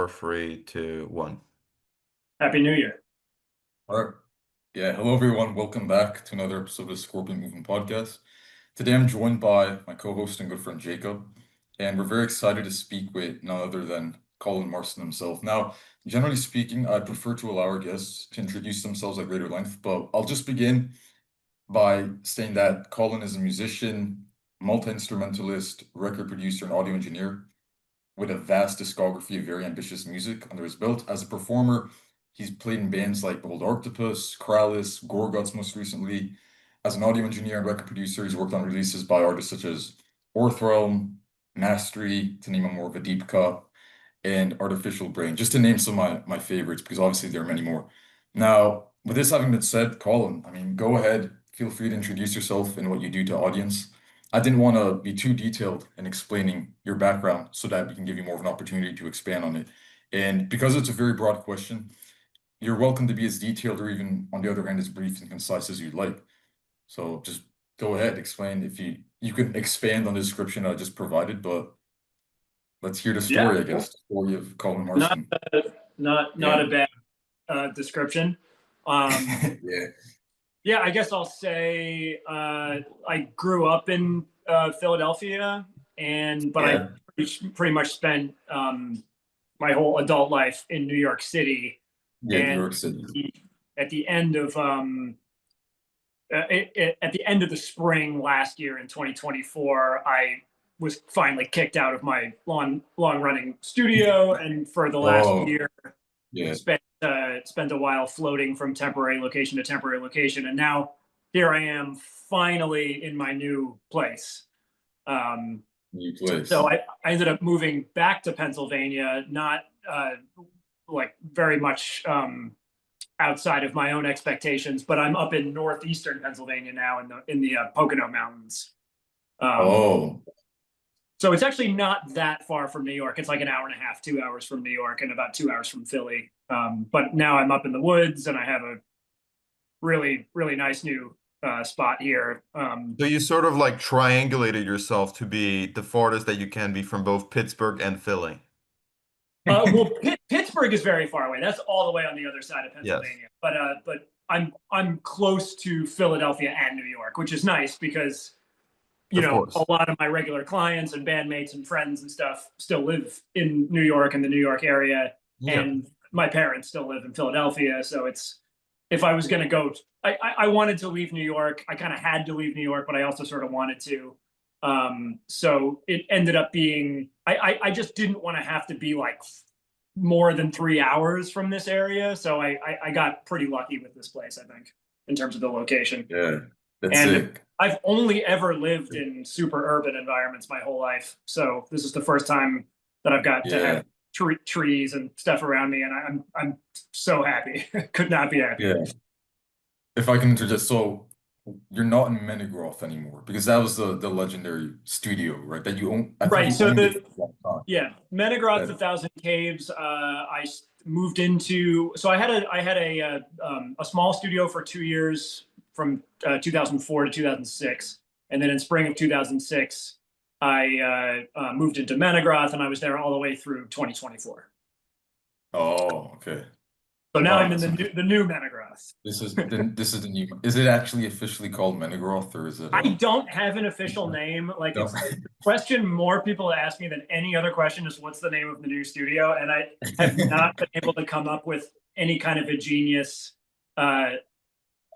4, 3, 2, 1. Happy New Year. All right. Yeah, hello everyone. Welcome back to another episode of the Scorpion Movement Podcast. Today I'm joined by my co-host and good friend Jacob, and we're very excited to speak with none other than Colin Marston himself. Now, generally speaking, I prefer to allow our guests to introduce themselves at greater length, but I'll just begin by saying that Colin is a musician, multi-instrumentalist, record producer, and audio engineer with a vast discography of very ambitious music under his belt. As a performer, he's played in bands like Old Arctopus, Krallice, Gorguts most recently. As an audio engineer and record producer, he's worked on releases by artists such as Orthrealm, Mastery, to name a more of a deep cut, and Artificial Brain, just to name some of my favorites, because obviously there are many more. Now, with this having been said, Colin, I mean, go ahead, feel free to introduce yourself and what you do to audience. I didn't want to be too detailed in explaining your background so that we can give you more of an opportunity to expand on it. And because it's a very broad question, you're welcome to be as detailed or even on the other hand as brief and concise as you'd like. So just go ahead, explain if you can expand on the description I just provided, but let's hear the story, I guess, the story of Colin Not Marston. not a bad description. Yeah. Yeah, I guess I'll say I grew up in Philadelphia, but Yeah. I pretty much spent my whole adult life in New York City. Yeah, New And York City. at the end of at the end of the spring last year in 2024, I was finally kicked out of my long running studio, and for the last Oh, year yeah. spent a while floating from temporary location to temporary location, and now here I am finally in my new place. New place. So I ended up moving back to Pennsylvania, not like very much outside of my own expectations, but I'm up in northeastern Pennsylvania now in the Pocono Mountains. Oh, So it's actually not that far from New York. It's like an hour and a half, 2 hours from New York, and about 2 hours from Philly. But now I'm up in the woods, and I have a really, really nice new spot here. So you sort of like triangulated yourself to be the farthest that you can be from both Pittsburgh and Philly. Well, Pittsburgh is very far away. That's all the way on the other side of Yes. Pennsylvania. But I'm close to Philadelphia and New York, which is nice because Of course. a lot of my regular clients and bandmates and friends and stuff still live in New York and the New York area, Yeah. and my parents still live in Philadelphia. So if I was going to go, I wanted to leave New York. I kind of had to leave New York, but I also sort of wanted to. So it ended up being, I just didn't want to have to be like more than 3 hours from this area. So I got pretty lucky with this place, I think, in terms of the location. yeah. That's And sick. I've only ever lived in super urban environments my whole life. So this is the first time that I've got to Yeah. have trees and stuff around me, and I'm so happy. Could not be happy. Yeah. If I can interject, so you're not in Menegroth anymore because that was the legendary studio, right? That you own. I think Right. you So owned it for a long time. yeah, Menegroth's Yeah. A Thousand Caves. I moved into. So I had a small studio for 2 years from 2004 to 2006, and then in spring of 2006, I moved into Menegroth, and I was there all the way through 2024. Oh, okay. So now Wow, I'm in that's the new Menegroth. This is the new. Is it actually officially called Menegroth or is it? I don't have an official name. Like, No. it's the question more people ask me than any other question is, what's the name of the new studio? And I have not been able to come up with any kind of a genius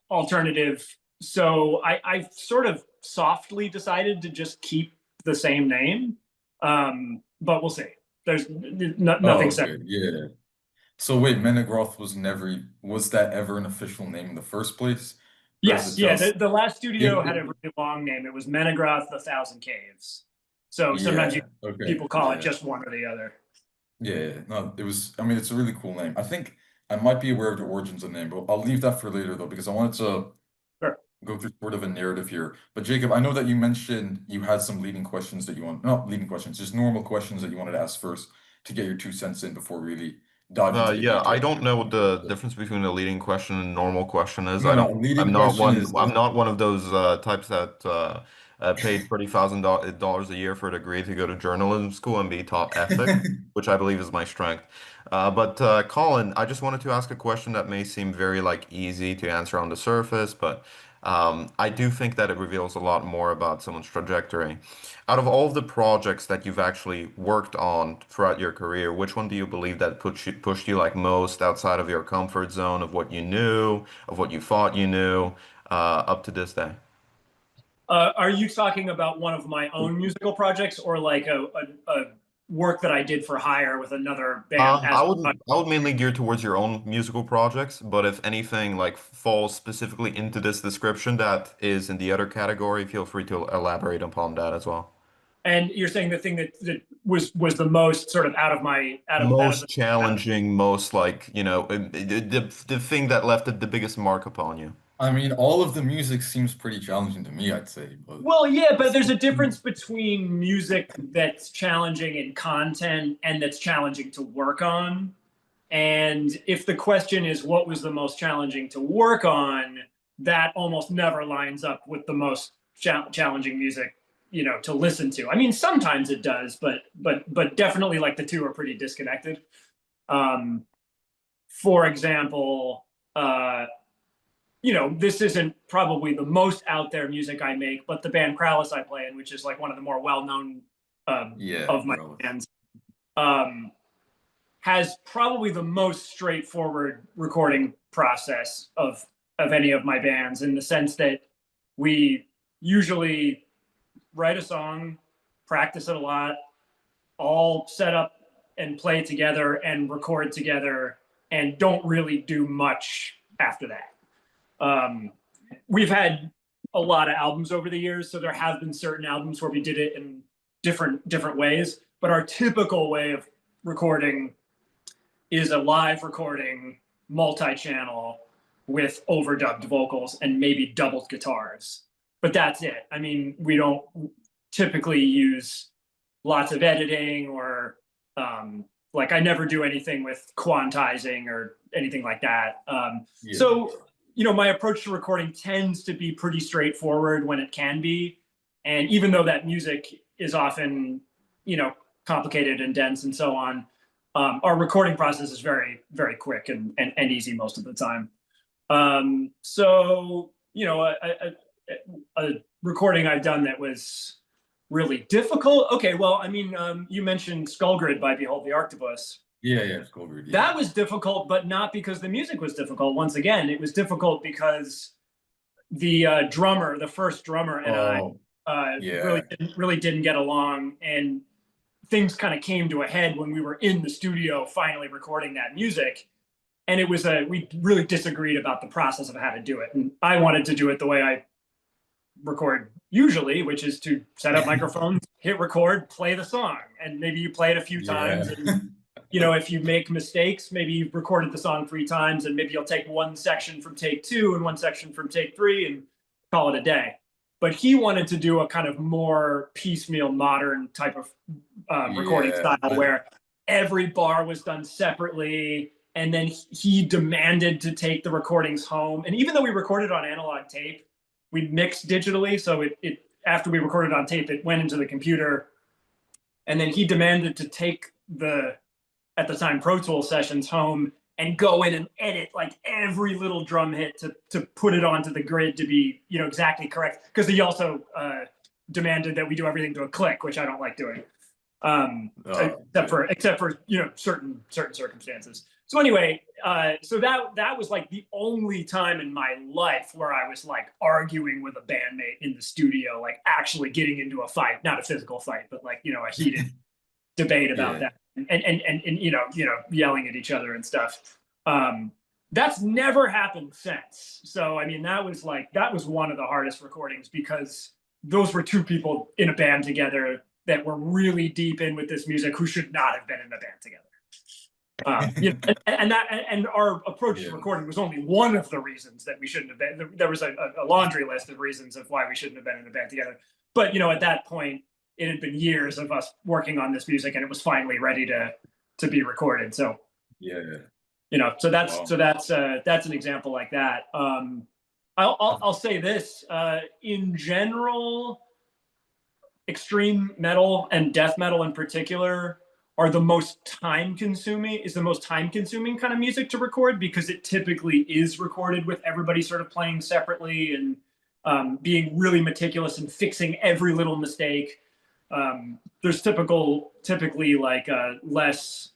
alternative. So I sort of softly decided to just keep the same name. But we'll see. There's nothing set. Okay, yeah. So wait, Menegroth was that ever an official name in the first place? Or is Yes, it yeah. just The last studio yeah, had a really long name. It was Menegroth, The Thousand Caves. So sometimes okay, people call it yeah. just one or the other. Yeah, no, it was, I mean, it's a really cool name. I think I might be aware of the origins of the name, but I'll leave that for later though, because I wanted to Sure. go through sort of a narrative here. But Jacob, I know that you mentioned you had some leading questions that you want, not leading questions, just normal questions that you wanted to ask first to get your 2 cents in before we really dive into the Yeah, I details. don't know what the difference between a leading question and a normal question is. No, no, a leading I'm not question one. I'm not one of those types that paid $30,000 a year for a degree to go to journalism school and be taught ethics, which I believe is my strength. But Colin, I just wanted to ask a question that may seem very like easy to answer on the surface, but I do think that it reveals a lot more about someone's trajectory. Out of all of the projects that you've actually worked on throughout your career, which one do you believe that pushed you like most outside of your comfort zone of what you knew, of what you thought you knew, up to this day? Are you talking about one of my own musical projects or like a work that I did for hire with another band I as would mainly gear towards your own musical projects, but if anything like falls specifically into this description that is in the other category, feel free to elaborate upon that as well. and you're saying the thing that was the most sort of out of Most the challenging, most like, the thing that left the biggest mark upon you. I mean, all of the music seems pretty challenging to me, I'd say, but well, yeah, but it's, there's a difference between music that's challenging in content and that's challenging to work on. And if the question is what was the most challenging to work on, that almost never lines up with the most challenging music, to listen to. I mean, sometimes it does, but definitely like the two are pretty disconnected. Um, for example, this isn't probably the most out there music I make, but the band Krallice I play in, which is like one of the more well-known yeah, of my bro. bands, um, has probably the most straightforward recording process of any of my bands, in the sense that we usually write a song, practice it a lot, all set up and play together and record together, and don't really do much after that. We've had a lot of albums over the years, so there have been certain albums where we did it in different ways. But our typical way of recording is a live recording, multi-channel, with overdubbed vocals and maybe doubled guitars. But that's it. I mean, we don't typically use lots of editing or like I never do anything with quantizing or anything like that. Yeah. So my approach to recording tends to be pretty straightforward when it can be. And even though that music is often, complicated and dense and so on, our recording process is very, very quick and easy most of the time. So, a recording I've done that was really difficult. Okay, well, I mean, you mentioned Skull Grid by Behold the Arctopus. Yeah, yeah, it's cool, yeah. That was difficult, but not because the music was difficult. Once again, it was difficult because the drummer, the first drummer, and Oh, I yeah. really didn't get along, and things kind of came to a head when we were in the studio finally recording that music. And it was we really disagreed about the process of how to do it. And I wanted to do it the way I record usually, which is to set up microphones, hit record, play the song, and maybe you play it a few times. Yeah. And if you make mistakes, maybe you've recorded the song 3 times, and maybe you'll take one section from take 2 and one section from take 3 and call it a day. But he wanted to do a kind of more piecemeal, modern type of recording Yeah. style where every bar was done separately. And then he demanded to take the recordings home. And even though we recorded on analog tape, we mixed digitally. So it after we recorded on tape, it went into the computer. And then he demanded to take at the time, Pro Tools sessions home and go in and edit like every little drum hit to put it onto the grid to be, exactly correct. Because he also demanded that we do everything to a click, which I don't like doing. Except for certain circumstances. So anyway, so that was like the only time in my life where I was like arguing with a bandmate in the studio, like actually getting into a fight, not a physical fight, but like a heated debate about that, and yelling at each other and stuff. That's never happened since. So I mean, that was one of the hardest recordings, because those were two people in a band together that were really deep in with this music who should not have been in a band together. And our approach to recording was only one of the reasons that we shouldn't have been. There was a laundry list of reasons of why we shouldn't have been in a band together. But at that point, it had been years of us working on this music, and it was finally ready to be recorded. So so that's an example like that. I'll say this, in general, extreme metal and death metal in particular are the most time consuming, is the most time consuming kind of music to record, because it typically is recorded with everybody sort of playing separately and being really meticulous and fixing every little mistake. There's typically like less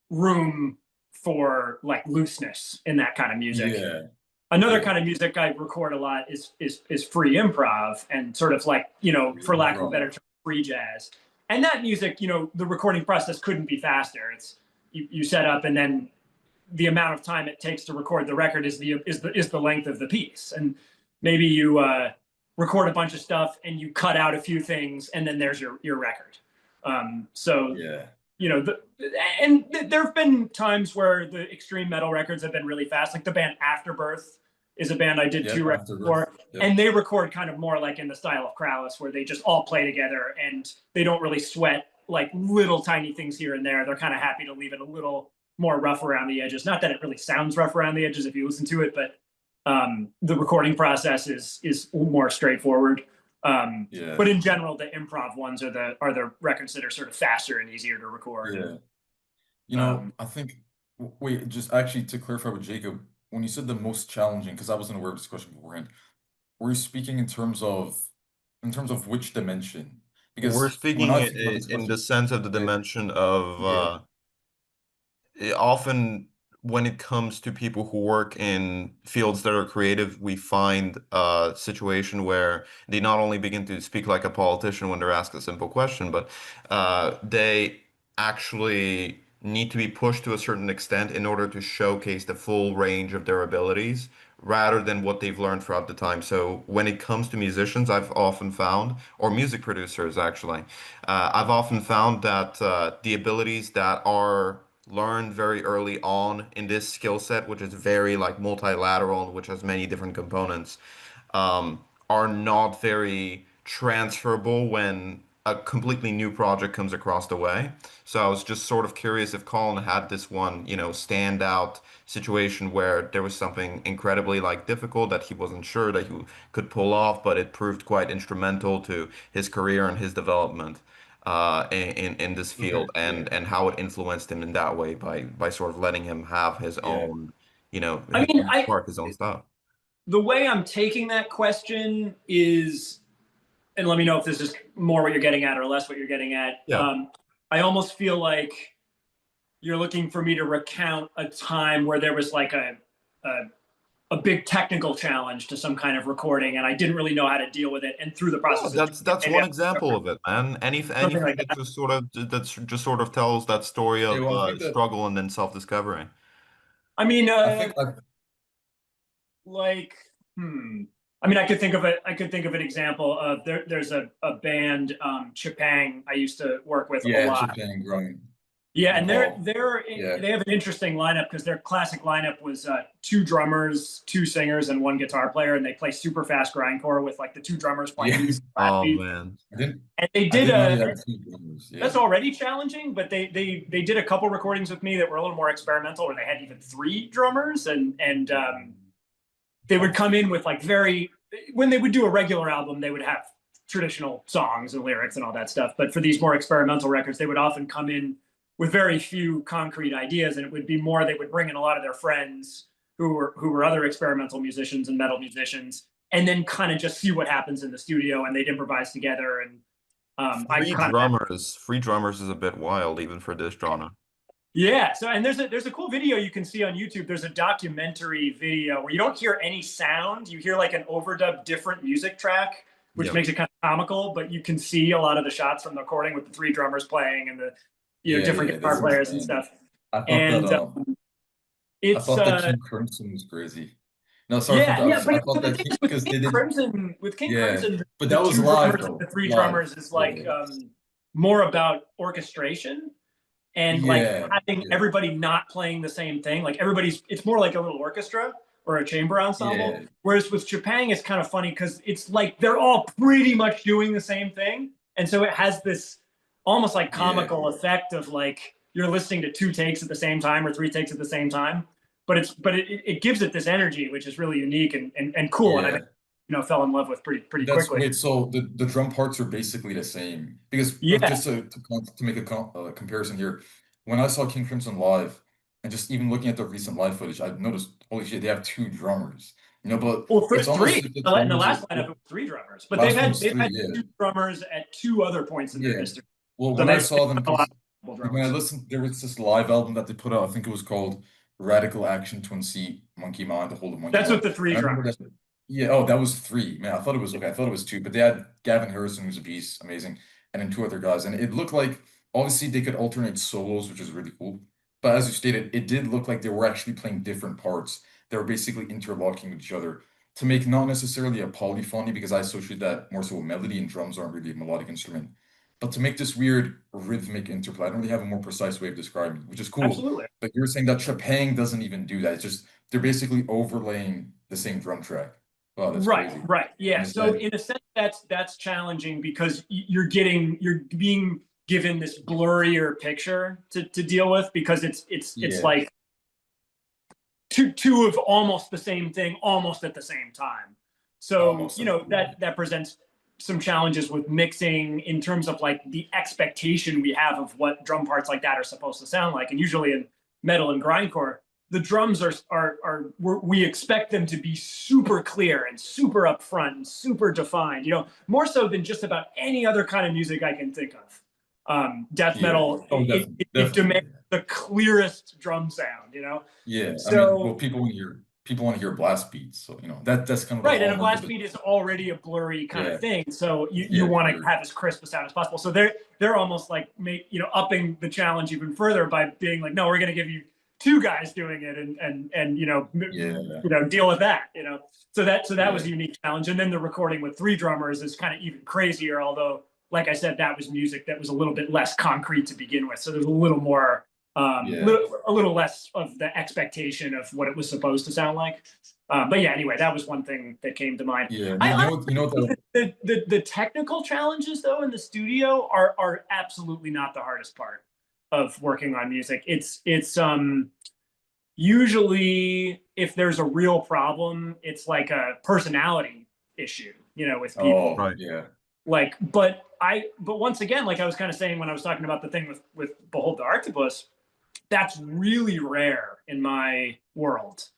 room for like looseness in that kind of music. Yeah. Another Yeah. kind of music I record a lot is free improv, and sort of like, you know, for lack of a better term, free jazz. And that music, you know, the recording process couldn't be faster. It's you set up, and then the amount of time it takes to record the record is the length of the piece. And maybe you record a bunch of stuff and you cut out a few things, and then there's your record. So Yeah. you know, and there have been times where the extreme metal records have been really fast. Like the band Afterbirth is a band I did two records for, and they record kind of more like in the style of Krallice, where they just all play together and they don't really sweat like little tiny things here and there. They're kind of happy to leave it a little more rough around the edges. Not that it really sounds rough around the edges if you listen to it, but the recording process is more straightforward. But in general, the improv ones are the records that are sort of faster and easier to record. Yeah. You know, I think, wait, just actually to clarify with Jacob, when you said the most challenging, because I wasn't aware of this question beforehand, were you speaking in terms of which dimension? We're Because when speaking I think about this in the question, sense of the right? dimension Yeah. of often when it comes to people who work in fields that are creative, we find a situation where they not only begin to speak like a politician when they're asked a simple question, but they actually need to be pushed to a certain extent in order to showcase the full range of their abilities rather than what they've learned throughout the time. So when it comes to musicians, I've often found, or music producers actually, I've often found that the abilities that are learned very early on in this skill set, which is very like multilateral, which has many different components, are not very transferable when a completely new project comes across the way. So I was just sort of curious if Colin had this one, you know, standout situation where there was something incredibly like difficult that he wasn't sure that he could pull off, but it proved quite instrumental to his career and his development in this Okay. field, Yeah. and how it influenced him in that way by sort of letting him have his Yeah. own, you know, I mean, spark his own stuff. the way I'm taking that question is, and let me know if this is more what you're getting at or less what you're getting at. Yeah. I almost feel like you're looking for me to recount a time where there was like a big technical challenge to some kind of recording, and I didn't really know how to deal with it. And through the Yeah, process of that's one example of it, man. something Anything like that that. just sort of tells that story Yeah. of Well, I think that, struggle and then self-discovery. I mean, I think like, I mean, I could think of an example of there's a band, Chapang, I used to work with a yeah, lot. Japan growing Yeah, and involved. they have an interesting lineup because their classic lineup was two drummers, two singers, and one guitar player, and they play super fast grindcore with like the two drummers playing Yeah. easy flat Oh beats. man. And they I did didn't know a they had two drummers. that's Yeah. already challenging, but they did a couple recordings with me that were a little more experimental, where they had even three drummers, and they would come in with like when they would do a regular album, they would have traditional songs and lyrics and all that stuff. But for these more experimental records, they would often come in with very few concrete ideas, and it would be more, they would bring in a lot of their friends who were other experimental musicians and metal musicians, and then kind of just see what happens in the studio, and they'd improvise together. And I kind of Free drummers is a bit wild even for this genre. yeah. So, and there's a cool video you can see on YouTube. There's a documentary video where you don't hear any sound. You hear like an overdub different music track, which Yeah. makes it kind of comical, but you can see a lot of the shots from the recording with the three drummers playing and the different Yeah, guitar that's players and insane. stuff. I thought that And I it's thought that King Crimson was crazy. No, sorry for yeah, interrupting. but I thought but the that thing is with because King they did, Crimson, yeah, but the that was two live drummers and the though, three live. drummers is Yeah, like more about orchestration and like yeah, having yeah, everybody not playing the same thing. Like it's more like a little orchestra or a chamber ensemble. yeah, Whereas with Japan, it's kind of funny because it's like they're all pretty much doing the same thing. And so it has this almost like yeah, comical effect of like you're listening to two takes at the same time or three takes at the same time. But it gives it this energy, which is really unique and cool. And I yeah. think fell in love with pretty That's quickly. wait. So the drum parts are basically the same because Yeah. just to make a comparison here, when I saw King Crimson live, and just even looking at the recent live footage, I noticed, holy shit, they have two drummers. But Well, it's almost three. as if the In the drummers are. last lineup, it was three drummers, but Last one was they've three, had yeah. two drummers at two other points in their Yeah. history. Well, So when I they've saw them, had a lot because of when I drummers. listened, there was this live album that they put out. I think it was called Radical Action Twin Seat Monkey Mind, The Hold of Monkey That's with Mind. the three And I remember drummers. that. Yeah. Oh, that was three. Man, I thought it was okay. I thought it was two, but they had Gavin Harrison, who's a beast, amazing, and then two other guys. And it looked like obviously they could alternate solos, which is really cool. But as you stated, it did look like they were actually playing different parts. They were basically interlocking with each other to make not necessarily a polyphony, because I associate that more so with melody, and drums aren't really a melodic instrument. But to make this weird rhythmic interplay, I don't really have a more precise way of describing it, which is cool. Absolutely. But you're saying that Chopin doesn't even do that. It's just they're basically overlaying the same drum track. Wow, that's Right, crazy. right. Yeah. And it's So like, in a sense, that's challenging because you're being given this blurrier picture to deal with, because it's yeah, like two of almost the same thing almost at the same time. So almost like yeah. that presents some challenges with mixing in terms of like the expectation we have of what drum parts like that are supposed to sound like. And usually in metal and grindcore, the drums we expect them to be super clear and super upfront and super defined, more so than just about any other kind of music I can think of. Death Yeah. metal, Oh, it definitely. demands the clearest drum sound, Yeah. I mean, well, so people want to hear blast beats, so that's kind of the right, and a hallmark blast of it. beat is already a blurry kind of Yeah, thing. So you yeah, want to blurry. have as crisp a sound as possible. So they're almost like upping the challenge even further by being like, no, we're going to give you two guys doing it, and Yeah, deal with that. So that was yeah, a unique challenge. And then the recording with three drummers is kind of even crazier. Although, like I said, that was music that was a little bit less concrete to begin with. So there's a little more, yeah, a little less of the expectation of what it was supposed to sound like. But yeah, anyway, that was one thing that came to mind. yeah. I You know what the technical challenges though in the studio are absolutely not the hardest part of working on music. It's usually if there's a real problem, it's like a personality issue, with people. Oh, Right. yeah. Like, but once again, like I was kind of saying when I was talking about the thing with Behold the Arctopus, that's really rare in my world.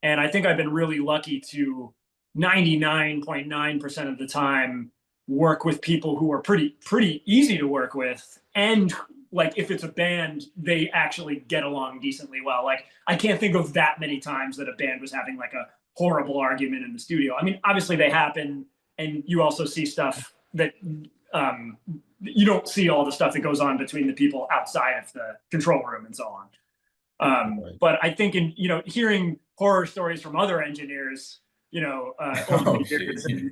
And I think I've been really lucky to 99.9% of the time work with people who are pretty easy to work with. And like if it's a band, they actually get along decently well. Like I can't think of that many times that a band was having like a horrible argument in the studio. I mean, obviously they happen, and you also see stuff that you don't see all the stuff that goes on between the people outside of the control room and so on. Right. But I think in hearing horror stories from other engineers, over Oh the shit. years, and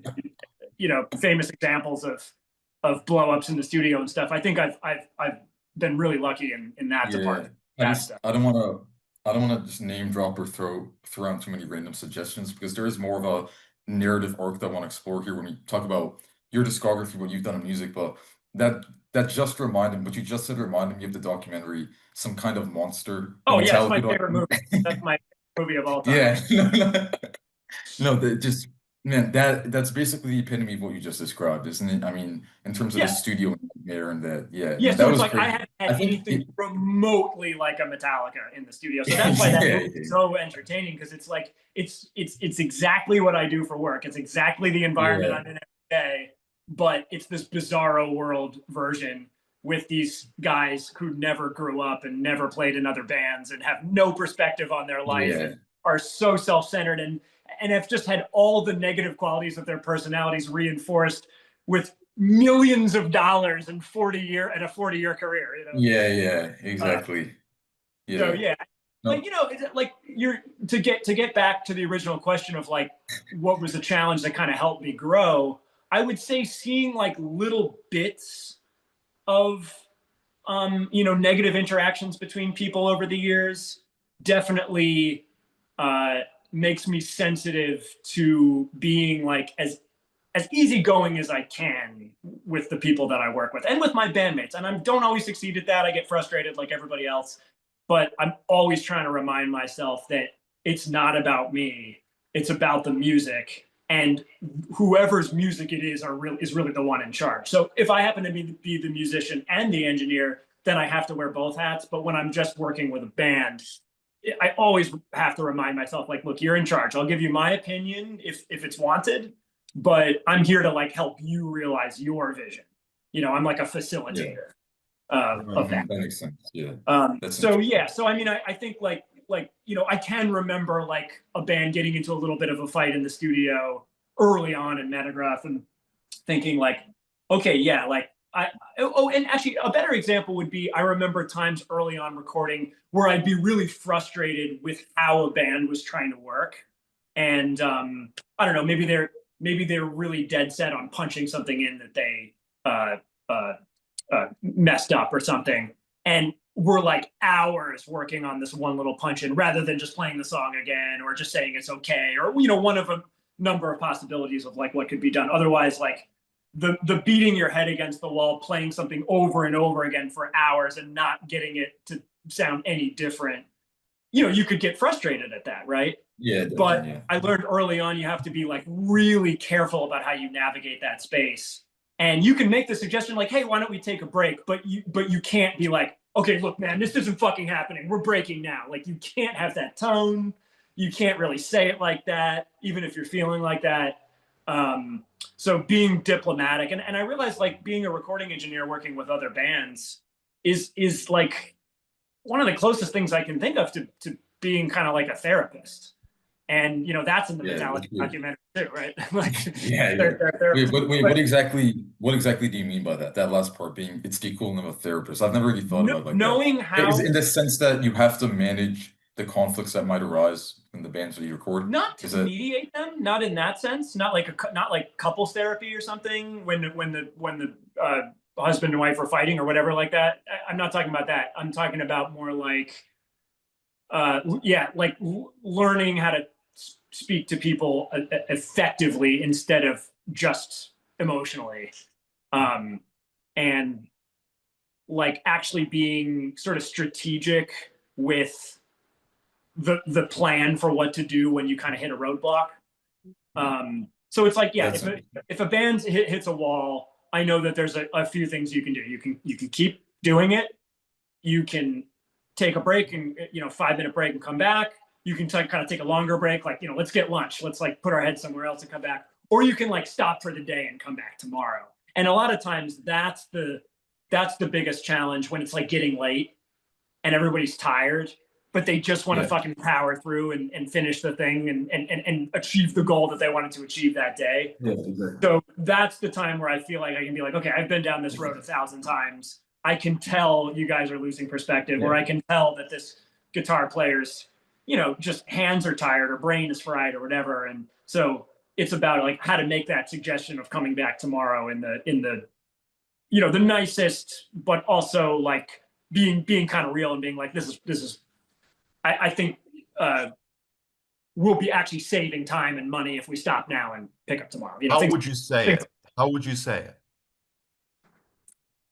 famous examples of blow ups in the studio and stuff. I think I've been really lucky in that Yeah. department. That stuff. I don't want to just name drop or throw out too many random suggestions, because there is more of a narrative arc that I want to explore here when we talk about your discography, what you've done in music. But that just reminded what you just said reminded me of the documentary Some Kind of Monster, the Oh yeah, it's my Metallica favorite movie. documentary. That's my movie of all time. Yeah. No, that just man, that's basically the epitome of what you just described, isn't it? I mean, in terms of the Yeah. studio nightmare and that, yeah, Yeah, no, so that it's was like I crazy. haven't I had think anything it, remotely like a Metallica in the studio. So that's why that yeah, movie is so entertaining, because it's like it's exactly what I do for work. It's exactly the environment yeah, I'm in every day, but it's this bizarro world version with these guys who never grew up and never played in other bands and have no perspective on their life yeah, and are so self-centered and have just had all the negative qualities of their personalities reinforced with millions of dollars and a 40-year career, yeah, Uh, exactly. so Yeah. yeah, but No, like you're to get back to the original question of like what was the challenge that kind of helped me grow. I would say seeing like little bits of negative interactions between people over the years definitely uh, makes me sensitive to being like as easygoing as I can with the people that I work with and with my bandmates. And I don't always succeed at that. I get frustrated like everybody else, but I'm always trying to remind myself that it's not about me. It's about the music. and whoever's music it is is really the one in charge. So if I happen to be the musician and the engineer, then I have to wear both hats. But when I'm just working with a band, I always have to remind myself, like, look, you're in charge. I'll give you my opinion if it's wanted, but I'm here to like help you realize your vision. I'm like a facilitator of that. That makes sense. Yeah. So I mean, I think like I can remember like a band getting into a little bit of a fight in the studio early on in Metagraph and thinking like, okay, yeah, like and actually a better example would be I remember times early on recording where I'd be really frustrated with how a band was trying to work, and I don't know, maybe they're really dead set on punching something in that they messed up or something, and we're like hours working on this one little punch in rather than just playing the song again or just saying it's okay, or one of a number of possibilities of like what could be done. Otherwise, like the beating your head against the wall, playing something over and over again for hours and not getting it to sound any different, you could get frustrated at that, right? Yeah. But Yeah. I learned early on you have to be like really careful about how you navigate that space. And you can make the suggestion like, hey, why don't we take a break? But you can't be like, okay, look, man, this isn't fucking happening. We're breaking now. Like, you can't have that tone. You can't really say it like that, even if you're feeling like that. So being diplomatic, and I realized like being a recording engineer working with other bands is like one of the closest things I can think of to being kind of like a therapist. And that's in the Metallica documentary too, right? Like, Wait, what exactly do you mean by that? That last part being it's the equivalent of a therapist. I've never really thought about it like knowing that. how, in the sense that you have to manage the conflicts that might arise in the bands that you record. Not to mediate them, not in that sense, not like couples therapy or something when the husband and wife are fighting or whatever like that. I'm not talking about that. I'm talking about more like like learning how to speak to people effectively instead of just emotionally, and like actually being sort of strategic with the plan for what to do when you kind of hit a roadblock. So it's like, yeah, if a band hits a wall, I know that there's a few things you can do. You can keep doing it. You can take a break and 5-minute break and come back. You can kind of take a longer break, like let's get lunch. Let's like put our heads somewhere else and come back. Or you can like stop for the day and come back tomorrow. And a lot of times that's the biggest challenge when it's like getting late and everybody's tired, but they just want to fucking power through and finish the thing and achieve the goal that they wanted to achieve that day. Yeah, exactly. So that's the time where I feel like I can be like, okay, I've been down this road 1,000 times. I can tell you guys are losing perspective, or I can tell that this guitar player's, just hands are tired or brain is fried or whatever. And so it's about like how to make that suggestion of coming back tomorrow in the the nicest, but also like being kind of real and being like, this is I think we'll be actually saving time and money if we stop now and pick up tomorrow. How would you say it? How would you say it?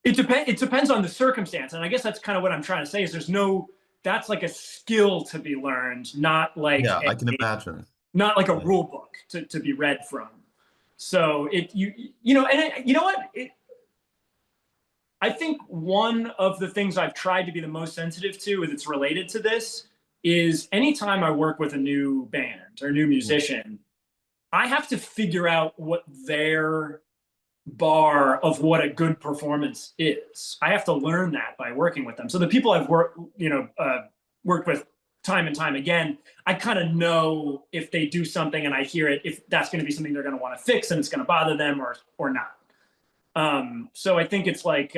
It depends on the circumstance, and I guess that's kind of what I'm trying to say. Is that's like a skill to be learned, not like I can imagine, not like a rule book to be read from. So I think one of the things I've tried to be the most sensitive to, and it's related to this, is anytime I work with a new band or new musician, I have to figure out what their bar of what a good performance is. I have to learn that by working with them. So the people I've worked with time and time again, I kind of know if they do something and I hear it, if that's going to be something they're going to want to fix and it's going to bother them or not. So I think it's like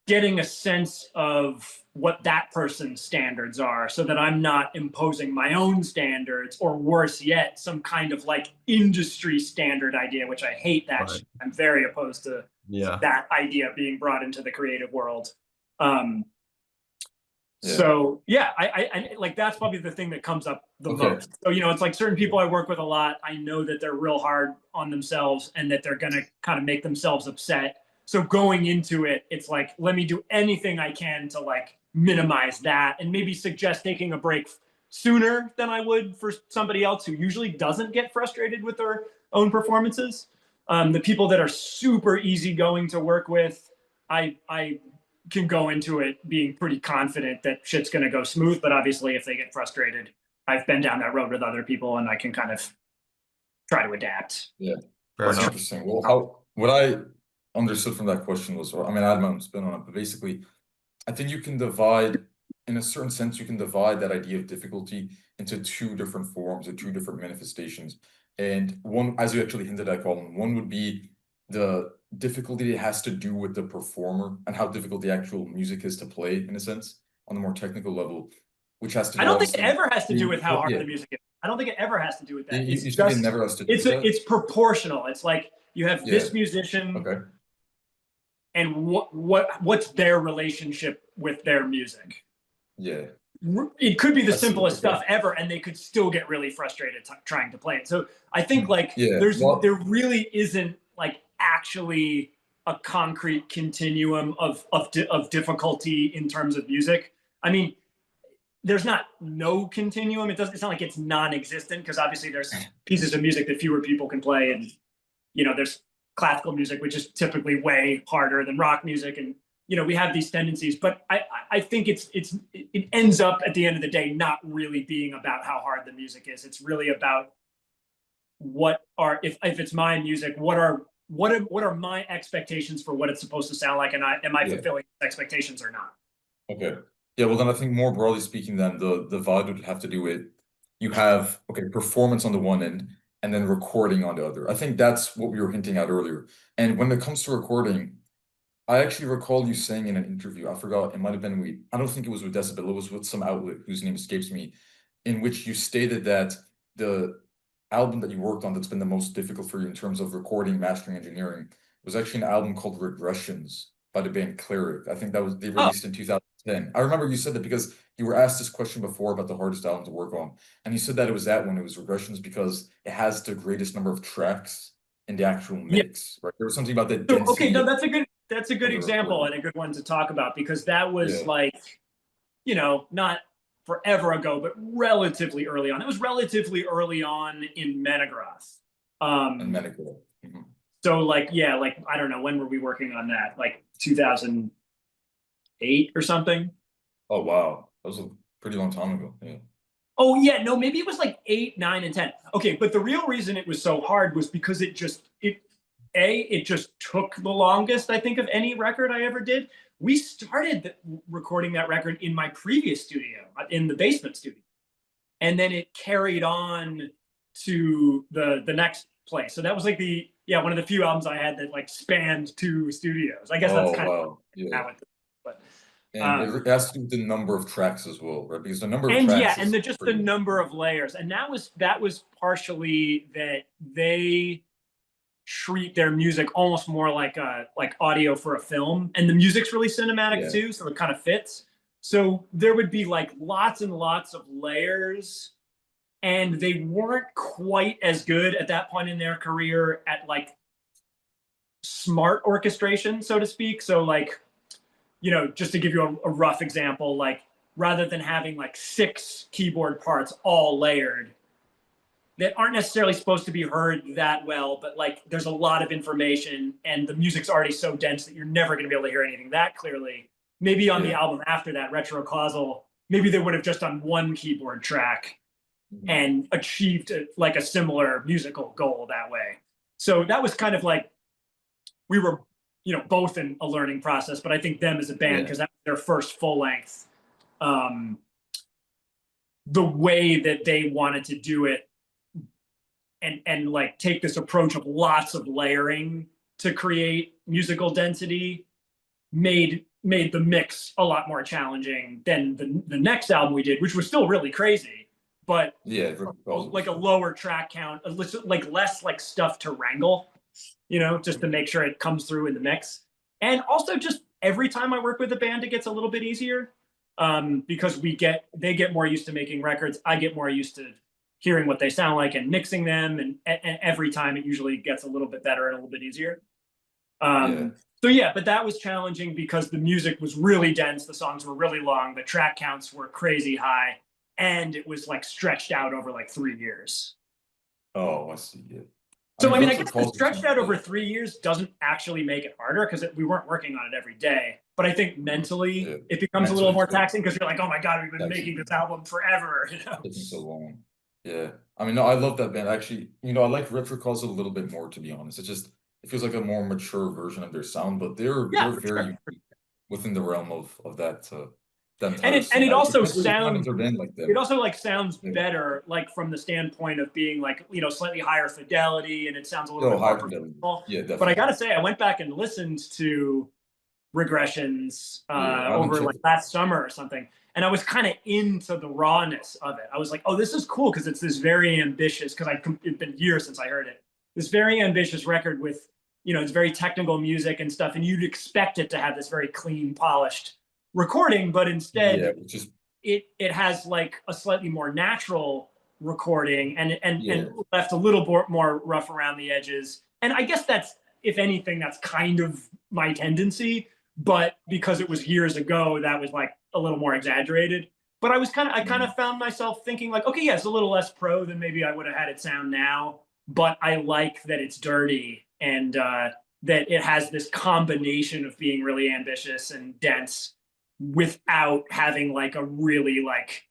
getting a sense of what that person's standards are so that I'm not imposing my own standards, or worse yet, some kind of like industry standard idea, which I hate that. Right. I'm very opposed to that idea being brought into the creative world. So I like, that's probably the thing that comes up the most. So, it's like certain people I work with a lot, I know that they're real hard on themselves and that they're going to kind of make themselves upset. So going into it, it's like, let me do anything I can to like minimize that and maybe suggest taking a break sooner than I would for somebody else who usually doesn't get frustrated with their own performances. The people that are super easygoing to work with, I can go into it being pretty confident that shit's going to go smooth. But obviously, if they get frustrated, I've been down that road with other people, and I can kind of try to adapt. Yeah, Fair that's enough. interesting. Well, what I understood from that question was, I mean, I had my own spin on it, but basically, I think you can divide, in a certain sense, you can divide that idea of difficulty into two different forms or two different manifestations. And one, as you actually hinted at, Colin, one would be the difficulty that has to do with the performer and how difficult the actual music is to play, in a sense, on the more technical level, which has to I do don't think it obviously. ever has to do with how hard Yeah. the music is. I don't think it ever has to do with that. You It's think just it never has to do with that? it's proportional. It's like you have Yeah. this musician, Okay. and what's their relationship with their music. Yeah. It could be the I see, simplest okay. stuff ever, and they could still get really frustrated trying to play it. So I think like Yeah, there really isn't like actually a concrete continuum of difficulty in terms of music. I mean, there's not no continuum. It's not like it's non-existent, because obviously there's pieces of music that fewer people can play, and there's classical music, which is typically way harder than rock music, and we have these tendencies. But I think it ends up at the end of the day not really being about how hard the music is. It's really about if it's my music, what are my expectations for what it's supposed to sound like, and am I fulfilling expectations or not? Okay. Yeah, well then I think more broadly speaking, then the vibe would have to do with, you have performance on the one end and then recording on the other. I think that's what we were hinting at earlier. And when it comes to recording, I actually recall you saying in an interview, I forgot, it might have been I don't think it was with Decibel, it was with some outlet whose name escapes me, in which you stated that the album that you worked on that's been the most difficult for you in terms of recording, mastering, engineering was actually an album called Regressions by the band Cleric. I think they released in 2010. I remember you said that because you were asked this question before about the hardest album to work on, and you said that it was that one, it was Regressions, because it has the greatest number of tracks in the actual mix, right? There was something about the density. Okay, no, that's a good example and a good one to talk about, because that was like, not forever ago, but relatively early on. It was relatively early on in Menegroth. And Menegroth. Mm-hmm. So like, I don't know, when were we working on that? Like 2008 or something? Oh, wow. That was a pretty long time ago. Yeah. Oh yeah, no, maybe it was like 8, 9, and 10. Okay, but the real reason it was so hard was because it just took the longest, I think, of any record I ever did. We started recording that record in my previous studio, in the basement studio, and then it carried on to the next place. So that was like one of the few albums I had that like spanned 2 studios. I guess that's kind of how it. But and it has to do with the number of tracks as well, right? Because the number of and tracks and the number of layers, and that was partially that they treat their music almost more like audio for a film, and the music's really cinematic too, so it kind of fits. So there would be like lots and lots of layers, and they weren't quite as good at that point in their career at like smart orchestration, so to speak. So like, just to give you a rough example, like rather than having like 6 keyboard parts all layered that aren't necessarily supposed to be heard that well, but like there's a lot of information and the music's already so dense that you're never going to be able to hear anything that clearly. Maybe on the album after that, Retrocausal, maybe they would have just done 1 keyboard track and achieved like a similar musical goal that way. So that was kind of like, we were, both in a learning process, but I think them as a band, because that was their first full length, the way that they wanted to do it, and like take this approach of lots of layering to create musical density made the mix a lot more challenging than the next album we did, which was still really crazy, but like a lower track count, like less like stuff to wrangle, just to make sure it comes through in the mix. And also just every time I work with a band, it gets a little bit easier, because they get more used to making records. I get more used to hearing what they sound like and mixing them, and every time it usually gets a little bit better and a little bit easier. So but that was challenging because the music was really dense, the songs were really long, the track counts were crazy high, and it was like stretched out over like 3 years. Oh, I see. Yeah. I So mean, I mean, I virtual guess the calls. stretched out over 3 years doesn't actually make it harder because we weren't working on it every day. But I think mentally Yeah. it becomes a little Mentally, more it's taxing because you're like, oh my God, we've been making taxing. this album forever, you know? Taking so long. Yeah. I mean, no, I love that band. Actually, I like retro calls a little bit more, to be honest. It feels like a more mature version of their sound, but Yeah, they're for very sure. unique within the realm of that And entire it scene. You also can't really find sounds another band like it them. also like sounds Yeah. better like from the standpoint of being like, you know, slightly higher fidelity, and it sounds a little Oh, bit more high fidelity. professional. Yeah, But I definitely. gotta say, I went back and listened to Regressions Yeah, I haven't over like checked. last summer or something, and I was kind of into the rawness of it. I was like, oh, this is cool because it's this very ambitious, because it's been years since I heard it, this very ambitious record with, you know, it's very technical music and stuff, and you'd expect it to have this very clean, polished recording, but Yeah, instead which is it has like a slightly more natural recording, and yeah. left a little more rough around the edges. And I guess that's, if anything, that's kind of my tendency. But because it was years ago, that was like a little more exaggerated. But I kind Mm. of found myself thinking like, okay, yeah, it's a little less pro than maybe I would have had it sound now. But I like that it's dirty, and that it has this combination of being really ambitious and dense without having like a really like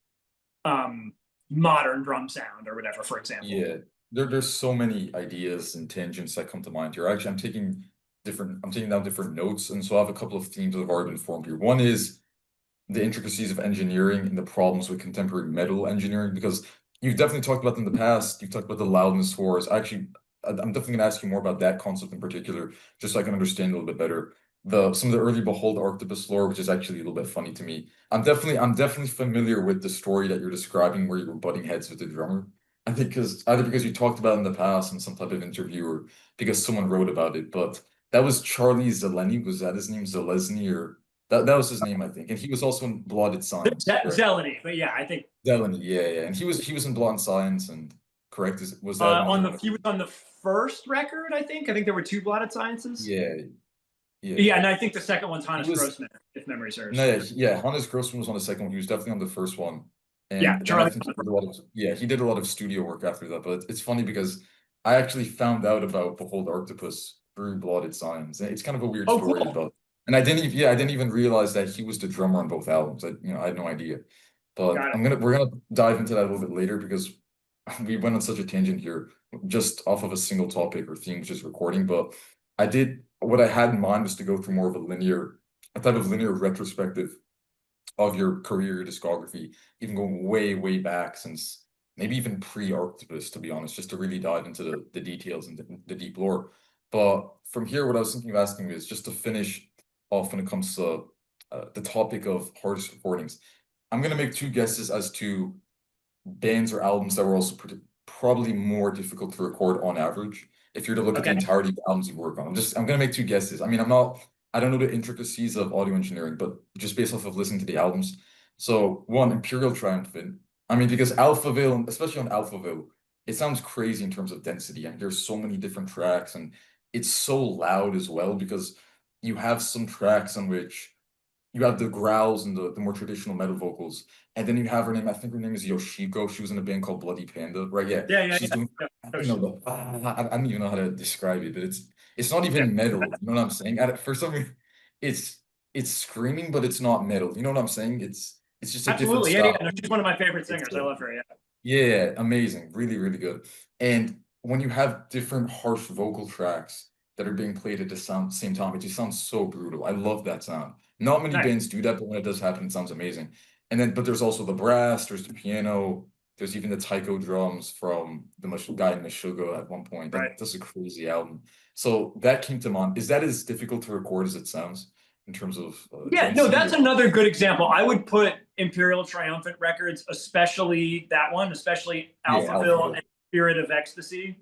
um modern drum sound or whatever, for example. Yeah, there's so many ideas and tangents that come to mind here. Actually, I'm taking down different notes, and so I have a couple of themes that have already been formed here. One is the intricacies of engineering and the problems with contemporary metal engineering, because you've definitely talked about them in the past. You've talked about the loudness wars. Actually, I'm definitely going to ask you more about that concept in particular, just so I can understand a little bit better. Some of the early Behold Arctopus lore, which is actually a little bit funny to me. I'm definitely familiar with the story that you're describing where you were butting heads with the drummer. I think because either because you talked about it in the past in some type of interview, or because someone wrote about it. But that was Charlie Zeleny. Was that his name? Zelezny, or that was his name, I think. And he was also in Blooded Signs, correct? Zeleny, but yeah, I think Zeleny, yeah, yeah. And he was in Blood Science, and correct, was that another on one the of he was on the first record. I think there were two Blotted Sciences. yeah, yeah. Yeah, and I think the second one's He Hannes was Grossman, if memory no, serves. yeah, Hannes Grossman was on the second one. He was definitely on the first one. Yeah, And then I Charlie. think he did a lot of studio work after that. But it's funny because I actually found out about Behold Arctopus through Blooded Signs. And it's kind of a weird Oh, story, cool. but and I didn't even realize that he was the drummer on both albums. I had no idea. But Got it. we're gonna dive into that a little bit later because we went on such a tangent here, just off of a single topic or theme, which is recording. But what I had in mind was to go through more of a type of linear retrospective of your career, your discography, even going way, way back since maybe even pre-Arctopus, to be honest, just to really dive into the details and the deep lore. But from here, what I was thinking of asking is just to finish off when it comes to the topic of hardest recordings. I'm gonna make two guesses as to bands or albums that were also probably more difficult to record on average. If you're to look at the Okay. entirety of the albums you work on, I'm gonna make two guesses. I mean, I don't know the intricacies of audio engineering, but just based off of listening to the albums. So one, Imperial Triumphant. I mean, because Alphaville, especially on Alphaville, it sounds crazy in terms of density, and there's so many different tracks, and it's so loud as well because you have some tracks on which you have the growls and the more traditional metal vocals. And then you have her name, I think her name is Yoshiko. She was in a band called Bloody Panda, right? Yeah. Yeah, yeah, She's yeah. doing, Yeah. I don't even know how to describe it, but it's not even metal. You know what I'm saying? For some reason, it's it's screaming, but it's not metal. You know what I'm saying? It's just a different Absolutely. Yeah, yeah. style. No, she's one of my favorite It's singers. I love her. Yeah. yeah, amazing. Really, really good. And when you have different harsh vocal tracks that are being played at the same time, it just sounds so brutal. I love that sound. Not many Nice. bands do that, but when it does happen, it sounds amazing. And then, but there's also the brass, there's the piano, there's even the taiko drums from the guy in Meshuggah at one point. Right. That's a crazy album. So that came to mind. Is that as difficult to record as it sounds in terms of Yeah, no, density? that's another good example. I would put Imperial Triumphant Records, especially that one, especially Yeah, Alphaville Alphaville. and Spirit of Ecstasy,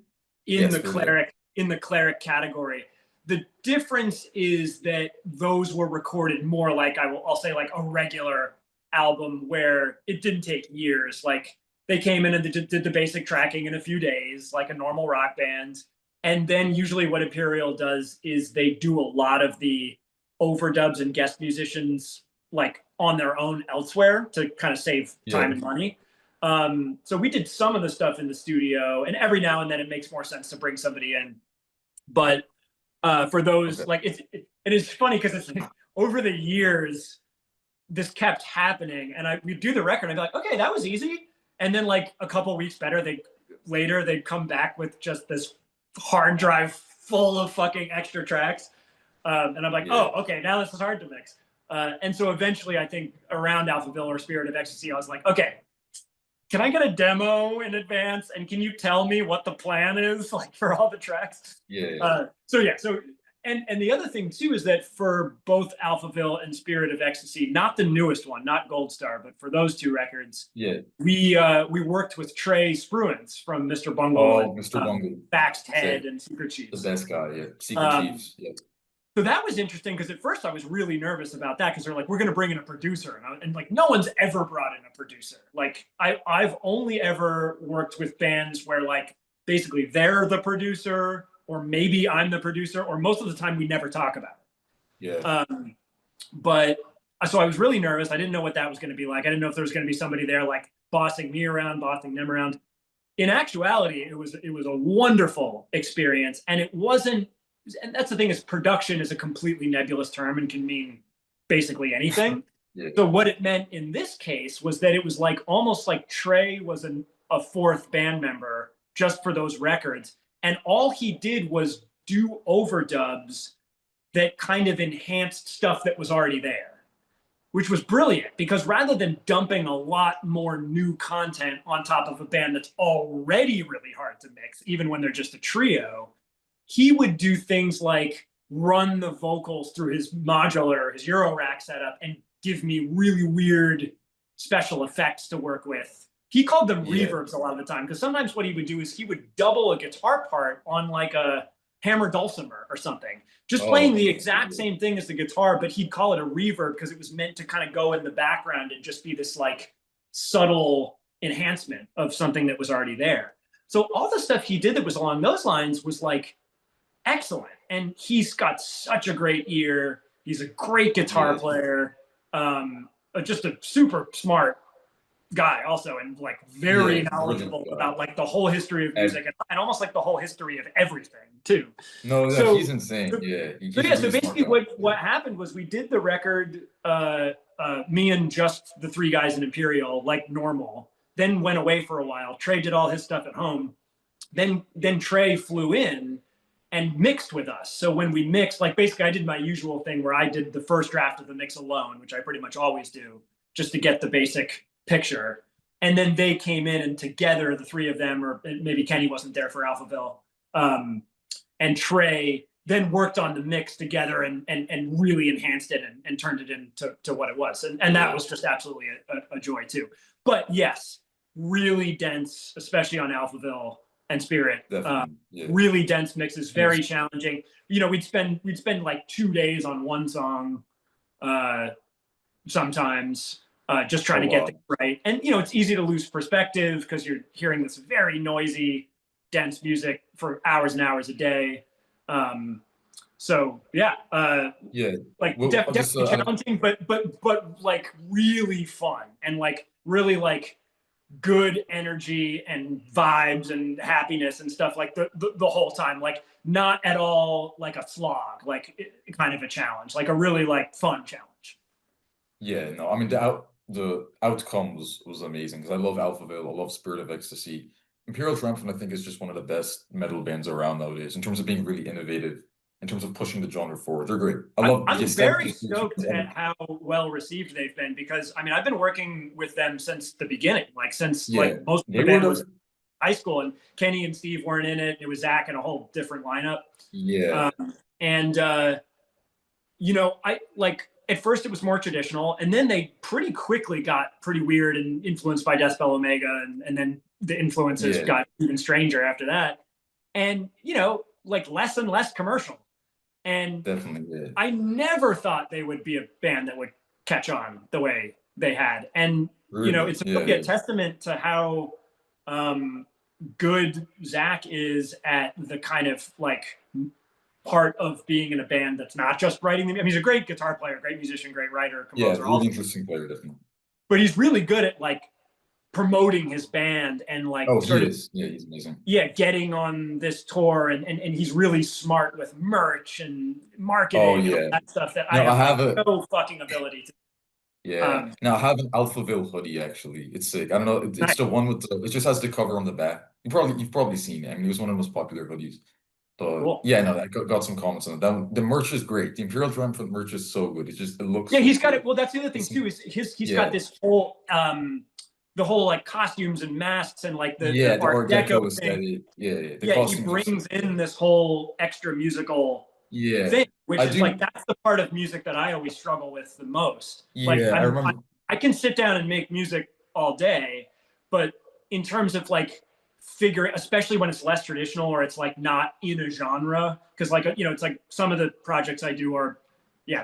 Yes, very good. in the cleric category. The difference is that those were recorded more like I'll say like a regular album where it didn't take years. Like they came in and did the basic tracking in a few days, like a normal rock band. And then usually what Imperial does is they do a lot of the overdubs and guest musicians like on their own elsewhere to kind of save time Yeah. and money. So we did some of the stuff in the studio, and every now and then it makes more sense to bring somebody in. But for those, Okay. like, it is funny because it's like, over the years, this kept happening, and we'd do the record, and I'd be like, okay, that was easy. And then like a couple weeks later, they'd come back with just this hard drive full of fucking extra tracks. And I'm like, oh, okay, now this is hard to mix. And so eventually, I think around Alphaville or Spirit of Ecstasy, I was like, okay, can I get a demo in advance? And can you tell me what the plan is, like, for all the tracks? And the other thing too is that for both Alphaville and Spirit of Ecstasy, not the newest one, not Gold Star, but for those two records, we worked with Trey Spruance from Mr. Bungle and Mr. Bungle, Baxed Head and Secret Chiefs. the best guy, Secret Chiefs, So that was interesting because at first I was really nervous about that because they're like, we're going to bring in a producer. And like, no one's ever brought in a producer. Like, I've only ever worked with bands where like basically they're the producer, or maybe I'm the producer, or most of the time we never talk about it. But so I was really nervous. I didn't know what that was going to be like. I didn't know if there was going to be somebody there like bossing me around, bossing them around. In actuality, it was a wonderful experience, and it wasn't. And that's the thing, is production is a completely nebulous term and can mean basically anything. So what it meant in this case was that it was like almost like Trey was a fourth band member just for those records. And all he did was do overdubs that kind of enhanced stuff that was already there, which was brilliant because rather than dumping a lot more new content on top of a band that's already really hard to mix, even when they're just a trio, he would do things like run the vocals through his modular, his Eurorack setup, and give me really weird special effects to work with. He called them reverbs a lot of the time, because sometimes what he would do is he would double a guitar part on like a hammer dulcimer or something, just playing the exact same thing as the guitar, but he'd call it a reverb because it was meant to kind of go in the background and just be this like subtle enhancement of something that was already there. So all the stuff he did that was along those lines was like excellent. And he's got such a great ear. He's a great guitar player, just a super smart guy also, and like very knowledgeable about like the whole history of music and almost like the whole history of everything too. So he's insane. So basically what happened was we did the record, me and just the three guys in Imperial, like normal, then went away for a while. Trey did all his stuff at home. Then Trey flew in and mixed with us. So when we mixed, like basically I did my usual thing where I did the first draft of the mix alone, which I pretty much always do, just to get the basic picture. And then they came in, and together, the three of them, or maybe Kenny wasn't there for Alphaville, and Trey then worked on the mix together and really enhanced it and turned it into what it was. And that was just absolutely a joy too. But yes, really dense, especially on Alphaville and Spirit. Really dense mixes, very challenging. You know, we'd spend like 2 days on one song sometimes, just trying to get things right. And you know, it's easy to lose perspective because you're hearing this very noisy, dense music for hours and hours a day. Definitely challenging, but like really fun, and like really like good energy and vibes and happiness and stuff like the whole time. Like not at all like a slog, like kind of a challenge, like a really like fun challenge. Yeah, no, I mean the outcome was amazing because I love Alphaville, I love Spirit of Ecstasy. Imperial Triumphant, I think, is just one of the best metal bands around nowadays in terms of being really innovative, in terms of pushing the genre forward. They're great. I'm very stoked at how well received they've been, because I mean I've been working with them since the beginning, like since like most of the band was high school, and Kenny and Steve weren't in it. It was Zach and a whole different lineup. You know, I like at first it was more traditional, and then they pretty quickly got pretty weird and influenced by Deathspell Omega, and then the influences got even stranger after that. And, you know, like less and less commercial. And I never thought they would be a band that would catch on the way they had. And, you know, it's really a testament to how good Zach is at the kind of like part of being in a band that's not just writing. I mean, he's a great guitar player, great musician, great writer, composer. Really interesting player, definitely. But he's really good at like promoting his band and like Oh, sort he of is. Yeah, he's amazing. getting on this tour, and he's really smart with merch and Oh marketing and all yeah. that stuff that I No, I have like have a no fucking ability to. yeah. Now I have an Alphaville hoodie actually. It's sick. I don't know. It's Nice. the one with the. It just has the cover on the back. You've probably seen it. I mean, it was one of the most popular hoodies. But Cool. yeah, no, I got some comments on it. The merch is great. The Imperial Triumphant merch is so good. It looks Yeah, so he's got cool. it. Well, that's the other thing It's too, is he's got yeah, this whole the whole like costumes and masks and like yeah, the the Art Art Deco Deco thing. aesthetic. Yeah, yeah. The Yeah, he costumes are so brings cool. in this whole extra musical Yeah, thing, which I is like do. that's the part of music that I always struggle with the most. Like Yeah, I remember. I can sit down and make music all day, but in terms of like figuring, especially when it's less traditional or it's like not in a genre, because like it's like some of the projects I do are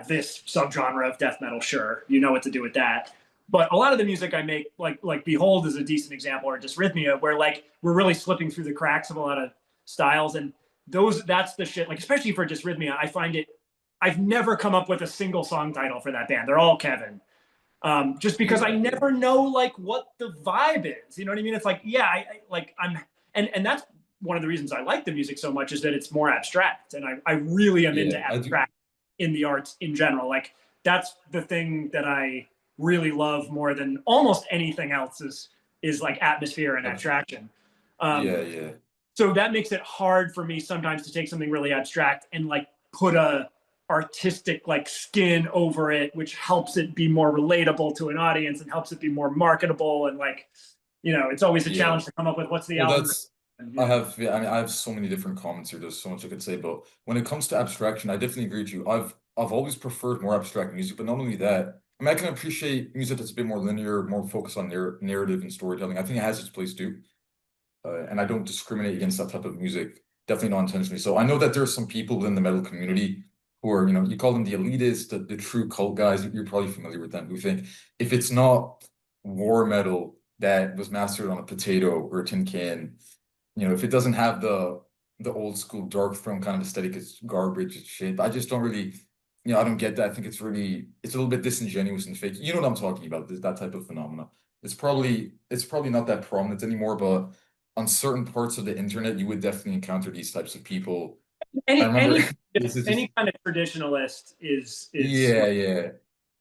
this subgenre of death metal, sure, you know what to do with that. But a lot of the music I make, like Behold is a decent example, or Dysrhythmia, where like we're really slipping through the cracks of a lot of styles, and that's the shit. Like especially for Dysrhythmia, I find it. I've never come up with a single song title for that band. They're all Kevin. Just because I Yeah, yeah, never know like what the vibe is. You know what I mean? It's like, I'm and that's one of the reasons I like the music so much, is that it's more abstract. And I really am into yeah. I do. abstract in the arts in general. Like that's the thing that I really love more than almost anything else is like atmosphere and abstraction. Yeah, Um, yeah. so that makes it hard for me sometimes to take something really abstract and like put a artistic like skin over it, which helps it be more relatable to an audience and helps it be more marketable. And like, it's always a Yeah. challenge to come up with what's the Well, album. that's I have yeah, I mean I have so many different comments here. There's so much I could say, but when it comes to abstraction, I definitely agree with you. I've always preferred more abstract music, but not only that, I mean I can appreciate music that's a bit more linear, more focused on narrative and storytelling. I think it has its place too. And I don't discriminate against that type of music, definitely not intentionally. So I know that there are some people within the metal community who are, you call them the elitists, the true cult guys. You're probably familiar with them, who think if it's not war metal that was mastered on a potato or a tin can, if it doesn't have the old school Dark Throne kind of aesthetic, it's garbage, it's shit. I just don't really, I don't get that. I think it's a little bit disingenuous and fake. You know what I'm talking about, that type of phenomena. It's probably not that prominent anymore, but on certain parts of the internet, you would definitely encounter these types of people. I any remember any this is just any kind of traditionalist is yeah, yeah.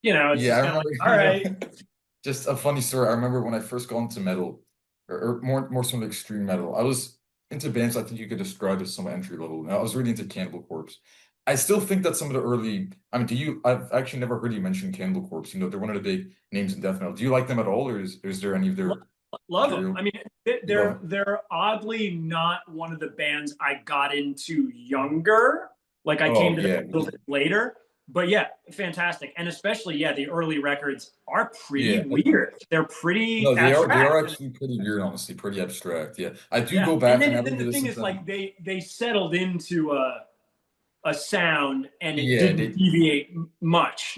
it's Yeah, just I kind of like, remember, all right. just a funny story. I remember when I first got into metal, or more sort of extreme metal. I was into bands I think you could describe as somewhat entry level. Now, I was really into Cannibal Corpse. I still think that some of the early, I mean, I've actually never heard you mention Cannibal Corpse. They're one of the big names in death metal. Do you like them at all, or is there any of their Love them. material? I mean, You love they're oddly not one of the bands I got into younger. Like I came Oh to them yeah. a little bit later, but yeah, fantastic. And especially, the early records are pretty Yeah. weird. They're pretty No, they are abstract. actually pretty weird, honestly, pretty abstract. Yeah. I do Yeah, go and back and I then the thing listen to is, like them. they settled into a sound and it Yeah, didn't deviate much,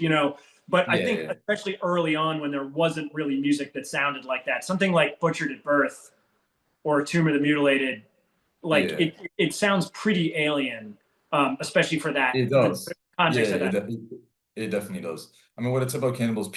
But I yeah, think yeah. especially early on when there wasn't really music that sounded like that, something like Butchered at Birth or Tomb of the Mutilated, like Yeah. it sounds pretty alien, especially for that It the does. Yeah, context of it, that. de- it definitely does. I mean, what it's about cannibals,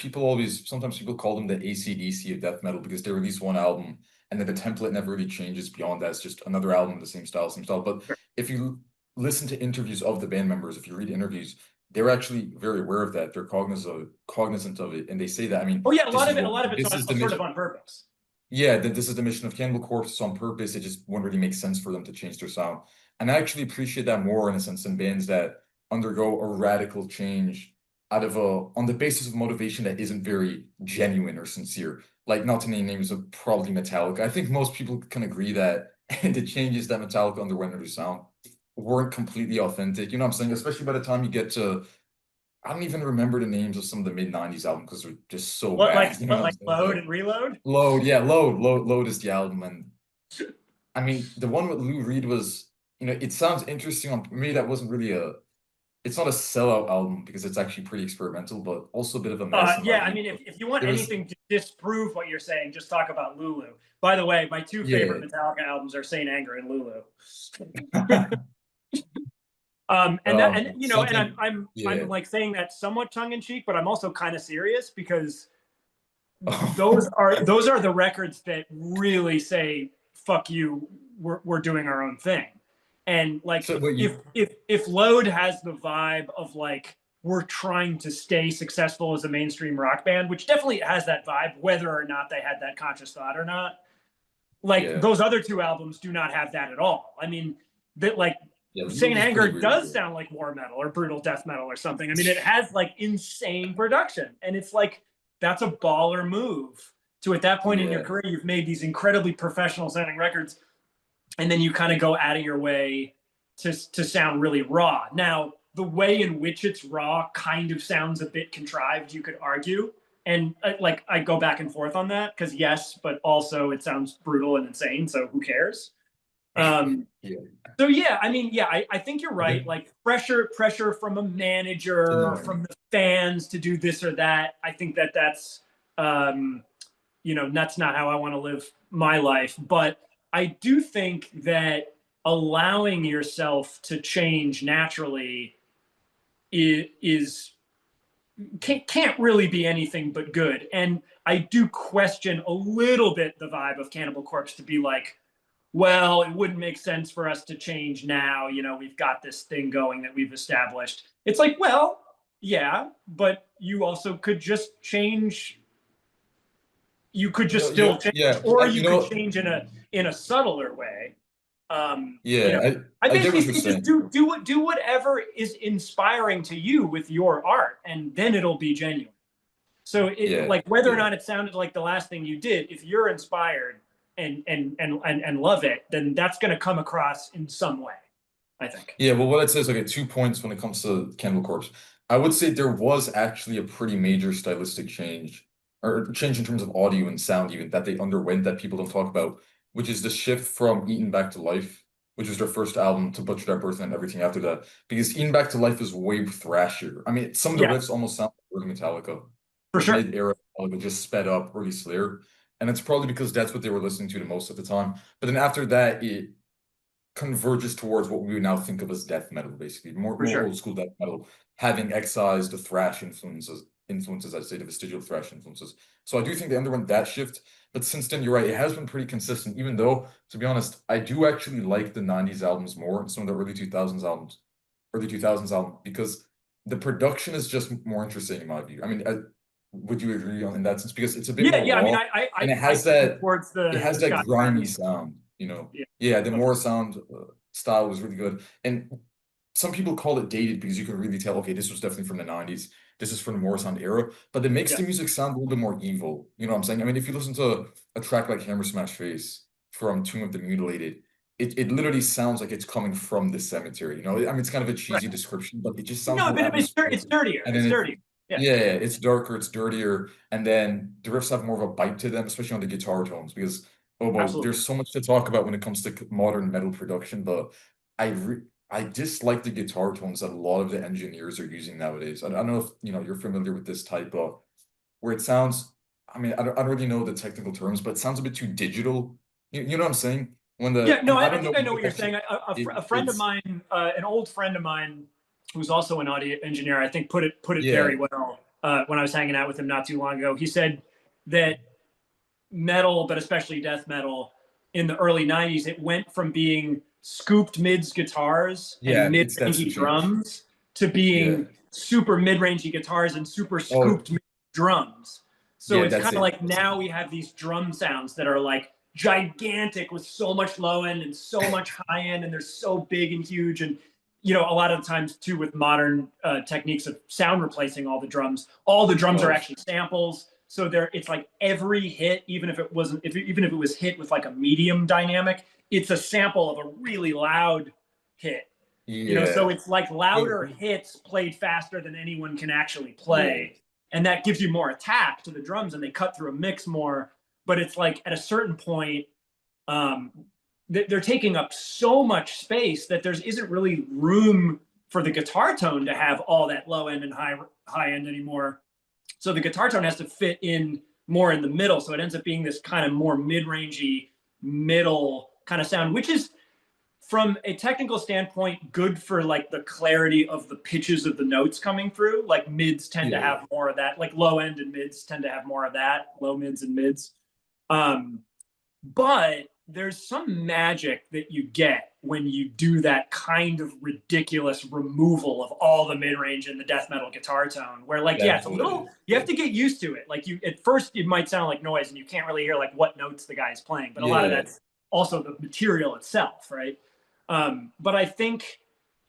sometimes people call them the AC/DC of death metal because they release one album and then the template never really changes beyond that. It's just another album, the same style, same style. But if you listen to interviews of the band members, if you read interviews, they're actually very aware of that. They're cognizant of it. And they say that, I mean, Oh yeah, this is a lot of it's this is the sort of mission. on purpose. Yeah, that this is the mission of Cannibal Corpse on purpose. It just wouldn't really make sense for them to change their sound. And I actually appreciate that more in a sense than bands that undergo a radical change on the basis of motivation that isn't very genuine or sincere. Like not to name names of probably Metallica. I think most people can agree that the changes that Metallica underwent in their sound weren't completely authentic. You know what I'm saying? Especially by the time you get to I don't even remember the names of some of the mid-90s albums because they're just so bad. You know what I'm saying? Load Like and Reload? Load, yeah, Load is the album, and I mean the one with Lou Reed was, it sounds interesting. On me, that wasn't really it's not a sellout album because it's actually pretty experimental, but also a bit of a mess in my Yeah, I opinion. mean, if you want There was, anything to disprove what you're saying, just talk about Lulu. By the way, my two yeah, favorite Metallica albums are Saint Anger and Lulu. And and something, I'm yeah, like saying that somewhat tongue in cheek, but I'm also kind of serious because those are the records that really say fuck you, we're doing our own thing. And like So what you if Load has the vibe of like we're trying to stay successful as a mainstream rock band, which definitely has that vibe, whether or not they had that conscious thought or not, like yeah those other two albums do not have that at all. I mean, that like yeah Saint Load is Anger pretty weird. does sound like war metal or brutal death metal or something. I mean, it has like insane production, and it's like that's a baller move. To at that point in your Yeah. career, you've made these incredibly professional sounding records, and then you kind of go out of your way to sound really raw. Now, the way in which it's raw kind of sounds a bit contrived, you could argue. And like I go back and forth on that because yes, but also it sounds brutal and insane. So who cares? Yeah. So yeah, I mean, yeah, I think you're right. Okay. Like pressure from a manager, from the fans to do this or that. I think that's that's not how I want to live my life. But I do think that allowing yourself to change naturally is can't really be anything but good. And I do question a little bit the vibe of Cannibal Corpse to be like, well, it wouldn't make sense for us to change now. We've got this thing going that we've established. It's like, well, yeah, but you also could just change. You could just still change, Yeah, or you could change in a subtler way. yeah, I I get basically what you're say just saying. do whatever is inspiring to you with your art, and then it'll be genuine. So Yeah, like whether or yeah. not it sounded like the last thing you did, if you're inspired and love it, then that's going to come across in some way, I think. Yeah, well, what I'd say is okay, 2 points when it comes to Cannibal Corpse. I would say there was actually a pretty major stylistic change, or change in terms of audio and sound even, that they underwent that people don't talk about, which is the shift from Eaten Back to Life, which was their first album, to Butcher That Birth and everything after that. Because Eaten Back to Life is way thrashier. I mean, some of the Yeah, riffs almost sound like early Metallica, for like sure. mid-era Metallica, just sped up, early Slayer. And it's probably because that's what they were listening to the most at the time. But then after that, it converges towards what we would now think of as death metal, basically For more sure. old school death metal, having excised the thrash influences, I'd say the vestigial thrash influences. So I do think they underwent that shift, but since then, you're right, it has been pretty consistent. Even though, to be honest, I do actually like the '90s albums more and some of the early 2000s album, because the production is just more interesting in my view. I mean, would you agree on in that sense? Because it's a bit Yeah, more yeah. I mean, raw, I and I I tend towards it has the that Scott grimy Iron. sound, you know. Yeah, Yeah, the love Mora sound style was really good. And some people call it dated because you can really tell, okay, this was definitely from the '90s. This is from the Mora sound era, but it makes yeah, the music sound a little bit more evil. You know what I'm saying? I mean, if you listen to a track like Hammer Smash Face from Tomb of the Mutilated, it literally sounds like it's coming from the cemetery. You know, I mean, it's kind of a right. cheesy description, but it just sounds No, more but atmospheric. it's dirtier. And It's then dirtier. Yeah, yeah, it's darker, it's dirtier, and then the riffs have more of a bite to them, especially on the guitar tones, because oh boy, absolutely. there's so much to talk about when it comes to modern metal production, but I dislike the guitar tones that a lot of the engineers are using nowadays. I don't know if you're familiar with this type of where it sounds. I mean, I don't really know the technical terms, but it sounds a bit too digital. You know what I'm saying? Yeah, no, And I I don't know think I know what what you're saying. actually A friend of it's mine, an old friend of mine, who's also an audio engineer, I think put it very yeah well when I was hanging out with him not too long ago. He said that metal, but especially death metal, in the early '90s, it went from being scooped mids guitars and yeah it's that's the mid-rangey change. drums to Yeah. being super mid-rangey guitars and super Oh scooped drums. So yeah, it's that's kind of it. like now we have these drum sounds that are like gigantic with so much low end and so much high end, and they're so big and huge. And a lot of the times too, with modern techniques of sound replacing all the drums are Oh, actually samples. So it's like every hit, even if it wasn't, even if it was hit with like a medium dynamic, it's a sample of a really loud hit. So yeah. it's like Well, louder hits played faster than anyone can actually yeah. play, and that gives you more attack to the drums, and they cut through a mix more. But it's like at a certain point, um, they're taking up so much space that there isn't really room for the guitar tone to have all that low end and high end anymore. So the guitar tone has to fit in more in the middle. So it ends up being this kind of more mid-rangey middle kind of sound, which is from a technical standpoint, good for like the clarity of the pitches of the notes coming through. Like mids tend to have more of that. Like low end and mids tend to have more of that. Low mids and mids. But there's some magic that you get when you do that kind of ridiculous removal of all the mid-range in the death metal guitar tone, where like, yeah, it's a little, you have to get used to it. Like you, at first it might sound like noise and you can't really hear like what notes the guy's playing, but a lot of that's also the material itself, right? But I think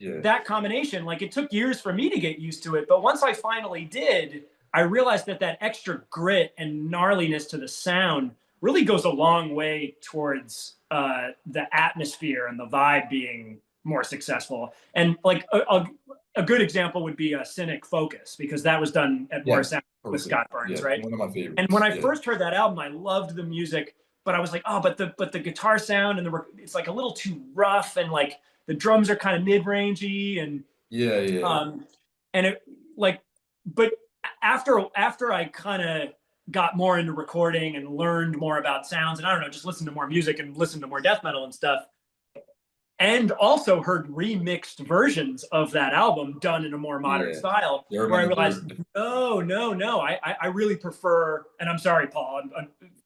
that combination, like it took years for me to get used to it, but once I finally did, I realized that that extra grit and gnarliness to the sound really goes a long way towards the atmosphere and the vibe being more successful. And like a good example would be a Cynic Focus, because that was done at War Sound with Scott Burns, right? One of my favorites. And when I first heard that album, I loved the music, but I was like, oh, but the guitar sound and it's like a little too rough, and like the drums are kind of mid-rangey, and and it like, but after I kind of got more into recording and learned more about sounds, and I don't know, just listened to more music and listened to more death metal and stuff, and also heard remixed versions of that album done in a more modern style, where I realized, no, I really prefer, and I'm sorry, Paul,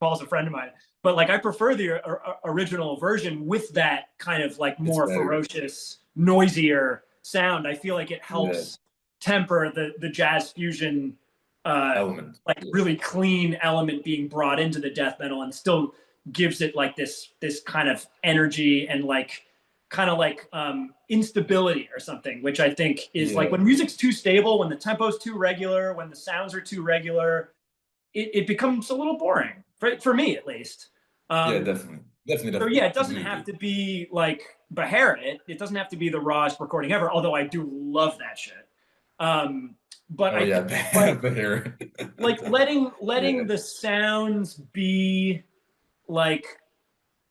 Paul's a friend of mine, but like I prefer the original version with that kind of like more ferocious, noisier sound. I feel like it helps temper the jazz fusion element, like really clean element being brought into the death metal, and still gives it like this kind of energy and like kind of like instability or something, which I think is like when music's too stable, when the tempo's too regular, when the sounds are too regular, it becomes a little boring for me at least. Definitely. So yeah, it doesn't have to be like Beharit. It doesn't have to be the rawest recording ever, although I do love that shit. But like letting the sounds be like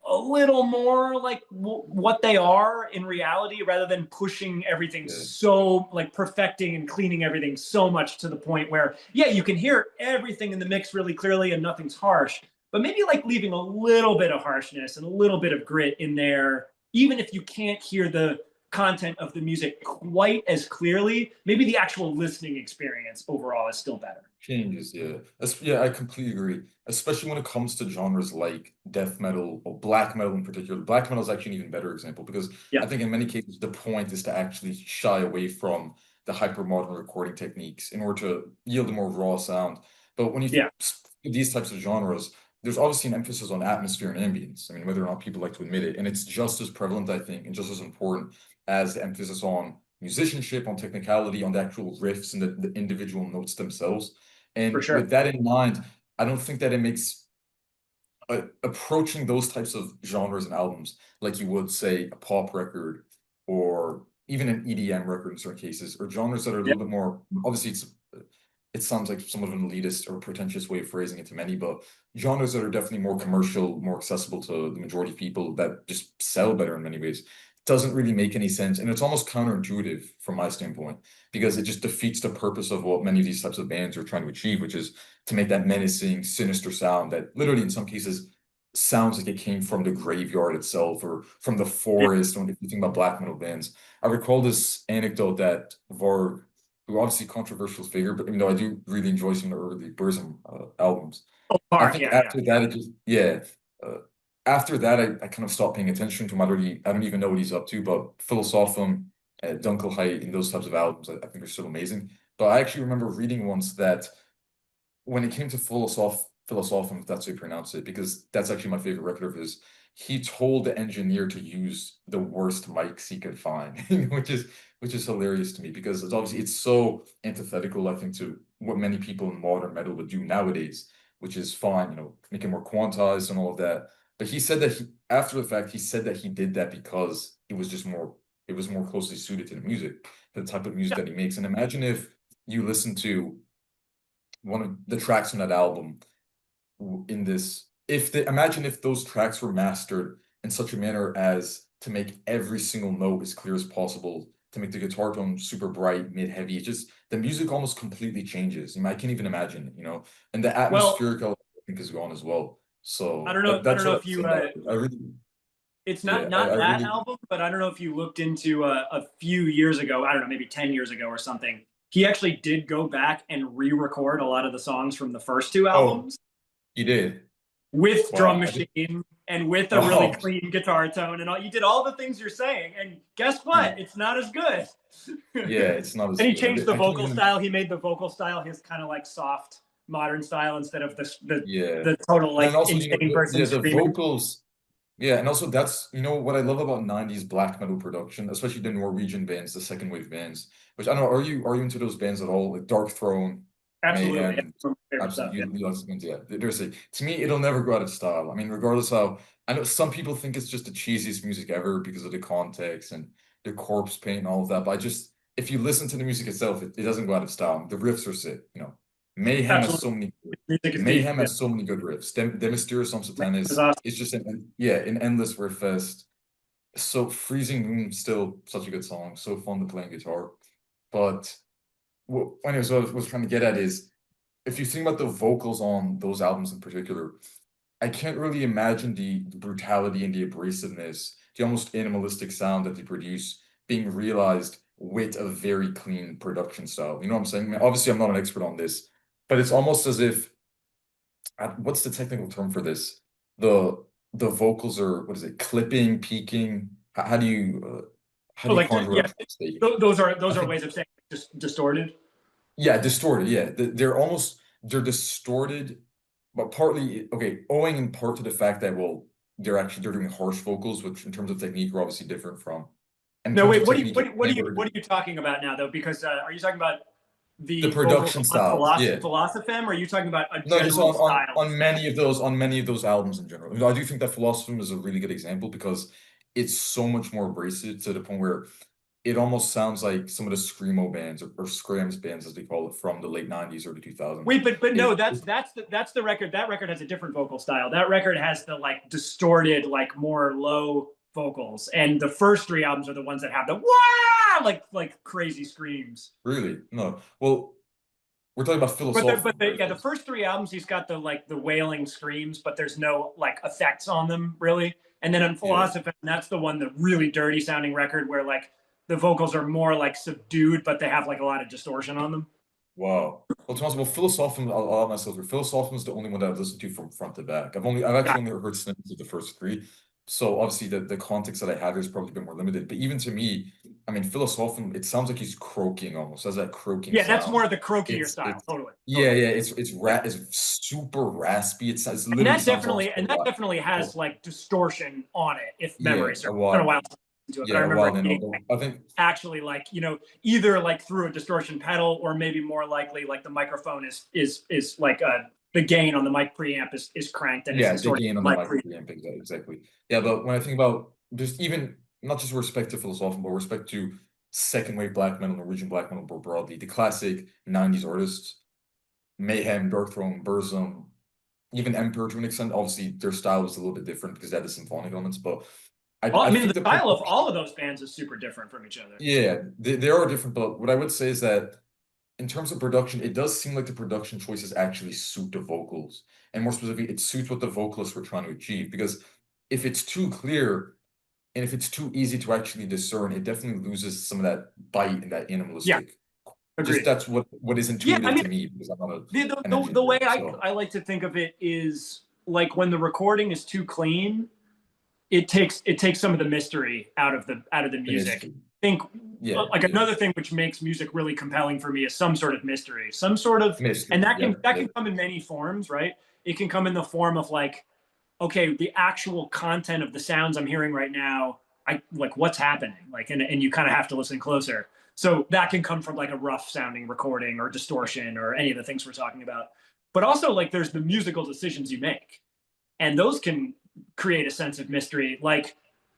a little more like what they are in reality, rather than pushing everything so like perfecting and cleaning everything so much to the point where you can hear everything in the mix really clearly and nothing's harsh, but maybe like leaving a little bit of harshness and a little bit of grit in there, even if you can't hear the content of the music quite as clearly. Maybe the actual listening experience overall is still better. Changes, I completely agree. Especially when it comes to genres like death metal or black metal in particular. Black metal is actually an even better example, because I think in many cases the point is to actually shy away from the hyper-modern recording techniques in order to yield a more raw sound. But when you these types of genres, there's obviously an emphasis on atmosphere and ambience. I mean, whether or not people like to admit it, and it's just as prevalent, I think, and just as important as the emphasis on musicianship, on technicality, on the actual riffs and the individual notes themselves. And with that in mind, I don't think that it makes approaching those types of genres and albums like you would, say, a pop record or even an EDM record in certain cases, or genres that are a little bit more, obviously it sounds like somewhat of an elitist or pretentious way of phrasing it to many, but genres that are definitely more commercial, more accessible to the majority of people, that just sell better in many ways, doesn't really make any sense. And it's almost counterintuitive from my standpoint, because it just defeats the purpose of what many of these types of bands are trying to achieve, which is to make that menacing, sinister sound that literally in some cases sounds like it came from the graveyard itself or from the forest. When you think about black metal bands, I recall this anecdote that Varg, who obviously controversial figure, but even though I do really enjoy some of the early Burzum albums, I think after that it just after that I kind of stopped paying attention to him. I don't even know what he's up to, but Philosophum, Dunkelheit, and those types of albums I think are still amazing. But I actually remember reading once that when it came to Philosophum, if that's how you pronounce it, because that's actually my favorite record of his, he told the engineer to use the worst mics he could find, which is hilarious to me, because it's so antithetical, I think, to what many people in modern metal would do nowadays, which is fine, make it more quantized and all of that. But he said that after the fact, he said that he did that because it was more closely suited to the music, the type of music that he makes. And imagine if you listen to one of the tracks on that album imagine if those tracks were mastered in such a manner as to make every single note as clear as possible, to make the guitar tone super bright, mid-heavy. It's just the music almost completely changes. I can't even imagine it, and the atmospheric element I think is gone as well. So I don't know if you It's Yeah, not I that really. album, but I don't know if you looked into a few years ago, I don't know, maybe 10 years ago or something. He actually did go back and re-record a lot of the songs from the first two Oh, albums you did. with drum Wow. I did. machine and with a really Wow. clean guitar tone and all. You did all the things you're saying, and guess what? It's not as good. Yeah, it's not as And he good. changed the I can't vocal even. style. He made the vocal style his kind of like soft modern style instead of Yeah. the total And then like also, insane person yeah, the screaming. vocals. Yeah, and also that's what I love about 90s black metal production, especially the Norwegian bands, the second wave bands, which I don't know, are you into those bands at all? Like Dark Throne, Absolutely, yeah, Mayhem, some of my favorite stuff. absolutely Yeah. you like those bands, yeah. There's a to me, it'll never go out of style. I mean, regardless how I know some people think it's just the cheesiest music ever because of the context and the corpse paint and all of that, but I just if you listen to the music itself, it doesn't go out of style. The riffs are sick. Mayhem has Absolutely, so many music is deep. Mayhem Yeah, has so many good riffs. The Mysterious on it's Satanis, awesome. it's just an endless riff fest. So Freezing Moon still such a good song, so fun to play on guitar. But anyways, what I was trying to get at is if you think about the vocals on those albums in particular, I can't really imagine the brutality and the abrasiveness, the almost animalistic sound that they produce being realized with a very clean production style. You know what I'm saying? I mean, obviously, I'm not an expert on this, but it's almost as if what's the technical term for this? The the vocals are what is it? Clipping, peaking. How Oh, do you like conjure yeah, what I'm trying to say here? those I are think ways of saying just distorted. yeah, distorted. Yeah, they're distorted, but partly okay, owing in part to the fact that they're doing harsh vocals, which in terms of technique are obviously different from. In No, terms wait, of technique, what are you talking about now though? Because are you talking about the the vocals production on styles. Yeah. Philosopheme, or are you talking about a No, just general style of sound? on many of those albums in general. I do think that Philosophy is a really good example because it's so much more abrasive to the point where it almost sounds like some of the screamo bands or screams bands as they call it from the late 90s or the 2000s. Wait, but no, It, that's the record. That record has a different vocal style. That record has the like distorted, like more low vocals, and the first three albums are the ones that have the wah like crazy screams. really no. Well, we're talking about But Philosophy, right? yeah, the first three albums he's got the like the wailing screams, but there's no like effects on them really. And then on Yeah. Philosophy, that's the one, the really dirty sounding record where like the vocals are more like subdued, but they have like a lot of distortion on them. Wow. Well, to be honest, well, Philosophium, I'll allow myself through. Philosophium is the only one that I've listened to from front to back. I've actually only heard snippets of the first three. So obviously the context that I have is probably a bit more limited. But even to me, I mean, Philosophium, it sounds like he's croaking almost, has that croaking Yeah, that's sound. more of the croakier style. It's Totally, yeah, totally. yeah, it's super raspy. It's literally sounds almost And that definitely has well, like distortion on it, if yeah, memory serves. a It's been a while. while since I listened to it, but I Yeah, a remember while it then. being Although I think actually like, either like through a distortion pedal, or maybe more likely like the microphone is like the gain on the mic preamp is cranked and it's yeah, the distorted gain on the mic mic preamp. preamp, exactly. Yeah, but when I think about just even not just respect to philosophy, but respect to second wave black metal, Norwegian black metal more broadly, the classic 90s artists, Mayhem, Dark Throne, Burzum, even Emperor to an extent. Obviously, their style was a little bit different because they had the symphonic elements, but Well, I I mean, think the the style of production, all of those bands is super different from each other. yeah, they are different, but what I would say is that in terms of production, it does seem like the production choices actually suit the vocals. And more specifically, it suits what the vocalists were trying to achieve. Because if it's too clear and if it's too easy to actually discern, it definitely loses some of that bite and that Yeah, animalistic. Just agreed. that's what is Yeah, I intuitive mean, to me because I'm not an the way engineer. So I like to think of it is like when the recording is too clean, it takes some of the mystery out of the it is music. true. I think Yeah, like yeah. another thing which makes music really compelling for me is some sort of mystery, some sort of, and Mystery. Yeah, that yeah. can come in many forms, right? It can come in the form of like, okay, the actual content of the sounds I'm hearing right now, I like what's happening, like, and you kind of have to listen closer. So that can come from like a rough sounding recording or distortion or any of the things we're talking about. But also like there's the musical decisions you make, and those can create a sense of mystery. Like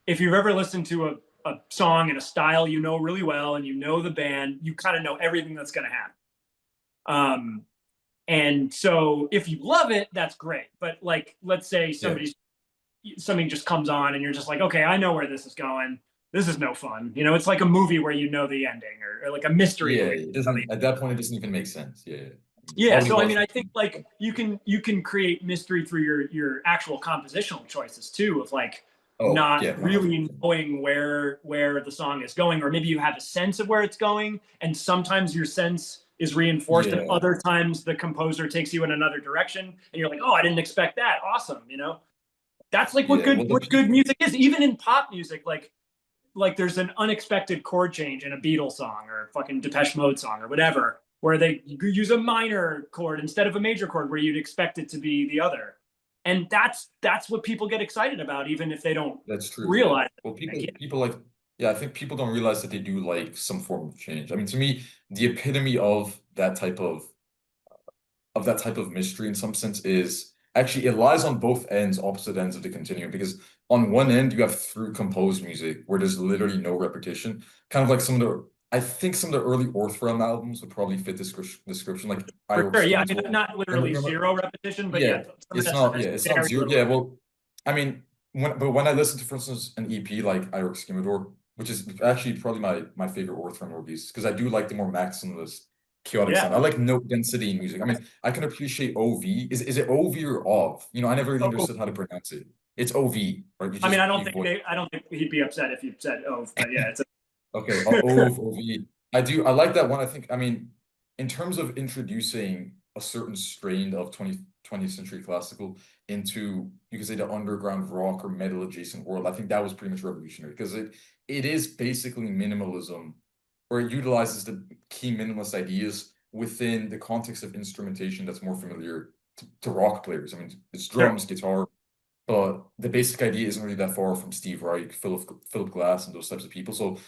if you've ever listened to a song in a style you know really well and you know the band, you kind of know everything that's going to happen. Um, and so if you love it, that's great. But like, let's say Yeah. something just comes on and you're just like, okay, I know where this is going. This is no fun. It's like a movie where you know the ending, or like a mystery Yeah, movie. it doesn't at that point it doesn't even make sense. Yeah. Why Yeah, would you so I watch mean, the I think like you can create mystery through your actual compositional choices too. Of like, Oh, not yeah, really 100%. knowing where the song is going, or maybe you have a sense of where it's going, and sometimes your sense is reinforced, and Yeah, other times the composer takes you in another direction, and you're like, oh, I didn't expect that. Awesome, That's like yeah. Well, the what good people, music is. Even in pop music, like there's an unexpected chord change in a Beatles song or a fucking Depeche Mode song or whatever, where they use a minor chord instead of a major chord where you'd expect it to be the other. And that's what people get excited about, even if they don't that's true. Yeah. realize Well, it. Like, people like, yeah, I think people don't realize that they do like some form of change. I mean, to me, the epitome of that type of mystery in some sense is actually it lies on both ends, opposite ends of the continuum. Because on one end you have through composed music where there's literally no repetition, kind of like I think some of the early Orthreum albums would probably fit this description, like for Iroh sure, yeah. I mean, Scimitar. not literally zero repetition, but Yeah, yeah, some of that stuff has it's not very zero. little. Yeah, well, I mean, when I listen to, for instance, an EP like Iroh Scimitar, which is actually probably my favorite Orthron release, because I do like the more maximalist, chaotic Yeah. sound. I like note density in music. I mean, I can appreciate OV. Is it OV or OV? I never really Oh, understood how to pronounce it. It's OV, right? I mean, You voice. I don't think he'd be upset if you said oh, but yeah, it's Okay, a OV. I like that one. I think, I mean, in terms of introducing a certain strain of 20th century classical into, you could say, the underground rock or metal adjacent world, I think that was pretty much revolutionary because it is basically minimalism, or it utilizes the key minimalist ideas within the context of instrumentation that's more familiar to rock players. I mean, it's sure. drums, guitar, but the basic idea isn't really that far from Steve Reich, Philip Glass, and those types of people. So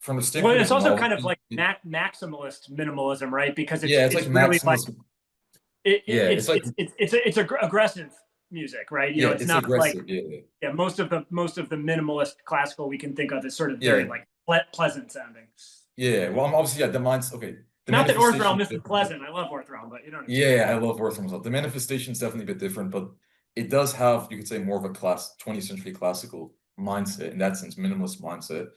from the Well, standpoint it's of also kind of novelty, like maximalist minimalism, right? Because yeah, it's like it's really like maximalist. Yeah, it's like it's aggressive music, right? yeah, It's it's not like aggressive. Yeah, yeah, most of the minimalist classical we can think of is sort of very yeah, like pleasant sounding. yeah. Well, I'm obviously, yeah. The mind's okay. The Not that manifestation Orthrealm is isn't different. pleasant. I love Orthrealm, but you know what I mean. Yeah, I love Earth as well. The manifestation is definitely a bit different, but it does have, you could say, more of a 20th century classical mindset in that sense, minimalist mindset.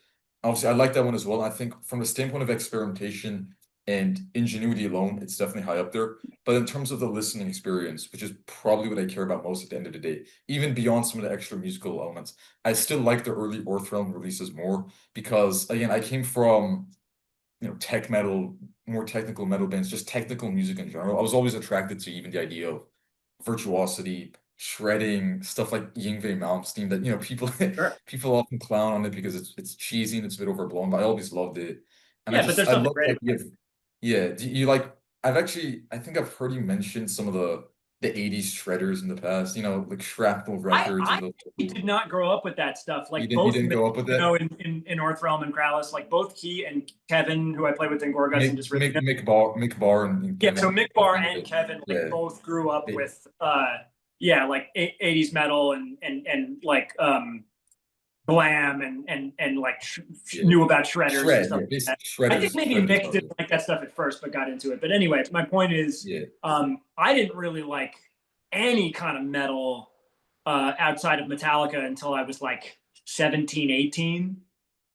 Obviously, I like that one as well. I think from the standpoint of experimentation and ingenuity alone, it's definitely high up there. But in terms of the listening experience, which is probably what I care about most at the end of the day, even beyond some of the extra musical elements, I still like the early Orthrealm releases more because, again, I came from tech metal, more technical metal bands, just technical music in general. I was always attracted to even the idea of virtuosity, shredding, stuff like Yngwie Malmsteen that, people Sure. people often clown on it because it's cheesy and it's a bit overblown, but I always loved it. And Yeah, but there's I something love great the about idea of, yeah, do you like, I think I've heard you mention some of the 80s shredders in the past, like Shrapnel Records I and those. did not grow up with that stuff. Like You both, didn't grow up with that? in Orthrealm and Krallice, like both he and Kevin, who I play with in Gorguts and Dysrhythmia. Mick Barr and Yeah, so Kevin, Mick Barr definitely. and Kevin like Yeah. both grew up They, with yeah, like 80s metal and like glam and like yeah. knew about shredders and Shred, stuff yeah, like that. basically I think maybe shredders Mick stuff. didn't like that stuff at first, but got into it. But anyway, my point is, Yeah. I didn't really like any kind of metal outside of Metallica until I was like 17, 18.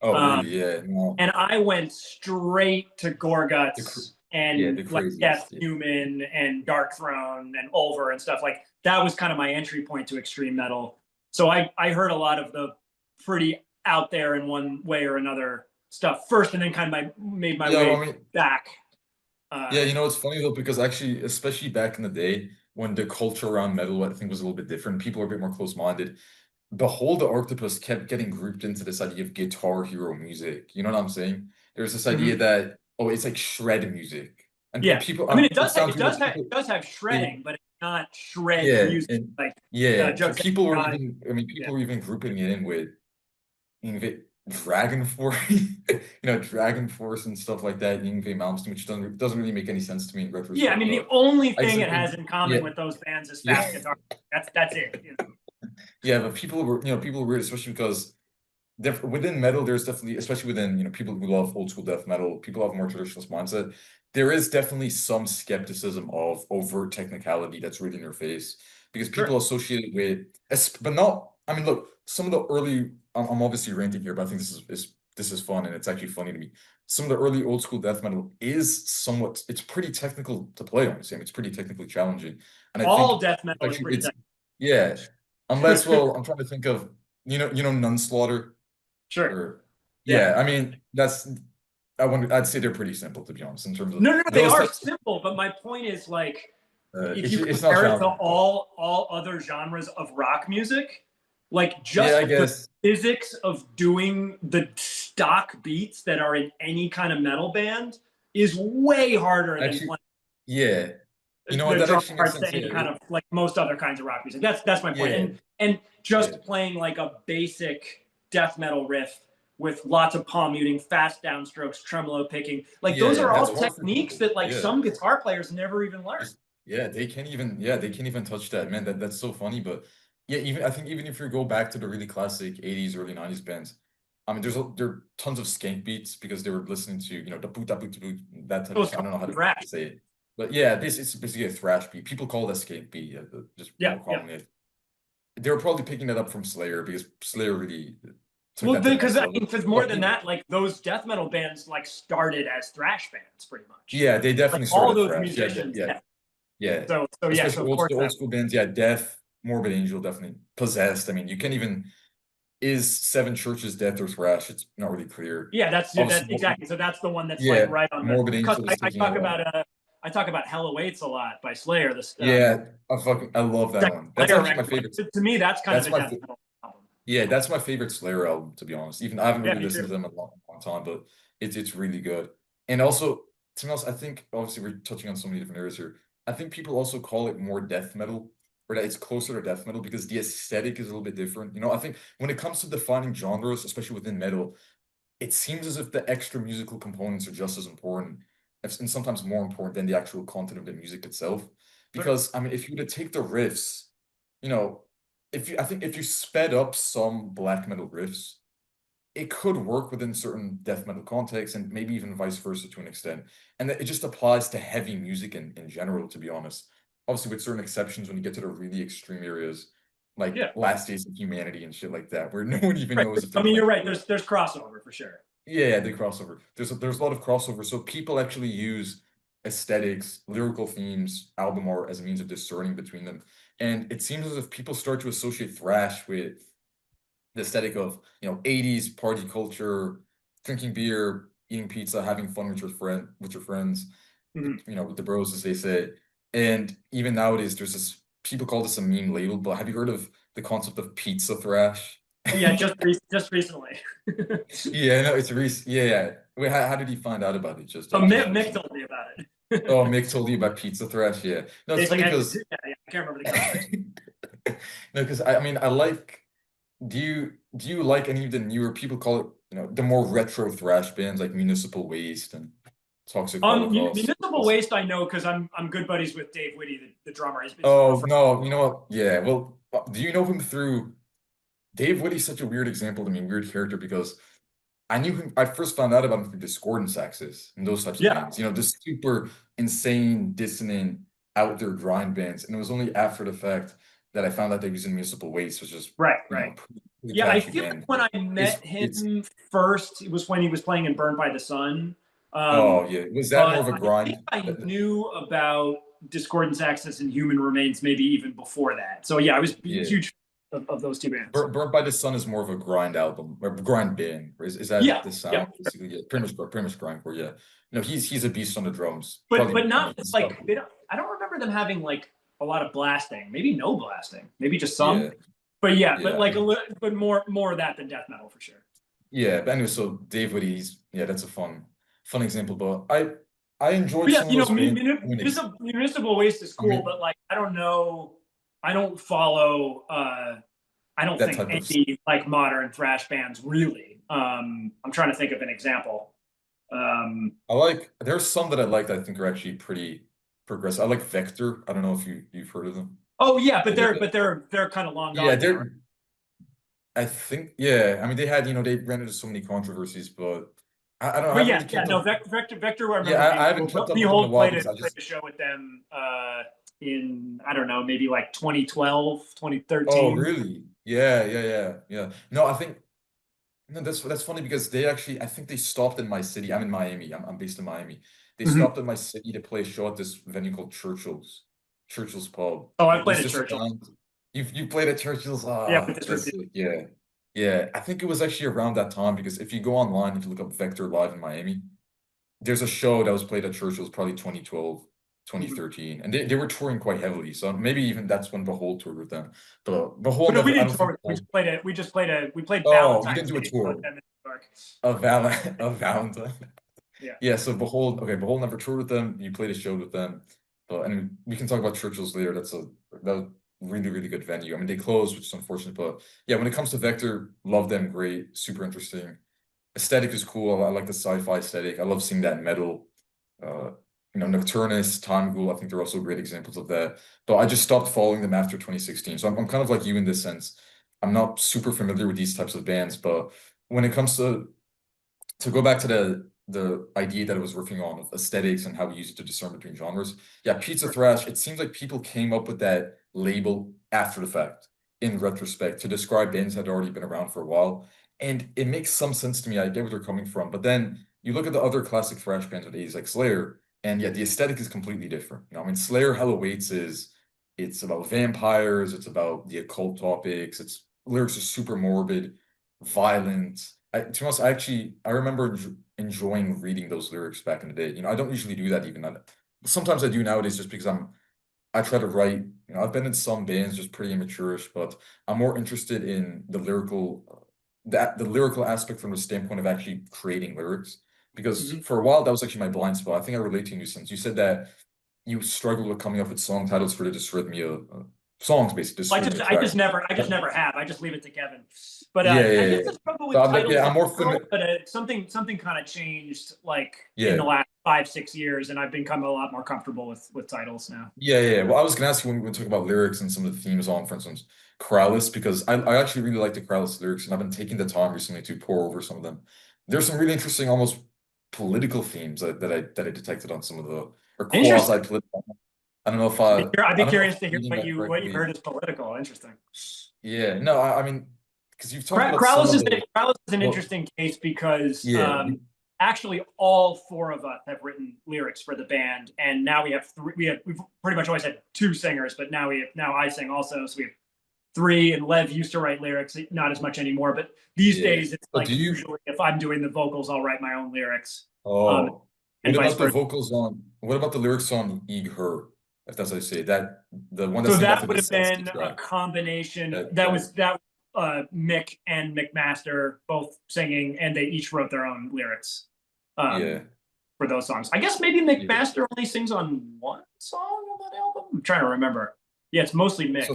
Oh, Um, really? Yeah. No. and I went straight to The cr Gorguts yeah, and the like craziest. Death Yeah. Human and Dark Throne and Ulver and stuff like that was kind of my entry point to extreme metal. So I heard a lot of the pretty out there in one way or another stuff first, and then kind of made my Yeah. Well, way I mean, back. yeah. Uh, It's funny though because actually, especially back in the day when the culture around metal, I think, was a little bit different. People were a bit more close-minded. Behold, the Arctopus kept getting grouped into this idea of guitar hero music. You know what I'm saying? There's this idea mhm. that, oh, it's like shred music, and Yeah, people. I mean It sounds weird, but it people. does have They, shredding, but it's not shred yeah, music and like yeah, Joe said. people were Not, even. I mean, yeah. people were even grouping it in with Yngwie Dragon Force, Dragon Force and stuff like that. Yngwie Malmsteen, which doesn't really make any sense to me in Yeah, I retrospect. mean the But only I thing just it think, has in common yeah, with those bands is yeah, fast guitar. That's it. yeah. But people were weird, especially because within metal, there's definitely, especially within people who love old school death metal, people have a more traditionalist mindset. There is definitely some skepticism of overt technicality that's really in your face because people Sure. associate it with, but not. I mean, look, some of the early. I'm obviously ranting here, but I think this is fun and it's actually funny to me. Some of the early old school death metal is somewhat. It's pretty technical to play on. Sam. It's pretty technically challenging, and I think All death metal is actually pretty it's yeah. Unless, technical. well, I'm trying to think of. Nunslaughter Sure. or Yeah. yeah, I mean I'd say they're pretty simple to be honest in terms of No, they those are types. simple, but my point is like if you It's not compare it to genre. all other genres of rock music, like Yeah, I just the guess. physics of doing the stock beats that are in any kind of metal band is way harder than Actually, playing yeah. You know what? the That drum actually makes parts to sense. any Yeah. kind of like most other kinds of rock music. That's my point. Yeah. And Yeah. just playing like a basic death metal riff with lots of palm muting, fast downstrokes, tremolo picking, like those Yeah. are That's all hard for techniques people. that like Yeah. some guitar players never even learn. Yeah, they can't even touch that, man. That's so funny. But yeah, I think even if you go back to the really classic 80s, early 90s bands, I mean there are tons of skank beats because they were listening to, the boot da boot da boot, that type So of it's stuff. I don't know how to thrash. say it. But yeah, this it's basically a thrash beat. People call that skank beat, yeah, just Yeah, more yeah. commonly. They were probably picking it up from Slayer because Slayer really took Well, that to the because next I level. mean, because more But than that, like those death metal bands like started as thrash bands, pretty much. yeah, they Like definitely all started those thrash. Yeah, musicians, yeah. yeah. Yeah, So yeah, especially so of course the old that. school bands. Yeah, Death, Morbid Angel, definitely Possessed. I mean, you can't even is Seven Churches Death or Thrash? It's not really clear. Yeah, that's Obviously, exactly. So that's the one that's like yeah, right on the Morbid because Angel is taking it on. I talk about Hell Awaits a lot by Slayer. This Yeah, I love that second one. That's Slayer actually my record. favorite. To me, that's kind of That's a my death metal album. yeah, that's my favorite Slayer album to be honest. Even I haven't Yeah, really me too. listened to them in a long time, but it's really good. And also, to be honest, I think obviously we're touching on so many different areas here. I think people also call it more death metal, or that it's closer to death metal because the aesthetic is a little bit different. I think when it comes to defining genres, especially within metal, it seems as if the extra musical components are just as important, and sometimes more important than the actual content of the music itself. Because I mean, if you were to take the riffs, you know, I think if you sped up some black metal riffs, it could work within certain death metal contexts and maybe even vice versa to an extent. And it just applies to heavy music in general, to be honest. Obviously, with certain exceptions when you get to the really extreme areas, like Yeah, Last Days of Humanity and shit like that, where no one even right. knows if I they're mean, you're playing. right. There's crossover for sure. Yeah, the crossover. There's a lot of crossover. So people actually use aesthetics, lyrical themes, album art as a means of discerning between them. And it seems as if people start to associate thrash with the aesthetic of 80s party culture, drinking beer, eating pizza, having fun with your friends, Mhm. with the bros as they say. And even nowadays there's this people call this a meme label, but have you heard of the concept of pizza thrash? Yeah, just recently. Yeah, no, it's recent. Yeah, yeah. Wait, how did you find out about it? Just So just Mick recently. told me about it. Oh, Mick told you about pizza thrash. Yeah. No, it's He's like, funny yeah, because I can't remember the context. no, because I mean I like. Do you like any of the newer people call it, the more retro thrash bands like Municipal Waste and Toxic Holocaust? Municipal Waste, I know because I'm good buddies with Dave Whitty, the drummer. He's been Oh no, you know what? Yeah, well, do you know him through Dave Whitty's such a weird example to me, weird character because I knew him. I first found out about him through Discordance Axis and those types of yeah, bands. The super insane, dissonant, out there grind bands. And it was only after the fact that I found out they was in Municipal Waste, which is right. pretty Yeah, I catchy feel like band. when I It's met it's him first, it was when he was playing in Burned by the Sun. oh yeah, was that more But of a I think grind? I knew about Discordance Access and Human Remains maybe even before that. So yeah, I was a Yeah, huge fan of those two bands. Burnt by the Sun is more of a grind album or grind band. Is that Yeah, the yeah. sound? Basically, yeah, pretty much grindcore. Yeah, no, he's a beast on the drums. But Probably, I mean, not he's like got they don't. I don't remember them having like a lot of blasting. Maybe no blasting. Maybe just some. yeah, But yeah, but yeah. like but more of that than death metal for sure. Yeah, but anyway, so Dave Woody, that's a fun example. But I enjoyed But yeah, some of those bands. municipal waste is I cool, mean, but like I don't know, I don't follow. I don't that think type of any like modern thrash bands really. I'm trying to think of an example. there's some that I like that I think are actually pretty progressive. I like Vector. I don't know if you've heard of them. Oh yeah, but They did they're kind of long yeah, gone now, right? I think yeah. I mean they had, they ran into so many controversies, but I don't know, I But haven't yeah, really yeah, kept no, up. Vector, I Yeah, remember I being haven't cool. kept up with them in a Behold while played because I played just a show with them in I don't know, maybe like 2012, oh 2013. really? Yeah. No, I think no, that's funny because they actually I think they stopped in my city. I'm in Miami. I'm based in Miami. They Mhm. stopped in my city to play a show at this venue called Churchill's Pub. Oh, I played There's at this Churchill. band. You played at Churchill's? Yeah, Ah, with that's Dysrhythmia. sick. Yeah. Yeah, I think it was actually around that time because if you go online, if you look up Vector Live in Miami, there's a show that was played at church. It was probably 2012, Mhm. 2013, and they were touring quite heavily. So maybe even that's when Behold toured with them. But Behold But no, we never, I didn't don't think tour. Behold. We played Oh, you didn't Valentine's do a Day with tour them in New York. of Valentine. Yeah. Yeah, so Behold, okay, Behold never toured with them. You played a show with them. But anyway, we can talk about Churchill's later. That was really, really good venue. I mean, they closed, which is unfortunate, but yeah, when it comes to Vector, love them, great, super interesting. Aesthetic is cool. I like the sci-fi aesthetic. I love seeing that metal. Uh, Nocturnus, Time Ghoul, I think they're also great examples of that. But I just stopped following them after 2016. So I'm kind of like you in this sense. I'm not super familiar with these types of bands, but when it comes to go back to the idea that I was working on of aesthetics and how we use it to discern between genres. Yeah, pizza thrash, it seems like people came up with that label after the fact, in retrospect, to describe bands that had already been around for a while. And it makes some sense to me. I get where they're coming from. But then you look at the other classic thrash bands of the 80s, like Slayer, and yeah, the aesthetic is completely different. I mean, Slayer Hell Awaits it's about vampires, it's about the occult topics, its lyrics are super morbid, violent. To be honest, I remember enjoying reading those lyrics back in the day. I don't usually do that even. Sometimes I do nowadays just because I try to write. I've been in some bands just pretty amateurish, but I'm more interested in the lyrical, the lyrical aspect from the standpoint of actually creating lyrics. Because Mhm. for a while that was actually my blind spot. I think I relate to you since you said that you struggle with coming up with song titles for the Dysrhythmia songs, basically Dysrhythmia tracks. I just never have. I just leave it to Kevin. But Yeah, I yeah, guess yeah. the struggle So with I'm like, titles yeah, in I'm more general, familiar. but something kind of changed like in the Yeah. last 5, 6 years, and I've become a lot more comfortable with titles now. Yeah, yeah. Well, I was gonna ask you when we talk about lyrics and some of the themes on, for instance, Krallice, because I actually really like the Krallice lyrics, and I've been taking the time recently to pour over some of them. There's some really interesting, almost political themes that I detected on some of the or Interesting. quasi-political. I don't know if I'd I be don't know if curious to I'm hear reading that what you correctly. heard is political. Interesting. Yeah, no, I mean, because you've talked about some of the Krallice is an well, interesting case because yeah, actually all four of us have written lyrics for the band, and now we have three. We've pretty much always had two singers, but now I sing also, so we have three. And Lev used to write lyrics, not as much anymore, but these yeah. days it's Oh, like usually if I'm doing the vocals, I'll write my own lyrics, um, oh, and what vice about the versa. vocals on? What about the lyrics on Ig Her? If that's how you say it, that the one So that's named that after would the have Celsky been a track. combination. That That that was Mick and McMaster both singing, and they each wrote their own lyrics um, yeah, for those songs. I guess maybe yeah. McMaster only sings on one song on that album. I'm trying to remember. Yeah, it's mostly Mick.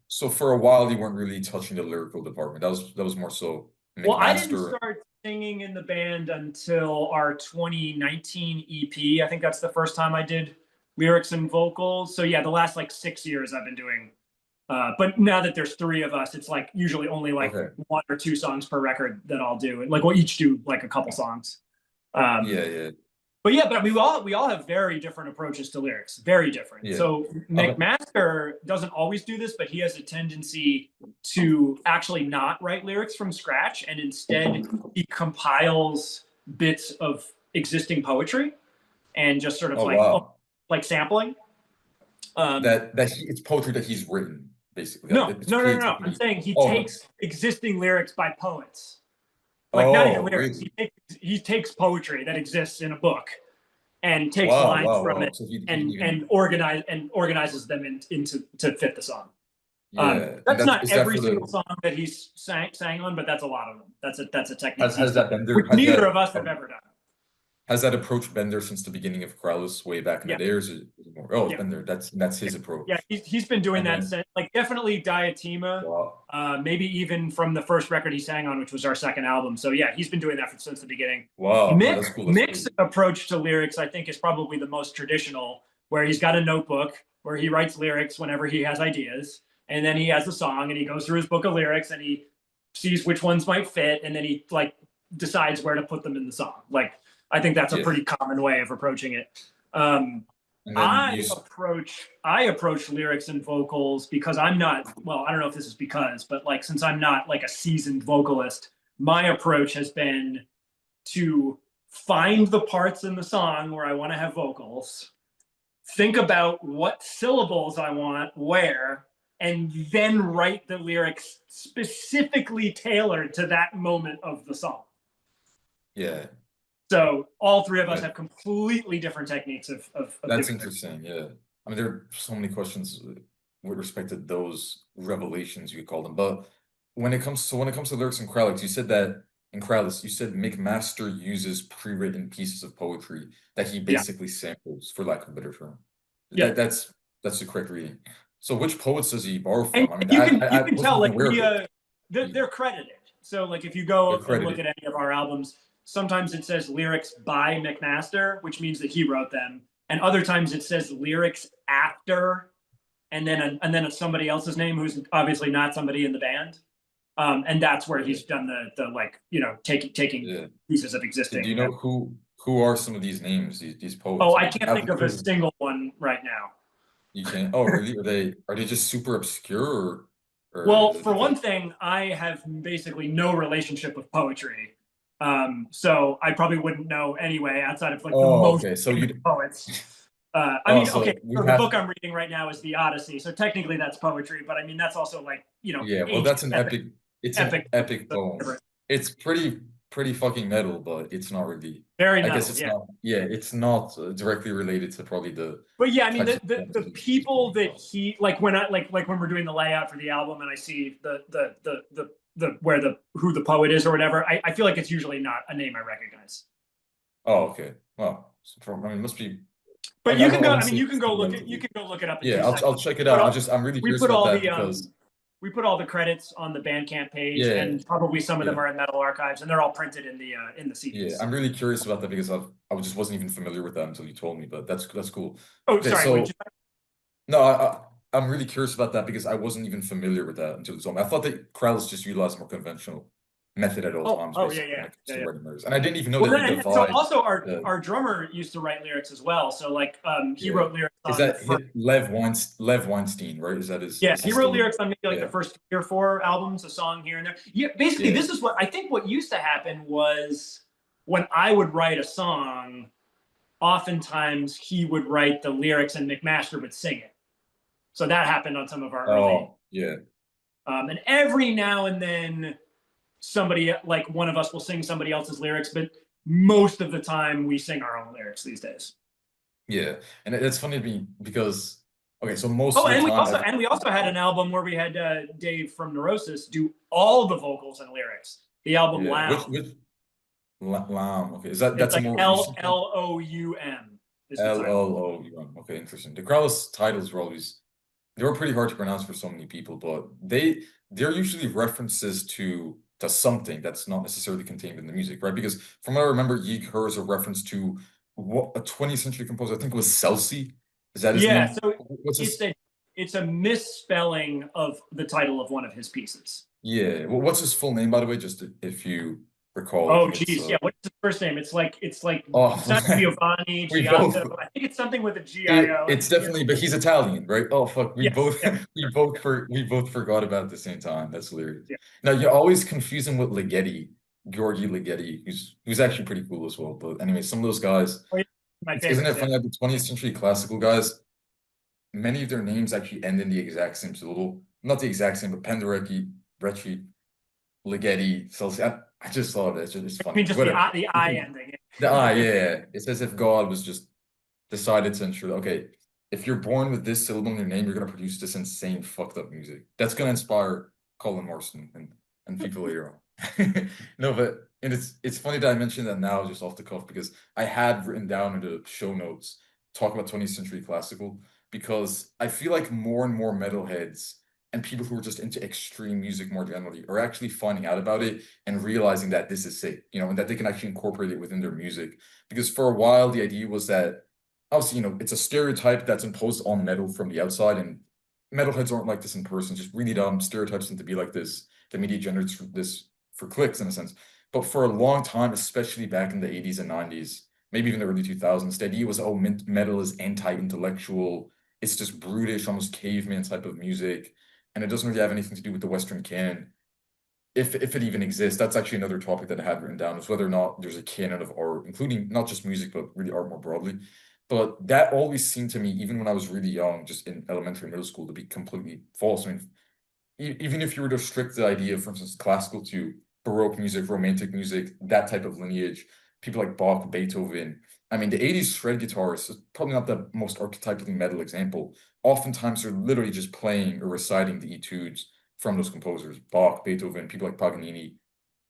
So for a while you weren't really touching the lyrical department. That was more so Well, I didn't McMaster. start singing in the band until our 2019 EP. I think that's the first time I did lyrics and vocals. So yeah, the last like 6 years I've been doing. But now that there's three of us, it's like usually only like Okay. one or two songs per record that I'll do, and like we'll each do like a couple songs. Yeah, Um, yeah, but we all have very different approaches to lyrics, very different. yeah. So Okay. McMaster doesn't always do this, but he has a tendency to actually not write lyrics from scratch, and instead he compiles bits of existing poetry and just sort of Oh wow. like sampling. Um, It's poetry that he's written, basically. That no, it's no, no, no, no. I'm creativity. saying he Oh no. takes existing lyrics by poets, like not even Oh, lyrics. really? He takes poetry that exists in a book and takes Wow, lines wow, from wow. it So he didn't and even organizes them into to fit the song. yeah. And That's not is that every for single the song that he's sang on, but that's a lot of them. That's a technique has he's that done, been there which neither of us have ever done. has that approach been there since the beginning of Krallice way back in the Yeah, day, or is it more? Oh, it's yeah. been there. That's Yeah, his yeah, approach. he's been doing And that then since, like, definitely Diatima, wow. maybe even from the first record he sang on, which was our second album. So yeah, he's been doing that since the beginning. Wow. No, Mick that's cool. That's Mick's cool. approach to lyrics, I think, is probably the most traditional, where he's got a notebook where he writes lyrics whenever he has ideas, and then he has a song and he goes through his book of lyrics and he sees which ones might fit, and then he like decides where to put them in the song. Like, I think that's a Yeah. pretty common way of approaching it. Um, And then you I approach lyrics and vocals because I'm not, well, I don't know if this is because, but like since I'm not like a seasoned vocalist, my approach has been to find the parts in the song where I want to have vocals, think about what syllables I want where, and then write the lyrics specifically tailored to that moment of the song. Yeah. So all three of us have completely different techniques of That's doing interesting. Yeah. I mean, there are so many questions with respect to those revelations, you call them. But when it comes to lyrics in Krallice, you said that in Krallice, you said McMaster uses pre-written pieces of poetry that he basically samples, for lack of a better term. Yeah. That's the correct reading. So which poets does he borrow And from? I mean, you I can wasn't tell, even like, aware of it. they're credited. So like if you They're go and look credited. at any of our albums, sometimes it says lyrics by McMaster, which means that he wrote them, and other times it says lyrics after, and then somebody else's name who's obviously not somebody in the band. And that's where he's done the like, taking pieces of existing. Do you know who are some of these names, these poets? Oh, I I mean, can't think of a single one right now. You can't. Oh, really? Are they just super obscure, or Well, is it for one because? thing, I have basically no relationship with poetry. So I probably wouldn't know anyway, outside of like the Oh, most okay. So famous you. poets. I Oh, mean, okay, so we so the have. book I'm reading right now is the Odyssey. So technically that's poetry, but I mean that's also like, Yeah. Well, ancient that's an epic epic. It's an epic. epic So poem. It's pretty fucking metal, but it's not really. very I guess metal, it's yeah. not. Yeah, it's not directly related to probably the But yeah, I mean types the of the, poems the that he's people putting that across. he like when I like when we're doing the layout for the album and I see the where the who the poet is or whatever, I feel like it's usually not a name I recognize. Oh, okay. Well, I mean, it must be. But I you can don't. I go. I wouldn't mean, say you can it's go look at relatively. it up in Yeah, 2 seconds. I'll check it But out. I'm really we curious put about all that the because credits on the Bandcamp page, yeah, and probably some of them yeah. are in Metal Archives, and they're all printed in the Yeah, CDs. I'm really curious about that because I just wasn't even familiar with that until you told me, but that's cool. Oh, Okay, sorry. What did so you? no, I'm really curious about that because I wasn't even familiar with that until you told me. I thought that Krallice just utilized more conventional method at all times, Oh, yeah, basically, when yeah, it comes yeah, to yeah. writing lyrics. And I didn't even know Well, that he then, and so devised also the our drummer used to write lyrics as well. So like, he yeah. wrote lyrics Is on the that first. Lev Weinstein, right? Is that Yeah, is he he wrote still lyrics on maybe like the yeah, first 3 or 4 albums, a song here and there. Yeah, basically, yeah. this is what I think. What used to happen was when I would write a song, oftentimes he would write the lyrics and McMaster would sing it. So that happened on some of our early. Oh, yeah. And every now and then, somebody like one of us will sing somebody else's lyrics, but most of the time we sing our own lyrics these days. Yeah. And it's funny to me because okay, so most Oh, of the and time we also had an album where we had Dave from Neurosis do all the vocals and lyrics. The album yeah, Lounge. which Lam. Okay, It's that's a like more L recent one? L O U M is the title. LLOUM. Okay, interesting. The Krallice titles were always they were pretty hard to pronounce for so many people, but they're usually references to something that's not necessarily contained in the music, right? Because from what I remember, Yeek Her is a reference to what a 20th century composer, I think it was Celsi. Is that his Yeah, name? so What's it's his a it's a misspelling of the title of one of his pieces. yeah, well, what's his full name, by the way? Just if you recall, I Oh, think it's geez, yeah. What's his first name? It's like oh it's not Giovanni we both Giotto. I think it's something with a G-I-O. it's definitely but he's Italian, right? Oh fuck, Yes, yeah, we both forgot about it at the same time. That's hilarious. yeah. Now you always confuse him with Ligeti, Georgi Ligeti, who's actually pretty cool as well. But anyway, some of those guys, Oh, yeah. My isn't it favorites. Yeah. funny that the 20th century classical guys, many of their names actually end in the exact same syllable. Not the exact same, but Penderecki, Brecci, Ligeti, Celsi. I just thought it's I funny. mean, just Whatever. the I ending. The yeah. It's as if God was just decided to ensure that, okay, if you're born with this syllable in your name, you're gonna produce this insane fucked up music. That's gonna inspire Colin Marston and people later on. No, but and it's funny that I mentioned that now just off the cuff because I had written down in the show notes talk about 20th century classical because I feel like more and more metalheads and people who are just into extreme music more generally are actually finding out about it and realizing that this is sick, and that they can actually incorporate it within their music. Because for a while, the idea was that obviously, it's a stereotype that's imposed on metal from the outside, and metalheads aren't like this in person. Just really dumb stereotypes tend to be like this. The media generates this for clicks in a sense. But for a long time, especially back in the 80s and 90s, maybe even the early 2000s, the idea was, oh, metal is anti-intellectual. It's just brutish, almost caveman type of music, and it doesn't really have anything to do with the Western canon. If it even exists, that's actually another topic that I had written down, is whether or not there's a canon of art, including not just music, but really art more broadly. But that always seemed to me, even when I was really young, just in elementary and middle school, to be completely false. I mean, even if you were to restrict the idea, for instance, classical to Baroque music, Romantic music, that type of lineage, people like Bach, Beethoven. I mean, the 80s shred guitarists is probably not the most archetypically metal example. Oftentimes, they're literally just playing or reciting the etudes from those composers, Bach, Beethoven, people like Paganini.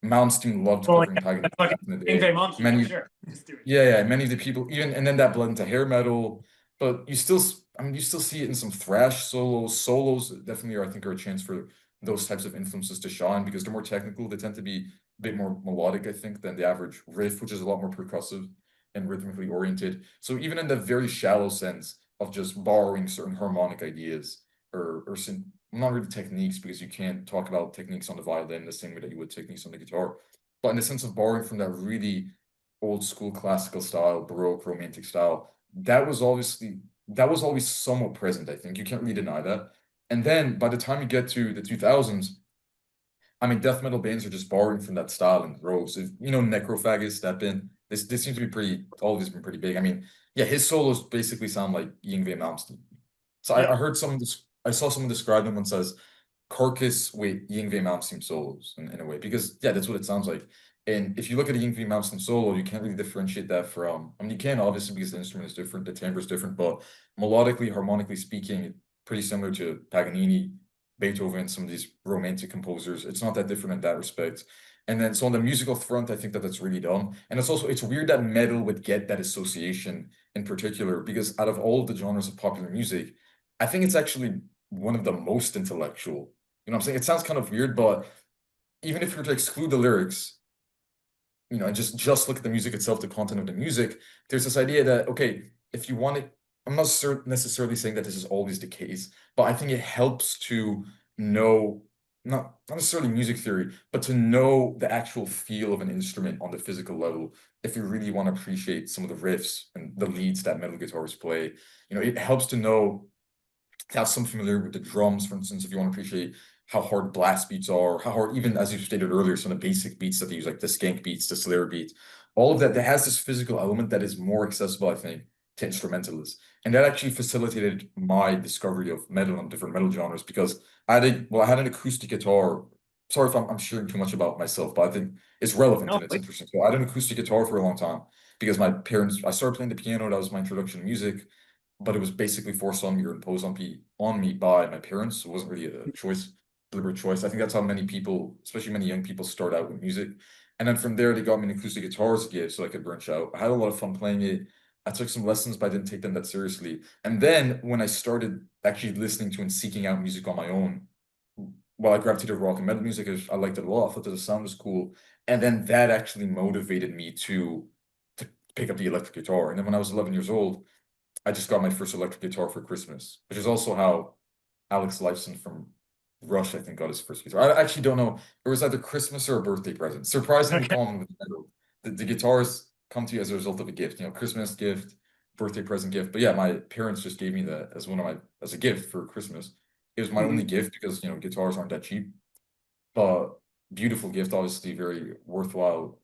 Malmsteen loved Well, covering yeah, Paganini that's fucking back in the day. Ingve Malmsteen for Many, sure. Just do it. yeah, many of the people, even and then that bled into hair metal, but you still, I mean, you still see it in some thrash solos. Solos definitely are, I think, are a chance for those types of influences to shine because they're more technical. They tend to be a bit more melodic, I think, than the average riff, which is a lot more percussive and rhythmically oriented. So even in the very shallow sense of just borrowing certain harmonic ideas or some, not really techniques because you can't talk about techniques on the violin the same way that you would techniques on the guitar, but in the sense of borrowing from that really old school classical style, Baroque, Romantic style, that was always somewhat present, I think. You can't really deny that. And then by the time you get to the 2000s, I mean, death metal bands are just borrowing from that style in droves. If you know Necrophagist, step in. This seems to be pretty, all of these have been pretty big. I mean, yeah, his solos basically sound like Yngwie Malmsteen. So I Yeah. heard someone, I saw someone describe them and says, Carcass with Yngwie Malmsteen solos in a way, because yeah, that's what it sounds like. And if you look at a Yngwie Malmsteen solo, you can't really differentiate that from, I mean, you can obviously because the instrument is different, the timbre is different, but melodically, harmonically speaking, pretty similar to Paganini, Beethoven, some of these romantic composers. It's not that different in that respect. And then, so on the musical front, I think that that's really dumb. And it's also, it's weird that metal would get that association in particular, because out of all of the genres of popular music, I think it's actually one of the most intellectual. You know what I'm saying? It sounds kind of weird, but even if you were to exclude the lyrics, you know, and just look at the music itself, the content of the music, there's this idea that, okay, if you want it, I'm not necessarily saying that this is always the case, but I think it helps to know, not necessarily music theory, but to know the actual feel of an instrument on the physical level. If you really want to appreciate some of the riffs and the leads that metal guitarists play, you know, it helps to know, to have some familiar with the drums, for instance, if you want to appreciate how hard blast beats are, how hard, even as you stated earlier, some of the basic beats that they use, like the skank beats, the Slayer beats, all of that, that has this physical element that is more accessible, I think, to instrumentalists. And that actually facilitated my discovery of metal and different metal genres because I had an acoustic guitar. Sorry if I'm sharing too much about myself, but I think it's relevant No, and it's interesting. So I had an acoustic guitar for a long time because my parents, I started playing the piano, that was my introduction to music, but it was basically forced on me or imposed on me by my parents. It wasn't really a choice, deliberate choice. I think that's how many people, especially many young people, start out with music. And then from there, they got me an acoustic guitar as a gift so I could branch out. I had a lot of fun playing it. I took some lessons, but I didn't take them that seriously. And then when I started actually listening to and seeking out music on my own, well, I gravitated to rock and metal music. I liked it a lot. I thought that the sound was cool. And then that actually motivated me to pick up the electric guitar. And then when I was 11 years old, I just got my first electric guitar for Christmas, which is also how Alex Lifeson from Rush, I think, got his first guitar. I actually don't know. It was either Christmas or a birthday present. Surprisingly okay. common with metal. The guitars come to you as a result of a gift, you know, Christmas gift, birthday present gift. But yeah, my parents just gave me that as as a gift for Christmas. It was my only Mhm. gift because, you know, guitars aren't that cheap. But beautiful gift, obviously very worthwhile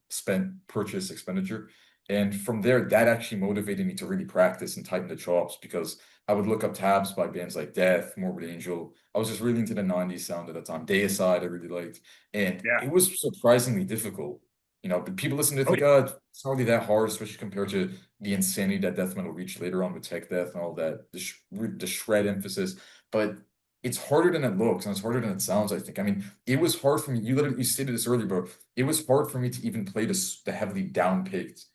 purchase expenditure. And from there, that actually motivated me to really practice and tighten the chops because I would look up tabs by bands like Death, Morbid Angel. I was just really into the 90s sound at the time. Deicide, I really liked. And Yeah. it was surprisingly difficult. You know, but people listen to it Oh, think, oh, it's not really that hard, especially compared to the insanity that death metal reached later on with tech death and all that, the shred emphasis. But it's harder than it looks and it's harder than it sounds, I think. I mean, it was hard for me. You stated this earlier, but it was hard for me to even play the heavily down-picked,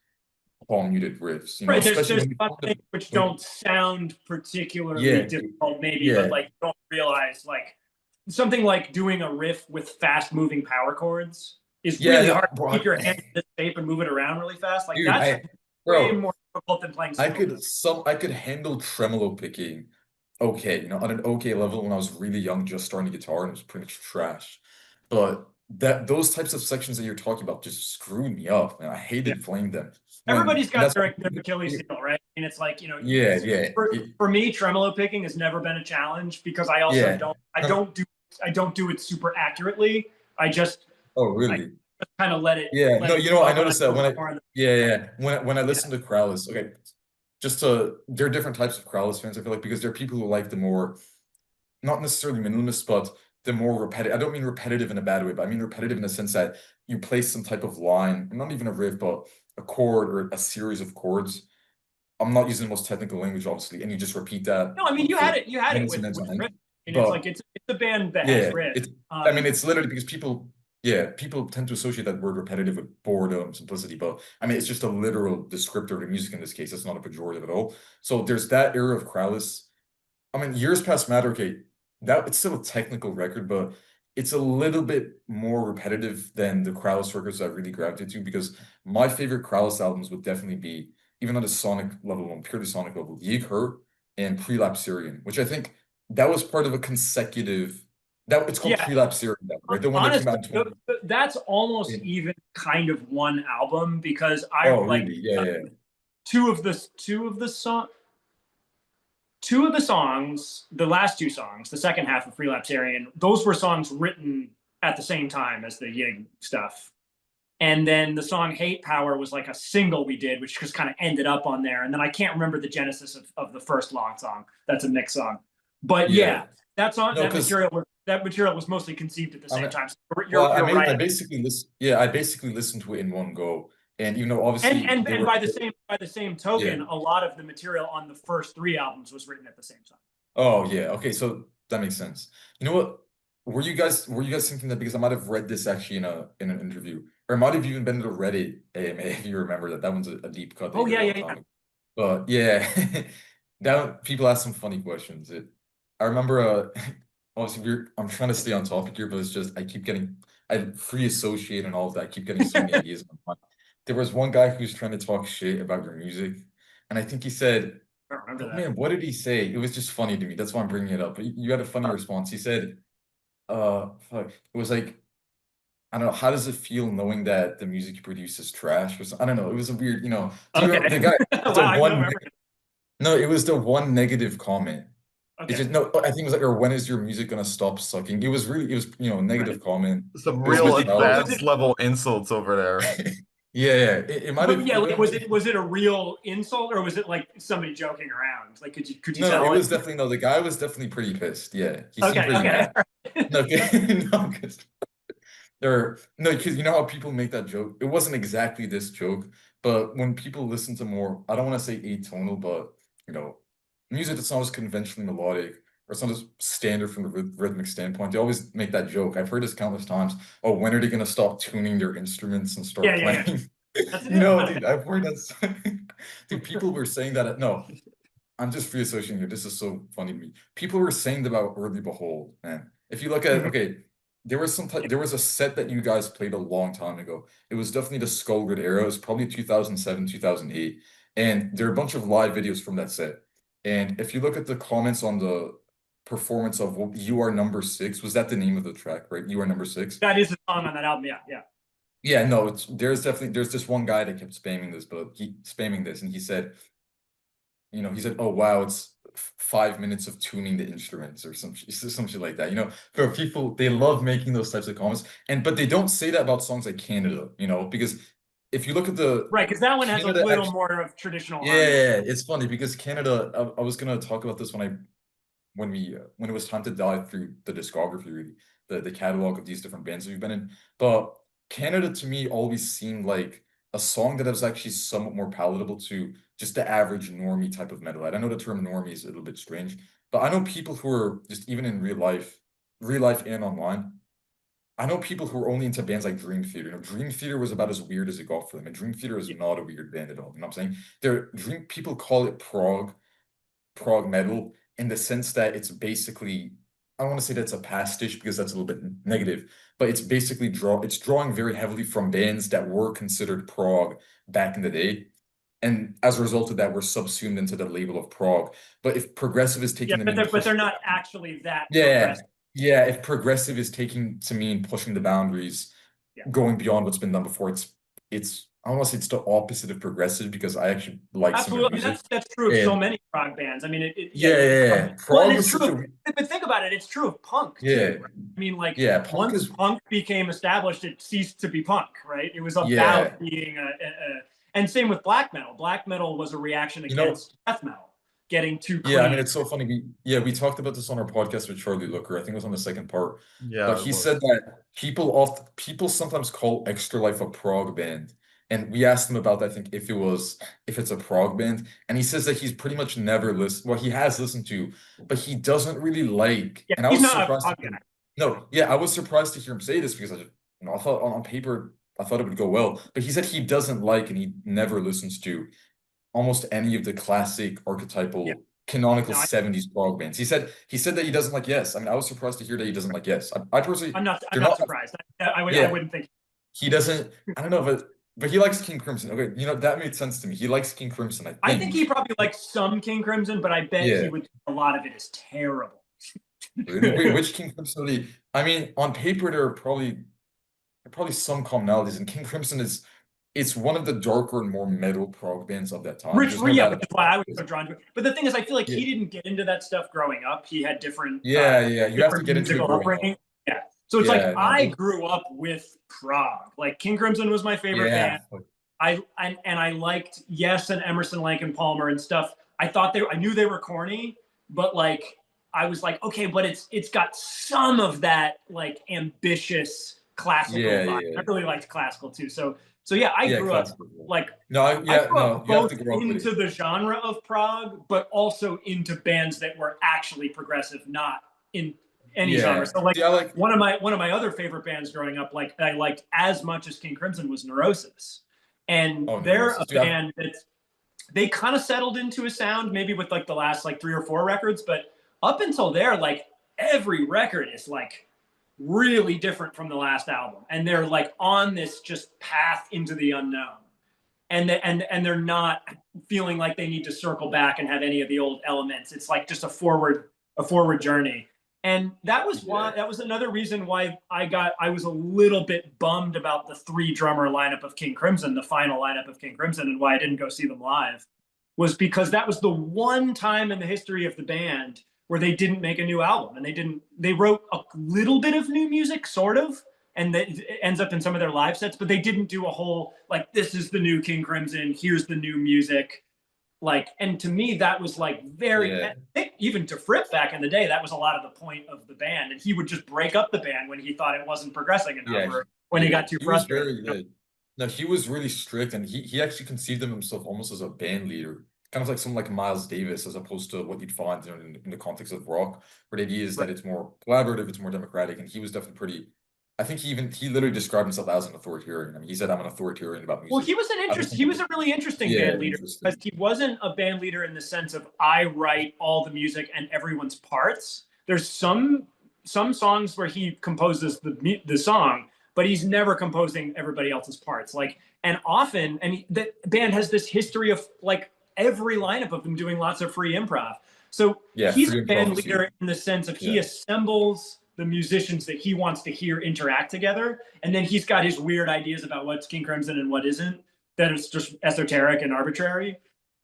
palm muted riffs, you know, right. There's especially there's when you a lot of things which don't sound particularly yeah, difficult, maybe, but yeah, like you don't realize like something like doing a riff with fast moving power chords is yeah, really hard to bro, keep your hand in this shape and move it around really fast. Like dude, that's way bro, more difficult than playing single notes. I could handle tremolo picking okay, you know, on an okay level when I was really young, just starting the guitar and it was pretty much trash. But those types of sections that you're talking about just screwed me up, and I Yeah. hated playing them. Everybody's And got that's their Achilles heel, right? And it's like, yeah, yeah, for me, tremolo picking has never been a challenge because I also yeah. don't do it super accurately. Oh, I really? just kind of let it Yeah, let no, it you know, I flow and I noticed that focus more on the yeah, yeah, when I yeah. listen to Krallice, okay, there are different types of Krallice fans, I feel like, because there are people who like the more, not necessarily minimalist, but the more repetitive. I don't mean repetitive in a bad way, but I mean repetitive in the sense that you play some type of line, not even a riff, but a chord or a series of chords. I'm not using the most technical language, obviously, and you just repeat that No, I mean for you had it minutes and minutes with on end. riff, and it's But like it's a band that has yeah, riff. I mean, it's literally because people tend to associate that word repetitive with boredom, simplicity, but I mean, it's just a literal descriptor of the music in this case. It's not a pejorative at all. So there's that era of Krallice. I mean, Years Past Matter, okay, that it's still a technical record, but it's a little bit more repetitive than the Krallice records I really gravitated to, because my favorite Krallice albums would definitely be, even on a sonic level, on purely sonic level, Yeek Her and Prelapsarian, which I think that was part of a consecutive, that it's called Yeah, Prelapsarian, right? The one that came honestly, out in 20. that's almost even kind of one album because I Oh, like really? Yeah, yeah. two of the songs, the last two songs, the second half of Relapsarian, those were songs written at the same time as the Yig stuff. And then the song Hate Power was like a single we did, which just kind of ended up on there. And then I can't remember the genesis of the first long song. That's a mix song. But Yeah. yeah, that song, No, because that material was mostly conceived at the I same mean, time. So well, you're I right. basically listen, yeah, I basically listened to it in one go. And obviously they And were, by the same yeah. token, a lot of the material on the first three albums was written at the same time. Oh yeah. Okay, so that makes sense. You know what? Were you guys thinking that, because I might have read this actually in an interview, or it might have even been to Reddit AMA, if you remember that. That one's a deep cut they Oh did a yeah, long yeah, time yeah. ago. But yeah, that people ask some funny questions. I remember obviously I'm trying to stay on topic here, but it's just I free associate and all of that. I keep getting so many ideas in my mind. There was one guy who's trying to talk shit about your music, and I think he said, I don't remember oh that. man, what did he say? It was just funny to me. That's why I'm bringing it up. But you had a funny response. He said, fuck. It was like, I don't know, how does it feel knowing that the music you produce is trash or something? I don't know. It was a weird, do you remember Okay. the guy, Wow, the I don't one, remember. no, it was the one negative comment. It's Okay. just, no, I think it was like, or when is your music gonna stop sucking? It was, Right. negative comment. Some It was a real bit Was childish. advanced it level insults over there. Yeah, yeah. It might But have, yeah, it like might have, was it a real insult or was it like somebody joking around? Like could you no, it tell it? was definitely, no, the guy was definitely pretty pissed. Yeah, he seemed Okay, pretty okay. mad. No, no, because no, because you know how people make that joke? It wasn't exactly this joke, but when people listen to more, I don't want to say atonal, but you know, music that's not as conventionally melodic or it's not as standard from the rhythmic standpoint, they always make that joke. I've heard this countless times. Oh, when are they gonna stop tuning their instruments and Yeah, start yeah, yeah. playing? That's okay. Dude, I've heard that. Dude, people were saying that. No, I'm just free associating here. This is so funny to me. People were saying about Early Behold, man. If you look at, Mhm. okay, there was a set that you guys played a long time ago. It was definitely the Skullgrid era. It was probably 2007, 2008. And there are a bunch of live videos from that set. And if you look at the comments on the performance of You Are Number Six, was that the name of the track, right? You Are Number Six? That is a song on that album. Yeah, yeah. Yeah, no, there's this one guy that kept spamming this, and he said, "Oh wow, it's 5 minutes of tuning the instruments or some shit like that." For people, they love making those types of comments, but they don't say that about songs like Canada, because if you look at the Right, because that one has a Canada, little actually, more of traditional yeah, harmony. it's funny because Canada. I was gonna talk about this when it was time to dive through the discography, really, the catalog of these different bands that we've been in. But Canada to me always seemed like a song that was actually somewhat more palatable to just the average normie type of metalhead. I know the term normie is a little bit strange, but I know people who are just even in real life and online. I know people who are only into bands like Dream Theater. Dream Theater was about as weird as it got for them, and Dream Theater is Yeah. not a weird band at all. You know what I'm saying? Dream people call it prog metal in the sense that it's basically, I don't want to say that's a pastiche because that's a little bit negative, but it's basically it's drawing very heavily from bands that were considered prog back in the day. And as a result of that, we're subsumed into the label of prog. But if progressive is Yeah, taking the mean but they're pushing, not actually that yeah, progressive. yeah, if progressive is taking to mean pushing the boundaries, Yeah. going beyond what's been done before, it's I don't want to say it's the opposite of progressive because I actually like some of their Absolutely. I mean, music. that's true of so And many prog bands. I mean, yeah, yeah, yeah, yeah. well, and Prog it's is true such of, a but think about it, it's true of punk too, yeah, right? I mean, like yeah. Punk once is punk became established, it ceased to be punk, right? It was about yeah, being And same with black metal. Black metal was a reaction You know, against death metal getting too yeah, I mean, clean. it's so funny. We talked about this on our podcast with Charlie Looker. I think it was on the second part. Yeah, But it he was. said that people sometimes call Extra Life a prog band. And we asked him about, I think, if it's a prog band. And he says that he's pretty much never listened, well, he has listened to, but he doesn't really like. Yeah, And I he's was not a surprised to prog hear guy. him. No, yeah, I was surprised to hear him say this because I thought on paper, I thought it would go well. But he said he doesn't like and he never listens to almost any of the classic Yeah, archetypal canonical no, 70s prog bands. He said that he doesn't like Yes. I mean, I was surprised to hear that he doesn't like Yes. I personally, I'm they're not not, surprised. I yeah, wouldn't think. he doesn't, I don't know, but he likes King Crimson. Okay, that made sense to me. He likes King Crimson, I I think think. he probably likes some King Crimson, but I bet he Yeah. would. A lot of it is terrible. Wait, which King Crimson do you, I mean, on paper, there are probably some commonalities, and King Crimson it's one of the darker and more metal prog bands of that time. There's no Yeah, doubt which is about why I was it. so drawn to it. But the thing is, I feel like Yeah, he didn't get into that stuff growing up. He had yeah. You have to different get into it musical growing up. upbringing. Yeah. So it's like Yeah, no, I grew up with prog. Like King Crimson was my favorite yeah. band. I liked Yes and Emerson, Lake and Palmer and stuff. I knew they were corny, but like I was like, okay, but it's got some of that like ambitious classical Yeah, vibe. yeah, I really liked classical too. So yeah, I yeah, grew up classical. like No, I yeah, grew no, up you have both to grow up with into it. the genre of prog, but also into bands that were actually progressive, not in any genre. Yeah. So like See, I like, one of my other favorite bands growing up, like I liked as much as King Crimson, was Neurosis, and oh, they're Neurosis. a Yeah, band that they kind of settled into a sound maybe with like the last like 3 or 4 records, but up until there, like every record is like really different from the last album, and they're like on this just path into the unknown, and they're not feeling like they need to circle back and have any of the old elements. It's like just a forward journey. And yeah, that was another reason why I was a little bit bummed about the 3 drummer lineup of King Crimson, the final lineup of King Crimson, and why I didn't go see them live, was because that was the one time in the history of the band where they didn't make a new album, and they wrote a little bit of new music, sort of, and that ends up in some of their live sets, but they didn't do a whole like, this is the new King Crimson, here's the new music. Like, and to me that was like very, yeah, I think even to Fripp back in the day, that was a lot of the point of the band, and he would just break up the band when he thought it wasn't progressing enough, yeah, or when he yeah. got too He was frustrated. very, yeah. No, he was really strict, and he actually conceived of himself almost as a band leader, kind of like someone like Miles Davis, as opposed to what you'd find in the context of rock, where the idea is that Right. it's more collaborative, it's more democratic, and he was definitely pretty. I think he literally described himself as an authoritarian. I mean, he said, "I'm an authoritarian about Well, music." he was a really interesting Yeah, band leader, because interesting. he wasn't a band leader in the sense of I write all the music and everyone's parts. There's some songs where he composes the song, but he's never composing everybody else's parts. Like, and often, and the band has this history of like every lineup of them doing lots of free improv. So Yeah, he's a free improv band is huge. leader in the sense of he Yeah, assembles the musicians that he wants to hear interact together, and then he's got his weird ideas about what's King Crimson and what isn't, that is just esoteric and arbitrary.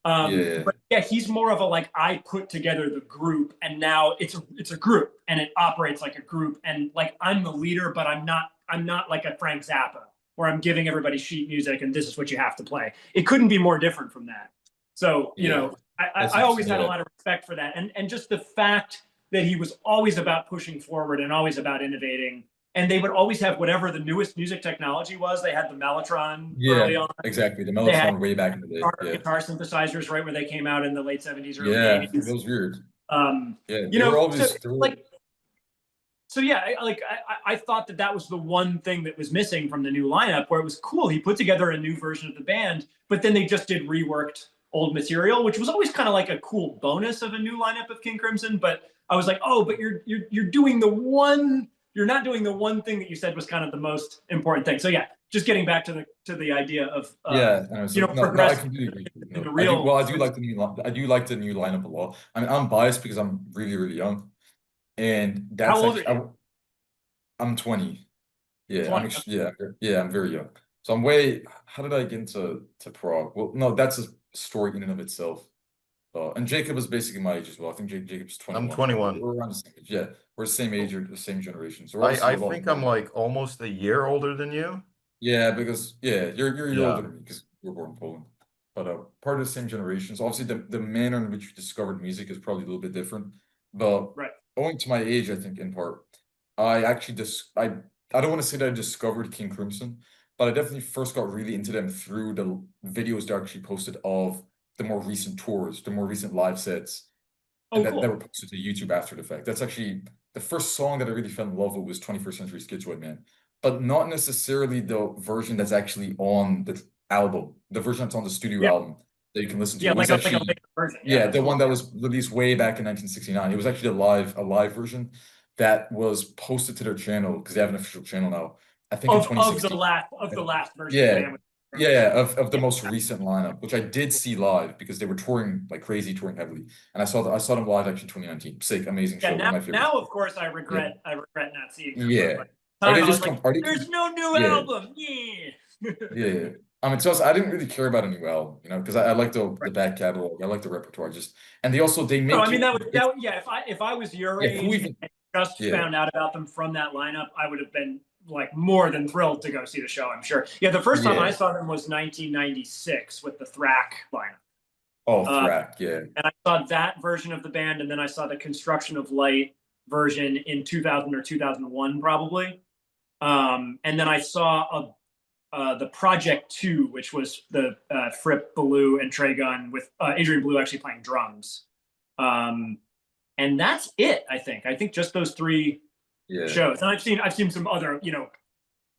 yeah, But yeah, he's more of a like, I put together the group, and now it's a group, and it operates like a group, and like I'm the leader, but I'm not like a Frank Zappa where I'm giving everybody sheet music and this is what you have to play. It couldn't be more different from that. So yeah. That's I always interesting. had a Yeah, lot of respect for that, and just the fact that he was always about pushing forward and always about innovating. And they would always have whatever the newest music technology was. They had the Mellotron yeah, early on. exactly. The They had Mellotron way back in the day. Yeah, guitar synthesizers right where they came out in the late 70s, early yeah. That 80s. was weird. Um, Yeah, you they were know, so always they were. like, so yeah, I thought that was the one thing that was missing from the new lineup, where it was cool. He put together a new version of the band, but then they just did reworked old material, which was always kind of like a cool bonus of a new lineup of King Crimson. But I was like, oh, but you're not doing the one thing that you said was kind of the most important thing. So yeah, just getting back to the idea of Yeah, and so no, I progress completely agree. in the I do. real. Well, I do like the new lineup a lot. I mean, I'm biased because I'm really, really young, and How that's old are actually you? I'm 20. Yeah, 20. yeah, I'm very young. So I'm way. How did I get into Prague? Well, no, that's a story in and of itself. And Jacob is basically my age as well. I think Jacob's I'm 21. We're, 21. we're around the same age. Yeah, we're the same age or the same generation. So we're I obviously I a lot think I'm more. like almost a year older than you. Yeah, because yeah, you're older Yeah. than me because were born in Poland, but part of the same generation. So obviously, the manner in which we discovered music is probably a little bit different. But Right. owing to my age, I think in part, I actually I don't want to say that I discovered King Crimson, but I definitely first got really into them through the videos they actually posted of the more recent tours, the more recent live sets, and Oh, that were cool. posted to YouTube after the fact. That's actually the first song that I really fell in love with was 21st Century Schizoid Man, but not necessarily the version that's actually on the album, the version that's on the studio Yeah. album that you can listen to. Yeah, It was like a actually, later version. Yeah, yeah, that's the cool. one that was released way back in 1969. It was actually a live version that was posted to their channel because they have an official channel now. I think in Of 2016. the last version of the Yeah, band. yeah, of the Yeah. most recent lineup, which I did see live because they were touring like crazy, touring heavily, and I saw them live actually in 2019. Sick, amazing Yeah, show, one of my now favorites. of course Yeah, I regret not seeing them, but yeah. like at the time I was like, Are they? there's no new Yeah, album. Yeah. yeah. I mean, to us, I didn't really care about a new album, because I like the Right. back catalog, I like the repertoire, just and they No, I make mean it. yeah, if I was your Yeah, who age even? and just Yeah, found out about them from that lineup, I would have been like more than thrilled to go see the show, I'm sure. Yeah, the first time I yeah. saw them was 1996 with the Thrack lineup. Oh, Uh, Thrack, yeah. and I saw that version of the band, and then I saw the Construction of Light version in 2000 or 2001, probably. And then I saw the Project 2, which was the Fripp, Ballou, and Trey Gunn with Adrian Ballou actually playing drums. And that's it, I think. I think just those three Yeah. shows. And I've seen some other,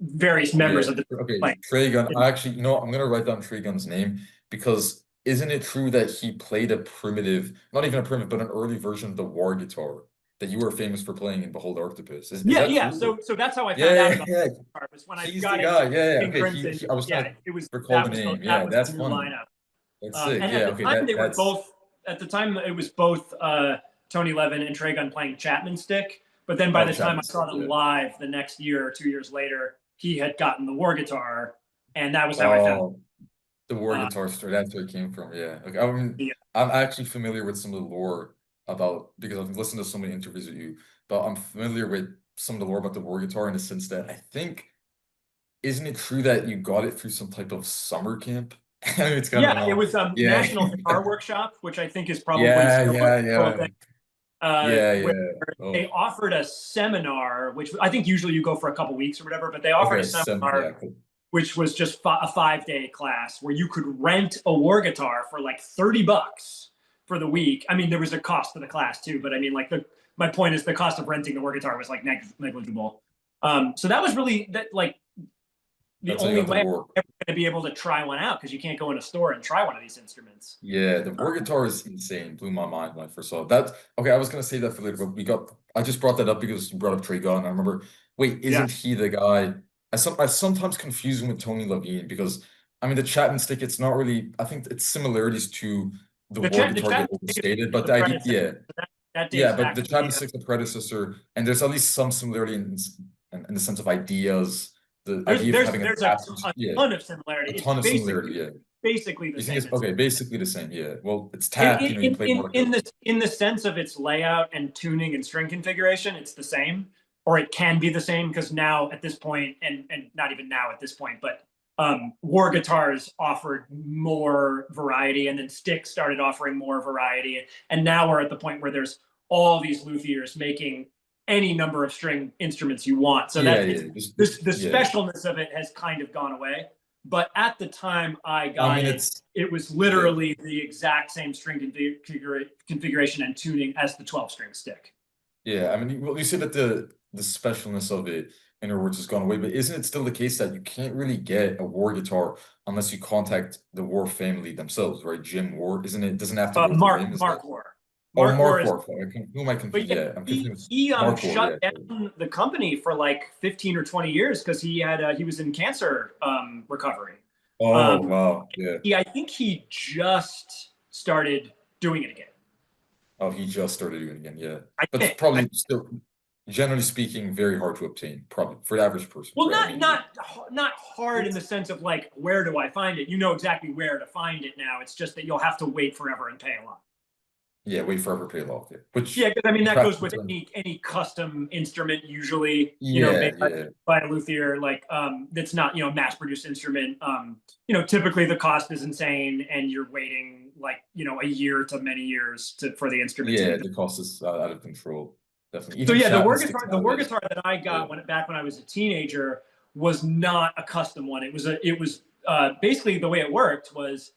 various members Yeah. of the Okay. playing. Trigun. I actually, I'm gonna write down Trigun's name because isn't it true that he played a primitive, not even a primitive, but an early version of the war guitar that you were famous for playing in Behold Arctopus? Is Yeah, that yeah. true? So that's how I found Yeah, out yeah, about yeah. it, was when I He's the got into guy. Yeah, yeah. King Okay. Crimson. I was trying Yeah, to it was recall the name. Yeah, the that's new funny. lineup. That's sick. And Yeah. at the Okay. time they were That's both at the time it was both Tony Levin and Trey Gunn playing Chapman Stick. But then by oh, the time I Chapman saw Stick. them Yeah. live the next year or 2 years later, he had gotten the war guitar, and that was how I found. Oh, the war guitar story. That's where it came from. Yeah. Okay. I mean, Yeah. I'm actually familiar with some of the lore about because I've listened to so many interviews with you, but I'm familiar with some of the lore about the war guitar in the sense that I think, isn't it true that you got it through some type of summer camp? I mean, it's kind of Yeah, it no. was Yeah. National Guitar Workshop, which I think is probably Yeah. still Yeah. a Yeah. thing. Where Yeah. they Oh, offered a seminar, which I think usually you go for a couple weeks or whatever, but they offered a okay. Yeah. seminar Cool. which was just a 5-day class where you could rent a war guitar for like $30 for the week. I mean, there was a cost to the class too, but I mean, like my point is the cost of renting the war guitar was like negligible. So that was really the That's how you only got the way I'm war. ever going to be able to try one out, because you can't go in a store and try one of these instruments. Yeah, the war guitar is insane. Blew my mind when I first saw it. That okay, I was gonna say that for later, but I just brought that up because you brought up Trey Gunn. I remember, wait, Yeah. isn't he the guy? I sometimes confuse him with Tony Levine because I mean the Chapman Stick, it's not really, I think it's similarities to the war The guitar get Chapman overstated, but the the idea, predecessor. yeah, That yeah, dates but back the to the Chapman Stick's the predecessor, and there's at least some similarity in the sense of ideas, the idea of having a there's passage, a yeah, ton of a similarity. It's ton of similarity, yeah. basically the You think same it's okay, basically the same, yeah. Well, it's in tapped, you play more. in the sense of its layout and tuning and string configuration. It's the same, or it can be the same, because now at this point, and not even now at this point, but war guitars offered more variety, and then sticks started offering more variety, and now we're at the point where there's all these luthiers making any number of string instruments you want. So Yeah, that yeah. the Yeah. specialness of it has kind of gone away. But at the time I I got mean, it, it was yeah, literally the exact same string configuration and tuning as the 12-string stick. yeah. I mean, well, you said that the specialness of it, in other words, has gone away, but isn't it still the case that you can't really get a war guitar unless you contact the War family themselves, right? Jim War, isn't it? Doesn't have to go through him, is that? Mark War. Oh, Mark War Mark is, War. Who am I but confused? yeah, Yeah, I'm confused with he Mark War. shut Yeah. down the company for like 15 or 20 years because he was in cancer recovery. Oh, wow. Yeah. I think he just started doing it again. Oh, he just started doing it again. Yeah, I but it's think. probably still, generally speaking, very hard to obtain. Probably for the average person, Well, right? I mean, not hard in the sense of like, where do I find it? You know exactly where to find it now. It's just that you'll have to wait forever and pay a lot. Yeah, wait forever, pay off. Yeah. Which Yeah, because I mean in that goes practical with terms, any custom instrument usually, yeah, made yeah, by a luthier, like that's not, mass produced instrument. Typically the cost is insane and you're waiting like, a year to many years for the instrument to be yeah. built. The cost is out of control. Definitely. So Even yeah, Chapman sticks the war nowadays. guitar that I Yeah. got back when I was a teenager was not a custom one. It was basically the way it worked was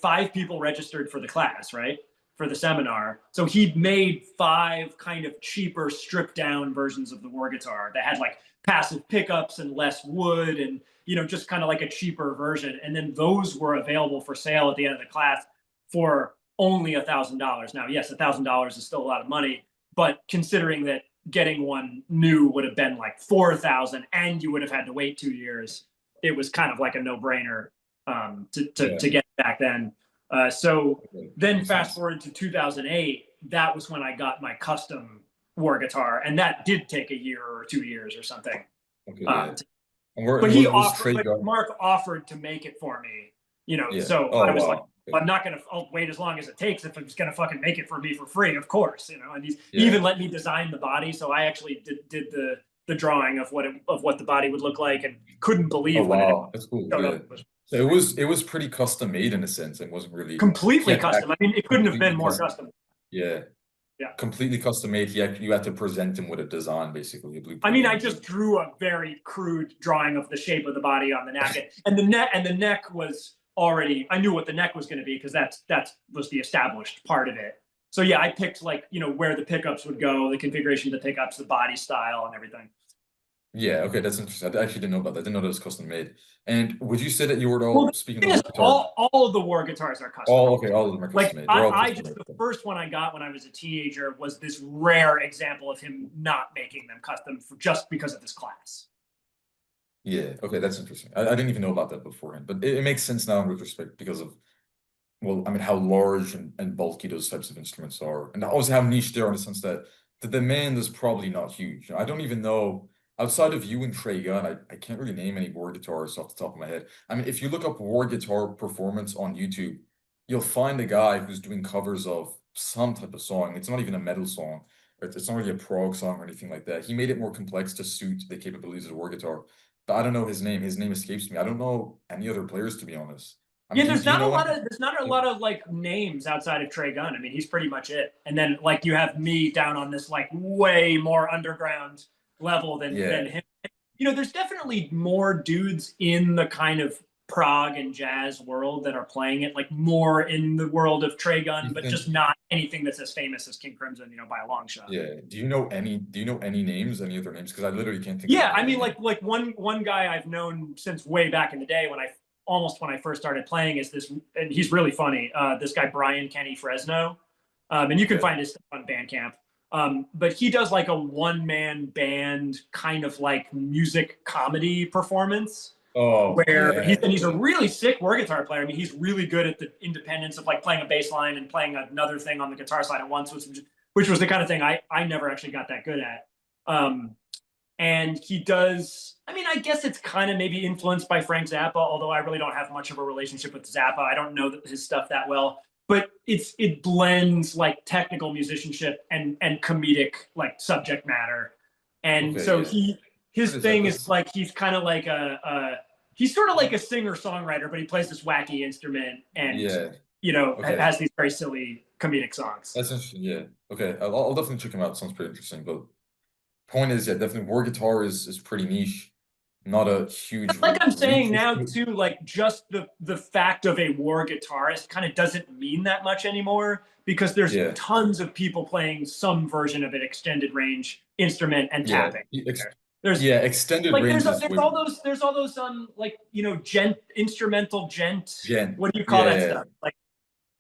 five people registered for the class, right? For the seminar. So he made five kind of cheaper stripped down versions of the war guitar that had like passive pickups and less wood and just kind of like a cheaper version. And then those were available for sale at the end of the class for only $1,000. Now, yes, $1,000 is still a lot of money, but considering that getting one new would have been like 4,000 and you would have had to wait 2 years, it was kind of like a no-brainer to get back then. So Okay. then Makes fast sense. forward to 2008, that was when I got my custom war guitar, and that did take a year or 2 years or something. Okay, yeah. But And was Trey but Gunn? Mark offered to make it for me, Yeah. so Oh I was like, wow. Okay. I'm not gonna, I'll wait as long as it takes if it's gonna fucking make it for me for free, of course, and he Yeah. even let me design the body, so I actually did the drawing of what the body would look like, and couldn't Oh believe when it wow. That's cool. showed Yeah. up. It was So it was pretty custom made in a sense and wasn't really he completely had to custom. act I mean, it couldn't have completely been more custom. custom. Yeah. Yeah. Completely custom made. You had to present him with a design, basically, a I blueprint mean, and I everything. just drew a very crude drawing of the shape of the body on the neck, and the neck was already. I knew what the neck was going to be because that was the established part of it. So yeah, I picked like where the pickups would go, the configuration of the pickups, the body style, and everything. Yeah, okay, that's interesting. I actually didn't know about that. I didn't know that was custom made. And would you say that you were Well, all the speaking thing of is, guitar? all of the war guitars are custom All made. okay, all of them are Like custom made. They're all custom the made. first one I got when I was a teenager was this rare example of him not making them custom just because of this class. Yeah, okay, that's interesting. I didn't even know about that beforehand, but it makes sense now in retrospect because of, well, I mean, how large and bulky those types of instruments are, and also how niche they are in the sense that the demand is probably not huge. I don't even know, outside of you and Trey Gunn, I can't really name any war guitarists off the top of my head. I mean, if you look up war guitar performance on YouTube, you'll find a guy who's doing covers of some type of song. It's not even a metal song. It's not really a prog song or anything like that. He made it more complex to suit the capabilities of the war guitar. But I don't know his name. His name escapes me. I don't know any other players, to be honest. I mean, Yeah, do you know any? there's not a lot of like names outside of Trey Gunn. I mean, he's pretty much it. And then like you have me down on this like way more underground level than Yeah. him. There's definitely more dudes in the kind of prog and jazz world that are playing it, like more in the world of Trey Gunn, You but think? just not anything that's as famous as King Crimson, by a long shot. Yeah. Do you know any names? Any other names? Because I literally can't think of Yeah, any I other mean, names. like one guy I've known since way back in the day when I first started playing is this, and he's really funny. This guy Brian Kenny Fresno, and you can Okay. find his stuff on Bandcamp. But he does like a one-man band kind of like music comedy performance Oh where yeah. he's a really sick war guitar player. I mean, he's really good at the independence of like playing a bass line and playing another thing on the guitar side at once, which was the kind of thing I never actually got that good at. And he does, I mean, I guess it's kind of maybe influenced by Frank Zappa, although I really don't have much of a relationship with Zappa. I don't know his stuff that well, but it blends like technical musicianship and comedic like subject matter. And Okay. so Yeah. his What is that? thing is That's like he's kind of like he's sort of like a singer songwriter, but he plays this wacky instrument and yeah. Okay. has these very silly comedic songs. That's interesting. Yeah. Okay. I'll definitely check him out. Sounds pretty interesting. But point is, yeah, definitely war guitar is pretty niche. Not a huge Like I'm saying reach. now too, like just the fact of a war guitarist kind of doesn't mean that much anymore because there's Yeah. tons of people playing some version of an extended range instrument and Yeah. tapping. There's Yeah. Extended like range is way there's all those like instrumental gent. Gen. What do you call that Yeah. stuff? Like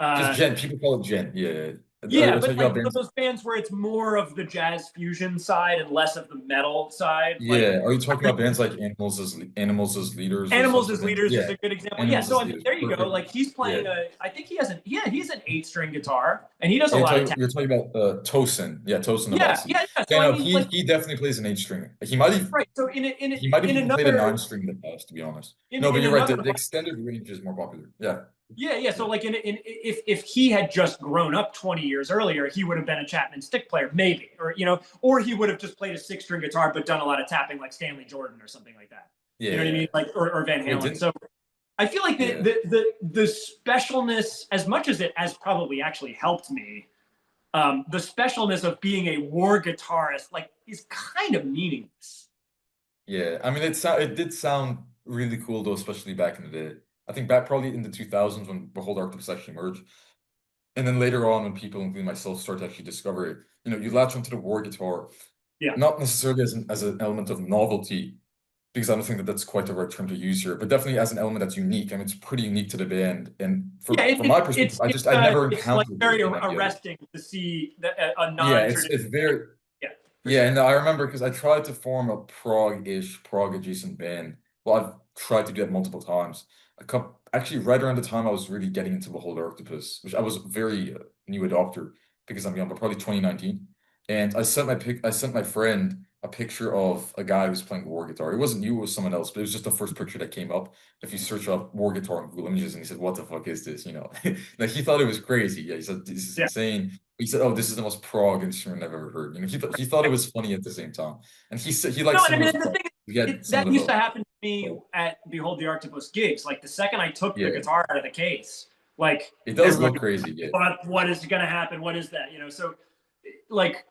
Just uh Gen. People call it Gen. Yeah. Are yeah, you but talking like about bands? those bands where it's more of the jazz fusion side and less of the metal side. Like Yeah. Are you I talking think about bands like Animals as Leaders, those Animals types of as bands? Leaders is Yeah. a good example. Yeah, Animals so as I mean, Leaders. there you go. Perfect. Like he's Yeah. playing I think he's an 8-string guitar, and he does a And lot of tap. you're talking about Tosin. Yeah, Tosin Yeah, Abasi. yeah, yeah. Yeah, So I no, mean, he like, he definitely plays an 8 string. He might have right. So he might have in even played a another 9 string in the past, to be honest. in No, but in you're right. another The extended range is more popular. Yeah. Yeah. So Yeah. like if he had just grown up 20 years earlier, he would have been a Chapman stick player, maybe, or or he would have just played a 6-string guitar but done a lot of tapping like Stanley Jordan or something like that. Yeah, You know what I yeah. mean? Like or Van Wait, Halen. didn't So I feel like yeah. the specialness, as much as it has probably actually helped me, the specialness of being a war guitarist like is kind of meaningless. Yeah, I mean, it did sound really cool though, especially back in the day. I think back probably in the 2000s when Behold Arctopus actually emerged, and then later on when people, including myself, start to actually discover it. You latch onto the war guitar, Yeah. not necessarily as an element of novelty, because I don't think that that's quite the right term to use here, but definitely as an element that's unique. I mean, it's pretty unique to the band, and Yeah, from my perspective, I never it's like encountered it very in any other. arresting to see a Yeah, non-traditional. it's very. Yeah, for Yeah, sure. and I remember because I tried to form a prog adjacent band. Well, I've tried to do it multiple times. Actually, right around the time I was really getting into Behold Arctopus, which I was very new adopter because I'm young, but probably 2019. And I sent my friend a picture of a guy who was playing war guitar. It wasn't you, it was someone else, but it was just the first picture that came up. If you search up war guitar on Google Images, and he said, "What the fuck is this?" Like he thought it was crazy. Yeah, he said, "This is Yeah. insane." He said, "Oh, this is the most prog instrument I've ever heard." He thought it was funny at the same time, and he said he liked No, some and of I those mean the prog. thing He had some of that the used to vote. happen to me at Behold the Arctopus gigs. Like the second I took the Yeah, guitar out of the case, like it does everybody, look crazy. Yeah, what is going to happen? What is that? So like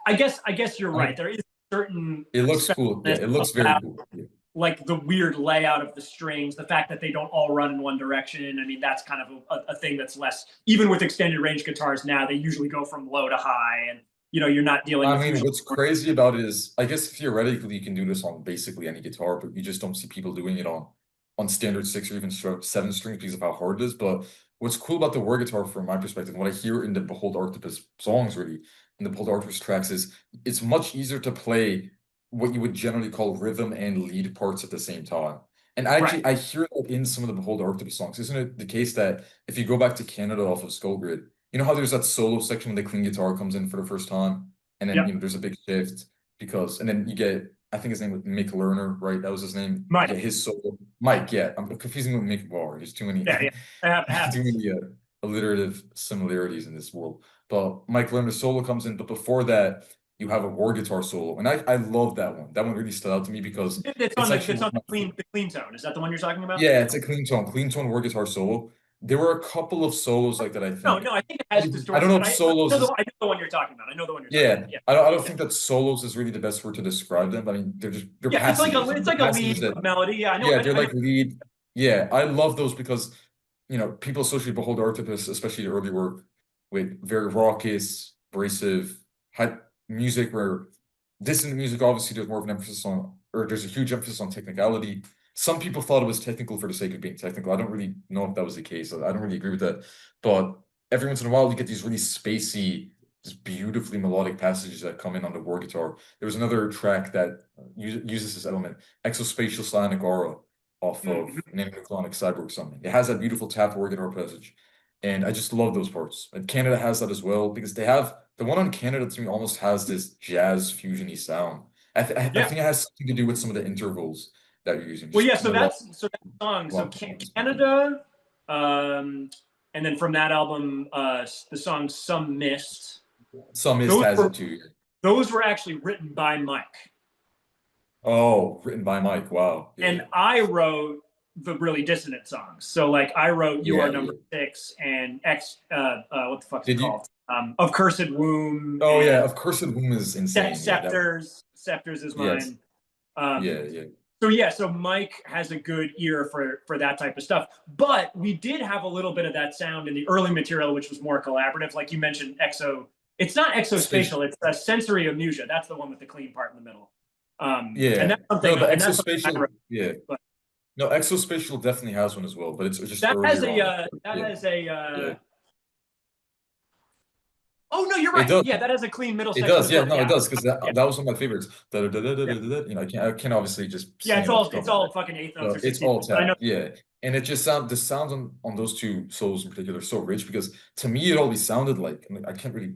I guess you're I right. mean, There is a certain it looks cool. Yeah, specialness it looks very about cool. Yeah. like the weird layout of the strings, the fact that they don't all run in one direction. I mean, that's kind of a thing that's less, even with extended range guitars now, they usually go from low to high, and you're not dealing I with mean, usually. what's crazy about it is, I guess theoretically you can do this on basically any guitar, but you just don't see people doing it on standard 6 or even 7 strings because of how hard it is. But what's cool about the war guitar, from my perspective, what I hear in the Behold Arctopus songs, really, in the Behold Arctopus tracks, is it's much easier to play what you would generally call rhythm and lead parts at the same time. And Right. I hear that in some of the Behold Arctopus songs. Isn't it the case that if you go back to Canada off of Skull Grid, you know how there's that solo section when the clean guitar comes in for the first time? And then, Yep. there's a big shift and then you get, I think his name was Mick Lerner, right? That was his name. You get Mike. his solo. Mike, yeah. I'm confusing with Mick Barr. There's too many, Yeah. Yeah. It too happens. many alliterative similarities in this world. But Mike Lerner's solo comes in, but before that, you have a war guitar solo. And I love that one. That one really stood out to me because It's it's on actually the clean tone. Is that the one you're talking about? yeah, it's a clean tone war guitar solo. There were a couple of solos like that, I No, think. no, I think it has I don't distortion, know but if I solos know is I know the one you're talking about. I know the one you're talking yeah, about. Yeah. I don't Yeah. think that solos is really the best word to describe them. I mean, they're Yeah, passages. it's They're like a passages lead that melody. Yeah, I know. yeah, they're like lead. Yeah, I love those because people associate Behold Arctopus, especially the early work, with very raucous, abrasive, high music where dissonant music, obviously there's more of an emphasis on, or there's a huge emphasis on technicality. Some people thought it was technical for the sake of being technical. I don't really know if that was the case. I don't really agree with that. But every once in a while, you get these really spacey, just beautifully melodic passages that come in on the war guitar. There was another track that uses this element, Exospatial Slanagora, off of Nanoclonic Cyborg something. It has that beautiful tap war guitar passage. And I just love those parts. And Canada has that as well because they have the one on Canada to me almost has this jazz fusion-y sound. I think Yeah. it has something to do with some of the intervals that you're using. Well, Just yeah. So that song. So long. Canada, and then from that album, the song "Some Mist." Some Mist Those has were it too. those were actually written by Mike, Oh, written by Mike. Wow. and Yeah. I wrote the really dissonant songs. So like I wrote "You Are Yeah, Number yeah. 6" and X. What the fuck's it Did you? called? Of Cursed Womb Oh yeah, and of course the Womb is insane. Yeah, that Scepters. Scepters is yes. mine. Yeah, yeah. So yeah, so Mike has a good ear for that type of stuff. But we did have a little bit of that sound in the early material, which was more collaborative. Like you mentioned, it's not exospatial, it's a sensory amusia. That's the one with the clean part in the middle. And Yeah. that's something No, the and that's something I exospatial, wrote. yeah. But No, exospatial definitely has one as well, but it's just that has earlier on. Yeah, yeah. oh no, you're It right. does. Yeah, that has a clean middle It section does. as Yeah, well. no, it Yeah. does because Yeah. that was one of my favorites. Yeah. I can't obviously just Yeah, sing it off the top it's of my all head. fucking eighth notes So or it's 16th all notes. I know. tap, yeah. And it just the sounds on those two solos in particular are so rich because to me it always sounded like, I mean, I can't really,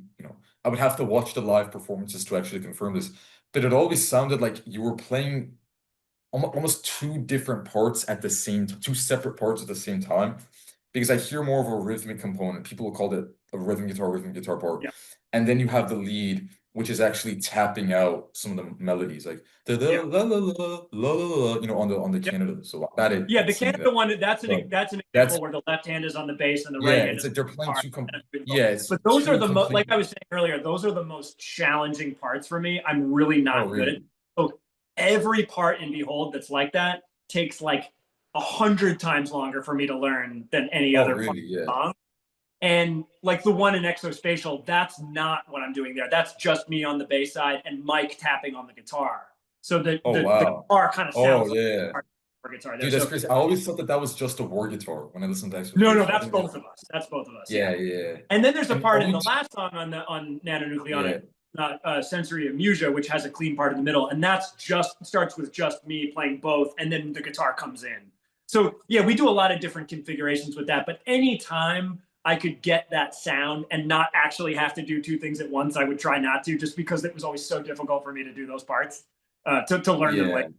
I would have to watch the live performances to actually confirm this, but it always sounded like you were playing almost two different parts at the same time, two separate parts at the same time, because I hear more of a rhythmic component. People will call it a rhythm guitar part. Yeah. And then you have the lead, which is actually tapping out some of the melodies, like da da Yeah. la la la la la la, on the Yeah. Canada. So Yeah, I'd the seen Canada that. one, that's But an that's example where the left hand is on the bass and the right yeah, hand it's is like they're on the playing guitar. two But it's those are two the most, like complete. I was saying earlier, those are the most challenging parts for me. I'm really Oh, not good at. really? So every part in Behold that's like that takes like 100 times longer for me to learn than any Oh, other part really? Yeah. of the song. And like the one in Exospatial, that's not what I'm doing there. That's just me on the bass side and Mike tapping on the guitar. So Oh, the wow. guitar kind of Oh, sounds like yeah. a guitar there. Dude, that's So crazy. I always thought that that was just a war guitar when I listened to no, Exospatial. I that's think that, both of us. That's both of us. yeah, Yeah. yeah. And then there's a And are part in we, the last song on yeah. Nanonucleonic, Sensory Amusia, which has a clean part in the middle, and that's just starts with just me playing both, and then the guitar comes in. So yeah, we do a lot of different configurations with that. But anytime I could get that sound and not actually have to do two things at once, I would try not to, just because it was always so difficult for me to do those parts, to learn them Yeah, later.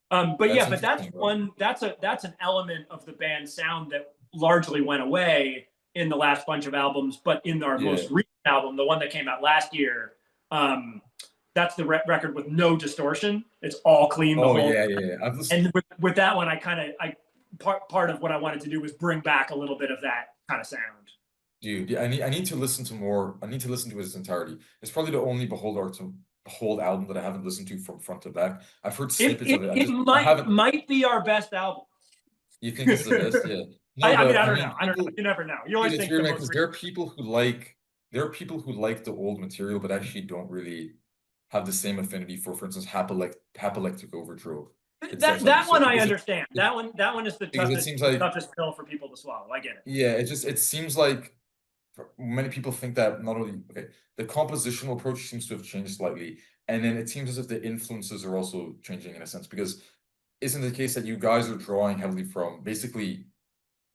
But that's yeah, but that's interesting, bro. one that's an element of the band's sound that largely went away in the last bunch of albums. But in our Yeah. most recent album, the one that came out last year, um, that's the record with no distortion. It's all clean the Oh, whole. yeah, yeah. I've listened. And with that one, I part of what I wanted to do was bring back a little bit of that kind of sound. Dude, yeah, I need to listen to more. I need to listen to its entirety. It's probably the only Behold album that I haven't listened to from front to back. I've heard It snippets it, of it. it I might haven't. might be our best album. You think it's the best? Yeah. No, I mean, but I I don't mean, know. I don't know. people, You never know. You dude, always it's think weird, the man, most because there are people who like the old material, but actually don't really have the same affinity for instance, Hapalectic Overthrow. It's that that so one I because understand. That one is it seems like toughest pill for people to swallow. I get it. yeah, it seems like many people think that not only okay, the compositional approach seems to have changed slightly, and then it seems as if the influences are also changing in a sense because isn't it the case that you guys are drawing heavily from basically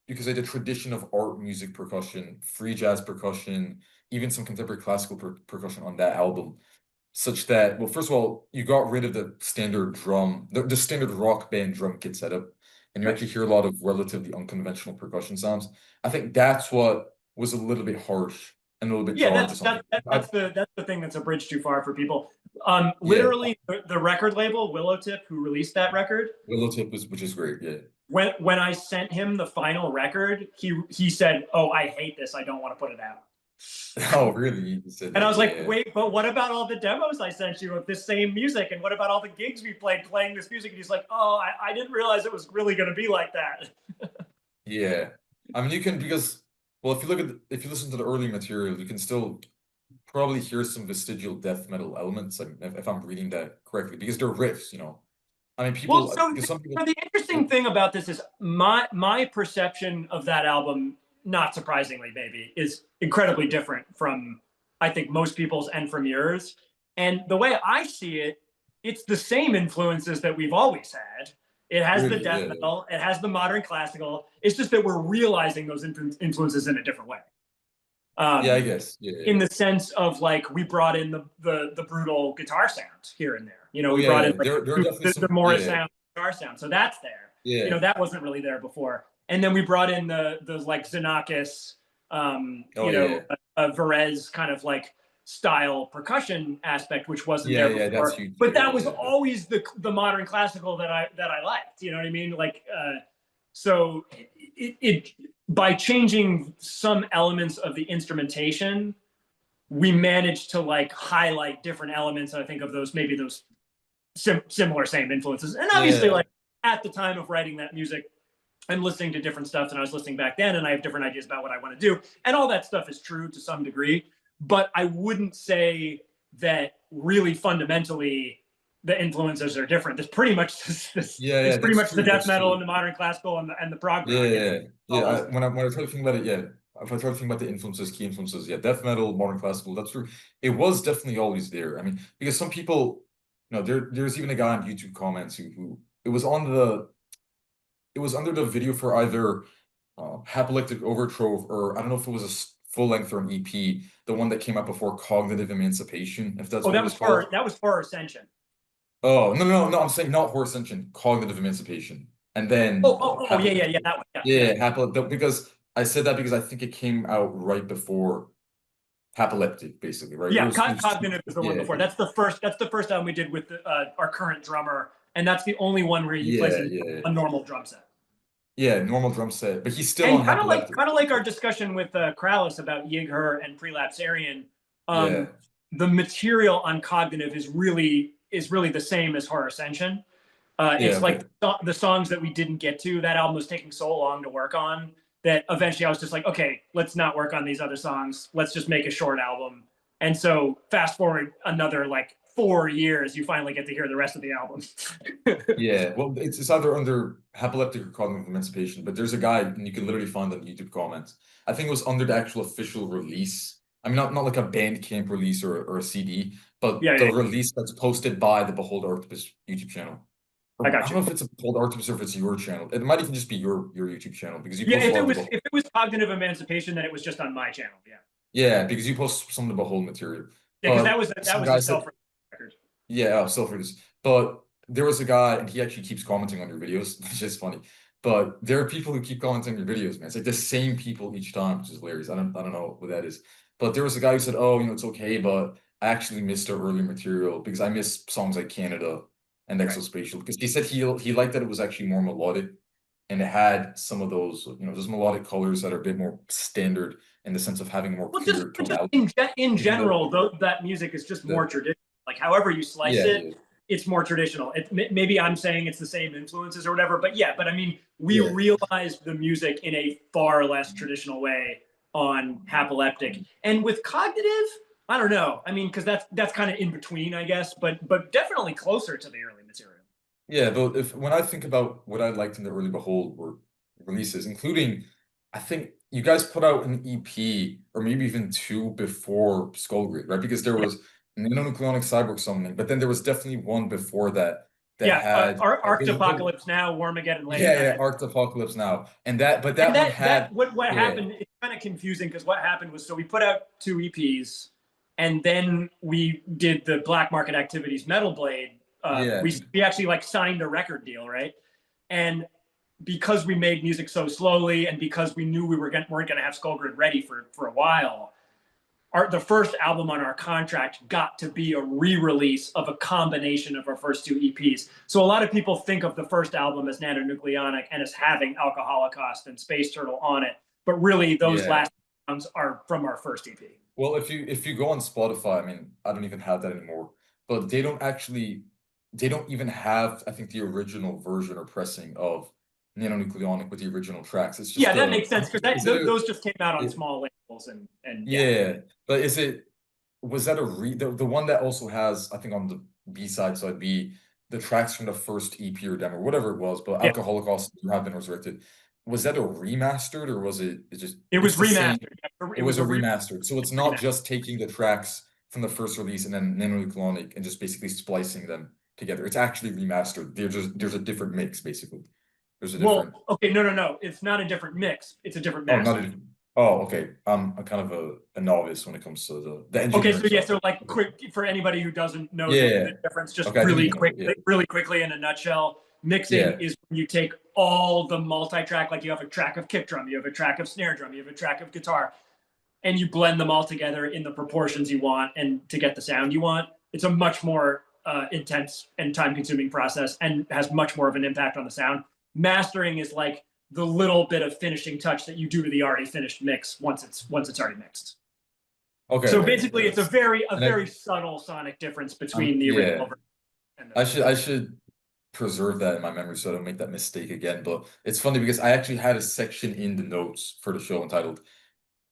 because of the tradition of art music percussion, free jazz percussion, even some contemporary classical percussion on that album, such that well, first of all, you got rid of the standard the standard rock band drum kit setup, and you Right. actually hear a lot of relatively unconventional percussion sounds. I think that's what was a little bit harsh and a little bit Yeah, jarring to some people. that's the thing that's a bridge too far for people. Yeah, Literally, the record label Willowtip, who released that record, Willow Tip was which is great. Yeah. when I sent him the final record, he said, "Oh, I hate this. I don't want to put it out." Oh, really? You said And I that? was like, Yeah. "Wait, but what about all the demos I sent you of this same music? And what about all the gigs we played playing this music?" And he's like, "Oh, I didn't realize it was really going to be like that." Yeah. I mean, you can because well, if you listen to the early material, you can still probably hear some vestigial death metal elements. I mean, if I'm reading that correctly, because they're riffs, you know. I mean, Well, people so because some people. the interesting thing about this is my perception of that album, not surprisingly, maybe, is incredibly different from I think most people's and from yours. And the way I see it, it's the same influences that we've always had. It has the Really, death yeah, metal, it has the modern classical. It's just that we're realizing those influences in a different way. yeah. I Um, guess, yeah, in yeah. the sense of like we brought in the brutal guitar sound here and there. Oh We yeah, brought yeah. in like There are definitely the some, Morris yeah, sound, guitar sound, so that's there. yeah. That wasn't really there before. And then we brought in the like Xenakis, Oh yeah, a Varese kind of like style percussion aspect, which wasn't yeah, there yeah. That's before. huge. But Yeah, that was yeah, always the modern classical that I liked. You know what I mean? Like, so it by changing some elements of the instrumentation, we managed to like highlight different elements. I think of those maybe those similar same influences, and obviously yeah, like at the time of writing that music, I'm listening to different stuff than I was listening back then, and I have different ideas about what I want to do, and all that stuff is true to some degree. But I wouldn't say that really fundamentally the influences are different. There's pretty much yeah, it's yeah. pretty That's much the true. death That's metal true. and the modern classical and the prog Yeah, rock. yeah, yeah. All those When I try to think about it, yeah. If I try to think about the influences, key influences, yeah, death metal, modern classical, that's true. It was definitely always there. I mean, because some people, there's even a guy on YouTube comments who it was under the video for either Hapalectic Overthrow or I don't know if it was a full length or an EP, the one that came out before Cognitive Emancipation, if that's Oh, what it was called. that was for Ascension. Oh, no, I'm saying not horror ascension, cognitive emancipation. And then Yeah, happy, yeah, yeah, that one. Yeah, yeah. yeah, happy, because I said that because I think it came out right before Hapileptic, basically, right? Yeah, It was Cognitive is the one yeah, before. That's the first. That's the first album we did with our current drummer, and that's the only one where he plays yeah, yeah, a normal drum set. yeah, normal drum set, but he's still on And Hapileptic. kind of like our discussion with Krallice about Yig Her and Prelapsarian, Yeah, the material on Cognitive is really the same as Horror Ascension. yeah, It's okay. like the songs that we didn't get to. That album was taking so long to work on that eventually I was just like, okay, let's not work on these other songs. Let's just make a short album. And so fast forward another like 4 years, you finally get to hear the rest of the album. Yeah, well, it's either under Hapileptic or Cognitive Emancipation, but there's a guy, and you can literally find on YouTube comments. I think it was under the actual official release. I mean, not like a Bandcamp release or a CD, but Yeah, the yeah, release that's posted by the Behold Arctopus YouTube channel. I I got don't you. know if it's a Behold Arctopus or if it's your channel. It might even just be your YouTube channel because you Yeah, post a lot of the if it was Cognitive Emancipation, then it was just on my channel. Yeah, yeah, because you post some of the Behold material. yeah, because But that some was a guy said, self record. yeah, self-release. But there was a guy, and he actually keeps commenting on your videos, which is funny. But there are people who keep commenting on your videos, man. It's like the same people each time, which is hilarious. I don't know what that is. But there was a guy who said, "Oh, it's okay, but I actually missed our early material because I miss songs like Canada and Right. Exospatial." Because he said he liked that it was actually more melodic, and it had some of those, those melodic colors that are a bit more standard in the sense of having more Well, clear just tonality. in Even though general, though, that music is just more the traditional. Like, however you slice yeah, it, it's more traditional. Maybe I'm saying it's the same influences or whatever, but yeah. But I mean, we yeah, realized the music in a far less traditional way on Hapileptic, and with Cognitive, I don't know. I mean, because that's kind of in between, I guess, but definitely closer to the early material. yeah, but if when I think about what I liked in the early Behold were releases, including I think you guys put out an EP or maybe even two before Skullgrid, right? Because there Yeah, was Nanonucleonic Cyborg Summoning, but then there was definitely one before that that yeah. had Arctopocalypse now, Wormageddon later. yeah, That yeah, had Arctopocalypse now. And that and one had what yeah, happened, it's kind of confusing because what happened was, so we put out two EPs and then we did the Black Market Activities Metal Blade. yeah, We actually like signed a record deal, right? And because we made music so slowly and because we knew weren't going to have Skullgrid ready for a while, the first album on our contract got to be a re-release of a combination of our first two EPs. So a lot of people think of the first album as Nanonucleonic and as having Alcoholocaust and Space Turtle on it, but really those yeah. last songs are from our first EP. Well, if you go on Spotify, I mean, I don't even have that anymore, but they don't even have, I think, the original version or pressing of Nanonucleonic with the original tracks. It's Yeah, just that makes sense because is it those just came out on it, small labels and yeah. yeah, but was that the one that also has, I think on the B side, side B, the tracks from the first EP or demo, whatever it was, but Yeah, Alcoholocaust You Have Been Resurrected. Was that a remastered or was it just it it's was the same? remastered. It It was was a a remastered. So it's not remaster. just taking the tracks from the first release and then Nanonucleonic and just basically splicing them together. It's actually remastered. There's a different mix, basically. There's a different Well, okay, no. It's not a different mix. It's a different oh, not master. a oh, okay. I'm kind of a novice when it comes to the Okay, engineering so yeah, stuff. so like quick for anybody who doesn't know Yeah. the difference, just Okay, I think you know. Yeah. really quickly in a nutshell, mixing Yeah. is when you take all the multi-track, like you have a track of kick drum, you have a track of snare drum, you have a track of guitar, and you blend them all together in the proportions you want and to get the sound you want. It's a much more intense and time-consuming process and has much more of an impact on the sound. Mastering is like the little bit of finishing touch that you do to the already finished mix once it's already mixed. Okay, So okay. basically, Yeah. it's a And very subtle sonic difference between the yeah. original version and I should preserve that in my memory so I don't make that mistake again. But it's funny because I actually had a section in the notes for the show entitled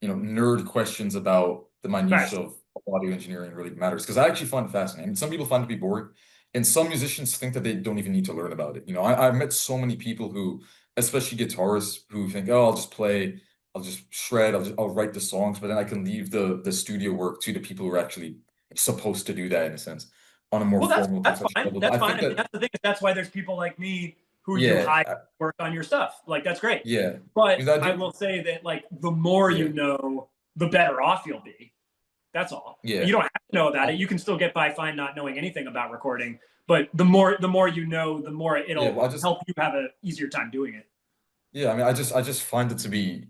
nerd questions about the Nice. minutia of audio engineering really matters. Because I actually find it fascinating. I mean, some people find it to be boring, and some musicians think that they don't even need to learn about it. I've met so many people who, especially guitarists, who think, oh, I'll just play, I'll just shred, I'll write the songs, but then I can leave the studio work to the people who are actually supposed to do that in a sense on a more Well, formal that's professional fine. level. But That's I fine. think I mean, that that's the thing. That's why there's people like me who you yeah, hire to work on your stuff. Like that's great. yeah. But Because I I do, will say that like the more yeah, you know, the better off you'll be. That's all. yeah. You don't have to know about I, it. You can still get by fine not knowing anything about recording. But the more you know, the more Yeah, it'll well, I just help you have a easier time doing it. yeah, I mean, I just find it to be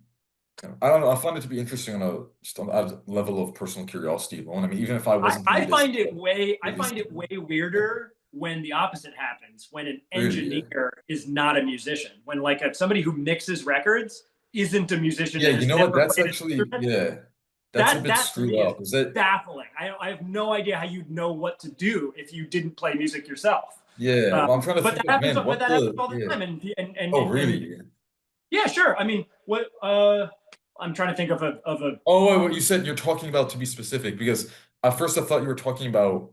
I don't know, I find it to be interesting on a level of personal curiosity alone. I mean, even if I wasn't to I be this find it way I this find it way weirder when the opposite happens, when an really, yeah. engineer is not a musician. When like somebody who mixes records isn't a musician Yeah, and you has know what? never That's played an actually, instrument, yeah, that's a bit that to screwed me is up. Is that, baffling. I have no idea how you'd know what to do if you didn't play music yourself. yeah, well, I'm trying to But think of, man, but what that happens the, all the yeah. time. Oh, And really? Yeah. yeah, sure. I mean, what I'm trying to think of a Oh, wait, what you said you're talking about, to be specific, because at first I thought you were talking about,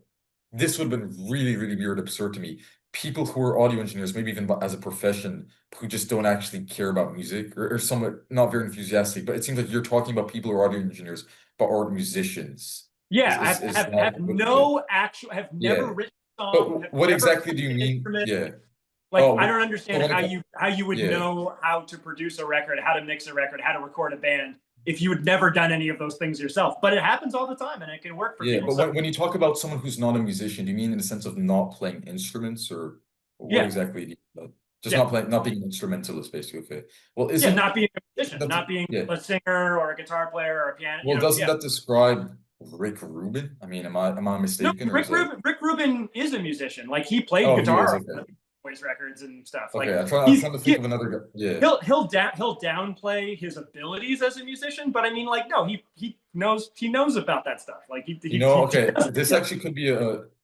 this would have been really, really weird, absurd to me. People who are audio engineers, maybe even as a profession, who just don't actually care about music or somewhat not very enthusiastic. But it seems like you're talking about people who are audio engineers but aren't musicians. yeah. Is that Have okay? no actual have never Yeah. written a song, But have what never exactly do played you an mean? instrument. Yeah. Like Oh, I don't so understand when it comes, how you would yeah. know how to produce a record, how to mix a record, how to record a band if you had never done any of those things yourself. But it happens all the time and it can work for Yeah, people. but So when you talk about someone who's not a musician, do you mean in the sense of not playing instruments, or what yeah, exactly do you mean? Just yeah. not playing, not being an instrumentalist, basically. Okay. Well, Yeah, isn't not being a musician, that, not being yeah. a singer or a guitar player or a piano, Well, doesn't yeah. that describe Rick Rubin? I mean, am I No, mistaken, or is that? Rick Rubin is a musician. Like he played Oh, he is, guitar okay. on Boys records and stuff. Okay, Like I'm trying to think of another guy. Yeah. he'll downplay his abilities as a musician, but I mean, like, no, he knows about that stuff. Like he Okay, does, this actually could be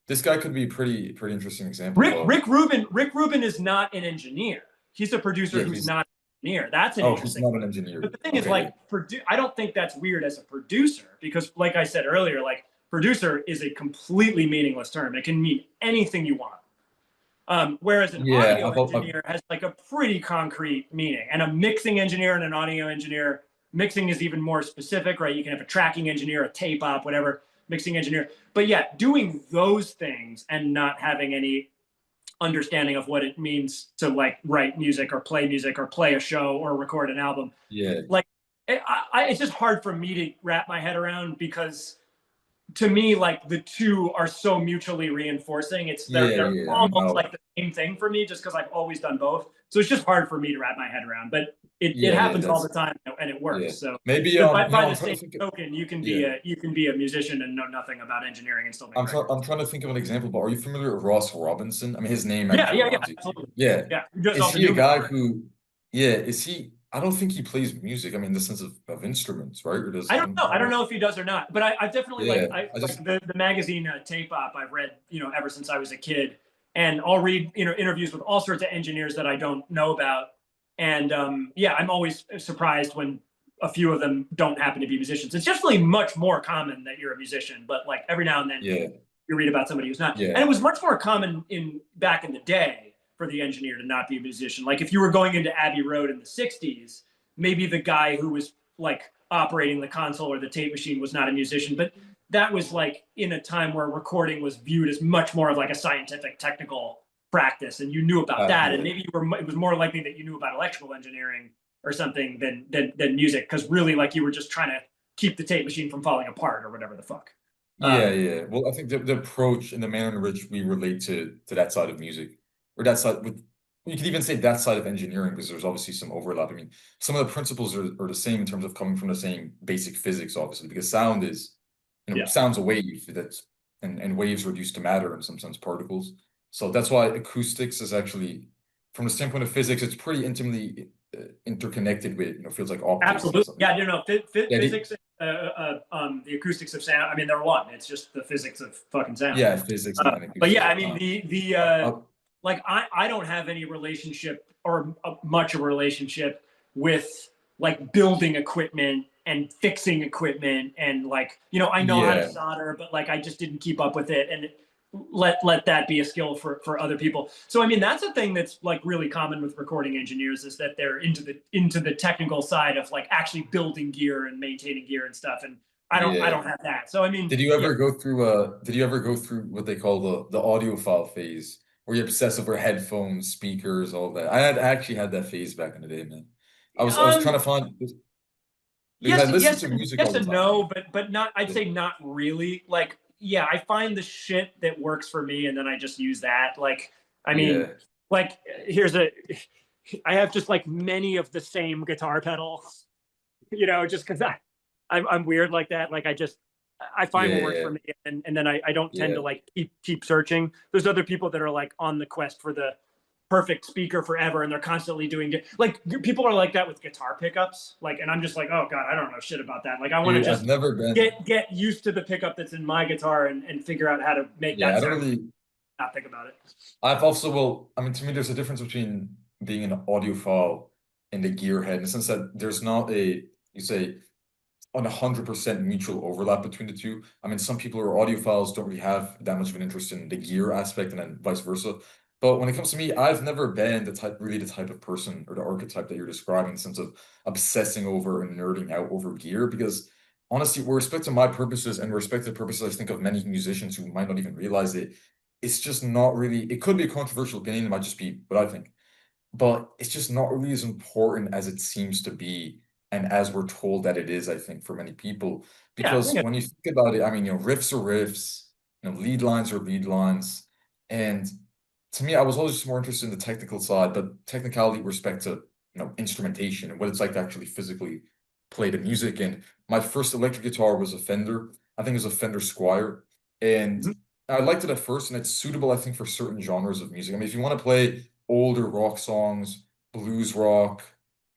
this guy could be a pretty interesting example of, Rick Rubin is not an engineer. He's a producer yeah, who's he's, not an engineer. That's an oh, he's interesting. not an engineer. But the thing is, Okay, yeah. like, I don't think that's weird as a producer because, like I said earlier, like producer is a completely meaningless term. It can mean anything you want. Whereas an Yeah, audio engineer has like a pretty concrete meaning, and a mixing engineer and an audio engineer, mixing is even more specific, right? You can have a tracking engineer, a tape op, whatever, mixing engineer. But yeah, doing those things and not having any understanding of what it means to like write music or play a show or record an album, Yeah. like it's just hard for me to wrap my head around because to me, like the two are so mutually reinforcing. Yeah, They're yeah. I mean, almost like the same thing for me, just because I've always done both. So it's just hard for me to wrap my head around. But it yeah, happens all that's, the time, and it yeah. works. So, Maybe but you know, by I'm the trying same to think token, yeah. you can be a musician and know nothing about engineering and still make records. I'm trying to think of an example, but are you familiar with Ross Robinson? I mean, his name might be Yeah, familiar to you. absolutely. Yeah. Yeah, he does Is all the he a new guy metal. who, yeah, is he, I don't think he plays music. I mean, in the sense of instruments, right? Or does, I don't know. I don't know if he does or not. But I've definitely yeah, like I just, the magazine Tape Op. I've read ever since I was a kid, and I'll read interviews with all sorts of engineers that I don't know about, and yeah, I'm always surprised when a few of them don't happen to be musicians. It's definitely much more common that you're a musician, but like every now and then yeah, you read about somebody who's not. yeah, And it was much more common back in the day for the engineer to not be a musician. Like if you were going into Abbey Road in the '60s, maybe the guy who was like operating the console or the tape machine was not a musician, but that was like in a time where recording was viewed as much more of like a scientific technical practice, and you knew about that, and yeah, maybe it was more likely that you knew about electrical engineering or something than music, because really like you were just trying to keep the tape machine from falling apart or whatever the fuck. yeah, yeah. Well, I think the approach and the manner in which we relate to that side of music, or that side with, you could even say that side of engineering, because there's obviously some overlap. I mean, some of the principles are the same in terms of coming from the same basic physics, obviously, because sound is, Yeah, sound's a wave that's, and waves reduced to matter, in some sense, particles. So that's why acoustics is actually, from the standpoint of physics, it's pretty intimately interconnected with, fields like optics and absolutely. stuff. Yeah, Yeah, physics, the acoustics of sound. I mean, they're one. It's just the physics of fucking sound. yeah, physics and But acoustics yeah, I of mean sound. the like I don't have any relationship or much of a relationship with like building equipment and fixing equipment, and like I know how to Yeah, solder, but like I just didn't keep up with it, and let that be a skill for other people. So I mean that's a thing that's like really common with recording engineers, is that they're into the technical side of like actually building gear and maintaining gear and stuff, and I yeah. don't have that. So I mean, Did you yeah. ever go through what they call the audiophile phase, where you obsess over headphones, speakers, all that? I actually had that phase back in the day, man. I was trying to find, because I listened to music all Yes the and time. no, but not. I'd Yeah. say not really. Like yeah, I find the shit that works for me, and then I just use that. Like, I mean, Yeah, like I have just like many of the same guitar pedals, just because I'm weird like that. Like I find what works yeah, for me, and then I don't tend yeah. to like keep searching. There's other people that are like on the quest for the perfect speaker forever, and they're constantly doing it. Like people are like that with guitar pickups. Like, and I'm just like, oh god, I don't know shit about that. Like, I want to Dude, I've just never been. get used to the pickup that's in my guitar and figure out how to make Yeah, that I don't sound. really. Not think about it. I've also, well, I mean, to me, there's a difference between being an audiophile and a gearhead in the sense that there's not you say, on 100% mutual overlap between the two. I mean, some people who are audiophiles don't really have that much of an interest in the gear aspect, and then vice versa. But when it comes to me, I've never been really the type of person or the archetype that you're describing, in the sense of obsessing over and nerding out over gear. Because honestly, with respect to my purposes and with respect to the purposes, I think of many musicians who might not even realize it, it's just not really. It could be a controversial opinion. It might just be what I think, but it's just not really as important as it seems to be and as we're told that it is, I think, for many people. Yeah, Because when you think about it, I mean, riffs are riffs, lead lines are lead lines. And to me, I was always just more interested in the technical side, but technicality with respect to, instrumentation and what it's like to actually physically play the music. And my first electric guitar was a Fender. I think it was a Fender Squire. And Mhm. I liked it at first, and it's suitable, I think, for certain genres of music. I mean, if you want to play older rock songs, blues rock,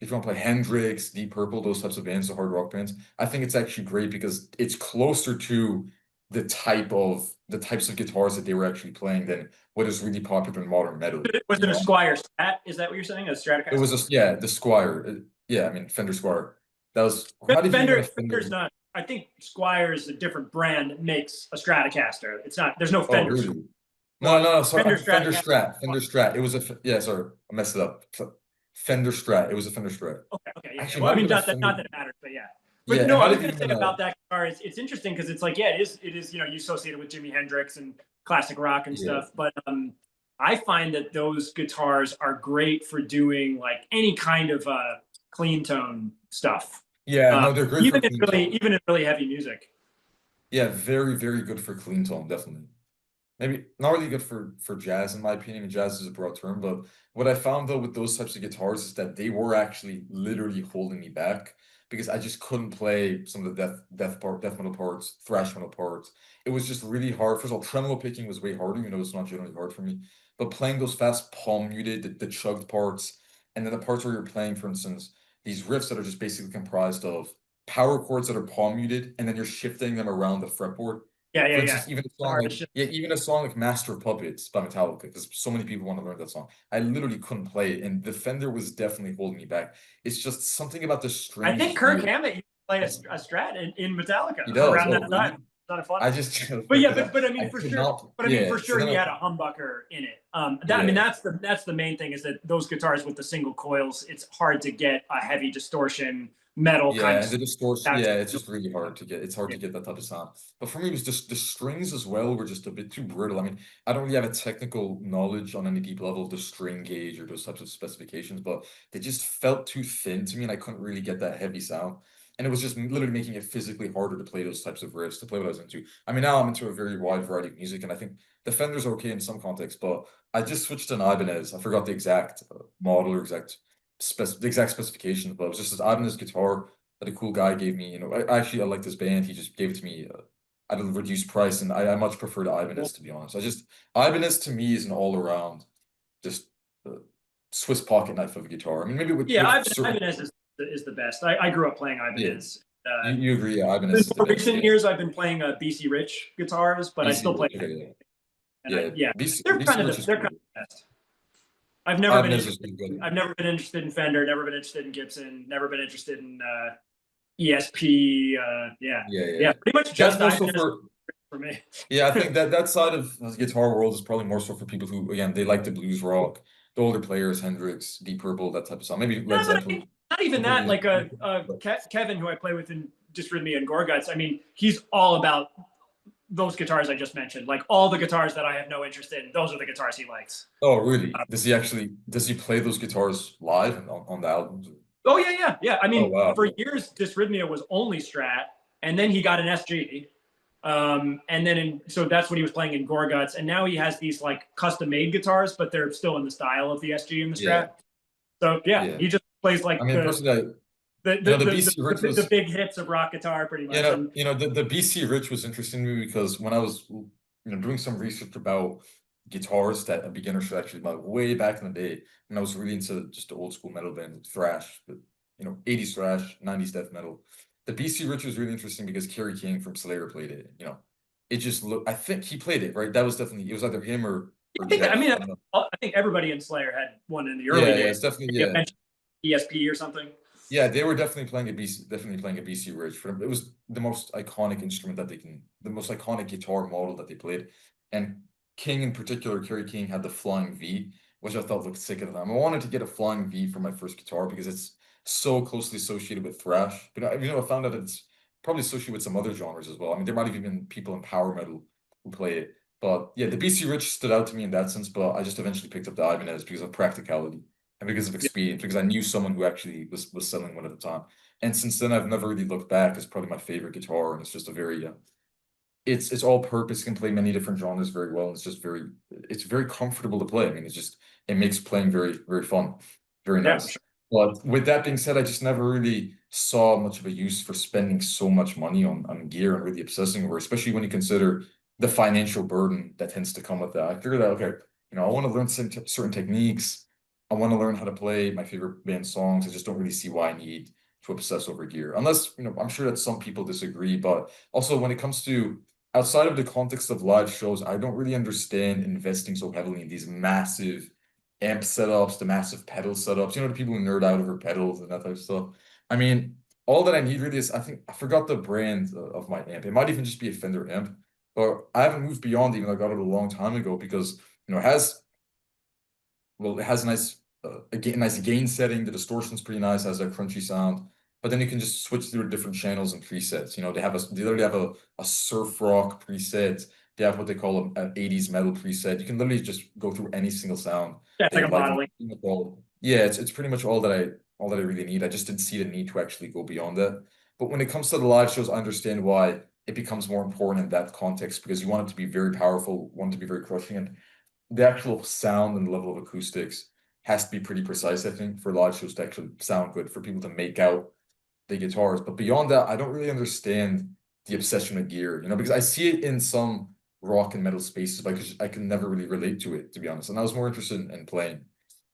if you want to play Hendrix, Deep Purple, those types of bands, the hard rock bands, I think it's actually great because it's closer to the types of guitars that they were actually playing than what is really popular in modern metal. Was it a Squire Strat? Is that what you're saying? A It was Stratocaster? just, yeah, the Squire. Yeah, I mean Fender Squire. That was, or not even a Fender's Fender. not. I think Squire is a different brand that makes a Stratocaster. It's not. There's no Oh, Fender. really? No, Well, no, no, sorry. Fender Fender Stratocaster. Strat. Fender Strat. It was yeah, sorry. I messed it up. Fender Strat. It was a Fender Strat. Okay, yeah. Actually, it Well, might I have mean, been a not Fender. that it matters, but yeah. Yeah, But it no, I might was have going even to say been a. about that guitar. It's interesting because it's like, yeah, it is associated with Jimi Hendrix and classic rock and Yeah. stuff. But I find that those guitars are great for doing like any kind of clean tone stuff. Yeah, Uh, no, they're great for clean tone. even in really heavy music. Yeah, very, very good for clean tone, definitely. Maybe not really good for jazz in my opinion. Jazz is a broad term, but what I found though with those types of guitars is that they were actually literally holding me back because I just couldn't play some of the death metal parts, thrash metal parts. It was just really hard. First of all, tremolo picking was way harder, it's not generally hard for me. But playing those fast palm muted, the chugged parts, and then the parts where you're playing, for instance, these riffs that are just basically comprised of power chords that are palm muted, and then you're shifting them around the fretboard. For Yeah. instance, even a The song like hardest shit. yeah, even a song like Master of Puppets by Metallica, because so many people want to learn that song. I literally couldn't play it, and the Fender was definitely holding me back. It's just something about the I strings think Kirk here. Hammett used to play a Strat in He Metallica does. around Oh, that time. really? It's not fun. I just But yeah, because but I I mean for could sure. not. But I mean for Yeah. So sure then he had a humbucker in it. I mean yeah, that's the main thing is that those guitars with the single coils, it's hard to get a heavy distortion metal kind yeah, of and the distortion. that's Yeah, it's just really hard to get. It's hard yeah. to get that type of sound. But for me, it was just the strings as well were just a bit too brittle. I mean, I don't really have a technical knowledge on any deep level of the string gauge or those types of specifications, but they just felt too thin to me, and I couldn't really get that heavy sound. And it was just literally making it physically harder to play those types of riffs, to play what I was into. I mean, now I'm into a very wide variety of music, and I think the Fender's okay in some contexts, but I just switched to an Ibanez. I forgot the exact model or the exact specifications, but it was just this Ibanez guitar that a cool guy gave me. I like this band. He just gave it to me at a reduced price, and I much prefer the Ibanez, to be honest. Ibanez to me is an all around just uh, Swiss pocket knife of a guitar. I mean, maybe Yeah, with certain. Ibanez is the best. I grew up playing Yeah, Ibanez. you agree? Yeah, In Ibanez is the more best. recent Yeah, years, I've been playing BC Rich guitars, but I BC still play. Rich. Okay, And yeah, yeah, BC Rich is they're kind cool. of the best. I've never been Ibanez is interested. really good. I've never been interested in Fender. Never been interested in Gibson. Never been interested in ESP. Yeah, Yeah. yeah. Pretty much That's just more so Ibanez for. for me. Yeah, I think that side of the guitar world is probably more so for people who, again, they like the blues rock, the older players, Hendrix, Deep Purple, that type of song. Maybe Yeah, Led but I Zeppelin. mean, not even People that. really, Like but Kevin, who I play with in Dysrhythmia and Gorguts. I mean, he's all about those guitars I just mentioned. Like all the guitars that I have no interest in, those are the guitars he likes. oh, really? Does he play those guitars live and on the albums? Oh yeah. I Oh, mean, wow. for years, Dysrhythmia was only Strat, and then he got an SG. And then so that's what he was playing in Gorguts. And now he has these like custom made guitars, but they're still in the style of the SG and the Yeah, Strat. So yeah, yeah. he just plays I like mean, personally, the BC Rich the was, big hits of rock guitar pretty much. And the BC Rich was interesting to me because when I was, doing some research about guitars that a beginner should actually buy way back in the day, and I was really into just the old school metal band, like thrash, but 80s thrash, 90s death metal. The BC Rich was really interesting because Kerry King from Slayer played it. It just looked. I think he played it right. That was definitely, it was either him or I think I Jeff. mean I don't know. I think everybody in Slayer had one in the early Yeah, yeah, days. it's definitely, Maybe yeah. eventually ESP or something. Yeah, they were definitely playing a BC Rich for them. It was the most iconic instrument the most iconic guitar model that they played. And King in particular, Kerry King had the Flying V, which I thought looked sick at the time. I wanted to get a Flying V for my first guitar because it's so closely associated with thrash. But I found out that it's probably associated with some other genres as well. I mean, there might have even been people in power metal who play it. But yeah, the BC Rich stood out to me in that sense, but I just eventually picked up the Ibanez because of practicality and because of Yeah, experience, because I knew someone who actually was selling one at the time. And since then, I've never really looked back. It's probably my favorite guitar, and it's just a very it's all purpose, can play many different genres very well. And it's very comfortable to play. I mean, it makes playing very very fun, very yeah, for nice. sure. But with that being said, I just never really saw much of a use for spending so much money on gear and really obsessing over, especially when you consider the financial burden that tends to come with that. I figured that okay, I want to learn certain techniques. I want to learn how to play my favorite band songs. I just don't really see why I need to obsess over gear. Unless, I'm sure that some people disagree, but also when it comes to outside of the context of live shows, I don't really understand investing so heavily in these massive amp setups, the massive pedal setups, the people who nerd out over pedals and that type of stuff. I mean, all that I need really is, I think I forgot the brand of my amp. It might even just be a Fender amp, but I haven't moved beyond even I got it a long time ago because, it has a nice nice gain setting. The distortion's pretty nice, has a crunchy sound. But then you can just switch through different channels and presets. They literally have a surf rock preset. They have what they call an 80s metal preset. You can literally just go through any single sound Yeah, it's that like you a like. modeling. Yeah, it's pretty much all that I really need. I just didn't see the need to actually go beyond that. But when it comes to the live shows, I understand why it becomes more important in that context because you want it to be very powerful, want it to be very crushing, and the actual sound and level of acoustics has to be pretty precise, I think, for live shows to actually sound good, for people to make out the guitars. But beyond that, I don't really understand the obsession with gear, because I see it in some rock and metal spaces, but I can never really relate to it, to be honest. And I was more interested in playing.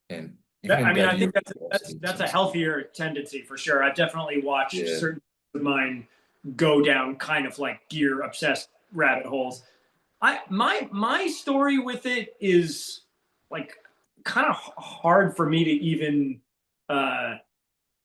And even I in mean, that I year, think that's a healthier tendency for sure. I've definitely watched yeah, certain of mine go down kind of like gear obsessed rabbit holes. My story with it is like kind of hard for me to even uh,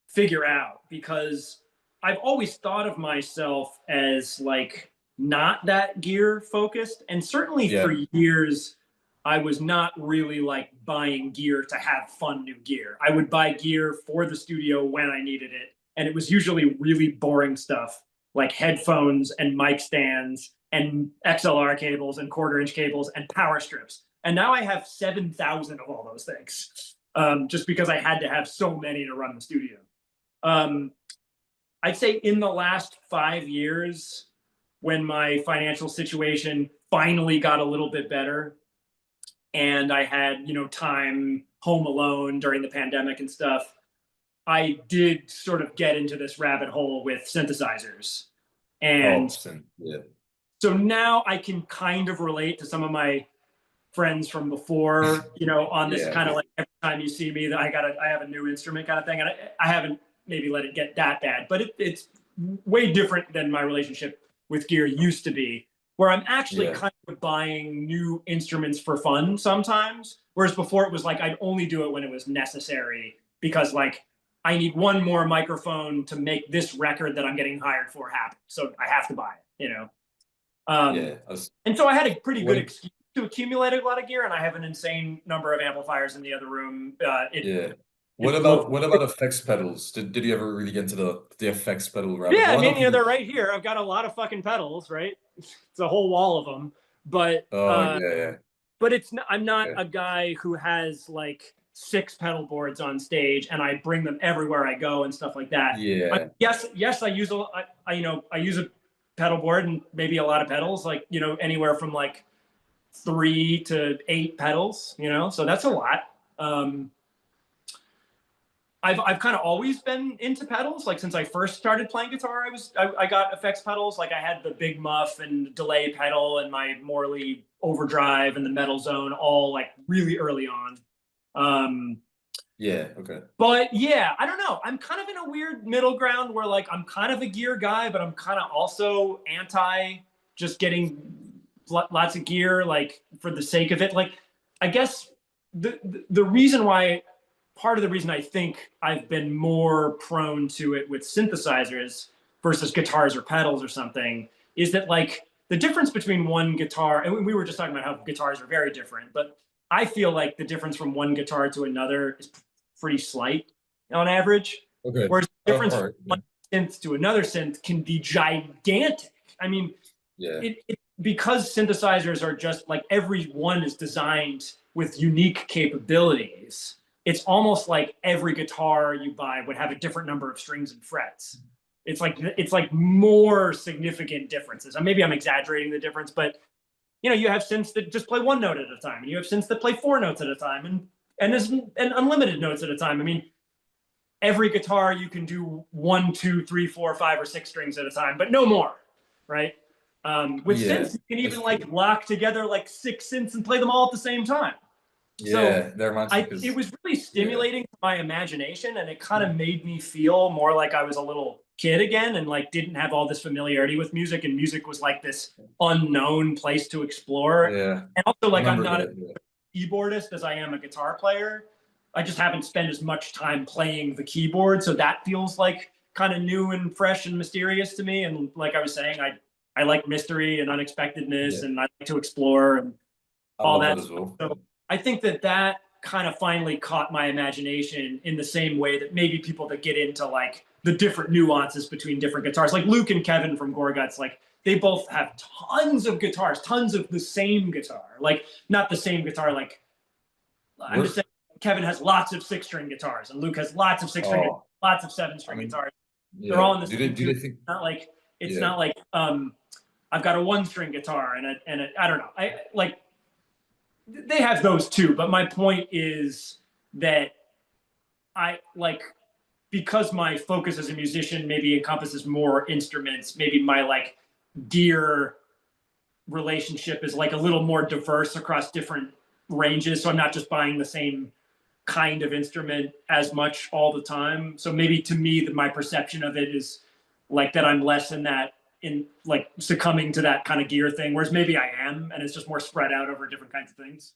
figure out because I've always thought of myself as like not that gear focused, and certainly for yeah, years I was not really like buying gear to have fun new gear. I would buy gear for the studio when I needed it, and it was usually really boring stuff like headphones and mic stands and XLR cables and quarter-inch cables and power strips. And now I have 7,000 of all those things, just because I had to have so many to run the studio. Um, I'd say in the last 5 years, when my financial situation finally got a little bit better, and I had time home alone during the pandemic and stuff, I did sort of get into this rabbit hole with synthesizers, oh, and yeah, so now I can kind of relate to some of my friends from before, on this yeah, kind of like every time you see me that I have a new instrument kind of thing. And I haven't maybe let it get that bad, but it's way different than my relationship with gear used to be, where I'm actually yeah, kind of buying new instruments for fun sometimes. Whereas before it was like I'd only do it when it was necessary because like I need one more microphone to make this record that I'm getting hired for happen. So I have to buy it. yeah. And so I had a pretty good When excuse to accumulate a lot of gear, and I have an insane number of amplifiers in the other room. Yeah. It blew. What about effects pedals? Did you ever really get into the effects pedal rabbit Yeah, I hole? I know mean, people. they're right here. I've got a lot of fucking pedals, right? It's a whole wall of them, but Oh uh, yeah, yeah, but it's not, I'm not yeah. a guy who has like 6 pedal boards on stage and I bring them everywhere I go and stuff like that. Yeah. Yes, I use I use pedal board and maybe a lot of pedals, like, you know, anywhere from like 3 to 8 pedals, you know, so that's a lot. I've kind of always been into pedals. Like since I first started playing guitar, I got effects pedals. Like I had the Big Muff and delay pedal and my Morley overdrive and the Metal Zone all like really early on. Yeah, okay. But yeah, I don't know. I'm kind of in a weird middle ground where like I'm kind of a gear guy, but I'm kind of also anti just getting lots of gear like for the sake of it. Like I guess the reason why, part of the reason I think I've been more prone to it with synthesizers versus guitars or pedals or something is that like the difference between one guitar, and we were just talking about how guitars are very different, but I feel like the difference from one guitar to another is pretty slight on average. Okay. Whereas the difference All from right. one synth to another synth can be gigantic. I mean, Yeah. because synthesizers are just like every one is designed with unique capabilities. It's almost like every guitar you buy would have a different number of strings and frets. It's like more significant differences. And maybe I'm exaggerating the difference, but you know, you have synths that just play one note at a time, and you have synths that play 4 notes at a time, and unlimited notes at a time. I mean, every guitar you can do 1, 2, 3, 4, 5, or 6 strings at a time, but no more, right? With synths, you can even like lock together like 6 synths and play them all at the same time. Yeah, So it was really stimulating to my imagination, and it kind of made me feel more like I was a little kid again and like didn't have all this familiarity with music, and music was like this unknown place to explore. Yeah. And also like I'm not a keyboardist as I am a guitar player. I just haven't spent as much time playing the keyboard, so that feels like kind of new and fresh and mysterious to me. And like I was saying, I like mystery and unexpectedness, and I like to explore and all that. As well. So I think that kind of finally caught my imagination in the same way that maybe people that get into like the different nuances between different guitars, like Luke and Kevin from Gorguts, like they both have tons of guitars, tons of the same guitar, like not the same guitar. Like I'm just saying, Kevin has lots of 6-string guitars, and Luke has lots of 6-string, guitars, lots of 7-string guitars. They're all in the same. Do they think it's not like I've got a 1-string guitar and I don't know. I like they have those too, but my point is that I like, because my focus as a musician maybe encompasses more instruments, maybe my like gear relationship is like a little more diverse across different ranges. So I'm not just buying the same kind of instrument as much all the time. So maybe to me, my perception of it is like that I'm less in like succumbing to that kind of gear thing, whereas maybe I am, and it's just more spread out over different kinds of things.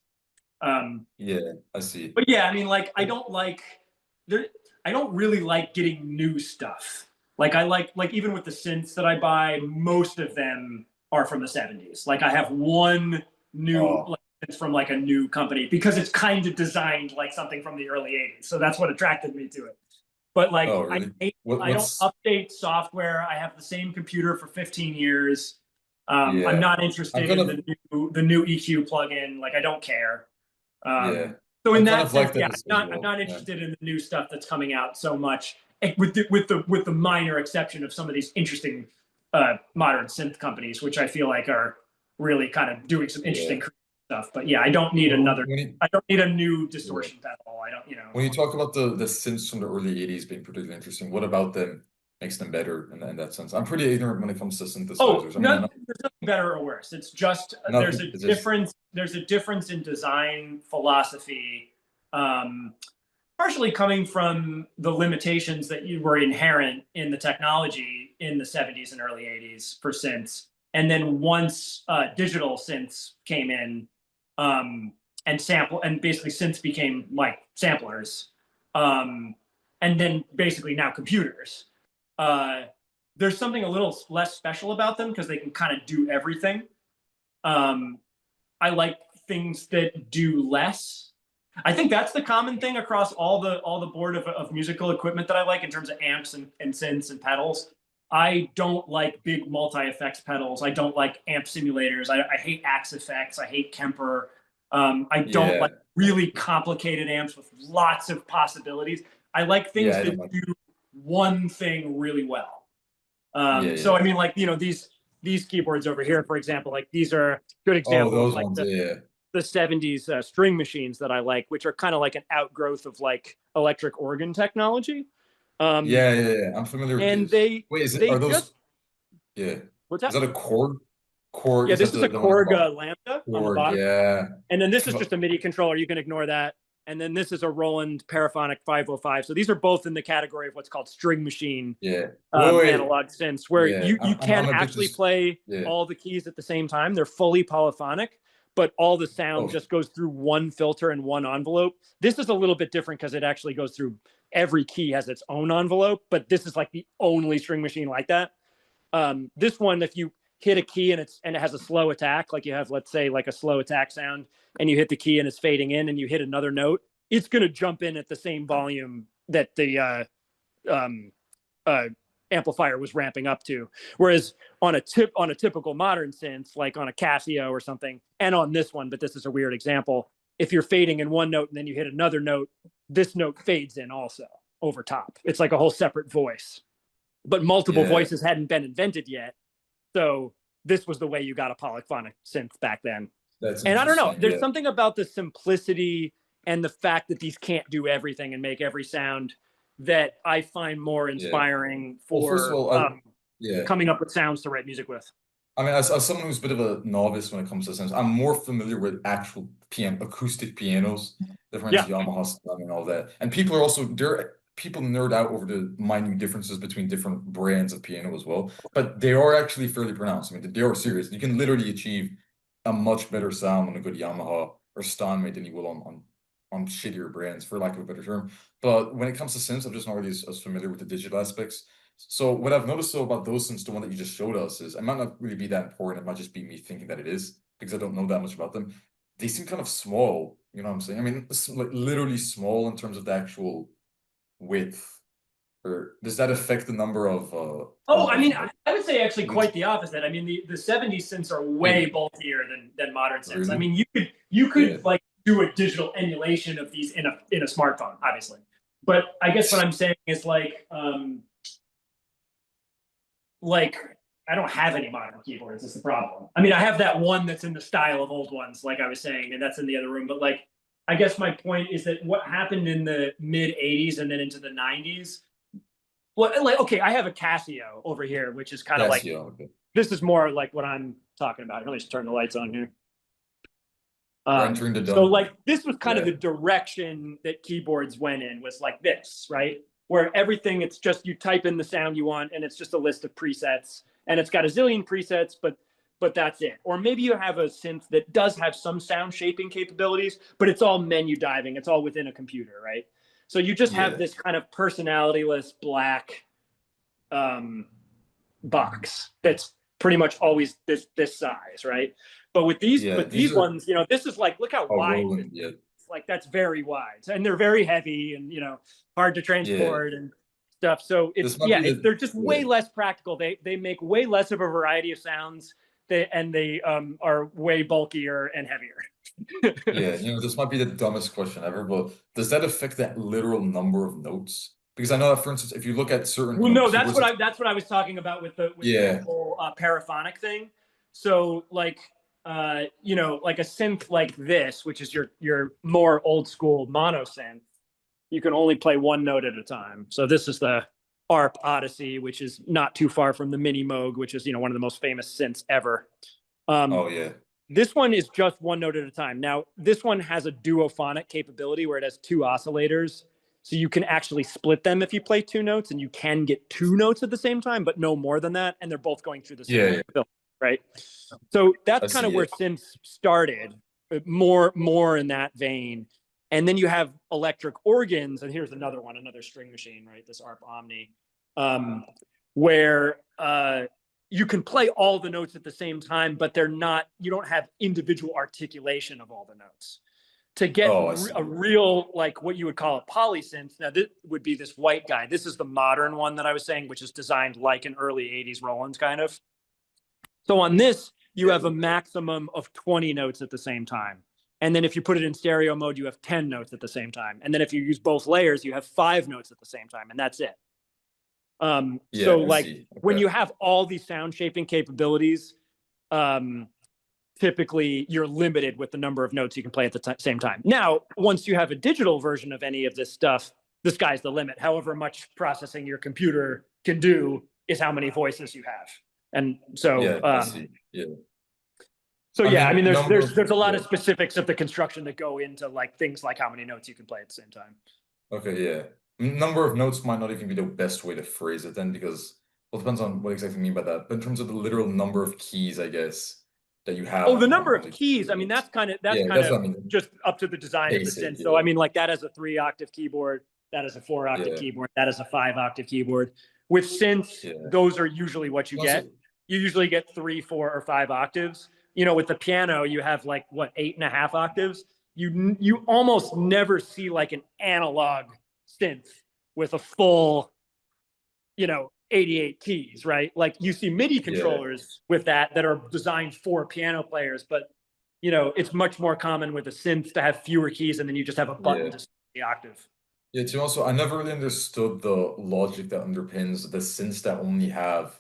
Yeah, I see. But yeah, I mean, like I don't really like getting new stuff. Like I like even with the synths that I buy, most of them are from the 70s. Like I have one new it's from like a new company because it's kind of designed like something from the early 80s. So that's what attracted me to it. But like really? I don't update software. I have the same computer for 15 years. I'm not interested in the new EQ plugin. Like I don't care. So in that sense, I'm not interested in the new stuff that's coming out so much, with the minor exception of some of these interesting modern synth companies, which I feel like are really kind of doing some interesting stuff. But yeah, I don't need I don't need a new distortion pedal. I don't, you know. When you talk about the synths from the early 80s being particularly interesting, what about them makes them better in that sense? I'm pretty ignorant when it comes to synthesizers. There's nothing better or worse. It's just there's a difference. There's a difference in design philosophy, partially coming from the limitations that were inherent in the technology in the 70s and early 80s for synths. And then once digital synths came in, and basically synths became like samplers, and then basically now computers. There's something a little less special about them because they can kind of do everything. I like things that do less. I think that's the common thing across all the board of musical equipment that I like in terms of amps and synths and pedals. I don't like big multi-effects pedals. I don't like amp simulators. I hate Axe effects. I hate Kemper. I don't like really complicated amps with lots of possibilities. I like things that do one thing really well. So I mean, like, you know, these these keyboards over here, for example, like these are good Oh, examples of those like ones, yeah. the 70s string machines that I like, which are kind of like an outgrowth of like electric organ technology. Um, Yeah. I'm familiar with and these. Wait, they are just those, yeah. what's Is that? that a Korg? Korg, Yeah, is that this is a the one at the Korg bottom? Lambda on the Korg, bottom. yeah. And then this is just a MIDI controller. You can ignore that. And then this is a Roland Paraphonic 505. So these are both in the category of what's called string machine Yeah. Wait. analog synths, where Yeah. you can I'm a bit actually just, play yeah. all the keys at the same time. They're fully polyphonic, but all the sound Oh, just goes through one filter and one envelope. This is a little bit different because it actually goes through every key has its own envelope, but this is like the only string machine like that. This one, if you hit a key and it has a slow attack, like you have, let's say, like a slow attack sound, and you hit the key and it's fading in, and you hit another note, it's going to jump in at the same volume that the um, amplifier was ramping up to. Whereas on a typical modern synth, like on a Casio or something, and on this one, but this is a weird example, if you're fading in one note and then you hit another note, this note fades in also over top. It's like a whole separate voice. But multiple yeah. voices hadn't been invented yet. So this was the way you got a polyphonic synth back then. That's And I don't know, interesting. there's Yeah. something about the simplicity and the fact that these can't do everything and make every sound that I find more inspiring Well, first of for all, yeah. coming up with sounds to write music with. I mean, as someone who's a bit of a novice when it comes to synths, I'm more familiar with actual acoustic pianos, different Yeah. Yamaha and all that. And people are also people nerd out over the minute differences between different brands of piano as well. But they are actually fairly pronounced. I mean, they are serious. You can literally achieve a much better sound on a good Yamaha or Steinway than you will on shittier brands, for lack of a better term. But when it comes to synths, I'm just not really as familiar with the digital aspects. So what I've noticed though about those synths, the one that you just showed us, is it might not really be that important. It might just be me thinking that it is because I don't know that much about them. They seem kind of small. You know what I'm saying? I mean, it's like literally small in terms of the actual width. Or does that affect the number of? I mean, I would say actually quite the opposite. I mean, the 70s synths are way bulkier than modern synths. Really? I mean, you could like do a digital emulation of these in a smartphone, obviously. But I guess what I'm saying is like I don't have any modern keyboards is the problem. I mean, I have that one that's in the style of old ones, like I was saying, and that's in the other room. But like, I guess my point is that what happened in the mid 80s and then into the 90s. Well, like, okay, I have a Casio over here, which is kind of like, this is more like what I'm talking about. Let me just turn the lights on here. So like, this was kind of the direction that keyboards went in, was like this, right? Where everything, it's just, you type in the sound you want and it's just a list of presets, and it's got a zillion presets, but that's it. Or maybe you have a synth that does have some sound shaping capabilities, but it's all menu diving. It's all within a computer, right? So you just have this kind of personalityless black box that's pretty much always this size, right? But with these, these ones, you know, this is like, look how wide. It's like, that's very wide, and they're very heavy, and you know, hard to transport and stuff. So it's they're just way less practical. They make way less of a variety of sounds. They are way bulkier and heavier. Yeah, you know, this might be the dumbest question ever, but does that affect that literal number of notes? Because I know that, for instance, if you look at certain, well, no, that's what I was talking about with the the whole paraphonic thing. So like, you know, like a synth like this, which is your more old school mono synth, you can only play one note at a time. So this is the ARP Odyssey, which is not too far from the Mini Moog, which is, you know, one of the most famous synths ever. This one is just one note at a time. Now, this one has a duophonic capability where it has two oscillators. So you can actually split them if you play two notes, and you can get two notes at the same time, but no more than that. And they're both going through the same filter, right? So that's kind of where synths started, more in that vein. And then you have electric organs, and here's another one, another string machine, right? This ARP Omni, where you can play all the notes at the same time, but you don't have individual articulation of all the notes. To get a real, like what you would call a polysynth, now this would be this white guy. This is the modern one that I was saying, which is designed like an early 80s Roland's kind of. So on this, you have a maximum of 20 notes at the same time. And then if you put it in stereo mode, you have 10 notes at the same time. And then if you use both layers, you have 5 notes at the same time, and that's it. Yeah, So I like see. when Okay. you have all these sound shaping capabilities, typically you're limited with the number of notes you can play at the same time. Now, once you have a digital version of any of this stuff, the sky's the limit. However much processing your computer can do is how many voices you have. And so, Yeah, I see. Yeah. so I yeah, I mean, mean, number of, there's a lot yeah. of specifics of the construction that go into like things like how many notes you can play at the same time. Okay, yeah. Number of notes might not even be the best way to phrase it then because well, it depends on what exactly you mean by that. But in terms of the literal number of keys, I guess, that you have Oh, the on number of the keys. I mean, keyboards. that's Yeah, kind that's of what I mean. just up to the design of the Basic, synth. So yeah. I mean, like that is a 3-octave keyboard, that is a 4-octave Yeah, keyboard, that is a 5-octave keyboard. With synths, yeah. those are usually what you get. Also, You usually get 3, 4, or 5 octaves. You know, with the piano, you have like what 8.5 octaves. You almost never see like an analog synth with a full, 88 keys, right? Like you see MIDI yeah. controllers with that are designed for piano players, but it's much more common with a synth to have fewer keys and then you just have a button Yeah. to set the octave. Yeah, too. Also, I never really understood the logic that underpins the synths that only have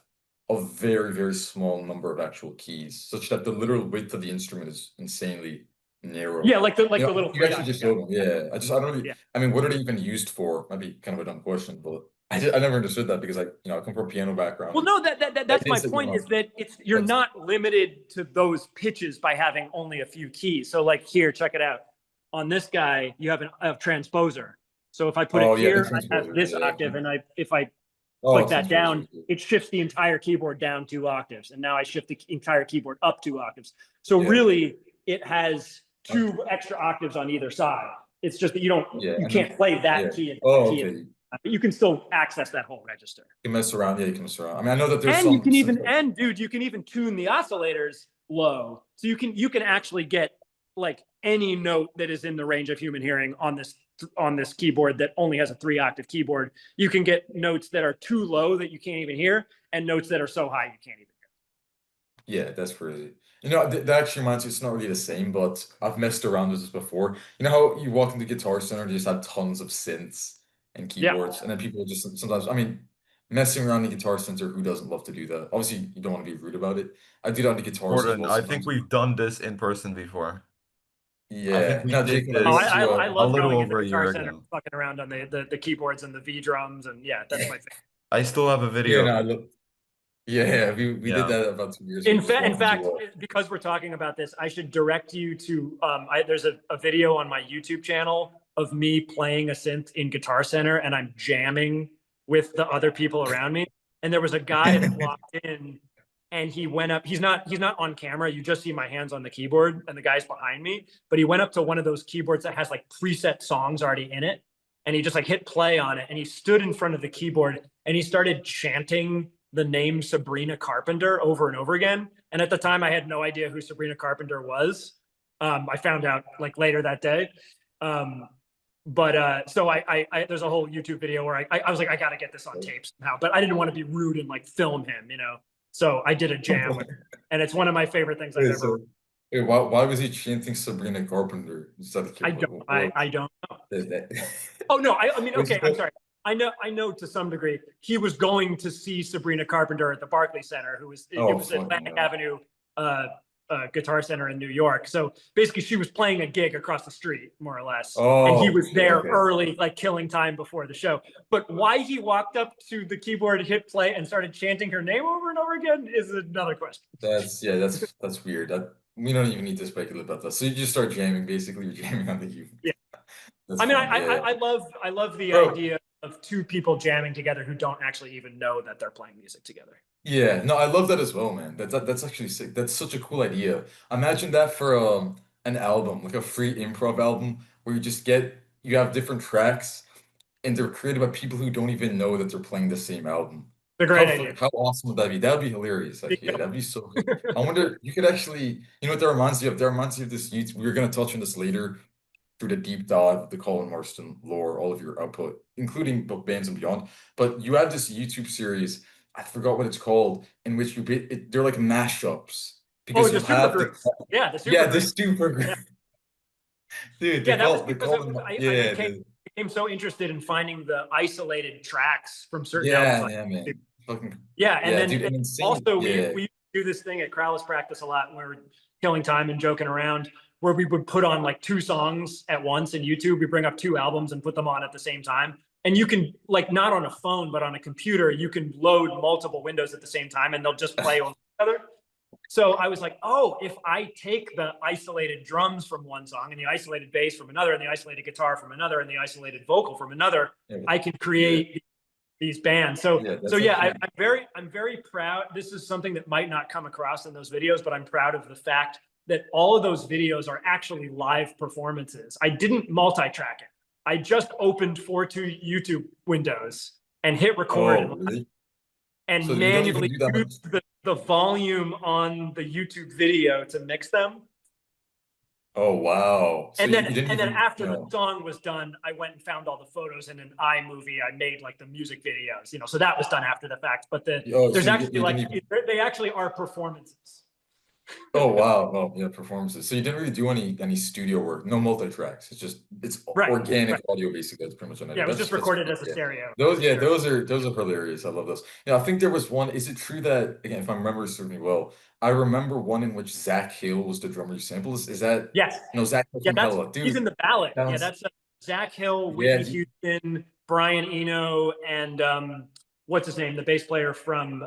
a very, very small number of actual keys, such that the literal width of the instrument is insanely narrow. Yeah, like the little You three actually octave just guy. showed them. Yeah, I don't really. Yeah. I mean, what are they even used for? Maybe kind of a dumb question, but I never understood that because I come from a piano background Well, and no, the that's my ideas that you point want. is that you're That's not limited to those pitches by having only a few keys. So like here, check it out. On this guy, you have a transposer. So if I put it oh yeah, the here, I have transposer. this Yeah. octave, and if I Oh, click that transposer. down, it shifts the entire keyboard down 2 octaves. And now I shift the entire keyboard up 2 octaves. So Yeah. really, it has 2 extra octaves on either side. It's just that Yeah, you and then can't play yeah. that key and that Oh, key, okay. but you can still access that whole register. You can mess around. Yeah, you can mess around. I mean, I know that there's And you some can synth. dude, you can even tune the oscillators low. So you can actually get like any note that is in the range of human hearing on this keyboard that only has a 3-octave keyboard. You can get notes that are too low that you can't even hear, and notes that are so high you can't even hear. Yeah, that's crazy. That actually reminds me, it's not really the same, but I've messed around with this before. You know how you walk into Guitar Center and you just have tons of synths and Yeah. keyboards, and then people just sometimes, I mean, messing around in Guitar Center, who doesn't love to do that? Obviously, you don't want to be rude about it. I do that on the guitars as Gordon, well I think sometimes. we've done this in person before. I think Yeah. we Now, did Jacob, Oh, this I a love little going into over a Guitar year Center, ago. fucking around on the keyboards and the V drums, and yeah, that's my favorite. I still have a yeah, video no, of I it. love, yeah, we did Yeah. that about 2 years ago, just In walking fact, to because we're talking about this, I should direct you to there's a video on my YouTube channel of me playing a synth in Guitar Center, and I'm jamming with the other people around me. And there was a guy that walked in, and he went up. He's not on camera. You just see my hands on the keyboard, and the guy's behind me. But he went up to one of those keyboards that has like preset songs already in it, and he just like hit play on it, and he stood in front of the keyboard, and he started chanting the name Sabrina Carpenter over and over again. And at the time, I had no idea who Sabrina Carpenter was. I found out like later that day. So there's a whole YouTube video where I was like, I got to get this on tape somehow, but I didn't want to be rude and like film him, So I did a jam with him, and it's one of my favorite things I've Wait, ever. so, wait, why was he chanting Sabrina Carpenter? Just out of curiosity, I don't know. that- Oh no, I mean, Was okay, I'm that- sorry. I know to some degree he was going to see Sabrina Carpenter at the Barclay Center, it was Atlantic Avenue Guitar Center in New York. So basically, she was playing a gig across the street, more or less, and he was there early, like killing time before the show. But why he walked up to the keyboard, hit play, and started chanting her name over and over again is another question. That's weird. We don't even need to speculate about that. So you just start jamming, basically, you're jamming on the keyboard. Yeah. That's I mean, fun, yeah. I love the Bro. idea of two people jamming together who don't actually even know that they're playing music together. Yeah, no, I love that as well, man. That's actually sick. That's such a cool idea. Imagine that for an album, like a free improv album, where you have different tracks, and they're created by people who don't even know that they're playing the same album. It's a great idea. How awesome would that be? That would be hilarious. Like, yeah, that'd be so good. I wonder, you could actually, you know what that reminds you of? That reminds you of this YouTube. We're gonna touch on this later through the deep dive of the Colin Marston lore, all of your output, including book bands and beyond. But you have this YouTube series, I forgot what it's called, in which they're like mashups because the you have super groups. Yeah, the super yeah, the groups. super group. Yeah. Dude, Yeah, that was the because Colin, I yeah, became became so interested in finding the isolated tracks from certain albums. Yeah, Like, yeah, man. Fucking yeah, and yeah, then dude, and and insane. also Yeah. we do this thing at Krallice practice a lot when we're killing time and joking around, where we would put on like 2 songs at once in YouTube. We bring up 2 albums and put them on at the same time. And you can, like, not on a phone, but on a computer, you can load multiple windows at the same time and they'll just play over each other. So I was like, oh, if I take the isolated drums from one song and the isolated bass from another and the isolated guitar from another and the isolated vocal from another, Yeah, I can create these bands. So yeah, so that's yeah, actually I'm very proud. This is something that might not come across in those videos, but I'm proud of the fact that all of those videos are actually live performances. I didn't multi-track it. I just opened 4 YouTube windows and hit record oh, really? So and you don't even manually do that much. used the volume on the YouTube video to mix them. Oh, wow. So And you then didn't and then even, after the song was done, I went and found all the photos in an iMovie. I made like the music videos, so that was done after the fact. But oh, there's so actually you like didn't even, they actually are performances. oh, wow. Oh, yeah, performances. So you didn't really do any studio work, no multi-tracks. It's Right, organic right. audio basically. That's pretty much what I Yeah, do. it was just That's recorded great. as a Yeah. stereo. Those, yeah, Sure. those are hilarious. I love those. Yeah, I think there was one. Is it true that, again, if I remember serving well, I remember one in which Zach Hill was the drummer you sampled. Is that, Yes. no, Zach Hill Yeah, from Hella, he's in dude? the ballot. Yeah, Sounds, that's Zach Hill, yeah, Whitney Houston, Brian Eno, and what's his name, the bass player from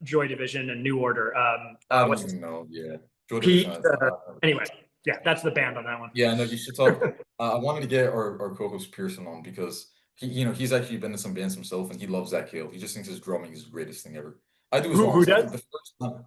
Joy Division and New Order. I don't What's his even know. Yeah, Joe Division. Pete? Anyway, yeah, that's the band on that one. Yeah, no, you should talk. I wanted to get our co-host Pearson on because he's actually been in some bands himself and he loves Zach Hill. He just thinks his drumming is the greatest thing ever. I do as well. Who Honestly. I does? think the first time,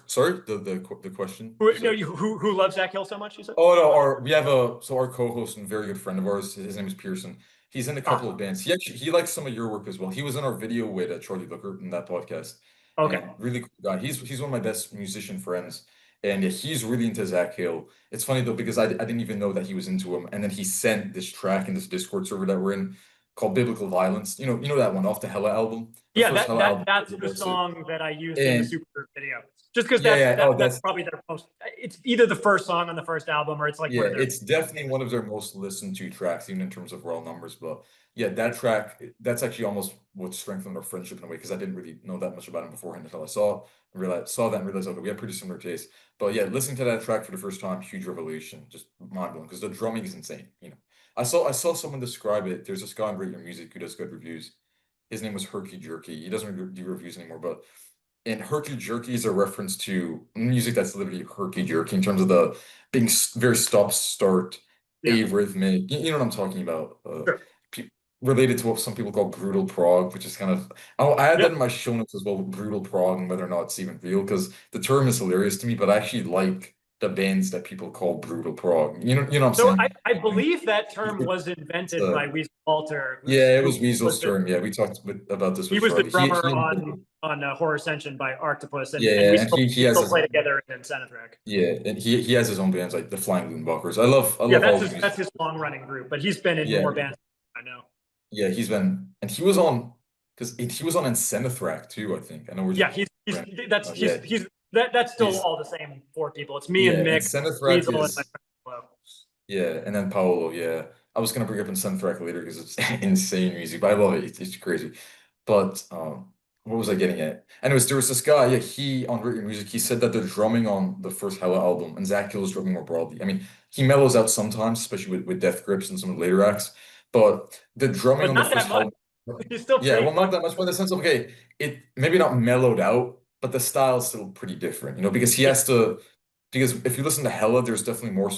sorry, the question. Who loves Zach Hill so much? You said? Oh no, we have our co-host and very good friend of ours. His name is Pearson. He's in a couple of bands. He likes some of your work as well. He was in our video with Charlie Looker in that podcast. Okay. And really cool guy. He's one of my best musician friends. And yeah, he's really into Zach Hill. It's funny though, because I didn't even know that he was into him. And then he sent this track in this Discord server that we're in called Biblical Violence. You know that one off the Hella album. The Yeah, first Hella album. that's the song that I used in the And Super video. Just because yeah, that's probably their most. It's either the first song on the first album or it's like yeah, one of their. it's definitely one of their most listened to tracks, even in terms of raw numbers. But yeah, that track, that's actually almost what strengthened our friendship in a way, because I didn't really know that much about him beforehand until I saw that and realized, okay, we have pretty similar tastes. But yeah, listening to that track for the first time, huge revelation, just mind blowing, because the drumming is insane. I saw someone describe it. There's this guy on Rate Your Music who does good reviews. His name was Herky Jerky. He doesn't do reviews anymore, but and herky jerky is a reference to music that's literally herky jerky in terms of the being very stop start, arrhythmic. You know what I'm talking about? Sure. Related to what some people call brutal prog, which is kind of I had that in my show notes as well, brutal prog, and whether or not it's even real, because the term is hilarious to me, but I actually like the bands that people call brutal prog. You know what I'm So saying? I believe that term was invented by Weasel Walter. Yeah, it was Weasel's term. Yeah, we talked about this He with was the Charlie. drummer on Horror Ascension by Arctopus, and Yeah, we and still, he has still his play together in Senethrak. yeah, and he has his own bands like the Flying Loonbuckers. I love Yeah, all the that's his long running group, but he's been in more bands than I know. Yeah, he's been, and he was on, because he was on in Senethrak too, I think. I know we're just that's still all the same 4 people. It's me and Mick, Senethrak and yeah, and then Paolo, yeah. I was gonna bring up in Senethrak later because it's insane music, but I love it. It's crazy. But what was I getting at? Anyways, there was this guy, yeah, he on Rate Your Music, he said that the drumming on the first Hella album, and Zach Hill's drumming more broadly. I mean, he mellows out sometimes, especially with Death Grips and some of the later acts. But the drumming on the first album, yeah, well, not that much, but in the sense of, okay, it maybe not mellowed out, but the style's still pretty different, because he has to, because if you listen to Hella, there's definitely more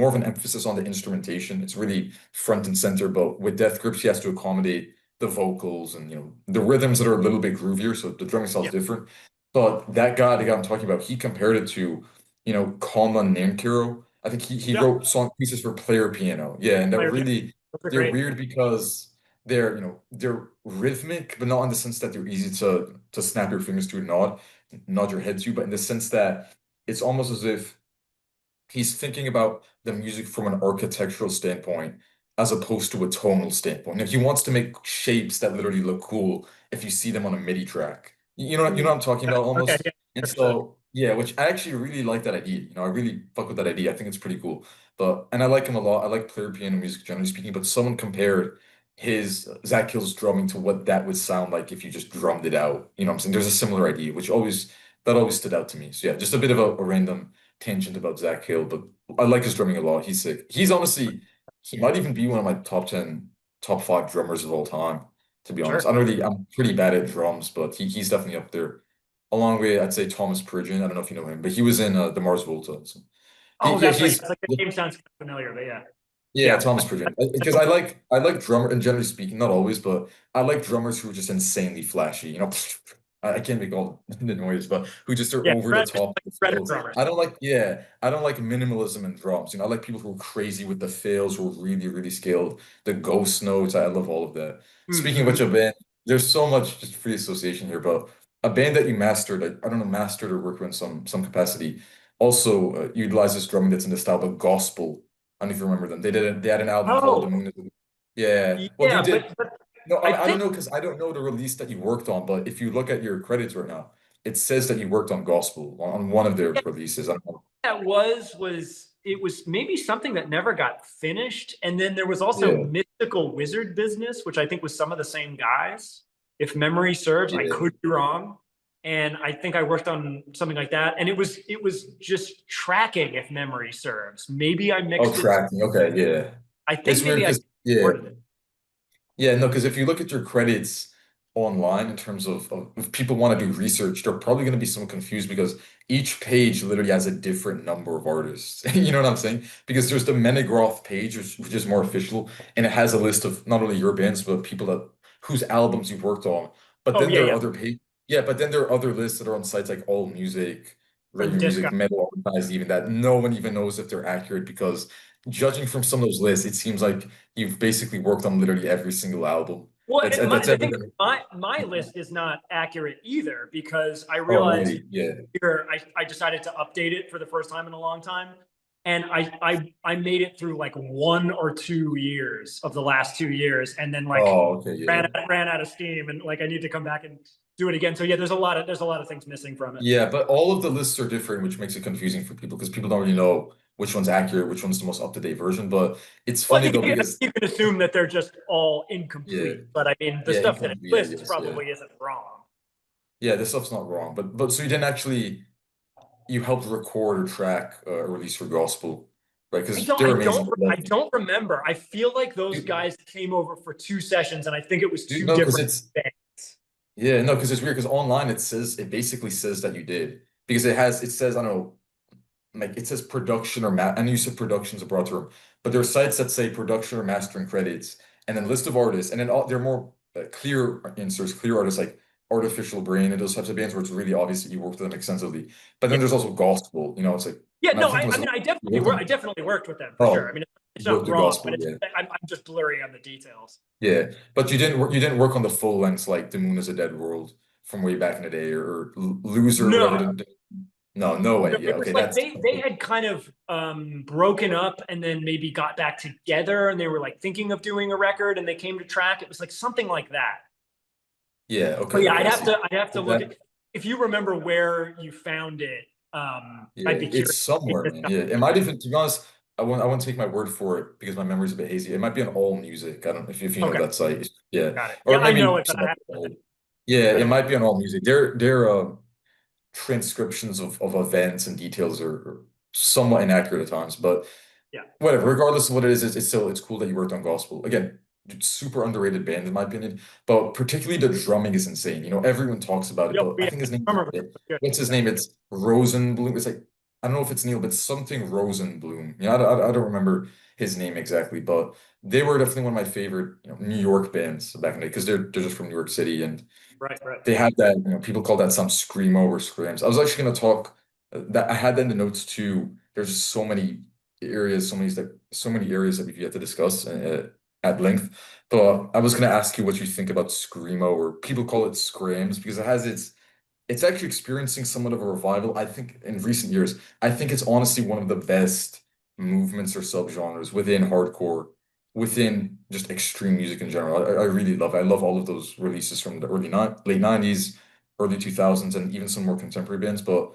of an emphasis on the instrumentation. It's really front and center, but with Death Grips, he has to accommodate the vocals and the rhythms that are a little bit groovier, so the drumming style is different. But that guy, the guy I'm talking about, he compared it to, Kalma Namkiro. I think he wrote song pieces for player piano. Yeah, and they're weird because they're rhythmic, but not in the sense that they're easy to snap your fingers to and nod your head to, but in the sense that it's almost as if he's thinking about the music from an architectural standpoint as opposed to a tonal standpoint. He wants to make shapes that literally look cool if you see them on a MIDI track. You know what I'm talking about almost? Okay, yeah. And so Yeah, which I actually really like that idea. You know, I really fuck with that idea. I think it's pretty cool. And I like him a lot. I like player piano music generally speaking, but someone compared his Zach Hill's drumming to what that would sound like if you just drummed it out. You know what I'm saying? There's a similar idea, which always stood out to me. So yeah, just a bit of a random tangent about Zach Hill, but I like his drumming a lot. He's sick. He might even be one of my top 10, top five drummers of all time, to be honest. Sure. I'm pretty bad at drums, but he's definitely up there along with I'd say Thomas Pridgen. I don't know if you know him, but he was in the Mars Volta. So Oh, yeah, that's right. he's It's like the name sounds familiar, but yeah. yeah, Yeah. Thomas Pridgen. Because I like drummer and generally speaking, not always, but I like drummers who are just insanely flashy. You know, I can't make all the noise, but who just are Yeah. over the top with the Shredder fills. drummers. I don't like minimalism in drums. You know, I like people who are crazy with the fills, who are really, really skilled. The ghost notes, I love all of that. Speaking of Hmm. which, a band, there's so much just free association here, but a band that you mastered, I don't know, mastered or worked with in some capacity, also utilizes drumming that's in the style of gospel. I don't know if you remember them. They had an album called The Oh, Moon is the Yeah. Well, you yeah, did. but No, I I don't think know because I don't know the release that you worked on, but if you look at your credits right now, it says that you worked on gospel on one of their releases. I don't know. that was it was maybe something that never got finished. And then there was also Yeah, Mystical Wizard Business, which I think was some of the same guys. If memory serves, I yeah. could be wrong. And I think I worked on something like that. And it was just tracking, if memory serves. Maybe I Oh, mixed it. tracking. Okay, yeah. I It's think weird maybe I because yeah. recorded it. Yeah, no, because if you look at your credits online in terms of if people want to do research, they're probably going to be somewhat confused because each page literally has a different number of artists. You know what I'm saying? Because there's the Menegroth page, which is more official, and it has a list of not only your bands, but people that whose albums you've worked on. But Oh then yeah, there are yeah. other yeah, but then there are other lists that are on sites like All Music, Or the Radio disc. Music, Metal Archives, even that no one even knows if they're accurate because judging from some of those lists, it seems like you've basically worked on literally every single album Well, that's the ever thing been. my list is not accurate either because I Oh, realized really? Yeah. here I decided to update it for the first time in a long time, and I made it through like 1 or 2 years of the last 2 years, and then like Oh, okay. Yeah. ran out of steam, and like I need to come back and do it again. So yeah, there's a lot of things missing from it. Yeah, but all of the lists are different, which makes it confusing for people because people don't really know which one's accurate, which one's the most up-to-date version. But it's Well, funny though because you can assume that they're just all yeah, incomplete, but I mean the yeah, stuff that it incomplete. Yeah, lists yes, yeah, probably isn't wrong. yeah. This stuff's not wrong, but so you didn't actually you helped record or track a release for gospel, right? Because they're amazing. I don't remember. I feel like those Dude, guys came over for 2 sessions, and I think it was two no, because different it's bands. yeah, no, because it's weird because online it basically says that you did because it says I don't know like it says production or I know you said production's a broad term, but there are sites that say production or mastering credits, and then list of artists, and then they're more clear inserts, clear artists like Artificial Brain and those types of bands where it's really obvious that you worked with them extensively. But Yeah, then there's also gospel, you know, it's like, yeah. and I No, think it was I mean, you worked I on, definitely worked with them for sure. I oh, mean, it's you worked not the wrong, but gospel, yeah, I'm just blurry on the details. yeah. But you didn't work on the full lengths like The Moon is a Dead World from way back in the day or Loser or whatever. No, No, no way. no, Yeah, it was okay, like that's they had kind of broken up and then maybe got back together, and they were like thinking of doing a record, and they came to track. It was like something like that. yeah, But okay, yeah, okay, I see. I'd have to look That at if you remember where you found it. Yeah, I'd be curious. it's somewhere, man. Yeah, it might even, to be honest, I won't take my word for it because my memory's a bit hazy. It might be on All Music. I don't know if you know Okay, that site. Yeah, got it. or Yeah, I maybe know it, but some I other haven't. site. Yeah, it But might be on All Music. Their transcriptions of events and details are somewhat inaccurate at times, but yeah, whatever. Regardless of what it is, it's still it's cool that you worked on gospel. Again, super underrated band in my opinion, but particularly the drumming is insane. You know, everyone talks about it, yo, but I yeah, think his name drummer was good. what's his name? It's Rosenblum. It's like I don't know if it's Neil, but something Rosenblum. You know, I don't remember his name exactly, but they were definitely one of my favorite, you know, New York bands back in the day because they're just from New York City and Right, right. they had that, you know, people call that some screamo or screams. I was actually going to talk that I had that in the notes too. There's just so many areas, so many areas that we've yet to discuss at length. But I was going to ask you what you think about screamo, or people call it screams because it's actually experiencing somewhat of a revival. I think in recent years, I think it's honestly one of the best movements or subgenres within hardcore, within just extreme music in general. I really love it. I love all of those releases from the late 90s, early 2000s, and even some more contemporary bands. But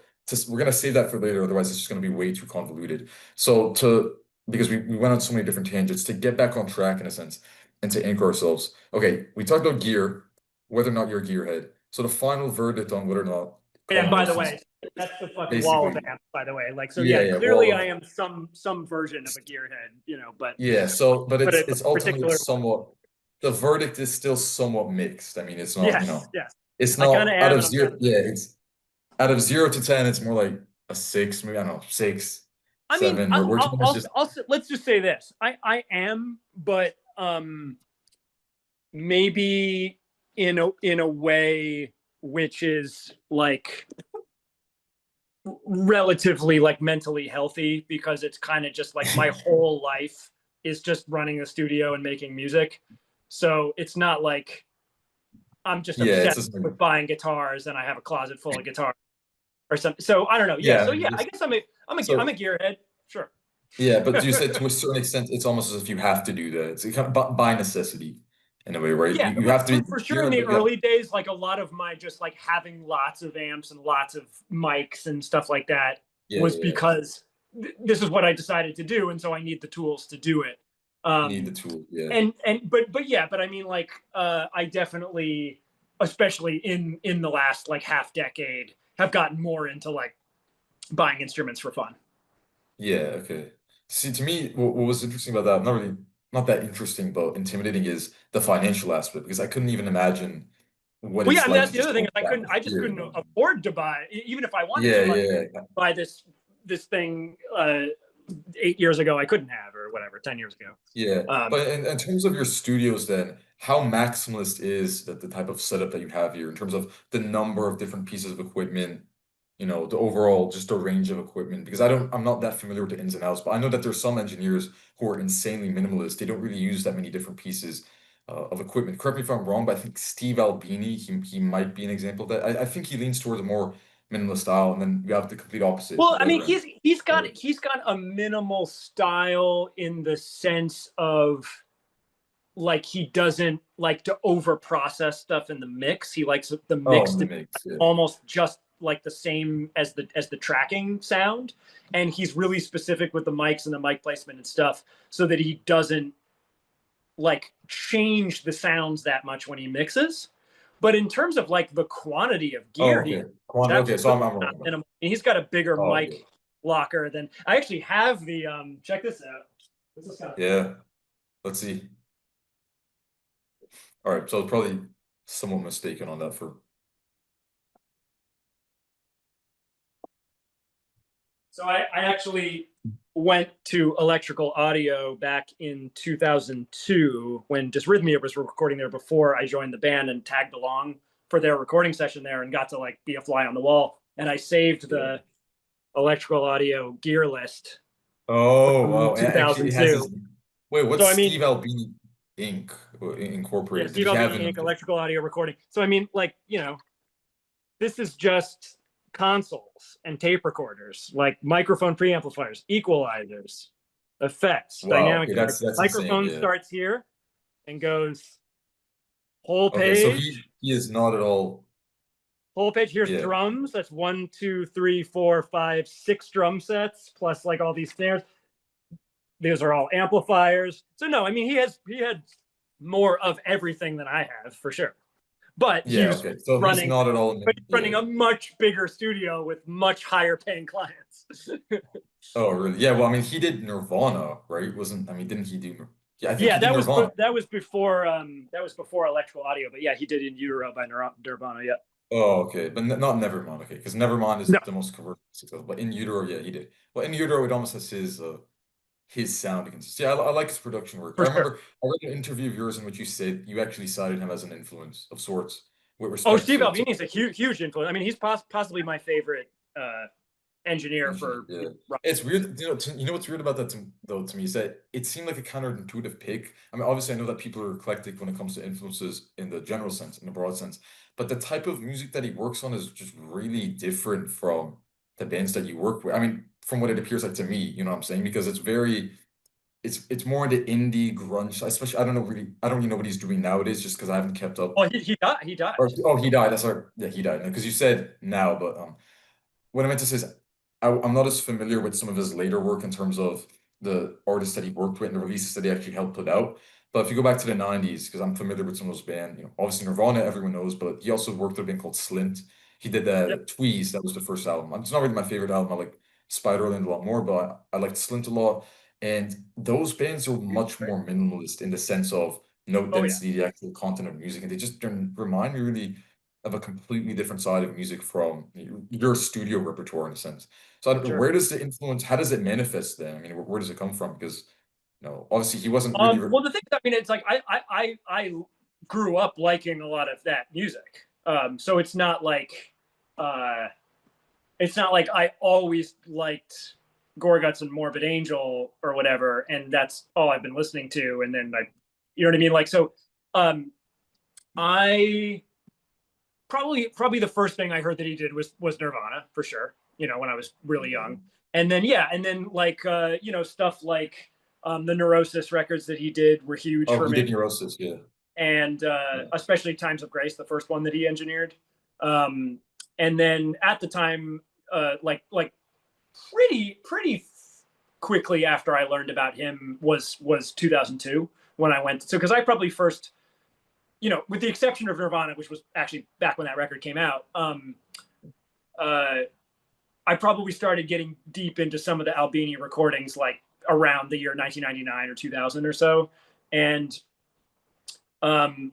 we're gonna save that for later, otherwise it's just gonna be way too convoluted. So because we went on so many different tangents, to get back on track in a sense and to anchor ourselves. Okay, we talked about gear, whether or not you're a gearhead. So the final verdict on whether or not And Colin by the Marston's way, that's the fucking wall of basically, amps, by the way. Like, so yeah, yeah, yeah, clearly well, I am some version of a gearhead, you know, yeah, so but but it's a ultimately particular one. somewhat, the verdict is still somewhat mixed. I mean, it's not, Yes, yes. it's I kind of not out am, of and I'm zero, kind of. yeah, it's out of 0 to 10, it's more like a 6, maybe, I don't know, 6, I mean, 7. We're trying to just, let's just say this. I am, but maybe in a way which is like relatively like mentally healthy, because it's kind of just like my whole life is just running a studio and making music. So it's not like I'm just yeah, it's obsessed just with buying guitars and I have a closet full of guitars or something. So I don't know. Yeah. yeah, I So mean, yeah, I guess I'm a so gearhead. Sure. yeah, but you said to a certain extent, it's almost as if you have to do that. It's kind of by necessity in a way, right? Yeah, You have to for be, sure in the early days, like a lot of my just like having lots of amps and lots of mics and stuff like that yeah, was yeah, because this is what I decided to do, and so I need the tools to do it. you need the tool, yeah. But yeah, but I mean, like I definitely, especially in the last like half decade, have gotten more into like buying instruments for fun. Yeah, okay. See, to me, what was interesting about that, not really, not that interesting, but intimidating, is the financial aspect, because I couldn't even imagine what Well, yeah, it's I mean like that's to the just other thing own is that much I just gear, you couldn't know? afford to buy, even if I wanted Yeah, to like yeah, yeah. buy this thing 8 years ago I couldn't have, or whatever, 10 years ago. Yeah. But in terms of your studios, then, how maximalist is the type of setup that you have here in terms of the number of different pieces of equipment, the overall, just the range of equipment? Because I'm not that familiar with the ins and outs, but I know that there's some engineers who are insanely minimalist. They don't really use that many different pieces of equipment. Correct me if I'm wrong, but I think Steve Albini, he might be an example of that. I think he leans towards a more minimalist style, and then you have the complete opposite Well, on the I mean, other end. he's got a minimal style in the sense of like he doesn't like to over process stuff in the mix. He likes the Oh, mix in to the be mix, yeah. almost just like the same as the tracking sound, and he's really specific with the mics and the mic placement and stuff, so that he doesn't like change the sounds that much when he mixes. But in terms of like the quantity of Oh, gear, okay. he's Okay, so absolutely I'm not wrong about minimal. He's got a bigger that. Oh, okay. mic locker than I actually have. The check this out. This is kind of cool. Yeah. Let's see. All right, so I was probably somewhat mistaken on that for. So I actually went to electrical audio back in 2002 when Dysrhythmia was recording there before I joined the band, and tagged along for their recording session there and got to like be a fly on the wall. And I saved Yeah. the electrical audio gear list Oh, from wow. Actually, it has 2002. his. Wait, what's So I Steve mean, Albini Inc. yeah, Incorporated? Did Steve he have Albini an Inc. electrical audio recording. So I mean, like, this is just consoles and tape recorders, like microphone preamplifiers, equalizers, effects, Wow, dynamic. okay, that's insane. Microphone Yeah. starts here and goes whole Okay, so page. he is not at all. Whole page. Here's Yeah. drums. That's 1, 2, 3, 4, 5, 6 drum sets plus like all these snares. These are all amplifiers. So no, I mean he had more of everything than I have for sure. But Yeah, okay. So he's running not at all. running Yeah. a much bigger studio with much higher paying clients. Oh, really? Yeah, well, I mean, he did Nirvana, right? Wasn't, I mean, didn't he do? Yeah, I think Yeah, he did Nirvana. that was before electrical audio, but yeah, he did In Utero by Nirvana. Yeah. Oh, okay, but not Nevermind. Okay, because Nevermind is No, the most commercially successful. But In Utero, yeah, he did. Well, In Utero, it almost has his sound against. Yeah, I like his production work. I for sure. remember I read an interview of yours in which you said you actually cited him as an influence of sorts with Oh, respect Steve to Albini is a huge influence. I mean, he's possibly my favorite engineer engineer. for Yeah, rock. it's weird. You know what's weird about that though to me is that it seemed like a counterintuitive pick. I mean, obviously, I know that people are eclectic when it comes to influences in the general sense, in the broad sense, but the type of music that he works on is just really different from the bands that you work with. I mean, from what it appears like to me, you know what I'm saying? Because it's more into indie grunge, especially I don't really know what he's doing nowadays just because I haven't kept up. Oh, he died. He died. Or oh, he died. That's our yeah, he died. Because you said now, but what I meant to say is I'm not as familiar with some of his later work in terms of the artists that he worked with and the releases that he actually helped put out. But if you go back to the 90s, because I'm familiar with some of those bands, obviously Nirvana, everyone knows, but he also worked with a band called Slint. He did Yep. Tweez, that was the first album. It's not really my favorite album. I like Spiderland a lot more, but I liked Slint a lot. And those bands are much Right. more minimalist in the sense of note Oh yeah, density, the actual content of music. And they just remind me really of a completely different side of music from your studio repertoire in a sense. So sure. where does the influence, how does it manifest then? I mean, where does it come from? Because, obviously he wasn't really, Well, the thing, I mean, it's like I grew up liking a lot of that music. So uh, it's not like I always liked Gorguts and Morbid Angel or whatever, and that's all I've been listening to. And then you know what I mean? Like, so, I probably the first thing I heard that he did was Nirvana for sure. When I was really young, and then yeah, and then like stuff like the Neurosis records that he did were huge oh, for he me, did Neurosis, yeah. and Yeah. especially Times of Grace, the first one that he engineered. Um, and then at the time, like pretty quickly after I learned about him was 2002 when I went. So because I probably first, with the exception of Nirvana, which was actually back when that record came out, I probably started getting deep into some of the Albini recordings like around the year 1999 or 2000 or so. And um,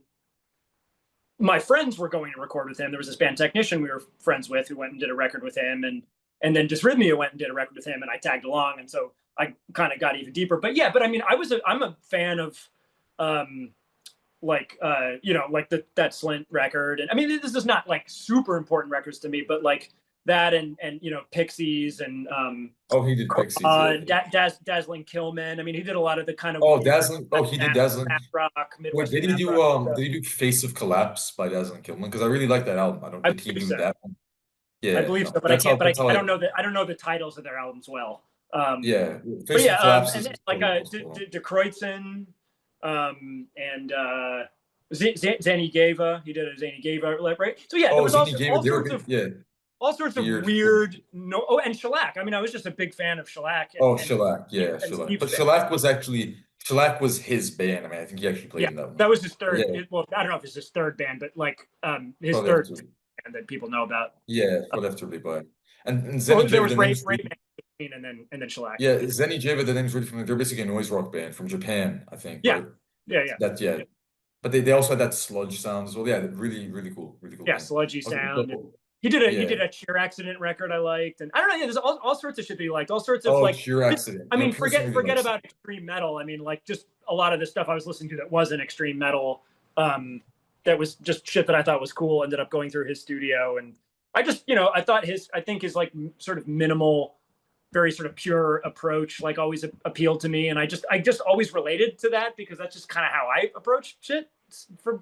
my friends were going to record with him. There was this band Technician we were friends with who went and did a record with him, and then Dysrhythmia went and did a record with him, and I tagged along, and so I kind of got even deeper. But yeah, but I mean, I'm a fan of like like that Slint record, and I mean, this is not like super important records to me, but like that and Pixies and Oh, he did Pixies, yeah. Dazzling Killmen. I mean, he did a lot of the kind of Oh, weird Dazzling. Oh, he did Dazzling. math rock, Wait, Midwestern math rock stuff. did he do Face of Collapse by Dazzling Killman? Because I really like that album. I don't, I did he believe do so. that one? I Yeah, believe no. so, but I can't. But That's how I don't know that. I don't know the titles of their albums well. yeah. But Face yeah, of Collapse and is then, like also. De Kreutzen, and Zanny Gava. He did a Zanny Gava, right? So yeah, there Oh, was Zini also gave it, they were, yeah, all sorts of weird. weird. No, oh, and Shellac. I mean, I was just a big fan of Shellac Oh, Shellac, yeah, and Shellac. Steve's But band. Shellac was his band. I mean, I think he actually Yeah, played in that one. that was his third. Yeah, Well, I don't know if it's his third band, but like his probably have third to. band that people know about. Yeah, probably have to rebuy. And Well, Zenny there Java, was the name's Ray Man, and then Shellac. yeah, Zenny Java, the name's really familiar. They're basically a noise rock band from Japan, I think, Yeah, right? yeah. That yeah. But they also had that sludge sound as well. Yeah, really, really cool Yeah, band. sludgy Okay, sound. cool. He Yeah. did a Cheer Accident record I liked, and I don't know. Yeah, there's all sorts of shit that he liked. All sorts of Oh, like. Sheer Accident. I You know, mean, Pearson really forget likes it. about extreme metal. I mean, like just a lot of the stuff I was listening to that wasn't extreme metal. That was just shit that I thought was cool. Ended up going through his studio, and I just I think his like sort of minimal, very sort of pure approach like always appealed to me, and I just always related to that because that's just kind of how I approach shit for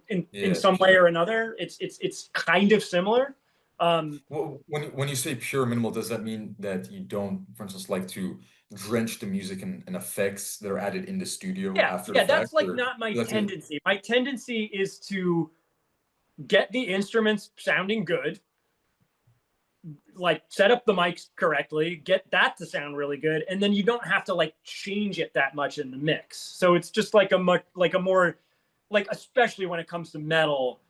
in Yeah, some way sure. or another. It's kind of similar. Well, when you say pure minimal, does that mean that you don't, for instance, like to drench the music in effects that are added in the studio after the Yeah, that's fact, like or not my you like to? tendency. My tendency is to get the instruments sounding good, like set up the mics correctly, get that to sound really good, and then you don't have to like change it that much in the mix. So it's just like a more like, especially when it comes to metal,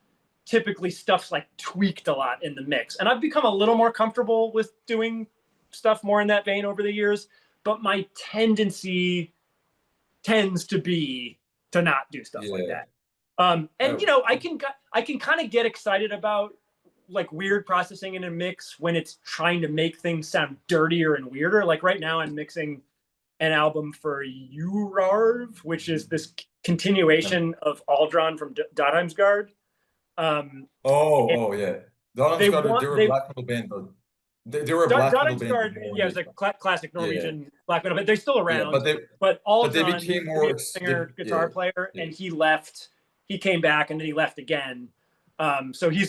typically stuff's like tweaked a lot in the mix. And I've become a little more comfortable with doing stuff more in that vein over the years, but my tendency tends to be to not do stuff like Yeah. that. And Oh, I can kind of get excited about like weird processing in a mix when it's trying to make things sound dirtier and weirder. Like right now, I'm mixing an album for Urarv, which is this continuation of Aldron from Dodheimsgard. oh, yeah. They Donham's they want were a they black metal band, though. They were a black metal band for Dodheimsgard, more yeah, it's years. a classic Yeah, Norwegian black metal, but they're still yeah, around. But but they Aldron, became he used to more be a singer yeah, guitar player, yeah, and he left. He came back and then he left again. So yeah,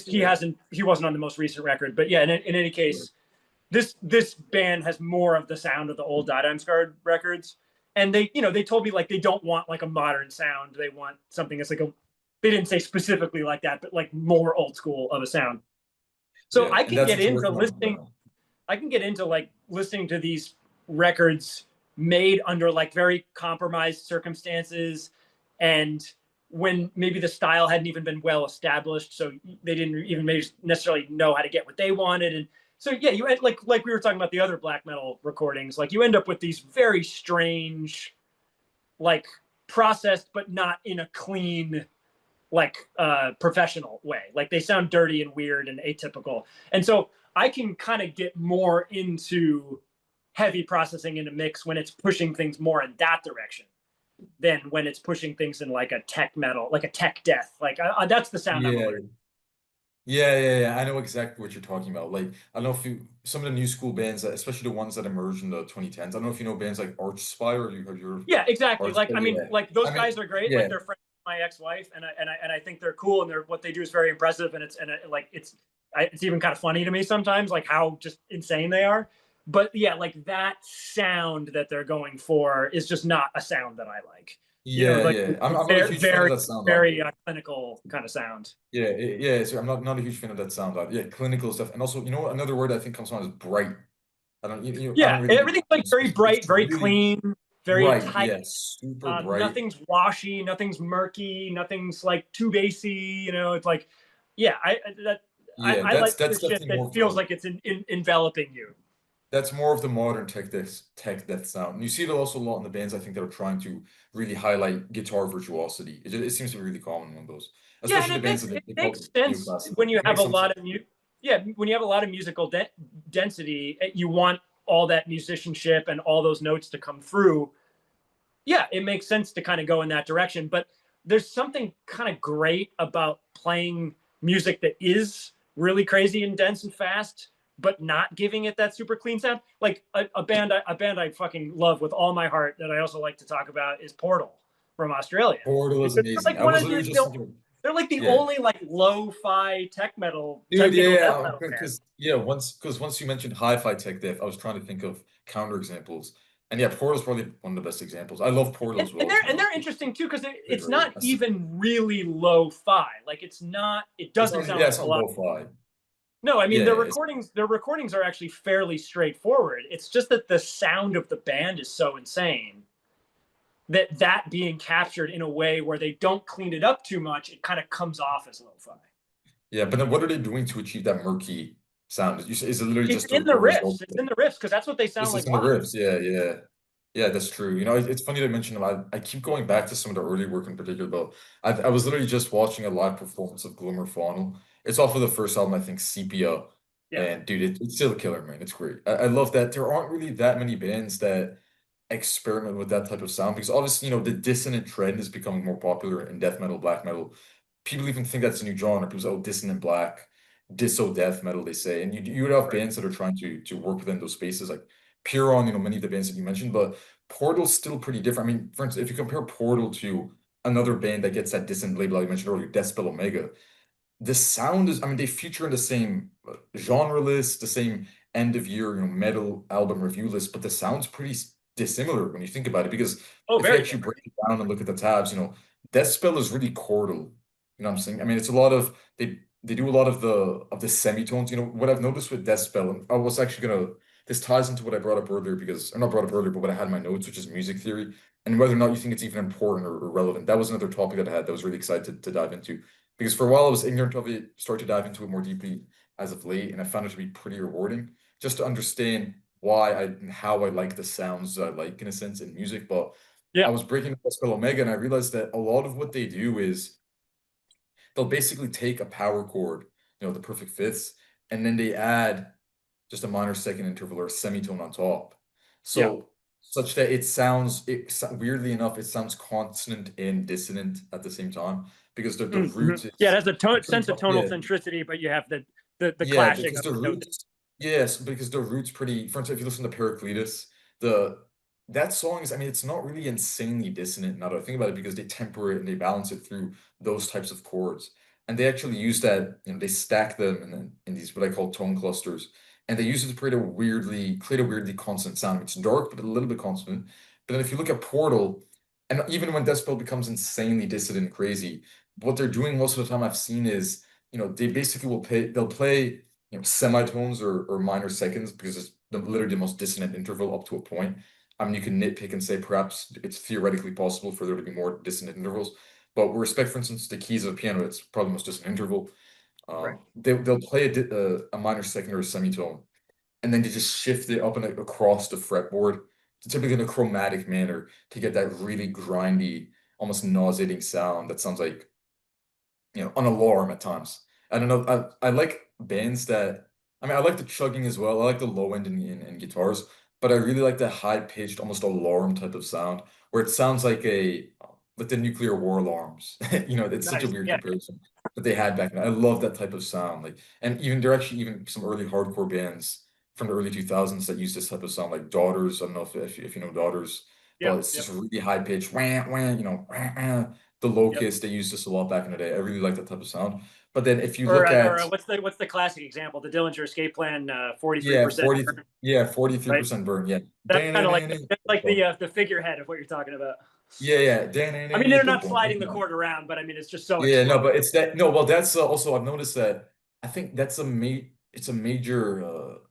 he wasn't on the most recent record, but yeah. In any sure. case, this band has more of the sound of the old Dodheimsgard records, and they told me like they don't want like a modern sound. They want something that's like a. They didn't say specifically like that, but like more old school of a sound. So I And can that's get what you're into working on right listening. now. I can get into like listening to these records made under like very compromised circumstances, and when maybe the style hadn't even been well established, so they didn't even maybe necessarily know how to get what they wanted. And so yeah, you end, like we were talking about the other black metal recordings, like you end up with these very strange, like processed but not in a clean, like professional way. Like they sound dirty and weird and atypical. And so I can kind of get more into heavy processing in a mix when it's pushing things more in that direction than when it's pushing things in like a tech metal, like a tech death. Like that's the sound I'm Yeah. allergic. Yeah. I know exactly what you're talking about. Like, I don't know if you, some of the new school bands, especially the ones that emerged in the 2010s. I don't know if you know bands like Archspire, or you have your Yeah, exactly. Like Archspire. I mean, Yeah. like those I mean, guys are great. Like yeah, they're friends with my ex-wife, and I think they're cool, and they're what they do is very impressive, and like it's even kind of funny to me sometimes, like how just insane they are. But yeah, like that sound that they're going for is just not a sound that I like. You know, like yeah. I'm not a very, huge fan of very, that sound either. very clinical kind of sound. Yeah, yeah. So I'm not a huge fan of that sound either. Yeah, clinical stuff. And also, you know what? Another word I think comes on is bright. I don't Yeah, really, everything's like very bright, it's very really clean, very bright. tight. Yeah, super bright. Nothing's washy, nothing's murky, nothing's like too bassy. You know, it's like, yeah, Yeah, I like the that's shit definitely that more of feels the like it's enveloping you. that's more of the modern tech death sound. And you see it also a lot in the bands I think that are trying to really highlight guitar virtuosity. It seems to be really common among those, Yeah, and especially the bands that it they makes call sense when neoclassical. you It have makes a some lot sense. of yeah, when you have a lot of musical density, you want all that musicianship and all those notes to come through. Yeah, it makes sense to kind of go in that direction. But there's something kind of great about playing music that is really crazy and dense and fast, but not giving it that super clean sound. Like a band I fucking love with all my heart that I also like to talk about is Portal from Australia, Portal is because they're amazing. like I one was of literally just thinking, they're like the yeah. only like lo-fi tech metal Dude, technical death yeah, metal band. because yeah, once you mentioned hi-fi tech death, I was trying to think of counter examples, and yeah, Portal's probably one of the best examples. I love Portal as well. It's one of They're my interesting too because they're it's great. not even really lo-fi. Like it's not. It doesn't sound Yeah, like it's a not lot. lo-fi. No, I mean Yeah, it's their recordings are actually fairly straightforward. It's just that the sound of the band is so insane that that being captured in a way where they don't clean it up too much, it kind of comes off as lo-fi. yeah, but then what are they doing to achieve that murky sound? Is it literally It's just in the a result riffs. It's of in the riffs because that's what they sound this like is in the live. riffs? Yeah, that's true. It's funny to mention them. I keep going back to some of the early work in particular, though. I was literally just watching a live performance of Glimmer Faunal. It's off of the first album, I think, Sepia. Yeah, And dude, it's still a killer, man. It's great. I love that there aren't really that many bands that experiment with that type of sound because obviously, the dissonant trend is becoming more popular in death metal, black metal. People even think that's a new genre. People say, oh, dissonant black, disso death metal, they say. And you would have right. bands that are trying to work within those spaces, like Puron, many of the bands that you mentioned, but Portal's still pretty different. I mean, for instance, if you compare Portal to another band that gets that dissonant label I mentioned earlier, Deathspell Omega, the sound is, I mean, they feature in the same genre list, the same end of year, metal album review list, but the sound's pretty dissimilar when you think about it. Because Oh, if you very actually different. break it down and look at the tabs, Deathspell is really chordal. You know what I'm saying? I mean, it's a lot of they do a lot of the semitones. What I've noticed with Deathspell, and I was actually gonna this ties into what I brought up earlier or not brought up earlier, but what I had in my notes, which is music theory, and whether or not you think it's even important or relevant. That was another topic that I had that I was really excited to dive into. Because for a while I was ignorant of it, started to dive into it more deeply as of late, and I found it to be pretty rewarding just to understand why and how I like the sounds that I like in a sense in music. But I Yeah, was breaking up Spell Omega and I realized that a lot of what they do is they'll basically take a power chord, the perfect fifths, and then they add just a minor second interval or a semitone on top. yeah. So such that weirdly enough, it sounds consonant and dissonant at the same time because the Mm-hmm. root Yeah, it is has a sense of tonal yeah, centricity, but you have the yeah, clashing because of the the notes. roots, yes, because the roots pretty. For instance, if you listen to Pericletus, the that song is, I mean, it's not really insanely dissonant now that I think about it because they temper it and they balance it through those types of chords. And they actually use that, they stack them in these what I call tone clusters. And they use it to create a weirdly consonant sound. It's dark, but a little bit consonant. But then if you look at Portal, and even when Deathspell becomes insanely dissonant and crazy, what they're doing most of the time I've seen is, they basically they'll play semitones or minor seconds because it's literally the most dissonant interval up to a point. I mean, you can nitpick and say perhaps it's theoretically possible for there to be more dissonant intervals, but with respect, for instance, the keys of a piano, it's probably the most dissonant interval. Right. They'll play a minor second or a semitone, and then you just shift it up and across the fretboard, typically in a chromatic manner, to get that really grindy, almost nauseating sound that sounds like an alarm at times. I don't know. I like bands that, I mean, I like the chugging as well. I like the low end in guitars, but I really like the high pitched, almost alarm type of sound where it sounds like the nuclear war alarms. It's such a Nice. weird Yeah. comparison that they had back then. I love that type of sound. And even there are actually even some early hardcore bands from the early 2000s that use this type of sound, like Daughters. I don't know if you know Daughters, but Yep. it's Yep. just really high pitched, wah, wah, wah, wah. The Yep. Locust, they used this a lot back in the day. I really like that type of sound. But then if you Or look at what's the classic example? The Dillinger Escape Plan, 43%, yeah, 40 yeah, right? 43% burn. Yeah. That's kind of like Dan-dan-dan-dan. that's like the figurehead of what you're talking about. Yeah, yeah. I mean, they're Dan-dan-dan-dan. not Boom, boom, sliding the boom. chord around, but I mean, it's just so Yeah, no, explosive. but it's that no, well that's also I've noticed that I think that's it's a major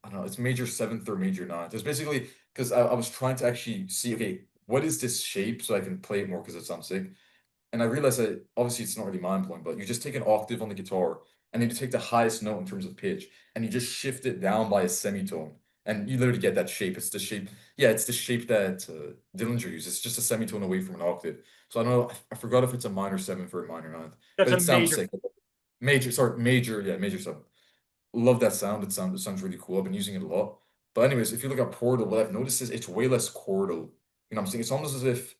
I don't know, it's major seventh or major ninth. It's basically because I was trying to actually see, okay, what is this shape so I can play it more because it sounds sick. And I realized that obviously it's not really mind-blowing, but you just take an octave on the guitar and then you take the highest note in terms of pitch and you just shift it down by a semitone. And you literally get that shape. It's the shape, yeah, it's the shape that Dillinger uses. It's just a semitone away from an octave. So I don't know, I forgot if it's a minor seventh or a minor ninth, That's but a it sounds major. sick. Major, sorry, major, yeah, major seventh. Love that sound. It sounds really cool. I've been using it a lot. But anyways, if you look at Portal, what I've noticed is it's way less chordal. What I'm saying? It's almost as if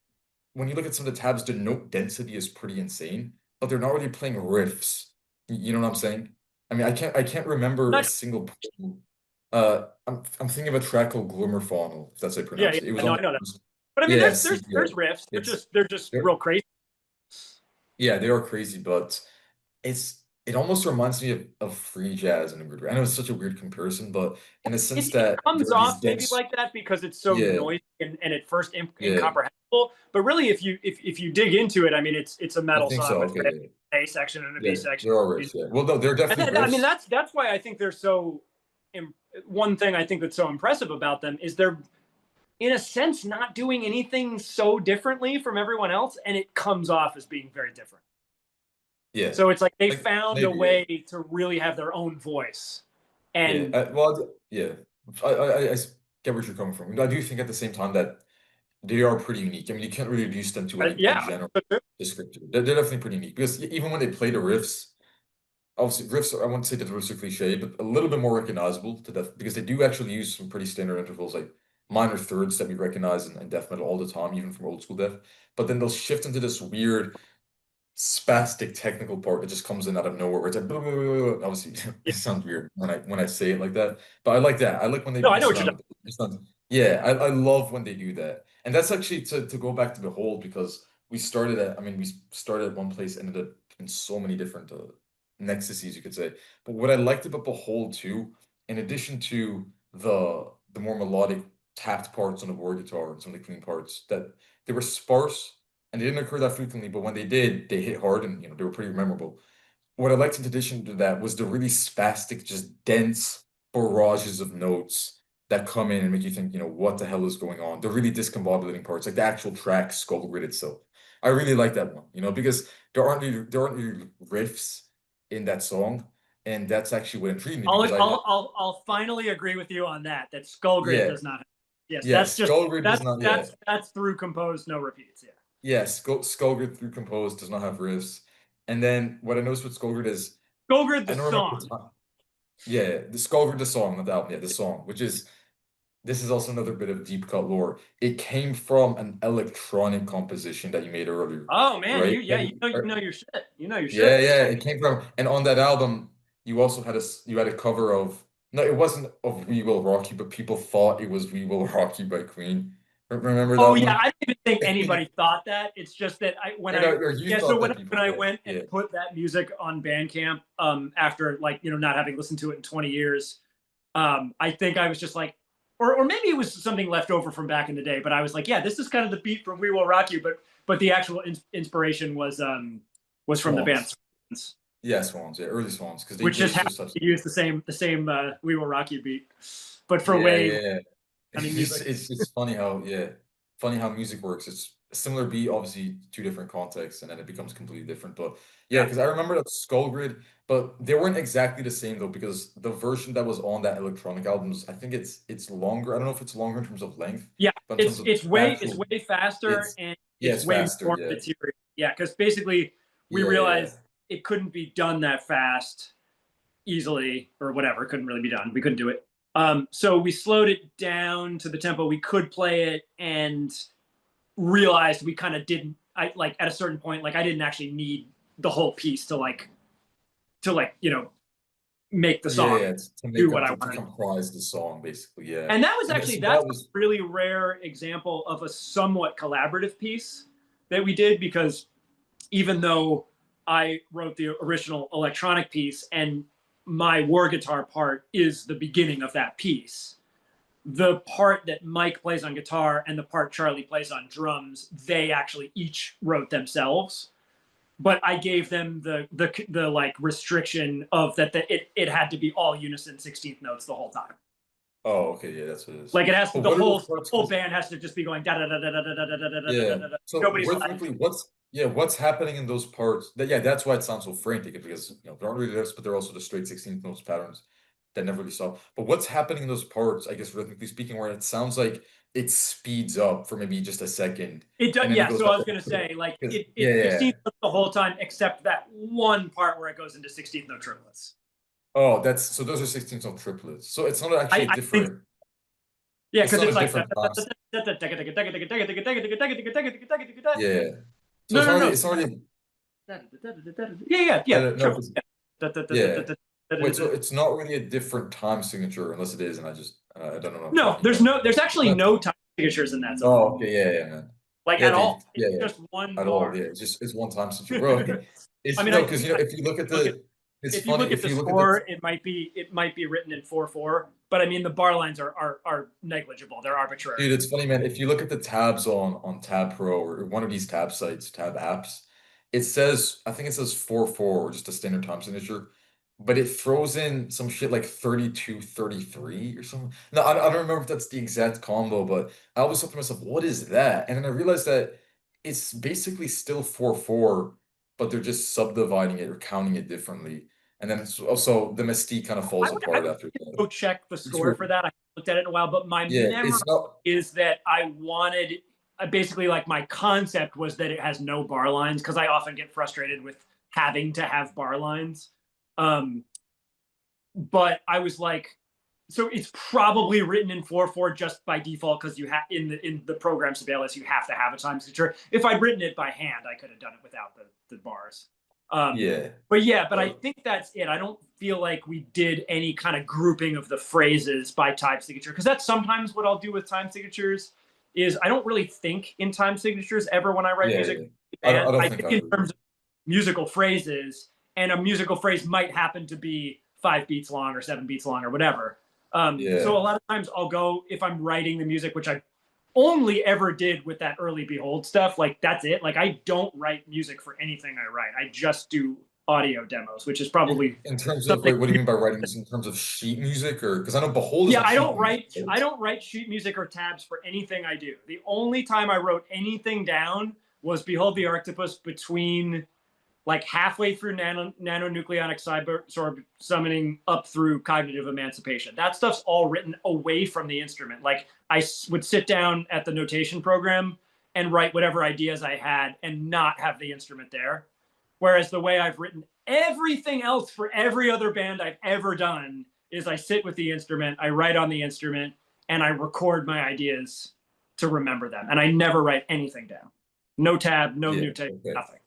when you look at some of the tabs, the note density is pretty insane, but they're not really playing riffs. You know what I'm saying? I mean, I can't remember a Not, single. I'm thinking of a track called Glimmerfunnel, if that's how you yeah, pronounce yeah, it. It was I know, on. I know that. But I mean, Yeah, there's CPO. riffs. It's They're just they're real crazy. yeah, they are crazy, but it almost reminds me of free jazz in a weird way. I know it's such a weird comparison, but in a sense It that there comes are these off maybe dense. like that because it's so Yeah, noisy and at first yeah, incomprehensible. But really, if you dig into it, I mean, it's a I metal think song so. with Okay, yeah, A section and a B yeah, section. there are riffs. Yeah, well, no, there are And definitely then, I mean, riffs. that's why I think they're so. One thing I think that's so impressive about them is they're, in a sense, not doing anything so differently from everyone else, and it comes off as being very different. Yeah, So it's like they like found a maybe yeah. way to really have their own voice. Yeah, And well, yeah, I get where you're coming from. I do think at the same time that they are pretty unique. I mean, you can't really reduce them to a yeah, general descriptor. They're definitely pretty unique because even when they play the riffs, obviously riffs, I wouldn't say that the riffs are cliche, but a little bit more recognizable to death because they do actually use some pretty standard intervals like minor thirds that we recognize in death metal all the time, even from old school death. But then they'll shift into this weird spastic technical part that just comes in out of nowhere where it's like blah, blah, blah, blah. Obviously yeah. it sounds weird when I say it like that, but I like that. I like when they No, I know mess what you're around talking. with it. It's not, yeah, I love when they do that. And that's actually to go back to Behold because we started at one place, ended up in so many different nexuses, you could say. But what I liked about Behold too, in addition to the more melodic tapped parts on the board guitar and some of the clean parts, that they were sparse and they didn't occur that frequently, but when they did, they hit hard and they were pretty memorable. What I liked in addition to that was the really spastic, just dense barrages of notes that come in and make you think, what the hell is going on? The really discombobulating parts, like the actual track, Skull Grid itself. I really like that one, because there aren't really riffs in that song, and that's actually what intrigued me I'll because I I'll I'll, I'll finally agree with you on that. That Skull Grid yeah does not. Yes, yeah that's just Skull Grid does not yeah that's through composed, no repeats. Yeah. yeah Skull Grid through composed does not have riffs, and then what I noticed with Skull Grid is Skull Grid I the don't remember the song. time. Yeah, the Skull Grid the song, not the album. Yeah, the song, which is this is also another bit of deep cut lore. It came from an electronic composition that you made earlier, Oh man, right? you know your shit. You know your Yeah, shit. yeah, it came from, and on that album, you also had a cover of no, it wasn't of We Will Rock You, but people thought it was We Will Rock You by Queen. Remember Oh that yeah, one? I don't even think anybody thought that. It's just that Or no, or you so thought that people when I did. went and Yeah. put that music on Bandcamp, after like not having listened to it in 20 years, I think I was just like, or maybe it was something left over from back in the day, but I was like, yeah, this is kind of the beat from We Will Rock You, but the actual inspiration was from the band. Swans. Yeah, Swans, yeah, early Swans, because which they just just happened have to use the same We Will Rock You beat, but for yeah, way yeah, yeah. sounding It's just music. it's funny how funny how music works. It's a similar beat, obviously two different contexts, and then it becomes completely different. But yeah, Yeah. because I remember that Skull Grid, but they weren't exactly the same though, because the version that was on that electronic albums, I think it's longer. I don't know if it's longer in terms of length, Yeah, but in terms it's of it's way it's actual, way faster it's and yeah, it's it's way faster. more Yeah, material. Yeah, because basically we yeah, yeah. realized it couldn't be done that fast easily or whatever. It couldn't really be done. We couldn't do it. So we slowed it down to the tempo we could play it and realized we kind of didn't. I like at a certain point, like I didn't actually need the whole piece to make the Yeah, song yeah, to do make what up I to wanted. comprise the song, basically. Yeah, And that was and actually so that's that a was really rare example of a somewhat collaborative piece that we did because even though I wrote the original electronic piece and my war guitar part is the beginning of that piece, the part that Mike plays on guitar and the part Charlie plays on drums, they actually each wrote themselves. But I gave them the like restriction of that it had to be all unison 16th notes the whole time. oh, okay, yeah, that's what it is. Like it has to, But the what are whole those the parts? whole band has to just be going da da da da da da da da da da da Yeah. da da. So Nobody's allowed. rhythmically, what's happening in those parts? That yeah, that's why it sounds so frantic because there aren't really riffs, but they're also the straight 16th notes patterns that never really stop. But what's happening in those parts, I guess rhythmically speaking, where it sounds like it speeds up for maybe just a second It does, and then it yeah. goes So back I was to gonna say, like, yeah, it's yeah. 16th notes the whole time, except that one part where it goes into 16th note triplets. Oh, that's so those are 16th note triplets. So it's not actually a I think, different, yeah, it's because not it's a like different time. Yeah. So no, it's no, not no. really, it's not really, Yeah, yeah, I yeah. don't know, Triplets. yeah. Wait, so it's not really a different time signature unless it is, and I don't know what I'm No, talking about. there's actually But, no time signatures in that song, oh, okay, yeah, yeah, man. like Yeah, at all. It's yeah, just one at all, bar. yeah. It's one time signature, bro. I It's mean, no, because if you look at look at it's if you funny look at if the you look at the score, it might be written in 4/4, but I mean the bar lines are negligible. They're arbitrary. dude, it's funny, man. If you look at the tabs on Tab Pro or one of these tab sites, tab apps, it says I think it says 4/4 or just a standard time signature, but it throws in some shit like 32/33 or something. No, I don't remember if that's the exact combo, but I always thought to myself, what is that? And then I realized that it's basically still 4/4, but they're just subdividing it or counting it differently. And then it's also the mystique kind of falls I apart would after that. go check the It's score weird. for that. I haven't looked at it in a while, but my Yeah, memory it's not. is that I wanted basically like my concept was that it has no bar lines because I often get frustrated with having to have bar lines. Um, but I was like, so it's probably written in 4/4 just by default because you have in the program Sibelius you have to have a time signature. If I'd written it by hand, I could have done it without the bars. Yeah. But I think that's it. I don't feel like we did any kind of grouping of the phrases by time signature because that's sometimes what I'll do with time signatures. Is I don't really think in time signatures ever when I write Yeah, music. yeah. I And don't I think I think in would. terms of musical phrases, and a musical phrase might happen to be 5 beats long or 7 beats long or whatever. So Yeah. a lot of times I'll go if I'm writing the music, which I only ever did with that early Behold stuff. Like that's it. Like I don't write music for anything I write. I just do audio demos, which is probably In terms of, something. wait, what do you mean by writing this in terms of sheet music or because I know Behold is Yeah, on sheet music. I don't write sheet music or tabs for anything I do. The only time I wrote anything down was Behold the Arctopus between like halfway through nanonucleonic cyber summoning up through cognitive emancipation. That stuff's all written away from the instrument. Like I would sit down at the notation program and write whatever ideas I had and not have the instrument there. Whereas the way I've written everything else for every other band I've ever done is I sit with the instrument, I write on the instrument, and I record my ideas to remember them. And I never write anything down. No tab, no Yeah. notation, Okay. nothing.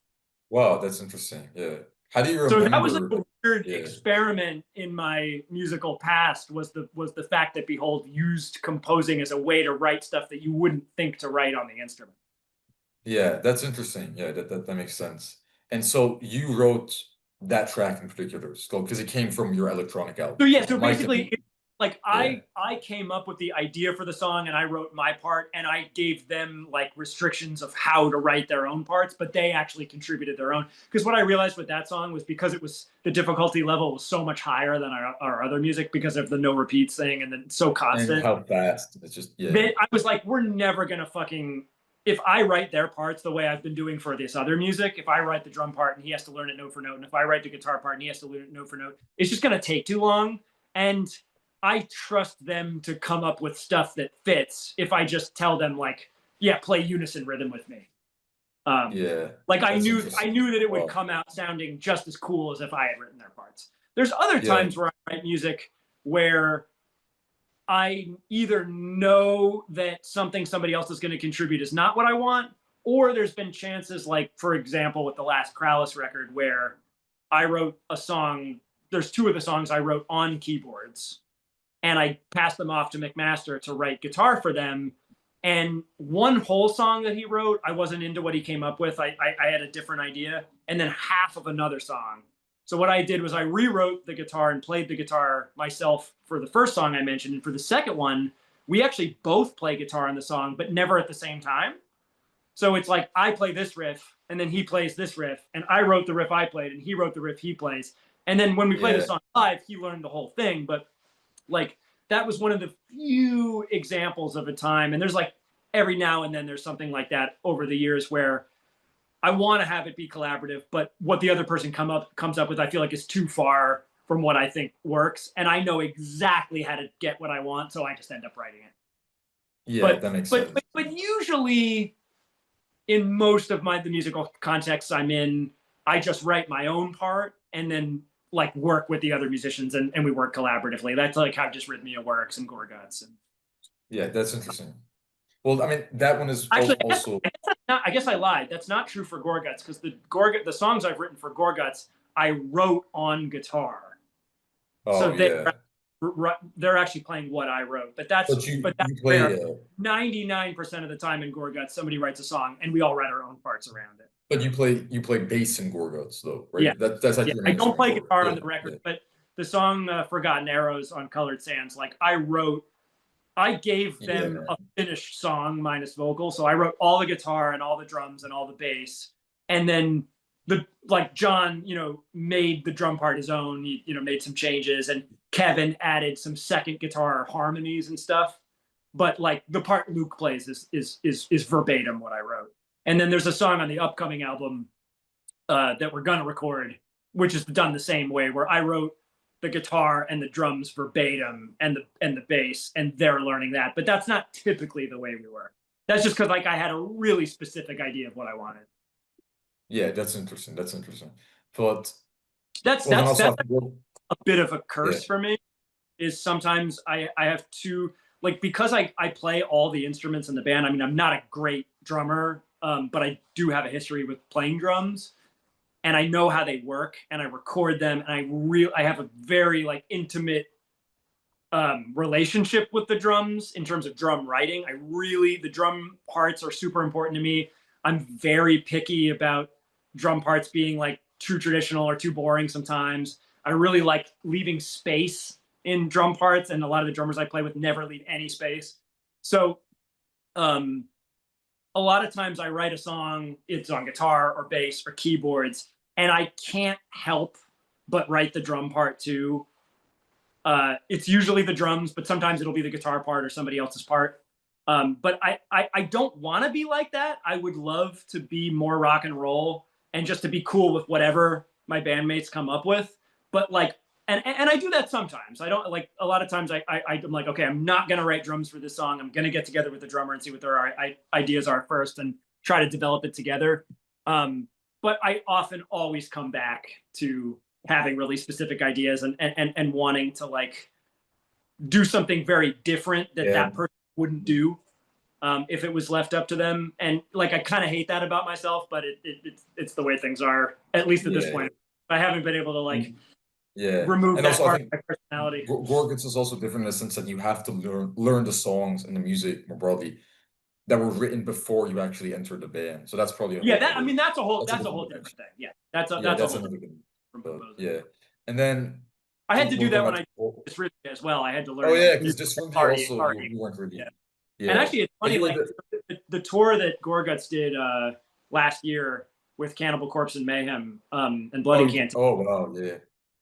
Wow, that's interesting. Yeah. How do you So that was like remember? a weird Yeah. experiment in my musical past was the fact that Behold used composing as a way to write stuff that you wouldn't think to write on the instrument. Yeah, that's interesting. Yeah, that makes sense. And so you wrote that track in particular, so because it came from your electronic So album. yeah, So so Mike and basically you. like Yeah. I came up with the idea for the song and I wrote my part and I gave them like restrictions of how to write their own parts, but they actually contributed their own. Because what I realized with that song was because it was the difficulty level was so much higher than our other music because of the no repeats thing and then so And constant. how fast. It's just, yeah. They, I was like, we're never gonna fucking if I write their parts the way I've been doing for this other music, if I write the drum part and he has to learn it note for note, and if I write the guitar part and he has to learn it note for note, it's just gonna take too long. And I trust them to come up with stuff that fits if I just tell them like, yeah, play unison rhythm with me. Yeah. Like I That's knew interesting. that it would Wow. come out sounding just as cool as if I had written their parts. There's other Yeah. times where I write music where I either know that something somebody else is going to contribute is not what I want, or there's been chances, like for example, with the last Krallice record, where I wrote a song. There's two of the songs I wrote on keyboards, and I passed them off to McMaster to write guitar for them. And one whole song that he wrote, I wasn't into what he came up with. I had a different idea, and then half of another song. So what I did was I rewrote the guitar and played the guitar myself for the first song I mentioned. And for the second one, we actually both play guitar on the song, but never at the same time. So it's like I play this riff and then he plays this riff, and I wrote the riff I played and he wrote the riff he plays. And then when we play the Yeah. song live, he learned the whole thing. But like that was one of the few examples of a time. And there's like every now and then there's something like that over the years where I want to have it be collaborative, but what the other person comes up with, I feel like is too far from what I think works, and I know exactly how to get what I want, so I just end up writing it. Yeah, that makes sense. But usually, in most of the musical contexts I'm in, I just write my own part and then like work with the other musicians and we work collaboratively. That's like how Dysrhythmia works and Gorguts. And Yeah, that's interesting. Well, I mean, that one is actually, also. I guess I lied. That's not true for Gorguts because the songs I've written for Gorguts I wrote on guitar. Oh, So yeah. they're actually playing what I wrote. But that's But you play play 99% of the time in Gorguts somebody writes a song and we all write our own parts around it. but you play bass in Gorguts though, right? Yeah. That's like Yeah. your I main don't play instrument. guitar Yeah, on the record, yeah. but the song Forgotten Arrows on Colored Sands, like I gave them Yeah. a finished song minus vocal. So I wrote all the guitar and all the drums and all the bass. And then John, made the drum part his own. He, made some changes, and Kevin added some second guitar harmonies and stuff. But like the part Luke plays is verbatim what I wrote. And then there's a song on the upcoming album that we're gonna record, which is done the same way, where I wrote the guitar and the drums verbatim and the bass, and they're learning that. But that's not typically the way we work. That's just because like I had a really specific idea of what I wanted. Yeah, that's interesting. But That's well, then that's also that's a bit of a curse for me. Is sometimes I have to like because I play all the instruments in the band. I mean, I'm not a great drummer, but I do have a history with playing drums, and I know how they work, and I record them, and I have a very like intimate relationship with the drums in terms of drum writing. The drum parts are super important to me. I'm very picky about drum parts being like too traditional or too boring sometimes. I really like leaving space in drum parts, and a lot of the drummers I play with never leave any space. So a lot of times I write a song, it's on guitar or bass or keyboards, and I can't help but write the drum part too. It's usually the drums, but sometimes it'll be the guitar part or somebody else's part. But I don't want to be like that. I would love to be more rock and roll and just to be cool with whatever my bandmates come up with. But like, and I do that sometimes. I don't like a lot of times I'm like, okay, I'm not going to write drums for this song. I'm going to get together with the drummer and see what their ideas are first and try to develop it together. But I often always come back to having really specific ideas and wanting to like do something very different that person wouldn't do if it was left up to them. And like I kind of hate that about myself, but it's the way things are, at least at this point. I haven't been able to like remove that part of my personality. Gorguts is also different in the sense that you have to learn the songs and the music more broadly that were written before you actually entered the band. So that's probably that's a whole different thing. Yeah, that's another thing. Yeah, and then I had to do that when I Dysrhythmia as well. I had to Oh learn yeah, to because Dysrhythmia party, also party. you weren't really. Yeah. And Yeah. actually, it's But funny, you were like the tour that Gorguts did last year with Cannibal Corpse and Mayhem and Blood Incantation. Oh wow, yeah.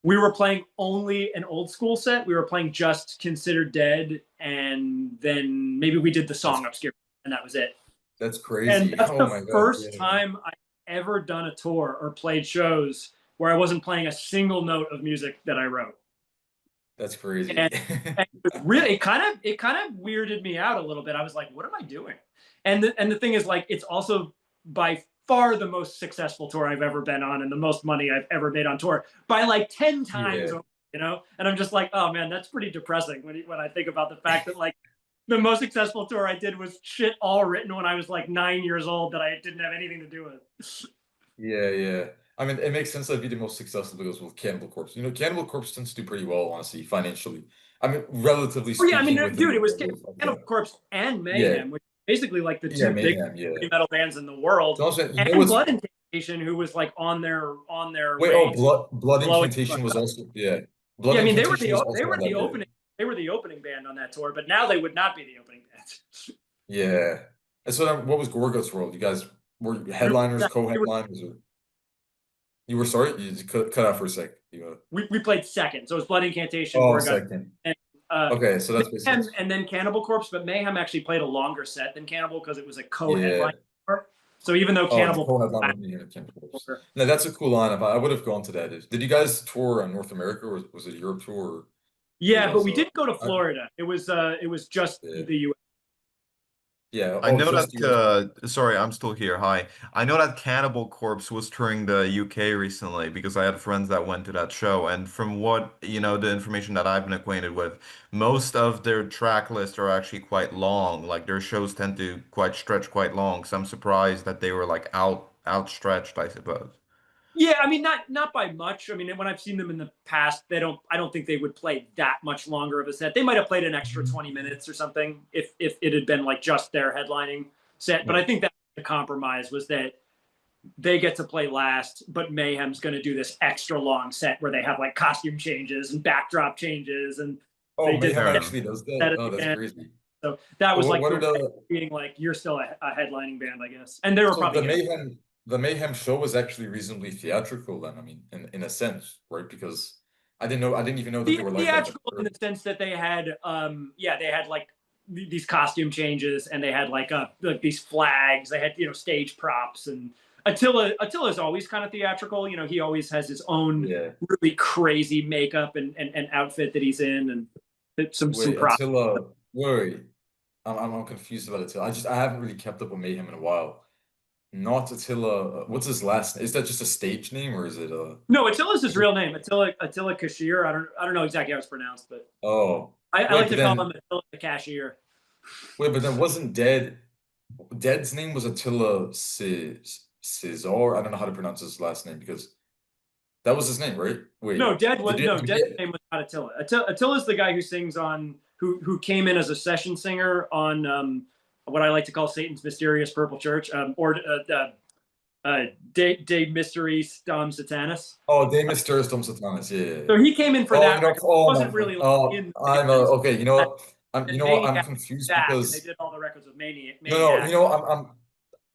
We were playing only an old school set. We were playing just Considered Dead, and then maybe we did the song Obscure, and that was it. That's And crazy. that's Oh the my God. first Yeah. time I ever done a tour or played shows where I wasn't playing a single note of music that I wrote. That's crazy. And it was really, it kind of weirded me out a little bit. I was like, what am I doing? And the thing is, like, it's also by far the most successful tour I've ever been on and the most money I've ever made on tour by like 10 times, Yeah. you know? And I'm just like, oh man, that's pretty depressing when I think about the fact that like the most successful tour I did was shit all written when I was like 9 years old that I didn't have anything to do with. Yeah, yeah. I mean, it makes sense that it'd be the most successful because with Cannibal Corpse. You know, Cannibal Corpse tends to do pretty well, honestly, financially. I mean, relatively Oh yeah, I mean, speaking, within dude, it was yeah. Cannibal Corpse and Yeah, Mayhem, which basically like the yeah, two big Mayhem, yeah. metal bands in the world, So also, you know and what's Blood Incantation, who was like on their wait, way oh, to Blood blowing the Incantation fuck was up. also Blood Yeah, I mean Incantation was also on that day. they were the opening band on that tour, but now they would not be the opening band. Yeah. And so then what was Gorgo's role? You guys were We headliners, were, co-headliners, or you were sorry? You just cut out for a sec. we played second, so it was Blood Incantation, Oh, Gorgon, second. and Okay, so that's Mayhem, basically and then Cannibal Corpse. But Mayhem actually played a longer set than Cannibal because it was a yeah. co-headline tour. So even though Oh, it's Cannibal co-headline with me and Cannibal Corpse. No, that's a cool lineup. I would have gone to that. Did you guys tour in North America, or was it Europe tour? Or were you yeah, but guys, we didn't go to I, Florida. It was just yeah, the U.S. yeah. I Oh, know just US. that, sorry, I'm still here. Hi. I know that Cannibal Corpse was touring the UK recently because I had friends that went to that show. And from what, the information that I've been acquainted with, most of their track lists are actually quite long. Like their shows tend to quite stretch quite long. So I'm surprised that they were like outstretched, I suppose. Yeah, I mean not by much. I mean, when I've seen them in the past, I don't think they would play that much longer of a set. They might have played an extra 20 minutes or something if it had been like just their headlining set. But I think that the compromise was that they get to play last, but Mayhem's going to do this extra long set where they have like costume changes and backdrop changes, and Oh, they did Mayhem Fair enough. actually does that. that at Oh, the that's end. crazy. So that was Well, like what are the the being like you're still a headlining band, I guess. And they were so probably the Mayhem show was actually reasonably theatrical then, I mean, in a sense, right? Because I didn't even know that they were like that. theatrical in the sense that they had they had like these costume changes, and they had like these flags, they had stage props, and Attila's always kind of theatrical. He always has his own Yeah. really crazy makeup and outfit that he's in, and some Wait, props. Attila, wait. I'm confused about Attila. I haven't really kept up with Mayhem in a while. Not Attila. What's his last name? Is that just a stage name or is it No, Attila's his real name. Attila Kashir. I don't know exactly how it's pronounced, but oh I wait, like but to call then him Attila the Cashier. wait, but then wasn't Dead's name was Attila Cesar? I don't know how to pronounce his last name because that was his name, right? No, Wait. Dead's name was not Attila. Attila's the guy who sings on who came in as a session singer on what I like to call Satan's Mysterious Purple Church, or De Mysteries Dom Satanas. Oh, De Mysteris Dom Satanas. Yeah. So he came in for Oh, that record. It oh my wasn't God. really like Oh, in I'm okay. and you know what? I'm Maniac confused back, and they because did all the records with no, Maniac.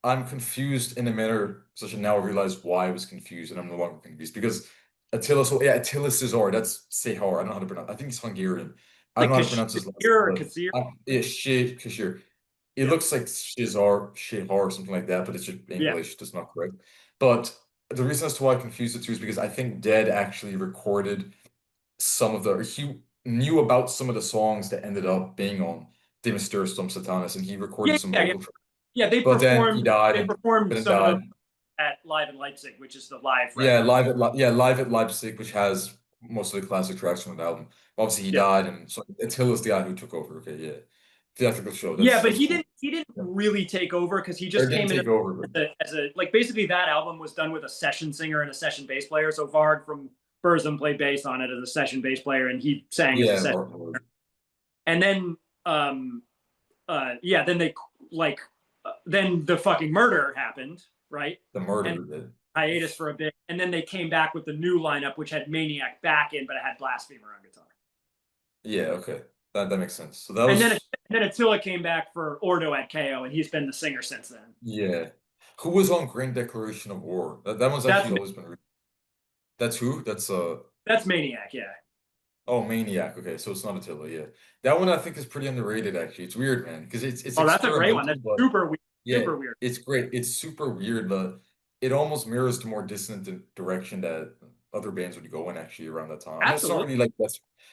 I'm confused in a manner such that now I realize why I was confused, and I'm no longer confused because Attila. So yeah, Attila Cesar. That's Sehar. I don't know how to pronounce. I think he's Hungarian. I don't Like know how to pronounce his last name, Kashir or but Kasir. yeah, Kashir. It Yeah. looks like Shizar or something like that, but it's just Yeah. English. That's not correct. But the reason as to why I confused the two is because I think Dead actually recorded some of he knew about some of the songs that ended up being on De Mysteriis Dom Satanas, and he recorded some vocal tracks. Yeah, But then he died, they and performed then some of died. them at Live in Leipzig, which is the live Yeah, record. live at Leipzig, which has most of the classic tracks from the album. Obviously, he Yeah. died, and so Attila's the guy who took over. Okay, yeah, theatrical show. Yeah, but that's cool. he didn't really take over because he Or just didn't came in take over, but as a like basically that album was done with a session singer and a session bass player. So Varg from Burzum played bass on it as a session bass player, and he sang as a yeah, session. And then then they like then the fucking murder happened, right? the murder And did. hiatus for a bit, and then they came back with the new lineup, which had Maniac back in, but it had Blasphemer on guitar. Yeah, okay. That makes sense. So that And was then Attila came back for Ordo at KO, and he's been the singer since then. yeah. Who was on Grand Declaration of War? That one's That's actually always been that's who? that's Maniac, yeah. Oh, Maniac. Okay, so it's not Attila, yeah. That one I think is pretty underrated actually. It's weird, man, because it's Oh, that's a great one. experimental, That's but super weird. yeah, Super weird. it's great. It's super weird, but it almost mirrors the more dissonant direction that other bands would go in actually around that time. I know Absolutely.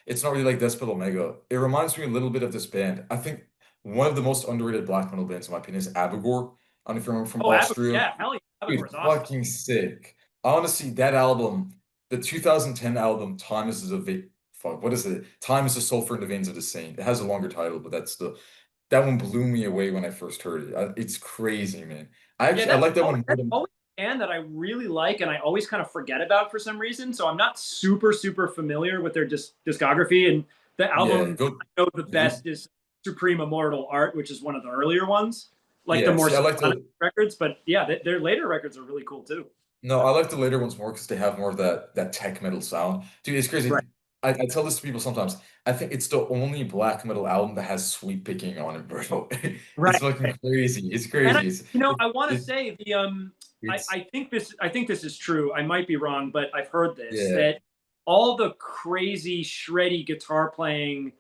it's not really like Despot Omega. It reminds me a little bit of this band. I think one of the most underrated black metal bands in my opinion is Abigor. I don't know if you remember from Oh, Austria. yeah, hell yeah. Dude, Abigor is awesome. fucking sick. Honestly, that album, the 2010 album, Time is the fuck, what is it? Time is the sulfur in the veins of the saint. It has a longer title, but that one blew me away when I first heard it. It's crazy, man. Yeah, I like that one more that's than always a band that I really like, and I always kind of forget about for some reason. So I'm not super super familiar with their discography. And the yeah. album Go. I know the You, best is Supreme Immortal Art, which is one of the earlier ones, like the yeah. more See, I like symphonic the records. But yeah, their later records are really cool too. no, I like the later ones more because they have more of that tech metal sound. Dude, it's Right. crazy. I tell this to people sometimes. I think it's the only black metal album that has sweep picking on it, bro. It's Right. fucking crazy. It's And crazy. I want to It, say it's I think this is true. I might be wrong, but I've heard this yeah. that all the crazy shreddy guitar playing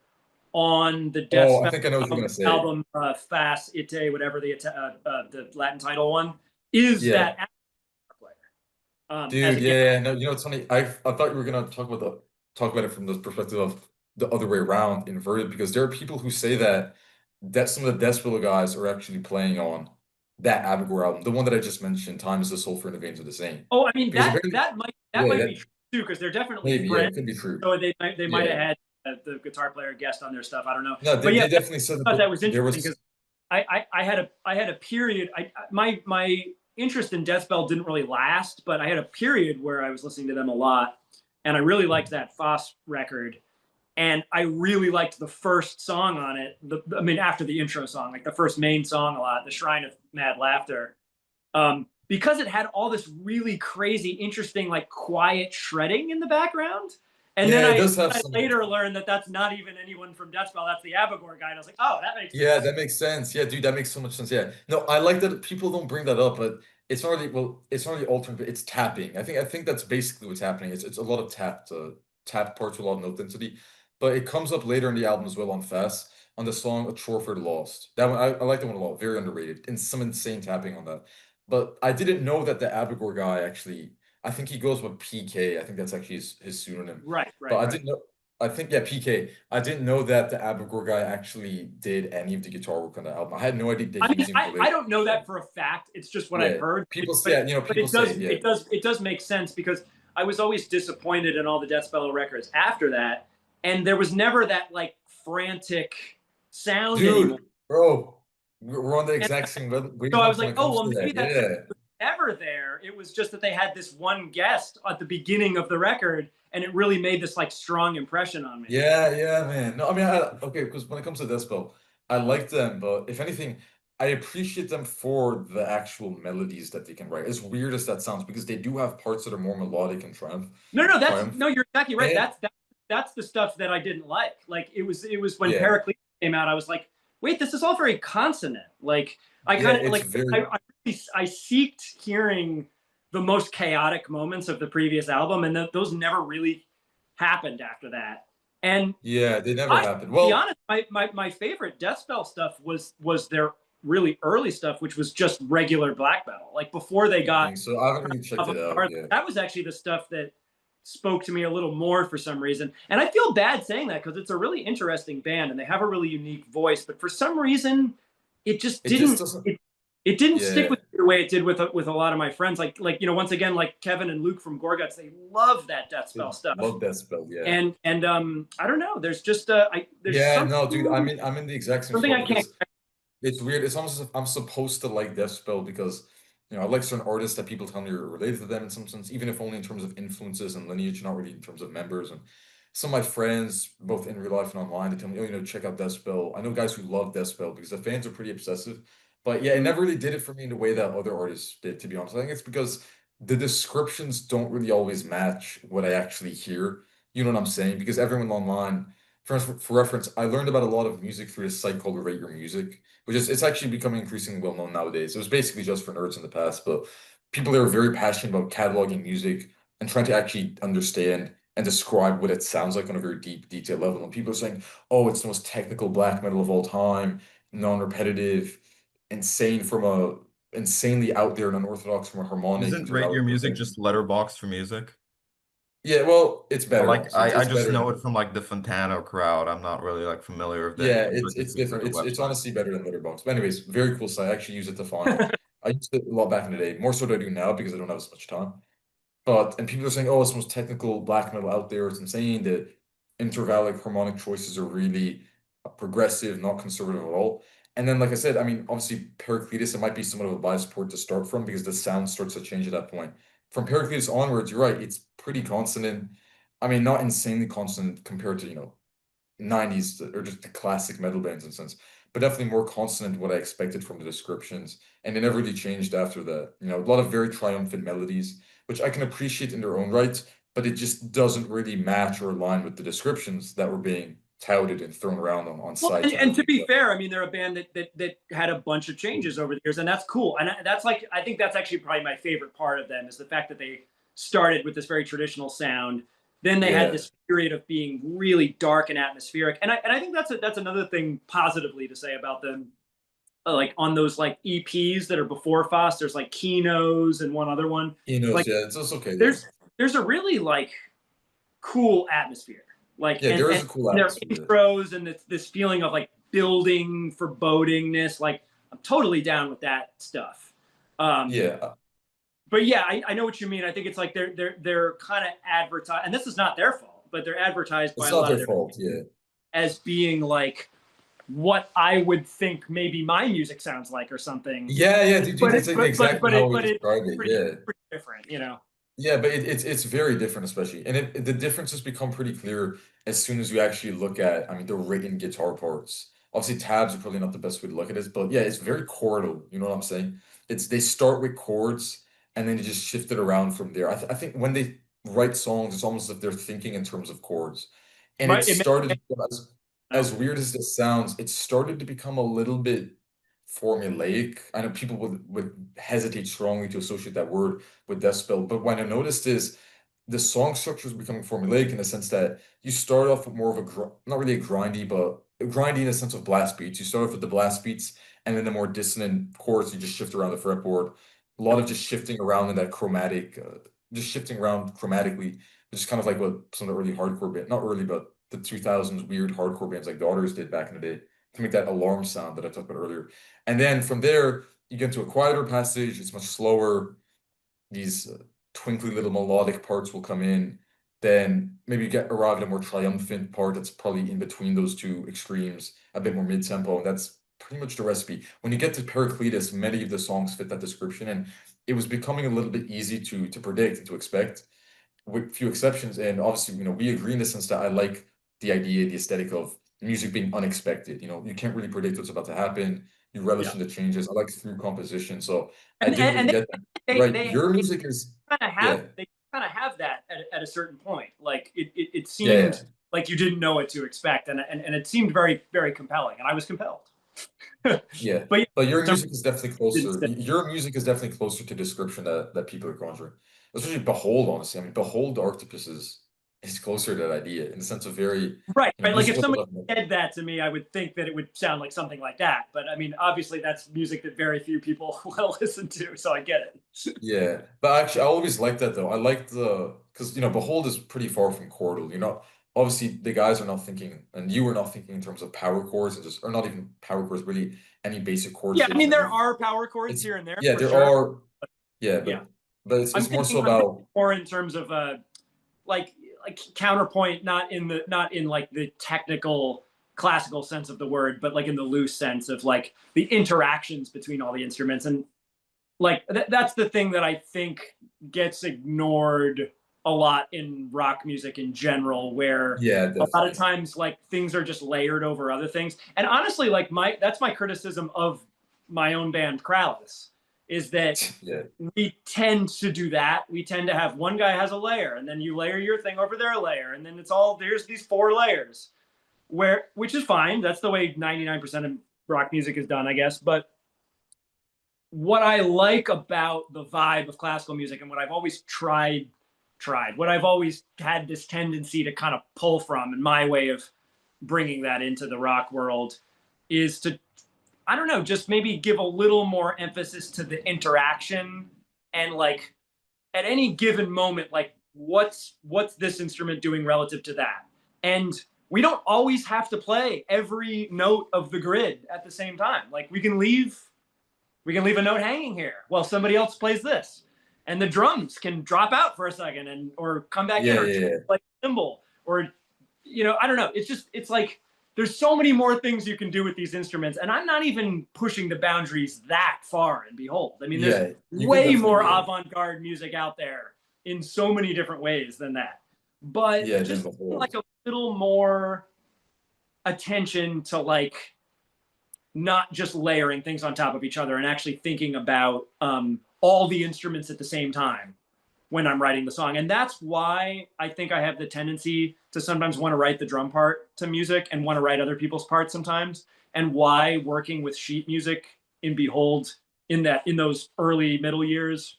on the Death Oh, I Spell think I know what you're gonna say. album, Fas Ite, whatever the Latin title one is Yeah. that player as Dude, a guest. yeah, no, you know, it's funny. I thought you were gonna talk about it from the perspective of the other way around, inverted, because there are people who say that some of the Deathsville guys are actually playing on that Abigail album, the one that I just mentioned, Time is the Sulfur in the Veins of the Saint. Oh, I mean Because apparently, that yeah, might be that true too because they're definitely maybe, yeah, friends. it could be true. So they might have Yeah. had the guitar player guest on their stuff. I don't know, No, but yeah, they definitely said I thought that that was there interesting was because I had a period. My interest in Deathspell didn't really last, but I had a period where I was listening to them a lot, and I really liked that Foss record. And I really liked the first song on it. I mean, after the intro song, like the first main song a lot, "The Shrine of Mad Laughter," because it had all this really crazy, interesting, like quiet shredding in the background. And then yeah, it does have I some. later learned that that's not even anyone from Deathspell. That's the Abigor guy. And I was like, oh, that makes Yeah, sense. that makes sense. Yeah, dude, that makes so much sense. Yeah. No, I like that people don't bring that up, but it's not really it's not really alternate, but it's tapping. I think that's basically what's happening. It's a lot of tap parts with a lot of note density. But it comes up later in the album as well on Fast on the song A Chore for the Lost. That one I like that one a lot. Very underrated. And some insane tapping on that. But I didn't know that the Abigor guy actually I think he goes with PK. I think that's actually his pseudonym. Right, But right, I right. didn't know I think yeah, PK. I didn't know that the Abigor guy actually did any of the guitar work on the album. I had no idea that I he mean, was even I related. don't know that for a fact. It's just what I've Yeah, heard. people say, But yeah, you know, but people say, yeah, it does make sense because I was always disappointed in all the Deathspell records after that, and there was never that like frantic sound anymore. dude, bro, we're on the And exact same so I was wavelength when like, it oh comes well, to that. maybe that sound Yeah, was never there. It was just that they had this one guest at the beginning of the record, and it really made this like strong impression on me. yeah, man. No, I mean, okay, because when it comes to Deathspell, I like them, but if anything, I appreciate them for the actual melodies that they can write. As weird as that sounds, because they do have parts that are more melodic and triumph. No, you're exactly right. And That's the stuff that I didn't like. Like it was when yeah, Pericles came out, I was like, wait, this is all very consonant. Like I yeah, kind of it's like very. I seeked hearing the most chaotic moments of the previous album, and those never really happened after that. And Yeah, they never I, to happened. be Well, honest, my favorite Deathspell stuff was their really early stuff, which was just regular black metal. Like before they I got think so. I haven't really checked it out. avant-garde, Yeah. that was actually the stuff that spoke to me a little more for some reason. And I feel bad saying that because it's a really interesting band and they have a really unique voice, but for some reason, it just It just doesn't. it didn't stick Yeah. with me the way it did with a lot of my friends. Like you know, once again, like Kevin and Luke from Gorguts, they love that Death I Spell stuff. love that spell. Yeah. And I don't know. There's just there's Yeah. No, dude. I'm in the exact same something spot I can't. because it's weird. It's almost as if I'm supposed to like Death Spell because I like certain artists that people tell me are related to them in some sense, even if only in terms of influences and lineage, not really in terms of members. And some of my friends, both in real life and online, they tell me, oh, check out Death Spell. I know guys who love Death Spell because the fans are pretty obsessive. But yeah, it never really did it for me in the way that other artists did, to be honest. I think it's because the descriptions don't really always match what I actually hear. You know what I'm saying? Because everyone online for reference, I learned about a lot of music through a site called Rate Your Music, which is it's actually becoming increasingly well known nowadays. It was basically just for nerds in the past, but people that are very passionate about cataloging music and trying to actually understand and describe what it sounds like on a very deep, detailed level. And people are saying, "Oh, it's the most technical black metal of all time, non-repetitive, insane from a insanely out there and unorthodox from a harmonic Isn't and Rate Your tonality Music perspective." just letterbox for music? Yeah, well, it's Or better, like honestly. I It's just better know than it from like the Fontano crowd. I'm not really like familiar with the yeah, name. I just it's looked at different. the It's website. honestly better than Letterboxd. But anyways, very cool site. I actually use it to find. I used it a lot back in the day, more so than I do now because I don't have as much time. But and people are saying, oh, it's the most technical black metal out there. It's insane. The intervallic harmonic choices are really progressive, not conservative at all. And then, like I said, I mean, obviously Pericletus, it might be somewhat of a bias port to start from because the sound starts to change at that point. From Pericletus onwards, you're right, it's pretty consonant. I mean, not insanely consonant compared to, 90s or just the classic metal bands in a sense, but definitely more consonant what I expected from the descriptions. And it never really changed after that. A lot of very triumphant melodies, which I can appreciate in their own right, but it just doesn't really match or align with the descriptions that were being touted and thrown around on Well, sites and and to everything. be fair, I mean, they're a band that had a bunch of changes over the years, and that's cool. And that's like, I think that's actually probably my favorite part of them is the fact that they started with this very traditional sound. Then they had Yeah. this period of being really dark and atmospheric, and I think that's another thing positively to say about them. Like on those like EPs that are before Foss, there's like Kinos and one other one. He knows, Like yeah, it's okay though. there's a really like cool atmosphere. Like Yeah, there is and a cool their atmosphere. intros and this feeling of like building forebodingness. Like I'm totally down with that stuff. Um, Yeah, but yeah, I know what you mean. I think it's like they're kind of advertised, and this is not their fault, but they're advertised by it's a not lot their of their fault. Yeah. as being like what I would think maybe my music sounds like or something. Yeah, yeah, dude, But it's it like exactly how we but it's describe it. pretty Yeah. pretty different, you know. Yeah, but it's very different, especially, and the differences become pretty clear as soon as you actually look at, I mean, the written guitar parts. Obviously, tabs are probably not the best way to look at this, but yeah, it's very chordal. You know what I'm saying? It's they start with chords and then they just shift it around from there. I think when they write songs, it's almost as if they're thinking in terms of chords, and it Right? It makes started no. as weird as it sounds, it started to become a little bit formulaic. I know people would hesitate strongly to associate that word with death spell. But when I noticed is the song structure is becoming formulaic in the sense that you start off with more of not really a grindy, but grindy in the sense of blast beats. You start off with the blast beats, and then the more dissonant chords, you just shift around the fretboard. A lot of just shifting around in that chromatic, just shifting around chromatically, which is kind of like what some of the early hardcore band, not early, but the 2000s weird hardcore bands like Daughters did back in the day to make that alarm sound that I talked about earlier. And then from there, you get into a quieter passage. It's much slower. These twinkly little melodic parts will come in. Then maybe you get arrive at a more triumphant part that's probably in between those two extremes, a bit more mid-tempo, and that's pretty much the recipe. When you get to Pericletus, many of the songs fit that description, and it was becoming a little bit easy to predict and to expect, with few exceptions. And obviously, we agree in the sense that I like the idea, the aesthetic of music being unexpected. You can't really predict what's about to happen. You relish Yeah. in the changes. I like through composition, so I And didn't really and get that. they Right, they your they music is kind of yeah, have that at a certain point. Like it yeah, yeah, seemed like you didn't know what to expect, and it seemed very very compelling, and I was compelled. yeah. But yeah, But your some music is definitely didn't closer. stay. Your music is definitely closer to description that people are conjuring. Especially Behold, honestly. I mean, Behold Arctopus is closer to that idea in the sense of very, Right, right. Like if musical somebody development. said that to me, I would think that it would sound like something like that. But I mean, obviously, that's music that very few people will listen to, so I get it. Yeah, but actually, I always like that though. I like because Behold is pretty far from chordal. Obviously the guys are not thinking, and you are not thinking in terms of power chords, and just or not even power chords, really any basic chords Yeah, I that mean, can there really. are power chords It's here and there yeah, for there sure. are yeah, Yeah, but it's more so I'm thinking about more in terms of like like counterpoint, not in like the technical classical sense of the word, but like in the loose sense of like the interactions between all the instruments, and like that's the thing that I think gets ignored a lot in rock music in general, where yeah, a lot of definitely times like things are just layered over other things. And honestly, like that's my criticism of my own band Krallice, is that yeah, we tend to do that. We tend to have one guy has a layer, and then you layer your thing over their layer, and then it's all there's these four layers. which is fine. That's the way 99% of rock music is done, I guess. But what I like about the vibe of classical music, and what I've always what I've always had this tendency to kind of pull from, and my way of bringing that into the rock world, is to, I don't know, just maybe give a little more emphasis to the interaction, and like at any given moment, like what's this instrument doing relative to that. And we don't always have to play every note of the grid at the same time. Like we can leave a note hanging here while somebody else plays this, and the drums can drop out for a second and or come back in, Yeah, or yeah, like a cymbal, or I don't know. It's like there's so many more things you can do with these instruments, and I'm not even pushing the boundaries that far and behold. I mean, there's yeah. You can way more definitely, yeah, avant-garde music out there in so many different ways than that. But yeah, than just the whole. like a little more attention to like not just layering things on top of each other, and actually thinking about all the instruments at the same time when I'm writing the song. And that's why I think I have the tendency to sometimes want to write the drum part to music and want to write other people's parts sometimes. And why working with sheet music in Behold in those early middle years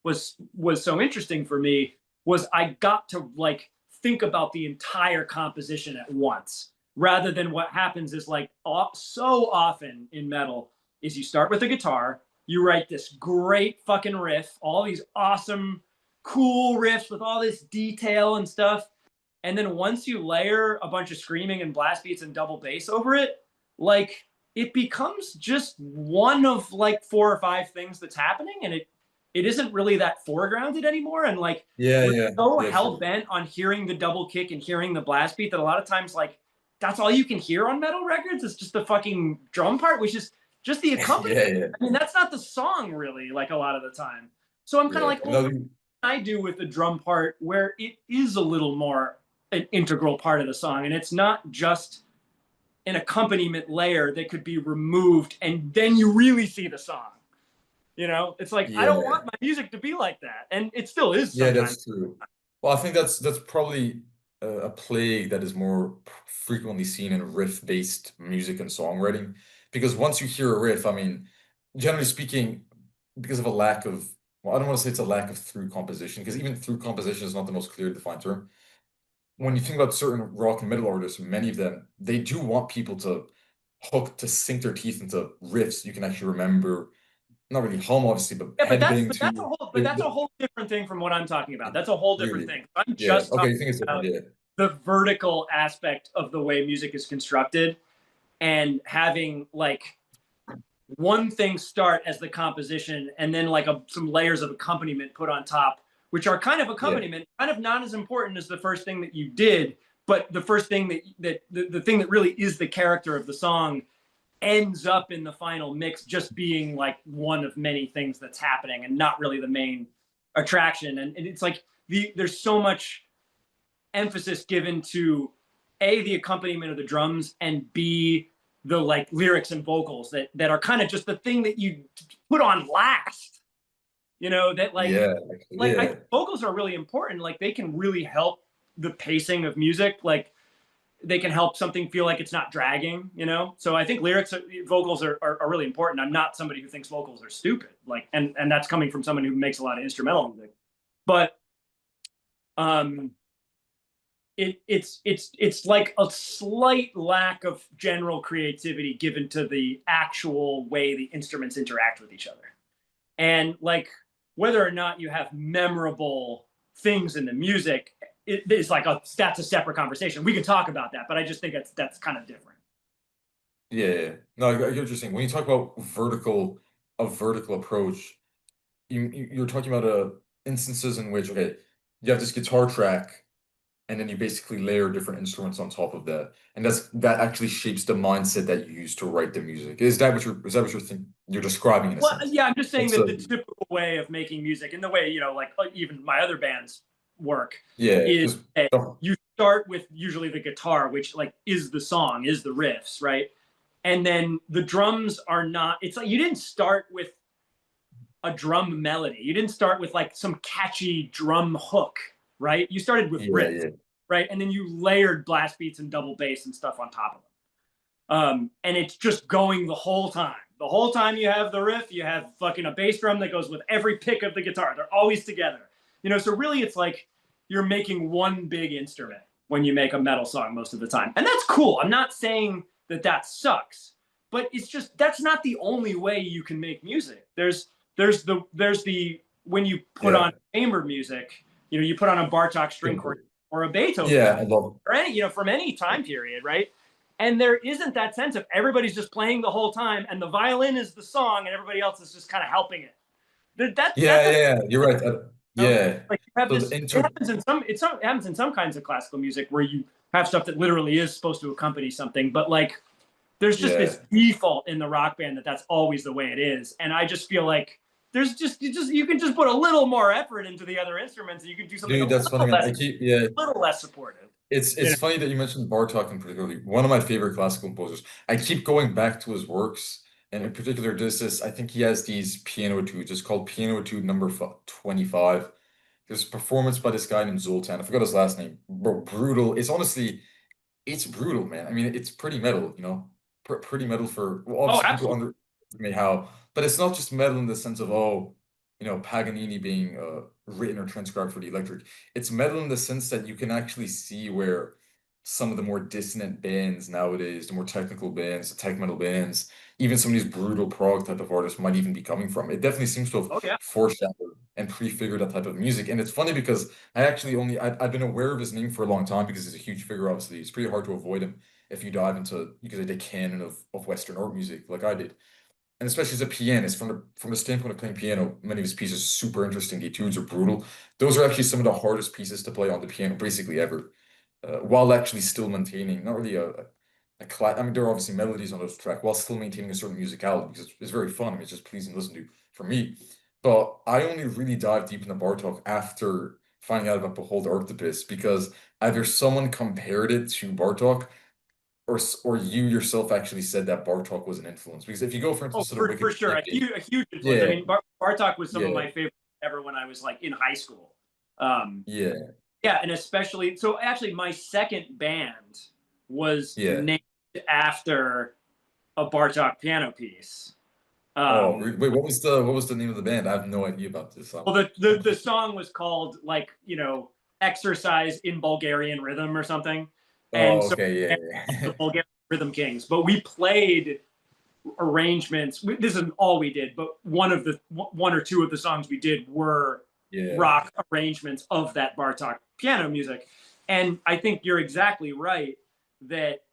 was so interesting for me, was I got to like think about the entire composition at once, rather than what happens is like so often in metal is you start with a guitar, you write this great fucking riff, all these awesome cool riffs with all this detail and stuff, and then once you layer a bunch of screaming and blast beats and double bass over it, like it becomes just one of like 4 or 5 things that's happening, and it isn't really that foregrounded anymore. And like Yeah, we're yeah, so yeah, hell sure. bent on hearing the double kick and hearing the blast beat that a lot of times like that's all you can hear on metal records is just the fucking drum part, which is just the accompaniment. Yeah, yeah, I mean, that's not the song really, like a lot of the time. So I'm kind of yeah. like, well, No, what can I do with the drum part where it is a little more an integral part of the song, and it's not just an accompaniment layer that could be removed and then you really see the song. It's like I don't yeah, want my music to be like that, and it still is yeah, sometimes. that's true. Well, I think that's probably a plague that is more frequently seen in riff-based music and songwriting. Because once you hear a riff, I mean, generally speaking, because of a lack of, well, I don't want to say it's a lack of through composition, because even through composition is not the most clear defined term. When you think about certain rock and metal artists, many of them, they do want people to to sink their teeth into riffs you can actually remember, not really hum, obviously, but Yeah, headbang to. that's a whole different thing from what I'm talking about. That's a whole different Really? thing. I'm Yeah. just Okay, talking you think it's different? about Yeah. the vertical aspect of the way music is constructed, and having like one thing start as the composition and then like some layers of accompaniment put on top, which are kind of Yeah. accompaniment, kind of not as important as the first thing that you did, but the first thing the thing that really is the character of the song ends up in the final mix just being like one of many things that's happening and not really the main attraction. And it's like there's so much emphasis given to A, the accompaniment of the drums, and B, the like lyrics and vocals that are kind of just the thing that you put on last. That Yeah. Actually, like I yeah. think vocals are really important. Like they can really help the pacing of music. Like they can help something feel like it's not dragging. So I think vocals are really important. I'm not somebody who thinks vocals are stupid, like, and that's coming from someone who makes a lot of instrumental music. But um it's like a slight lack of general creativity given to the actual way the instruments interact with each other. And like whether or not you have memorable things in the music, it's like that's a separate conversation. We can talk about that, but I just think that's kind of different. Yeah. Yeah. No, I get what you're saying. When you talk about a vertical approach, you're talking about instances in which, okay, you have this guitar track, and then you basically layer different instruments on top of that, and that actually shapes the mindset that you use to write the music. Is that what you're describing in a Well, sense? yeah, I'm just saying That's that the typical way of making music, and the way like even my other bands work, yeah, is just that you start with usually the guitar, which like is the song, is the riffs, right? And then the drums are not. It's like you didn't start with a drum melody. You didn't start with like some catchy drum hook, right? You started with yeah, riffs. yeah, right? And then you layered blast beats and double bass and stuff on top of them. And it's just going the whole time. The whole time you have the riff, you have fucking a bass drum that goes with every pick of the guitar. They're always together. You know, so really it's like you're making one big instrument when you make a metal song most of the time. And that's cool. I'm not saying that that sucks, but it's just, that's not the only way you can make music. There's the when you put on chamber music, you know, you put on a Bartok string quartet or a Beethoven, or any, you know, from any time period, right? And there isn't that sense of everybody's just playing the whole time and the violin is the song and everybody else is just kind of helping it. You're right. Like you have this, it happens in some kinds of classical music where you have stuff that literally is supposed to accompany something, but like there's just this default in the rock band that that's always the way it is. And I just feel like there's just you can just put a little more effort into the other instruments and you can do something a little less supportive. It's funny that you mentioned Bartok in particular. One of my favorite classical composers. I keep going back to his works, and in particular, this. I think he has these piano etudes. It's called Piano Etude Number 25. There's a performance by this guy named Zoltan. I forgot his last name. Bro, brutal. It's honestly, it's brutal, man. I mean, it's pretty metal, you know, pretty metal for. Well, obviously, people underestimate how, but it's not just metal in the sense of you know, Paganini being written or transcribed for the electric. It's metal in the sense that you can actually see where some of the more dissonant bands nowadays, the more technical bands, the tech metal bands, even some of these brutal prog type of artists might even be coming from. It definitely seems to have foreshadowed and prefigured that type of music. And it's funny because I've been aware of his name for a long time because he's a huge figure, obviously. It's pretty hard to avoid him if you dive into, because the canon of Western art music like I did. And especially as a pianist, from the standpoint of playing piano, many of his pieces are super interesting. The etudes are brutal. Those are actually some of the hardest pieces to play on the piano, basically ever, while actually still maintaining not really I mean, there are obviously melodies on those tracks while still maintaining a certain musicality because it's very fun. I mean, it's just pleasing to listen to for me. But I only really dive deep into Bartok after finding out about Behold Arctopus because either someone compared it to Bartok or you yourself actually said that Bartok was an influence. Because if you go, for instance, for sure, a huge influence. I mean, Bartok was some of my favorite ever when I was like in high school. And especially, so actually my second band was named after a Bartok piano piece. Wait, what was the name of the band? I have no idea about this song. Well, the song was called like, you know, Exercise in Bulgarian Rhythm or something. And the Bulgarian Rhythm Kings. But we played arrangements. This isn't all we did, but one or two of the songs we did were rock arrangements of that Bartok piano music. And I think you're exactly right that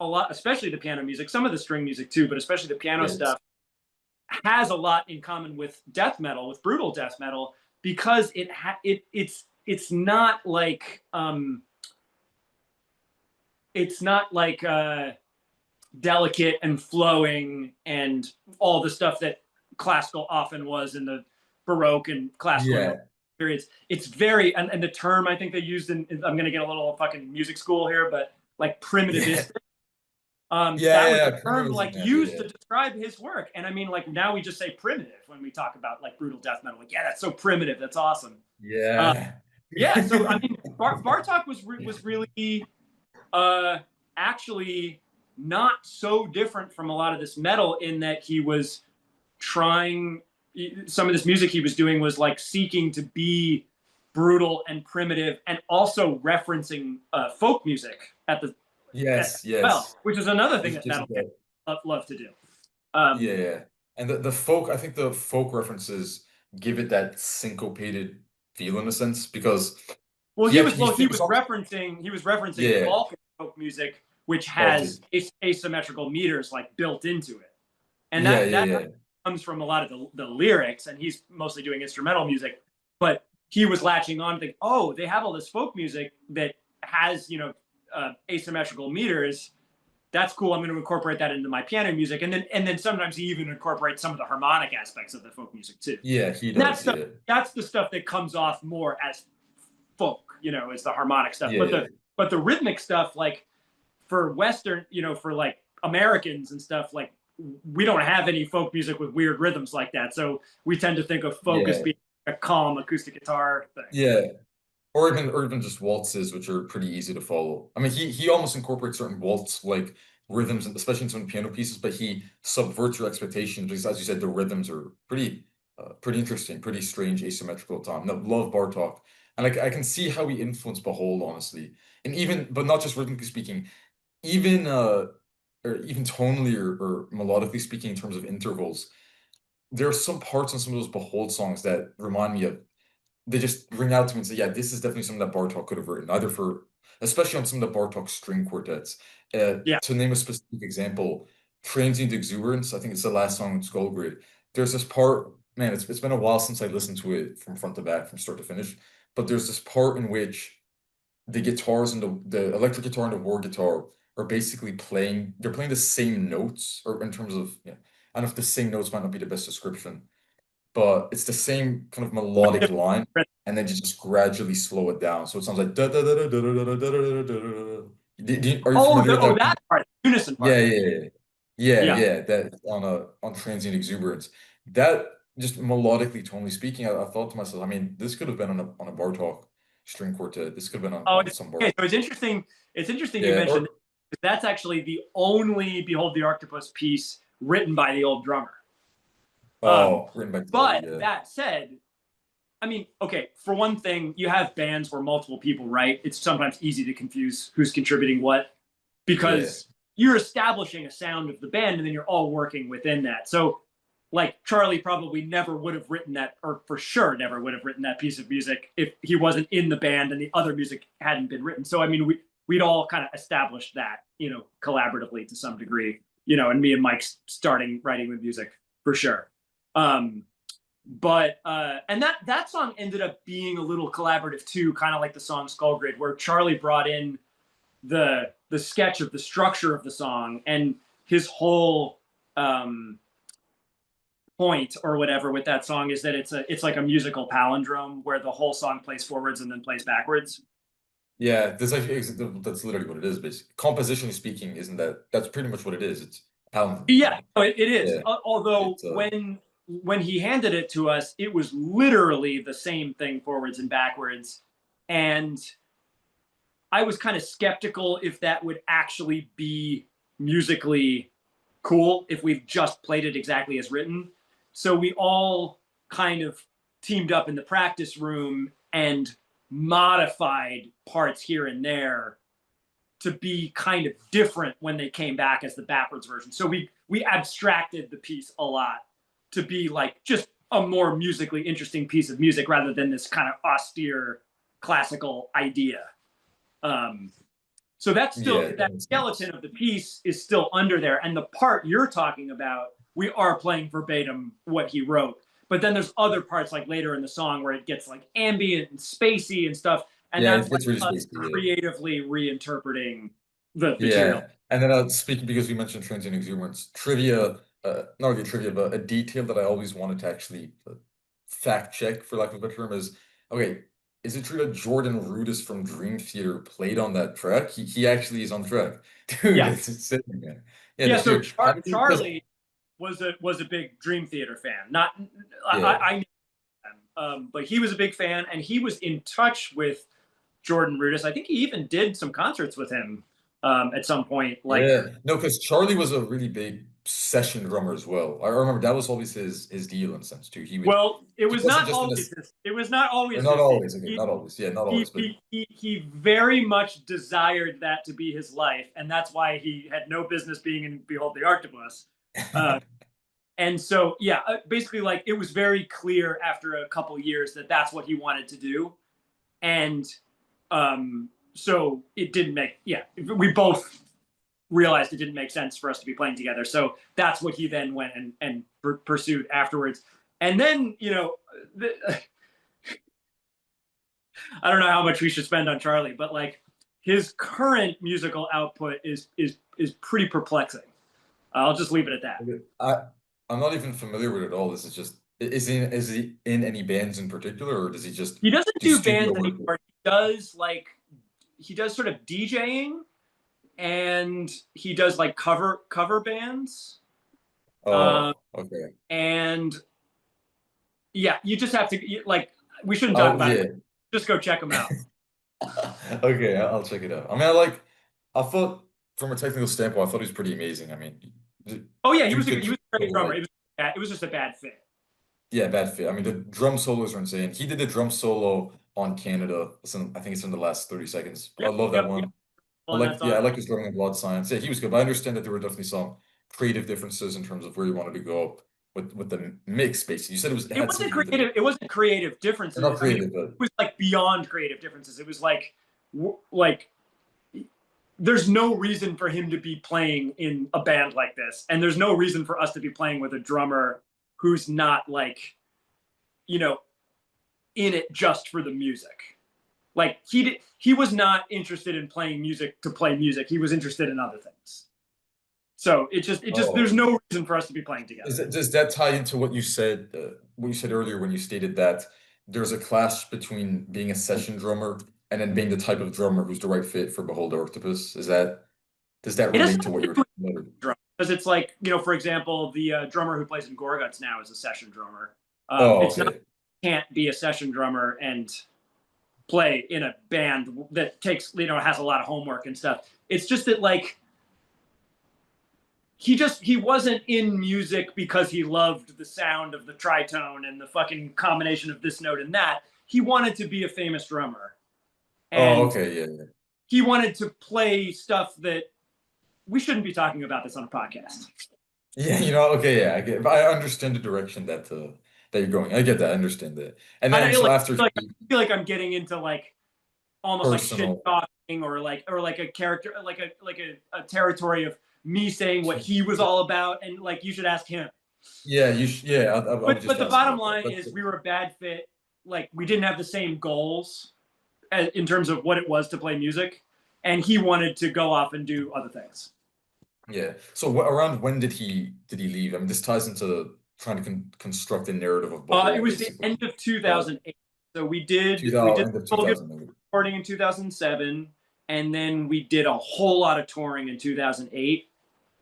a lot, especially the piano music, some of the string music too, but especially the piano stuff, has a lot in common with death metal, with brutal death metal, because it's not like delicate and flowing and all the stuff that classical often was in the Baroque and classical periods. It's very, and the term I think they used I'm going to get a little fucking music school here, but like primitivistic. That was a term like used to describe his work. And I mean, like now we just say primitive when we talk about like brutal death metal. Like, yeah, that's so primitive. That's awesome. So I mean, Bartok was really actually not so different from a lot of this metal in that he was trying, some of this music he was doing was like seeking to be brutal and primitive and also referencing folk music at the well, which is another thing that metal love to do. And the folk, I think the folk references give it that syncopated feel in a sense because he was referencing Balkan folk music, which has asymmetrical meters like built into it, and that comes from a lot of the lyrics. And he's mostly doing instrumental music, but he was latching on to think, oh, they have all this folk music that has, you know, asymmetrical meters. That's cool. I'm going to incorporate that into my piano music, and then sometimes he even incorporates some of the harmonic aspects of the folk music too. He does. That's the stuff that comes off more as folk, you know, is the harmonic stuff. But the rhythmic stuff, like for Western, you know, for like Americans and stuff, like we don't have any folk music with weird rhythms like that. So we tend to think of folk as being a calm acoustic guitar thing. or even just waltzes, which are pretty easy to follow. I mean, he almost incorporates certain waltz like rhythms, especially in some piano pieces, but he subverts your expectations because, as you said, the rhythms are pretty interesting, pretty strange, asymmetrical at time. No, love Bartok, and like I can see how he influenced Behold, honestly, and even but not just rhythmically speaking, even or even tonally or melodically speaking in terms of intervals. There are some parts on some of those Behold songs that remind me of they just ring out to me and say, yeah, this is definitely something that Bartok could have written, either for, especially on some of the Bartok string quartets. Yeah. To name a specific example, Transient Exuberance, I think it's the last song in Skull Grid. There's this part, man, it's been a while since I listened to it from front to back, from start to finish, but there's this part in which the guitars and the electric guitar and the war guitar are basically they're playing the same notes, or in terms of, yeah, I don't know if the same notes might not be the best description, but it's the same kind of melodic line, and then you just gradually slow it down. So it sounds like da da da da da da da da da da da. Are you Oh, familiar with that that? part, the unison Yeah, part. yeah, yeah, yeah, Yeah. yeah. That on Transient Exuberance. That just melodically, tonally speaking, I thought to myself, I mean, this could have been on a Bartok string quartet. This could have been Oh, on some okay. Bartok. So it's interesting. It's interesting you Yeah, mentioned or that. That's actually the only Behold the Arctopus piece written by the old drummer. written by Charlie. But Yeah, that said, I mean, okay, for one thing, you have bands where multiple people write. It's sometimes easy to confuse who's contributing what yeah, because you're establishing a sound of the band and then you're all working within that. So, like, Charlie probably never would have written that, or for sure never would have written that piece of music if he wasn't in the band and the other music hadn't been written. So, I mean, we'd all kind of established that, collaboratively to some degree, and me and Mike starting writing with music for sure. And that song ended up being a little collaborative too, kind of like the song Skull Grid, where Charlie brought in the sketch of the structure of the song and his whole point or whatever with that song is that it's like a musical palindrome where the whole song plays forwards and then plays backwards. yeah. That's literally what it is. Basically, compositionally speaking, isn't that's pretty much what it is? It's palindrome. Yeah, it is. Yeah, Although it's when he handed it to us, it was literally the same thing forwards and backwards, and I was kind of skeptical if that would actually be musically cool if we've just played it exactly as written. So we all kind of teamed up in the practice room and modified parts here and there to be kind of different when they came back as the backwards version. So we abstracted the piece a lot to be like just a more musically interesting piece of music rather than this kind of austere classical idea. So that's still yeah. that skeleton of the piece is still under there, and the part you're talking about, we are playing verbatim what he wrote. But then there's other parts like later in the song where it gets like ambient and spacey and stuff, and Yeah, that's like it's really us spacey. creatively reinterpreting the Yeah, material. yeah. And then speaking because we mentioned transient exuberance, trivia, not really trivia, but a detail that I always wanted to actually fact check, for lack of a better term, is okay. Is it true that Jordan Rudess from Dream Theater played on that track? He actually is on track, dude. Yeah, It's insane, man. Yeah, yeah. this So dude. I mean, because Charlie was a big Dream Theater fan. Not yeah, I knew him, but he was a big fan, and he was in touch with Jordan Rudess. I think he even did some concerts with him at some point. Like, yeah. No, because Charlie was a really big session drummer as well. I remember that was always his deal in a sense too. well, it He was wasn't not just in a always his. It was not or always not his deal. always, okay, not always. Yeah, not He, always, but he, he, he very much desired that to be his life, and that's why he had no business being in Behold the Arctopus. Uh, and so, yeah, basically, like it was very clear after a couple years that that's what he wanted to do, and so it didn't make. Yeah, we both realized it didn't make sense for us to be playing together. So that's what he then went and pursued afterwards. And then, I don't know how much we should spend on Charlie, but like his current musical output is pretty perplexing. I'll just leave it at that. okay, I'm not even familiar with it at all. This is just is he in any bands in particular, or does he just He doesn't do do studio bands work? anymore. He does sort of DJing and he does like cover bands. Um, Oh, okay. and yeah, you just have to like we shouldn't talk Oh about yeah. it. just go check them out. Okay, I'll check it out. I mean, I thought from a technical standpoint, I thought he was pretty amazing. I mean, Oh yeah, dude he could was a great drummer. like, It was just a bad fit. yeah, bad fit. I mean, the drum solos are insane. He did the drum solo on Canada. I think it's in the last 30 seconds. I Yep, love that yep, yep. one. On that Yeah, song. I like his drumming and blood science. Yeah, he was good, but I understand that there were definitely some creative differences in terms of where you wanted to go with the mix, basically. You said it had something to do with It wasn't creative they're not differences. I mean, it creative, but was like beyond creative differences. It was like there's no reason for him to be playing in a band like this, and there's no reason for us to be playing with a drummer who's not like, you know, in it just for the music. Like he was not interested in playing music to play music. He was interested in other things. So there's oh. no reason for us to be playing together. Does that tie into what you said earlier when you stated that there's a clash between being a session drummer and then being the type of drummer who's the right fit for Behold Arctopus? Does that It has relate to what you were talking about? drum because it's like, for example, the drummer who plays in Gorguts now is a session drummer. Oh, It's not okay. can't be a session drummer and play in a band that takes has a lot of homework and stuff. It's just that like he wasn't in music because he loved the sound of the tritone and the fucking combination of this note and that. He wanted to be a famous drummer, Oh, and okay, yeah, yeah. he wanted to play stuff that we shouldn't be talking about this on a podcast. Yeah, okay, yeah, I get, but I understand the direction that you're going. I get that, I understand that. And I then don't so like, after I feel like I'm getting into like almost like shit personal, talking or like a character like a territory of me saying what he was all about, and like you should ask him. yeah, yeah, I would But just the ask bottom about that. line is we were a bad fit. Like we didn't have the same goals in terms of what it was to play music, and he wanted to go off and do other things. Yeah. So around when did he leave? I mean, this ties into trying to construct a narrative of It Behold, was the basically. end of 2008. So we did 2000, end of full 2008. recording in 2007, and then we did a whole lot of touring in 2008.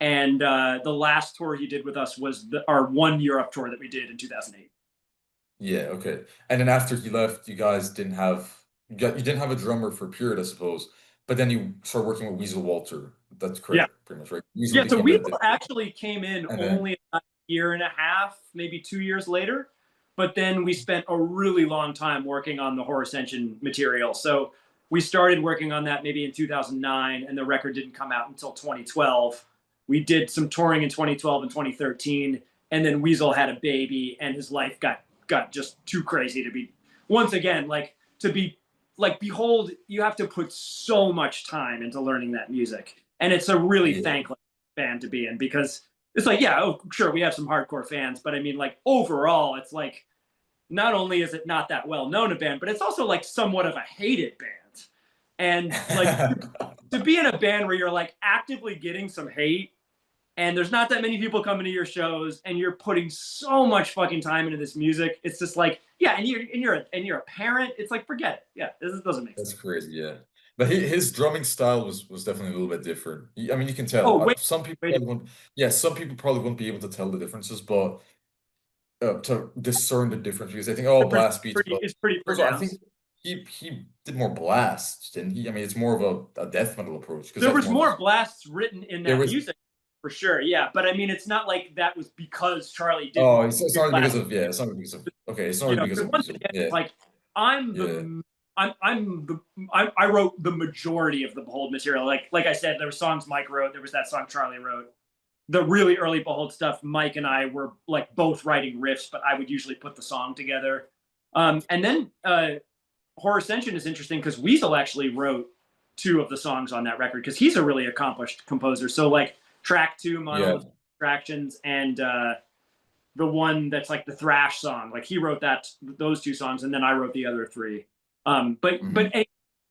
And the last tour he did with us was our one Europe tour that we did in 2008. Yeah, okay. And then after he left, you guys you didn't have a drummer for a period, I suppose. But then you started working with Weasel Walter. That's Yeah. correct, pretty much, right? Weasel Yeah, so became Weasel actually came in and then only a year and a half, maybe 2 years later. But then we spent a really long time working on the Horror Ascension material. So we started working on that maybe in 2009, and the record didn't come out until 2012. We did some touring in 2012 and 2013, and then Weasel had a baby, and his life got just too crazy to be. Once again, like to be like Behold, you have to put so much time into learning that music, and it's a really yeah. thankless band to be in because it's like, yeah, oh, sure, we have some hardcore fans, but I mean, like overall, it's like not only is it not that well known a band, but it's also like somewhat of a hated band. And like to be in a band where you're like actively getting some hate and there's not that many people coming to your shows and you're putting so much fucking time into this music, it's just like, yeah, and you're a parent, it's like, forget it. Yeah, this doesn't make sense. That's crazy, yeah. But his drumming style was definitely a little bit different. I mean, you can Oh, tell. wait, Some people wait. probably won't, yeah, some people probably won't be able to tell the differences, but to discern the difference because they think, oh, Difference blast beats. But is pretty also, I think pronounced. he did more blasts, didn't he? I mean, it's more of a death metal approach because There that's was more of more blasts written in there that was. music for sure, yeah. But I mean, it's not like that was because Charlie Oh, didn't it's do not because blast. of yeah, it's not because of okay, it's not because Because of once Weasel. again, Yeah, like yeah, I wrote the majority of the Behold material. Like I said, there were songs Mike wrote. There was that song Charlie wrote. The really early Behold stuff, Mike and I were like both writing riffs, but I would usually put the song together. And then Horror Ascension is interesting because Weasel actually wrote two of the songs on that record because he's a really accomplished composer. So like track 2, yeah. Monolith Distractions, and the one that's like the thrash song, like he wrote those two songs, and then I wrote the other 3. But Mhm.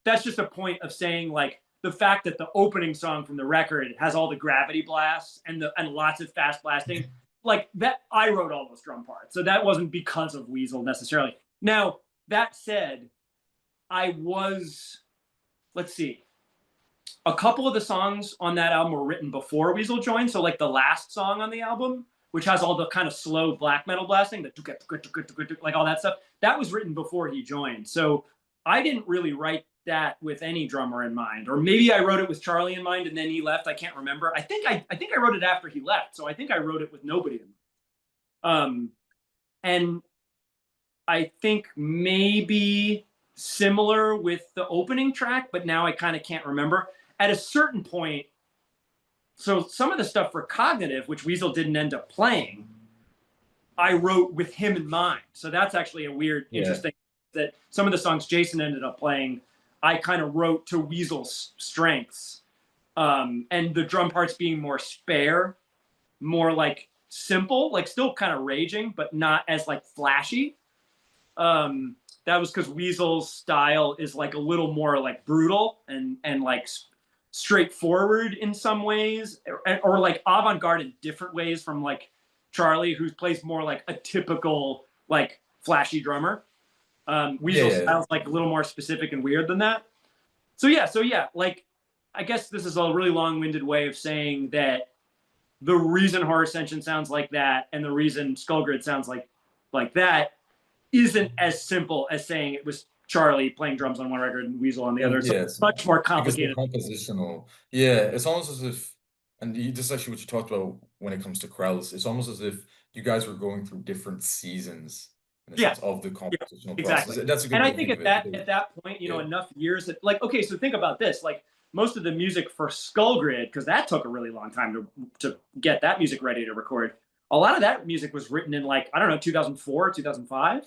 that's just a point of saying like the fact that the opening song from the record has all the gravity blasts and lots of fast blasting, like that I wrote all those drum parts. So that wasn't because of Weasel necessarily. Now, that said, let's see, a couple of the songs on that album were written before Weasel joined. So like the last song on the album, which has all the kind of slow black metal blasting, like all that stuff, that was written before he joined. So I didn't really write that with any drummer in mind, or maybe I wrote it with Charlie in mind, and then he left. I can't remember. I think I wrote it after he left, so I think I wrote it with nobody in mind. And I think maybe similar with the opening track, but now I kind of can't remember. At a certain point, so some of the stuff for Cognitive, which Weasel didn't end up playing, I wrote with him in mind. So that's actually a weird, interesting that some of the songs Jason ended up playing, I kind of wrote to Weasel's strengths. And the drum parts being more spare, more like simple, like still kind of raging, but not as like flashy. That was because Weasel's style is like a little more like brutal and like straightforward in some ways, or like avant-garde in different ways from like Charlie, who plays more like a typical like flashy drummer. Weasel's style's like a little more specific and weird than that. So yeah, like I guess this is a really long-winded way of saying that the reason Horror Ascension sounds like that and the reason Skullgrid sounds like that isn't as simple as saying it was Charlie playing drums on one record and Weasel on the other. So it's much more complicated. Because the compositional, it's almost as if, and this is actually what you talked about when it comes to Krallice. It's almost as if you guys were going through different seasons in the sense of the compositional process. That's a good and way I think at that point, you know, enough years that like, okay, so think about this, like most of the music for Skullgrid, because that took a really long time to get that music ready to record. A lot of that music was written in like, I don't know, 2004, 2005.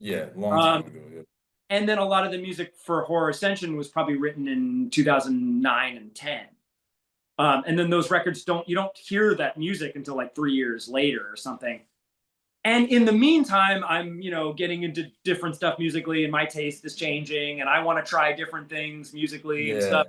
Yeah, long time ago. Yeah. And then a lot of the music for Horror Ascension was probably written in 2009 and 10. And then those records you don't hear that music until like 3 years later or something. And in the meantime, I'm, you know, getting into different stuff musically and my taste is changing and I want to try different things musically and stuff.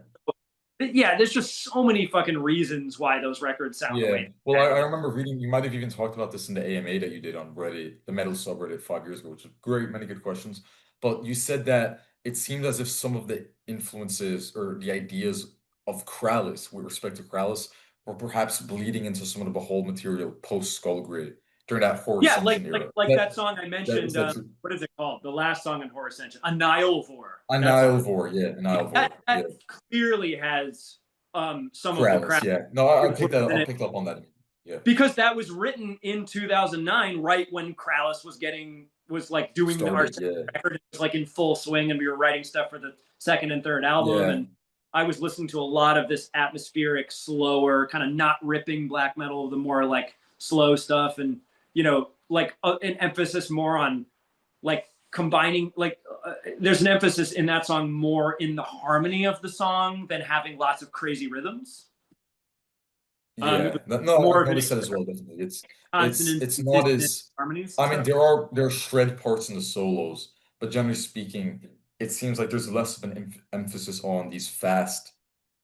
Yeah, there's just so many fucking reasons why those records sound the way. Well, I remember reading, you might have even talked about this in the AMA that you did on Reddit, the metal subreddit 5 years ago, which is great, many good questions. But you said that it seemed as if some of the influences or the ideas of Krallice, with respect to Krallice, were perhaps bleeding into some of the Behold material post Skullgrid during that Horror Ascension era. Like that song I mentioned, what is it called? The last song in Horror Ascension, Annihilvore. Annihilvore, Annihilvore. That clearly has some Krallice, of the Krallice. Yeah. No, I picked up on that. Yeah. Because that was written in 2009, right when Krallice was like doing the record. It was like in full swing, and we were writing stuff for the second and third album. And I was listening to a lot of this atmospheric, slower, kind of not ripping black metal, the more like slow stuff, and you know, like an emphasis more on like combining, like there's an emphasis in that song more in the harmony of the song than having lots of crazy rhythms. No, I noticed that as well. Definitely, it's not as harmonies. I mean, there are shred parts in the solos, but generally speaking, it seems like there's less of an emphasis on these fast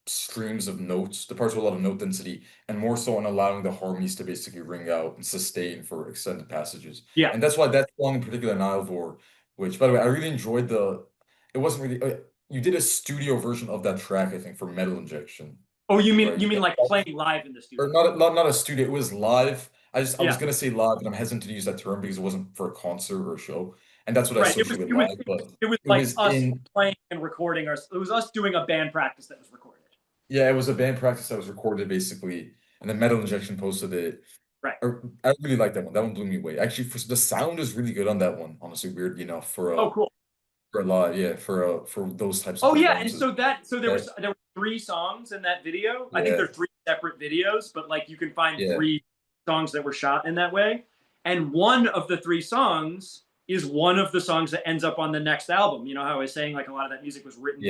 streams of notes, the parts with a lot of note density, and more so on allowing the harmonies to basically ring out and sustain for extended passages. Yeah, and that's why that song in particular, Nilevore, which by the way, I really enjoyed it wasn't really. You did a studio version of that track, I think, for Metal Injection. Oh, you mean like playing live in the studio? Or not a studio. It was live. I was gonna say live, but I'm hesitant to use that term because it wasn't for a concert or a show, and that's what I associate with live. But it was like us playing and recording. It was us doing a band practice that was recorded. Yeah, it was a band practice that was recorded basically, and then Metal Injection posted it. Right. I really like that one. That one blew me away. Actually, the sound is really good on that one. Honestly, weirdly enough, for cool. For a live, for those types of and so there were 3 songs in that video. I think they're 3 separate videos, but like you can find 3 songs that were shot in that way. And one of the 3 songs is one of the songs that ends up on the next album. You know how I was saying like a lot of that music was written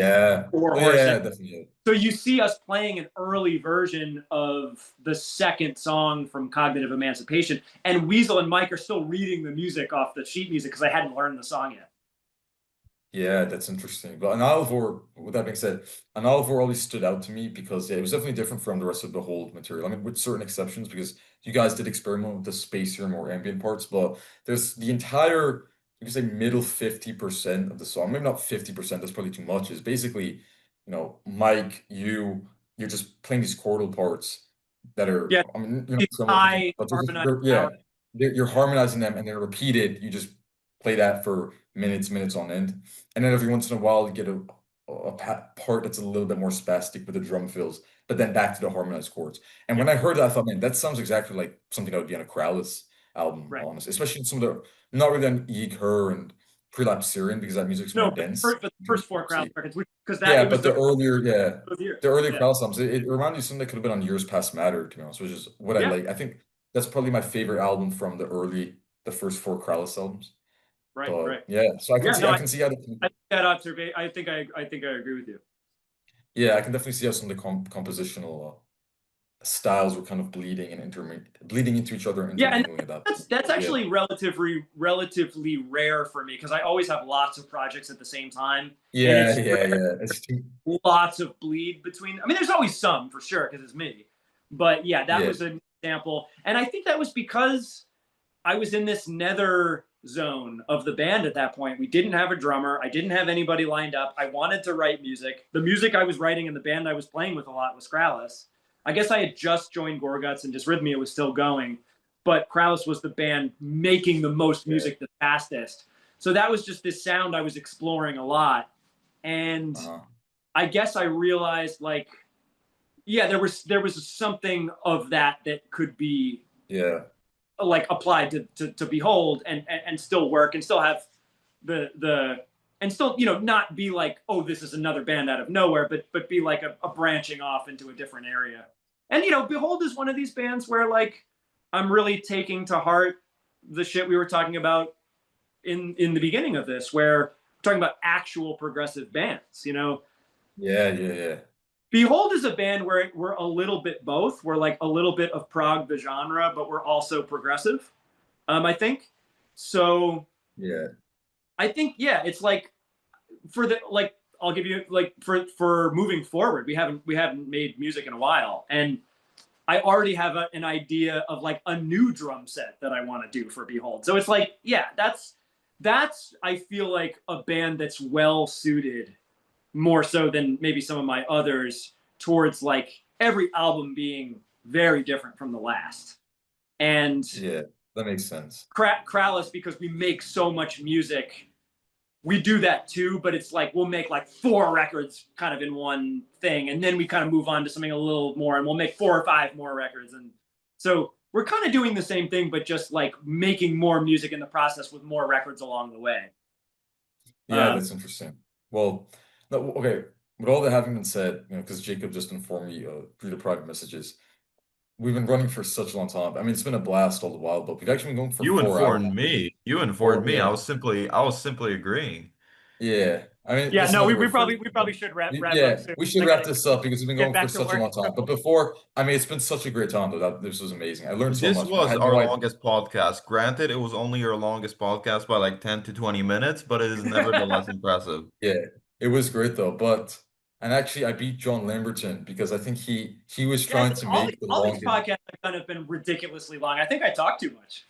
for definitely. So you see us playing an early version of the second song from Cognitive Emancipation, and Weasel and Mike are still reading the music off the sheet music because I hadn't learned the song yet. Yeah, that's interesting. But Annihilore, with that being said, Annihilore always stood out to me because it was definitely different from the rest of the Behold material. I mean, with certain exceptions, because you guys did experiment with the spacier, more ambient parts, but there's the entire, you can say middle 50% of the song, maybe not 50%, that's probably too much, is basically, you know, Mike, you're just playing these chordal parts that are, I mean, you know, you're harmonizing them and they're repeated. You just play that for minutes on end. And then every once in a while, you get part that's a little bit more spastic with the drum fills, but then back to the harmonized chords. And when I heard that, I thought, man, that sounds exactly like something that would be on a Krallice album, Right. honestly. Especially some of the, not really on Eek Her and Prelapse Syrian, because that music's more No, dense. but the first four Krallice records, because Yeah, it was but the earlier, those years. the earlier Yeah. Krallice albums, it reminded me of something that could have been on Years Past Matter, to be honest, which is what I Yeah. like. I think that's probably my favorite album from the first four Krallice albums. Right, But right. yeah, so Yeah, no, I can see how I that observation. I think I agree with you. yeah, I can definitely see how some of the compositional styles were kind of bleeding into each other and Yeah, and intermingling at that point. that's Yeah, actually relatively rare for me because I always have lots of projects at the same time, and yeah, it's yeah, yeah. It's too, lots of bleed between. I mean, there's always some for sure because it's me, but yeah, that yeah, was an example, and I think that was because I was in this nether zone of the band at that point. We didn't have a drummer. I didn't have anybody lined up. I wanted to write music. The music I was writing in the band I was playing with a lot was Krallice. I guess I had just joined Gorguts and Dysrhythmia was still going, but Krallice was the band making the most yeah. music the fastest. So that was just this sound I was exploring a lot. And Uh-huh. I guess I realized like, yeah, there was something of that that could be Yeah, like applied to Behold and still work and still have the and still not be like, oh, this is another band out of nowhere, but be like a branching off into a different area. And Behold is one of these bands where like I'm really taking to heart the shit we were talking about in the beginning of this, where we're talking about actual progressive bands. yeah, yeah, yeah. Behold is a band where we're a little bit both. We're like a little bit of prog the genre, but we're also progressive. I think so. Yeah. I think yeah, it's like for the like I'll give you like for moving forward. We haven't made music in a while, and I already have an idea of like a new drum set that I want to do for Behold. So it's like yeah, that's I feel like a band that's well suited more so than maybe some of my others towards like every album being very different from the last. And Yeah, that makes sense. Krallice, because we make so much music, we do that too, but it's like we'll make like 4 records kind of in one thing, and then we kind of move on to something a little more, and we'll make 4 or 5 more records. And so we're kind of doing the same thing, but just like making more music in the process with more records along the way. Yeah, that's interesting. Well, no, okay. With all that having been said, because Jacob just informed me through the private messages, we've been running for such a long time. I mean, it's been a blast all the while, but we've actually been going for You 4 hours. informed me. You Or informed me. yeah, I was simply agreeing. yeah. I mean, Yeah, that's no, another we word for probably it. we probably should wrap up Yeah, soon. we should I wrap gotta this up because we've been get going for back to such a long work. time. But before, I mean, it's been such a great time though. This was amazing. I learned so This much, man. I was had our no idea. longest podcast. Granted, it was only your longest podcast by like 10 to 20 minutes, but it is nevertheless impressive. Yeah, it was great though. But and actually, I beat John Lamberton because I think he was Yeah, trying to make the all these longest. podcasts I've done have been ridiculously long. I think I talk too much.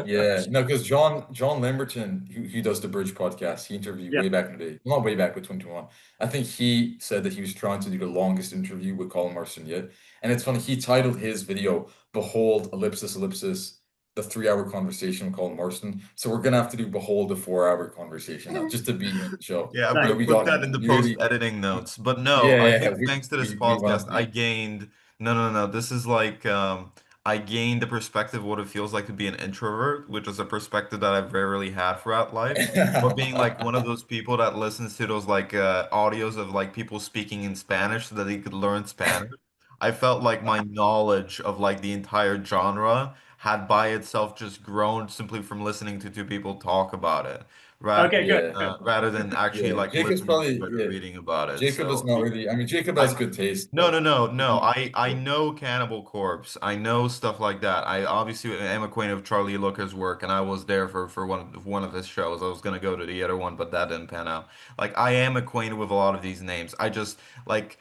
Yeah, no, because John Lamberton, who does the Bridge podcast, he interviewed Yeah. way back in the day, not way back, but 2021. I think he said that he was trying to do the longest interview with Colin Marston yet. And it's funny, he titled his video "Behold ellipsis ellipsis the 3 hour conversation with Colin Marston." So we're gonna have to do "Behold the 4 hour conversation" now, just to be in the show. Yeah, Nice. we'll We put got that in the nearly, post-editing notes. But no, yeah, I yeah, think thanks to this we went podcast, I deep. gained no, no, no. This is like I gained the perspective of what it feels like to be an introvert, which is a perspective that I've rarely had throughout life. But being like one of those people that listens to those like audios of like people speaking in Spanish so that they could learn Spanish. I felt like my knowledge of like the entire genre had by itself just grown simply from listening to 2 people talk about it rather Okay, good, Yeah, good. rather than actually yeah. like Jacob's listening probably, to it or yeah. reading about it. Jacob is So not really, I mean, Jacob has I good taste, no no but no no he, I know Cannibal Corpse. I know stuff like that. I obviously am acquainted with Charlie Looker's work, and I was there for one of his shows. I was gonna go to the other one, but that didn't pan out. Like I am acquainted with a lot of these names. I just like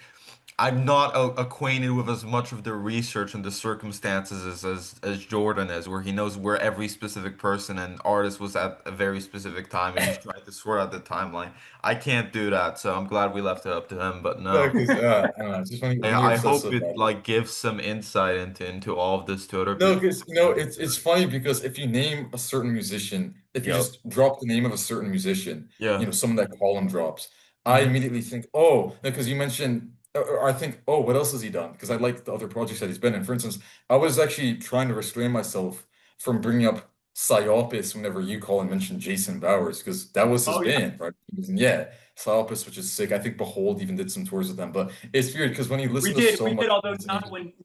I'm not acquainted with as much of the research and the circumstances as Jordan is, where he knows where every specific person and artist was at a very specific time, and he's trying to sort out the timeline. I can't do that, so I'm glad we left it up to him. But no, no, because I don't know, it's just when you're I obsessed hope with it that. like gives some insight into all of this to other No, people. because it's funny because if you name a certain musician if you Yep. just drop the name of a certain musician, Yeah. someone that Colin drops, I Hmm. immediately think, oh, because you mentioned, or I think, oh, what else has he done? Because I like the other projects that he's been in. For instance, I was actually trying to restrain myself from bringing up Psyopus whenever you, Colin, mentioned Jason Bowers, because that was his Oh yeah, band, right? He was in, yeah, Psyopus, which is sick. I think Behold even did some tours with them, but it's weird because when you we listen to did. so We much did, although music,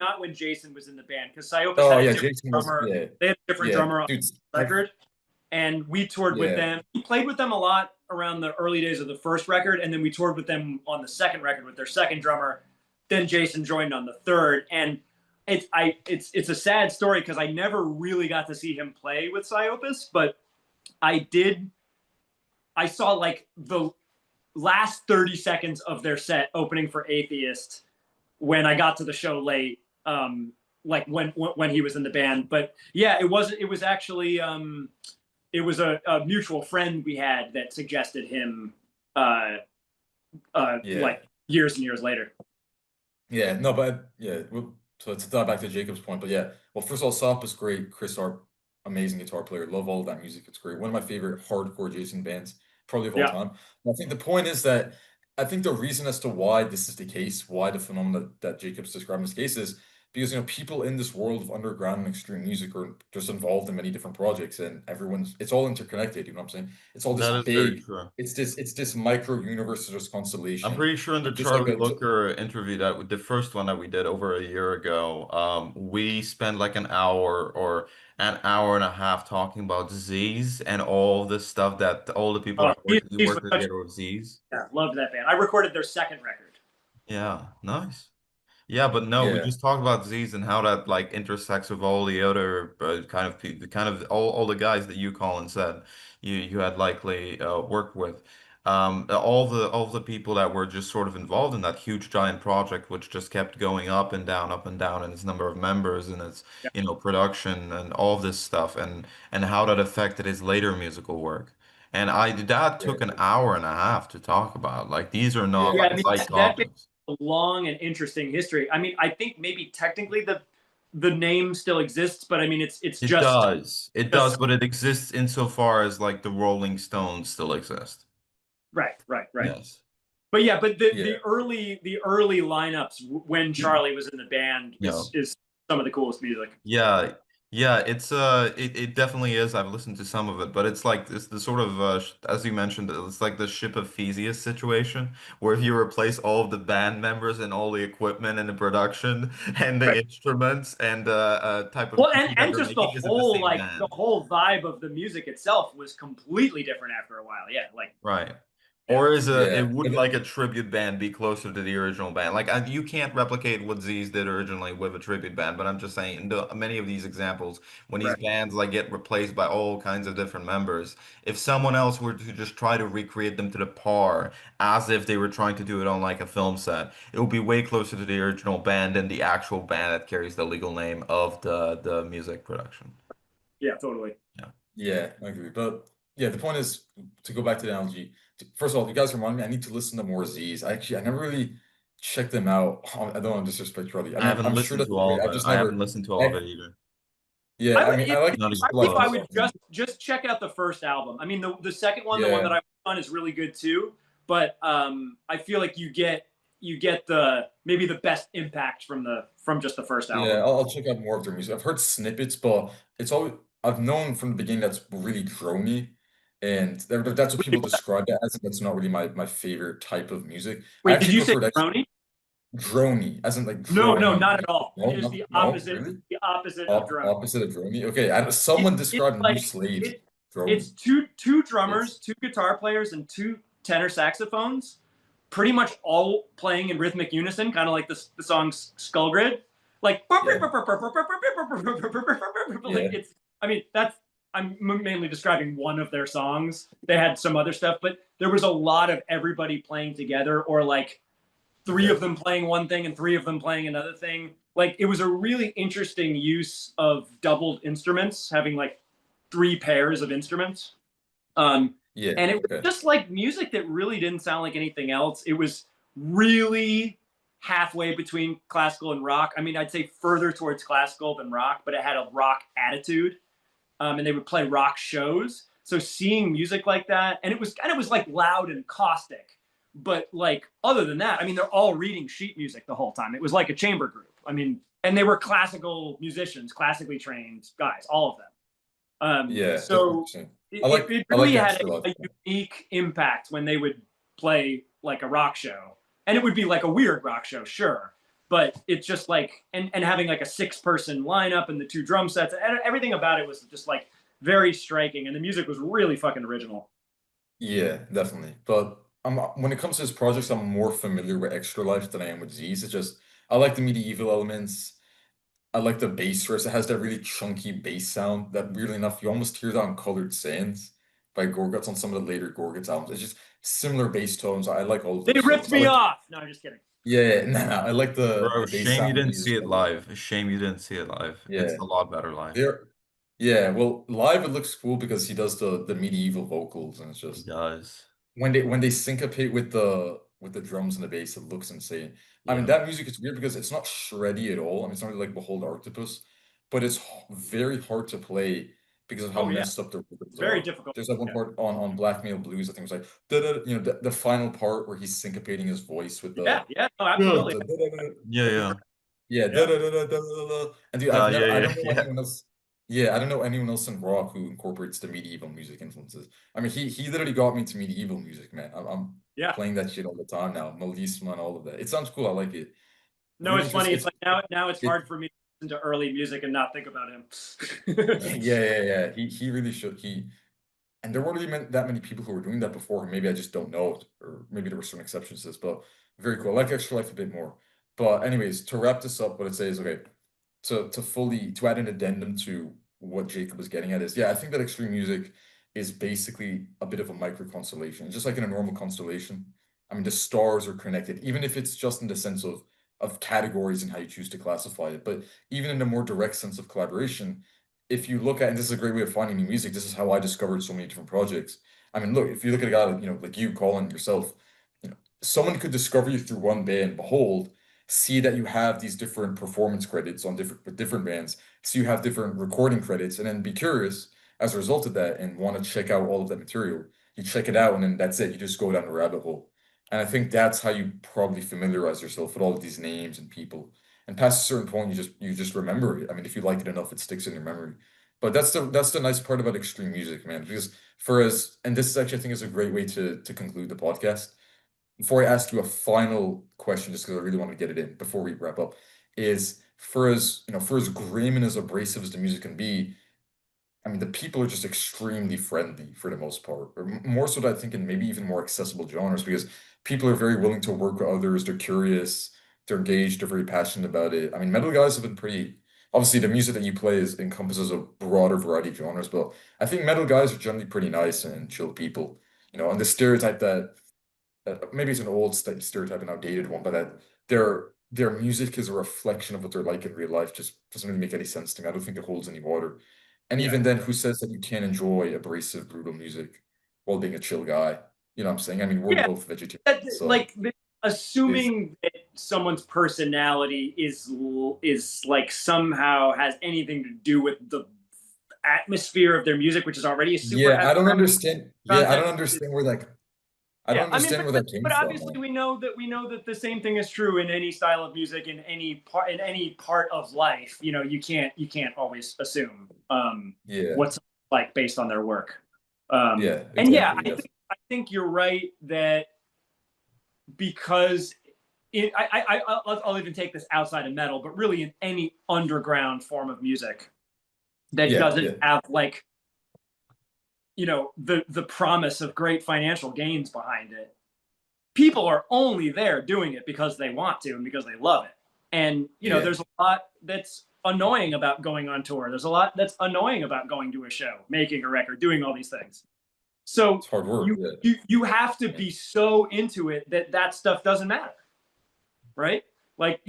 not when Jason was in the band, because Psyopus oh had a yeah, different Jason was, drummer. yeah, They had a different yeah, drummer on dude, the record, and we toured with yeah, them. We played with them a lot around the early days of the first record, and then we toured with them on the second record with their second drummer. Then Jason joined on the third, and it's a sad story because I never really got to see him play with Psyopus, but I did. I saw like the last 30 seconds of their set opening for Atheist when I got to the show late, like when he was in the band. But yeah, it was actually it was a mutual friend we had that suggested him uh, yeah. like years and years later. Yeah, no, but yeah, so to dive back to Jacob's point, but yeah, well, first of all, Sop is great. Chris Arp, amazing guitar player. Love all of that music. It's great. One of my favorite hardcore Jason bands, probably of all Yeah, time. I think the point is that I think the reason as to why this is the case, why the phenomenon that Jacob's describing this case is because people in this world of underground and extreme music are just involved in many different projects, and it's all interconnected. You know what I'm saying? It's all this That is very big, true. it's this micro universe, this I'm constellation. pretty sure in the And just like Charlie a, Looker interview that the first one that we did over a year ago, we spent like an hour and a half talking about Z's and all the stuff that all the people that These work was such. together with Z's. Yeah, loved that band. I recorded their second record. Yeah, nice. Yeah, but no, we yeah. just talked about Z's and how that like intersects with all the other kind of all the guys that you, Colin, said you had likely worked with. All the people that were just sort of involved in that huge giant project, which just kept going up and down in its number of members and its, Yeah, production and all this stuff and how that affected his later musical work. And that Yeah. took an hour and a half to talk about. Like these are not Yeah. yeah. I like mean light that band topics. has a long and interesting history. I mean, I think maybe technically the name still exists, but I mean it's It does. It does, just but it exists insofar as like the Rolling Stones still exist. right. Yes. But yeah, but Yeah. the early lineups when Charlie was in the band Yeah. is some of the coolest music. Yeah. Yeah, it definitely is. I've listened to some of it, but it's the sort of as you mentioned, it's like the ship of Theseus situation where if you replace all of the band members and all the equipment and the production and the Right. instruments and type of Well, music that and they're just the making, is it the whole same like the band? whole vibe of the music itself was completely different after a while. Yeah, like Right. yeah. Or it Yeah. would like a tribute band be closer to the original band? Like you can't replicate what Z's did originally with a tribute band, but I'm just saying in many of these examples, when these Right. bands like get replaced by all kinds of different members, if someone else were to just try to recreate them to the par as if they were trying to do it on like a film set, it would be way closer to the original band than the actual band that carries the legal name of the music production. Yeah, totally. Yeah. Yeah, I agree. But yeah, the point is to go back to the analogy. First of all, you guys remind me, I need to listen to more Z's. I never really checked them out. I don't want to disrespect Charlie. I I mean, haven't I'm sure listened that to they're all great. of I've it. just I haven't never, listened to all of I, it either. yeah, I I would, mean, I like Not the I even think love I and close. would stuff. And just check out the first album. I mean, the second one, the one yeah, that I was on, is really good too. But I feel like you get the maybe the best impact from just the first yeah, album. I'll check out more of their music. I've heard snippets, but it's always, I've known from the beginning that's really drony. And that's what people describe it as. And that's not really my favorite type of music. I Wait, did actually you say prefer Brony? drony, as in like No, droning. not at all. No, It is no, no, really? the opposite of drone. Opposite of Droney. Okay, someone It's described New like Slaves it Droney. it's two It's drummers, two guitar players, and two tenor saxophones, pretty much all playing in rhythmic unison, kind of like the song Skull Grid. Like yeah, like yeah, it's. I mean, that's I'm mainly describing one of their songs. They had some other stuff, but there was a lot of everybody playing together, or like three yeah, of them playing one thing and three of them playing another thing. Like it was a really interesting use of doubled instruments, having like three pairs of instruments. Um, yeah. and it was Okay, just like music that really didn't sound like anything else. It was really halfway between classical and rock. I mean, I'd say further towards classical than rock, but it had a rock attitude. And they would play rock shows. So seeing music like that, and it was like loud and caustic, but like other than that, I mean, they're all reading sheet music the whole time. It was like a chamber group. I mean, and they were classical musicians, classically trained guys, all of them. Yeah, So 100%. it I like really the had extra life. a unique impact when they would play like a rock show, and it would be like a weird rock show, sure, but it's just like and having like a 6-person lineup and the 2 drum sets, and everything about it was just like very striking, and the music was really fucking original. Yeah, definitely. But when it comes to his projects, I'm more familiar with Extra Life than I am with Z's. It's just I like the medieval elements. I like the bass riffs. It has that really chunky bass sound that weirdly enough you almost hear that on Colored Sands by Gorguts on some of the later Gorguts albums. It's just similar bass tones. I like all of They those ripped tones. I me like off. No, I'm just kidding. yeah, nah, I like Bro, the bass shame you sound he didn't uses see it for the live. Shame you didn't see it live. It's yeah. a lot better live. There yeah, well live it looks cool because he does the medieval vocals and it's He just does. when they syncopate with the drums and the bass, it looks insane. I mean, Yeah. that music is weird because it's not shreddy at all. I mean, it's not really like Behold Arctopus, but it's very hard to play because of how Oh yeah, messed up the rhythms it's very are. difficult. There's that one Yeah, part on Blackmail Blues, I think it was like da-da, you know, the final part where he's syncopating his voice with yeah, the yeah. No, with absolutely. the Yeah, yeah. yeah, da Yeah. da da da da da da. And dude, Yeah, I yeah, don't know yeah. anyone else. Yeah, I don't know anyone else in rock who incorporates the medieval music influences. I mean, he literally got me into medieval music, man. I'm Yeah. playing that shit all the time now, Melisma and all of that. It sounds cool. I like it. No, Really it's funny. interesting. It's like now it's It hard for me to listen to early music and not think about him. yeah. He really should. And there weren't really that many people who were doing that before. Maybe I just don't know it, or maybe there were some exceptions to this, but very cool. I like Extra Life a bit more. But anyways, to wrap this up, what I'd say is okay, to add an addendum to what Jacob was getting at is yeah, I think that extreme music is basically a bit of a micro constellation, just like in a normal constellation. I mean, the stars are connected, even if it's just in the sense of categories and how you choose to classify it. But even in a more direct sense of collaboration, if you look at, and this is a great way of finding new music, this is how I discovered so many different projects. I mean, look, if you look at a guy like, like you, Colin, yourself, someone could discover you through one band, behold, see that you have these different performance credits on different bands, so you have different recording credits, and then be curious as a result of that and want to check out all of that material. You check it out, and then that's it. You just go down a rabbit hole. And I think that's how you probably familiarize yourself with all of these names and people. And past a certain point, you just remember it. I mean, if you like it enough, it sticks in your memory. But that's the nice part about extreme music, man. Because and this is actually I think is a great way to conclude the podcast. Before I ask you a final question, just because I really want to get it in before we wrap up, is for as grim and as abrasive as the music can be, I mean, the people are just extremely friendly for the most part, or more so than I think in maybe even more accessible genres because people are very willing to work with others. They're curious, they're engaged, they're very passionate about it. I mean, metal guys have been pretty. Obviously, the music that you play encompasses a broader variety of genres, but I think metal guys are generally pretty nice and chill people. And the stereotype that maybe it's an old stereotype and outdated one, but that their music is a reflection of what they're like in real life just doesn't really make any sense to me. I don't think it holds any water. And Yeah. even then, who says that you can't enjoy abrasive, brutal music while being a chill guy? You know what I'm saying? I mean, we're Yeah. both vegetarians, so it's Assuming that someone's personality is like somehow has anything to do with the atmosphere of their music, which is already a super yeah, I don't abstract understand. Yeah, I don't concept. understand where that I don't Yeah, I mean, understand where that came but from, obviously man. we know that the same thing is true in any style of music in any part of life. You can't always assume Yeah, what's like based on their work. yeah, And yeah, exactly. Yes. I think you're right that because I'll even take this outside of metal, but really in any underground form of music that Yeah, doesn't yeah, have like the promise of great financial gains behind it, people are only there doing it because they want to and because they love it. And yeah. there's a lot that's annoying about going on tour. There's a lot that's annoying about going to a show, making a record, doing all these things. So It's hard work. you Yeah, you have to be so into it that stuff doesn't matter, right? Like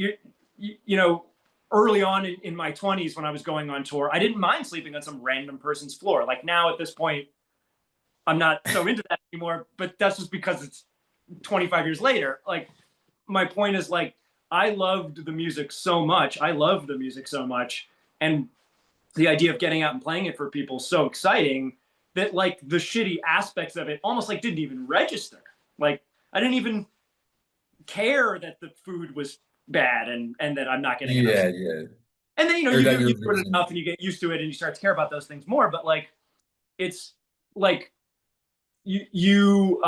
early on in my 20s when I was going on tour, I didn't mind sleeping on some random person's floor. Like now at this point, I'm not so into that anymore, but that's just because it's 25 years later. Like my point is like I loved the music so much. I love the music so much. And the idea of getting out and playing it for people is so exciting that like the shitty aspects of it almost like didn't even register. Like I didn't even care that the food was bad and that I'm not getting enough. Yeah, yeah. And then Or that you you're do it losing. enough and you get used to it and you start to care about those things more. But like it's like you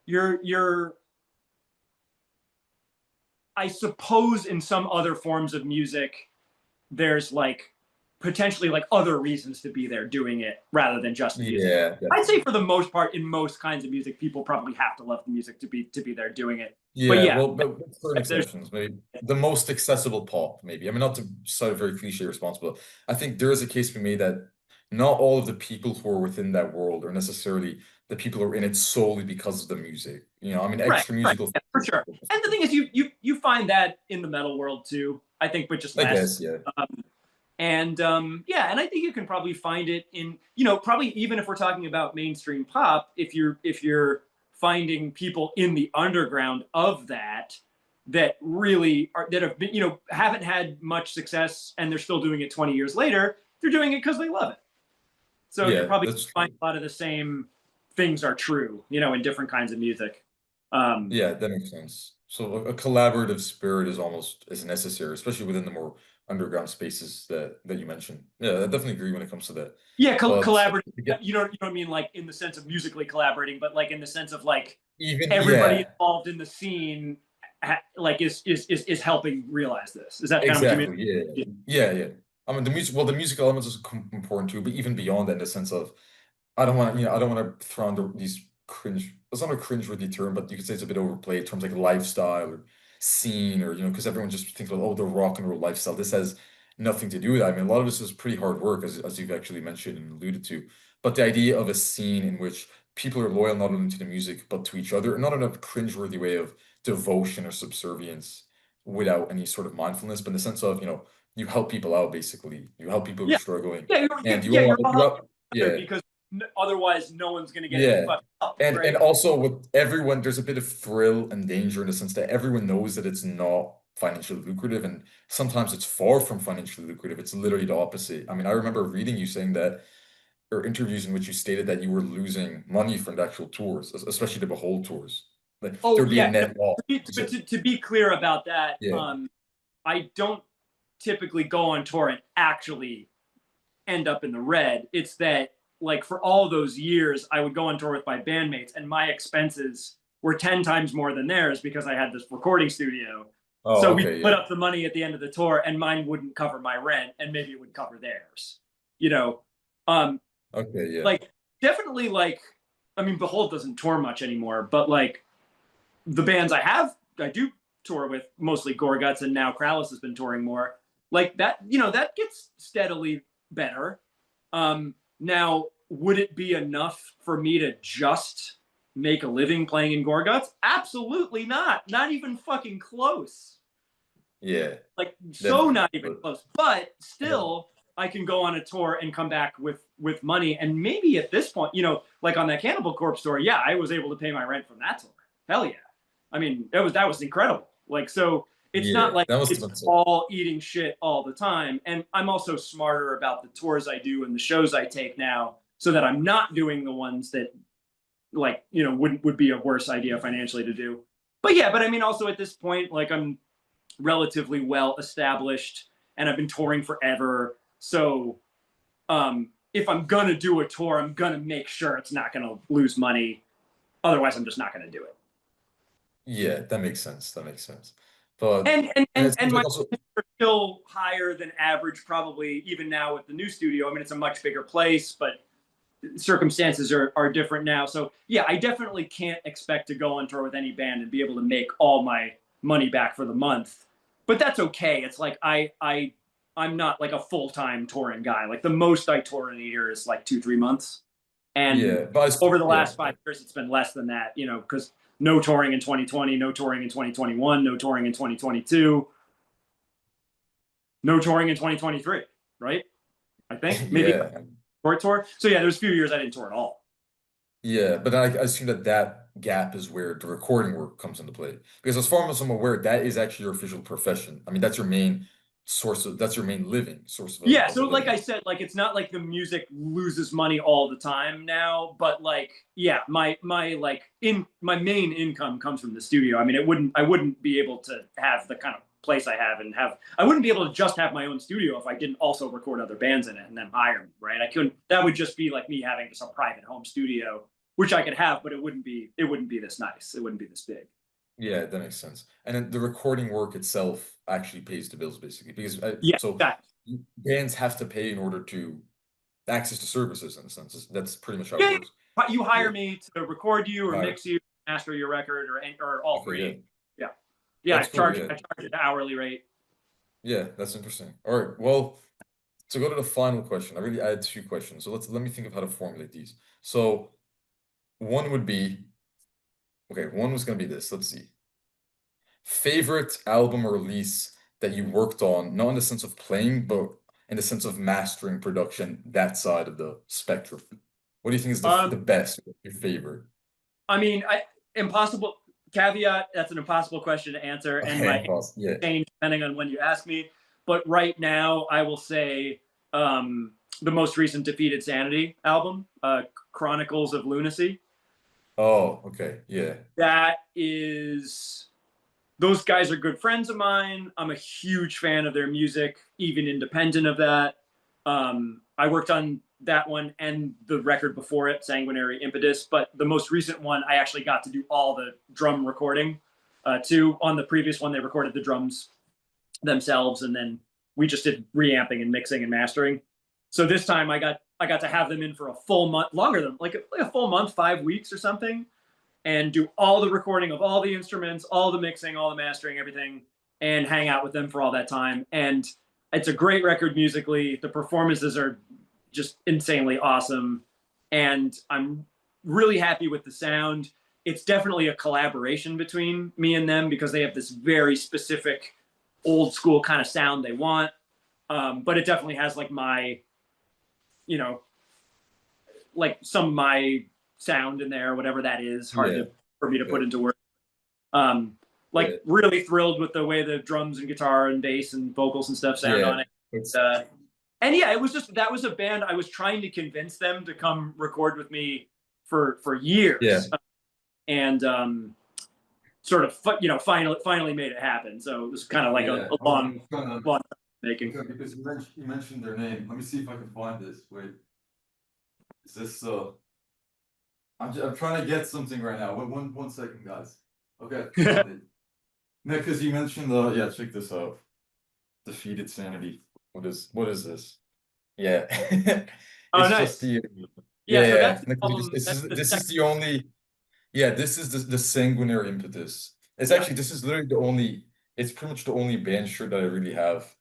you're I suppose in some other forms of music there's like potentially like other reasons to be there doing it rather than just the music. Yeah, I'd definitely. say for the most part, in most kinds of music, people probably have to love the music to be there doing it. But Yeah, yeah, well, but with certain there's exceptions, maybe the most accessible pop, maybe. I mean, not to sound very cliche response, but I think there is a case to be made that not all of the people who are within that world are necessarily the people who are in it solely because of the music. You know, I mean, right, extra right, musical yeah, for factors, sure. And the thing is, you find that in the metal world too. I think, but just I less. guess, yeah. And yeah, and I think you can probably find it in probably even if we're talking about mainstream pop, if you're finding people in the underground of that really are that have been haven't had much success and they're still doing it 20 years later. They're doing it because they love it. So you're Yeah, probably that's find true. a lot of the same things are true, in different kinds of music. Um, Yeah, that makes sense. So a collaborative spirit is almost as necessary, especially within the more underground spaces that you mentioned. Yeah, I definitely agree when it comes to that. yeah, But collaborative. to get You don't mean like in the sense of musically collaborating, but like in the sense of like even, everybody yeah, involved in the scene like is helping realize this. Is that kind of what you mean? exactly. Yeah, Yeah. yeah, yeah. I mean, the music, well, the music elements is important too, but even beyond that, in the sense of, I don't want to, I don't want to throw on these cringe. It's not a cringe-worthy term, but you could say it's a bit overplayed. Terms like lifestyle or scene, or because everyone just thinks about, oh, the rock and roll lifestyle. This has nothing to do with that. I mean, a lot of this is pretty hard work, as you've actually mentioned and alluded to. But the idea of a scene in which people are loyal not only to the music but to each other, not in a cringe-worthy way of devotion or subservience without any sort of mindfulness, but in the sense of, you help people out basically. You help people who are Yeah. struggling, Yeah, and you yeah, all, you're all you helping up, each other yeah. because otherwise no one's gonna get any Yeah. fucking help, And right? also with everyone, there's a bit of thrill and danger in the sense that everyone knows that it's not financially lucrative, and sometimes it's far from financially lucrative. It's literally the opposite. I mean, I remember reading you saying that, or interviews in which you stated that you were losing money from the actual tours, especially the Behold tours. Like Oh there'd be a yeah, no. net loss. Is But it? to be clear about that, Yeah. I don't typically go on tour and actually end up in the red. It's that like for all those years, I would go on tour with my bandmates, and my expenses were 10 times more than theirs because I had this recording studio. Oh, So we okay, put yeah. up the money at the end of the tour, and mine wouldn't cover my rent, and maybe it would cover theirs. You know, um, Okay, yeah. like definitely like I mean, Behold doesn't tour much anymore, but like the bands I do tour with, mostly Gorguts, and now Krallice has been touring more. Like that, that gets steadily better. Now, would it be enough for me to just make a living playing in Gorguts? Absolutely not. Not even fucking close. Yeah. Like so Definitely. not even But close. But I got still, I can go on a tour and come back with money. And maybe at this point, like on that Cannibal Corpse tour, yeah, I was able to pay my rent from that tour. Hell yeah. I mean, that was incredible. Like so it's yeah, not like that must have it's been so. all eating shit all the time. And I'm also smarter about the tours I do and the shows I take now so that I'm not doing the ones that like, would be a worse idea financially to do. But yeah, but I mean also at this point, like I'm relatively well established and I've been touring forever. So if I'm gonna do a tour, I'm gonna make sure it's not gonna lose money. Otherwise, I'm just not gonna do it. Yeah, that makes sense. That makes sense. But And and and it and, seems and my like also, are still higher than average, probably even now with the new studio. I mean, it's a much bigger place, but circumstances are different now. So yeah, I definitely can't expect to go on tour with any band and be able to make all my money back for the month. But that's okay. It's like I'm not like a full-time touring guy. Like the most I tour in a year is like 2-3 months. And yeah, but over the yeah, last 5 years, it's been less than that, because no touring in 2020, no touring in 2021, no touring in 2022, no touring in 2023, right? I think maybe yeah, short tour. So yeah, there's a few years I didn't tour at all. yeah. But I assume that that gap is where the recording work comes into play. Because as far as I'm aware, that is actually your official profession. I mean, that's your main that's your main living source Yeah, of a so like living. I said, like it's not like the music loses money all the time now, but like yeah, my like in my main income comes from the studio. I mean, I wouldn't be able to have the kind of place I have and have I wouldn't be able to just have my own studio if I didn't also record other bands in it and then hire me, right? I couldn't that would just be like me having just a private home studio, which I could have, but it wouldn't be this nice. It wouldn't be this big. Yeah, that makes sense. And then the recording work itself actually pays the bills basically because Yeah, so that bands have to pay in order to access to services in a sense. That's pretty much how it yeah, works. you hire Yeah. me to record you or Right. mix you, master your record or all Okay, yeah. three. Yeah. Yeah, That's cool, yeah. I charge an hourly rate. Yeah, that's interesting. All right. Well, to go to the final question, I had two questions. So let me think of how to formulate these. So one would be, okay, one was gonna be this. Let's see. Favorite album or release that you worked on, not in the sense of playing, but in the sense of mastering production, that side of the spectrum. What do you think is the Um, best, your favorite? I mean, impossible caveat. That's an impossible question to answer, and Okay, my boss. Yeah. change depending on when you ask me. But right now, I will say the most recent Defeated Sanity album, Chronicles of Lunacy. Oh, okay. Yeah. That is those guys are good friends of mine. I'm a huge fan of their music, even independent of that. I worked on that one and the record before it, Sanguinary Impetus. But the most recent one, I actually got to do all the drum recording too. On the previous one, they recorded the drums themselves, and then we just did reamping and mixing and mastering. So this time, I got to have them in for a full month, longer than like a full month, 5 weeks or something, and do all the recording of all the instruments, all the mixing, all the mastering, everything, and hang out with them for all that time. And it's a great record musically. The performances are just insanely awesome. And I'm really happy with the sound. It's definitely a collaboration between me and them because they have this very specific old school kind of sound they want. But it definitely has like my, you know, like some of my sound in there, whatever that is, hard Yeah. to for me to Okay. put into words. Um, Yeah. like really thrilled with the way the drums and guitar and bass and vocals and stuff sound Yeah. on it. It's And yeah, it was just that was a band I was trying to convince them to come record with me for yeah. years, and sort of finally made it happen. So it was kind of like Yeah. a Hold on, long I'm trying to, long making. okay, because you mentioned their name. Let me see if I can find this. Wait, is this I'm trying to get something right now. One second, guys. Okay, found it. No, because you mentioned yeah, check this out. Defeated Sanity. What is this? Yeah. Oh, It's just nice. the Yeah, so yeah. that's the No, 'cause album. That's the this is second. the only yeah, this is the sanguinary impetus. It's Yeah, actually this is literally the only it's pretty much the only band shirt that I really have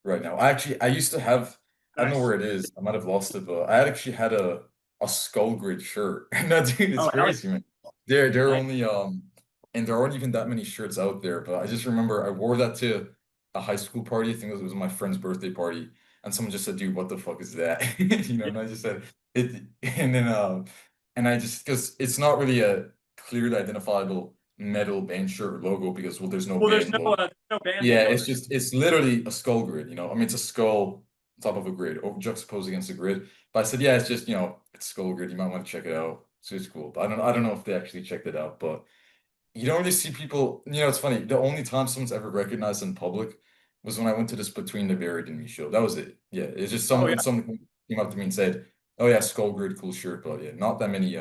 right now. I used to have I don't know nice. where it is. I might have lost it, but I actually had a skull grid shirt. No, dude, it's Oh, hell crazy, man. There are yeah. only and there aren't even that many shirts out there, but I just remember I wore that to a high school party. I think it was my friend's birthday party, and someone just said, "Dude, what the fuck is that?" You know, Yeah. and I just said it, and then and I just because it's not really a clearly identifiable metal band shirt or logo because well, there's no Well, band logo. there's no band Yeah, name on it's the. just it's literally a skull grid, you know. I mean, it's a skull on top of a grid, or juxtaposed against a grid. But I said, yeah, it's just it's skull grid. You might want to check it out. So it's cool. But I don't know if they actually checked it out. But you don't really see people. It's funny. The only time someone's ever recognized in public was when I went to this Between the Buried and Me show. That was it. Yeah, it's just Oh yeah. someone came up to me and said, "Oh yeah, skull grid, cool shirt." But yeah, not that many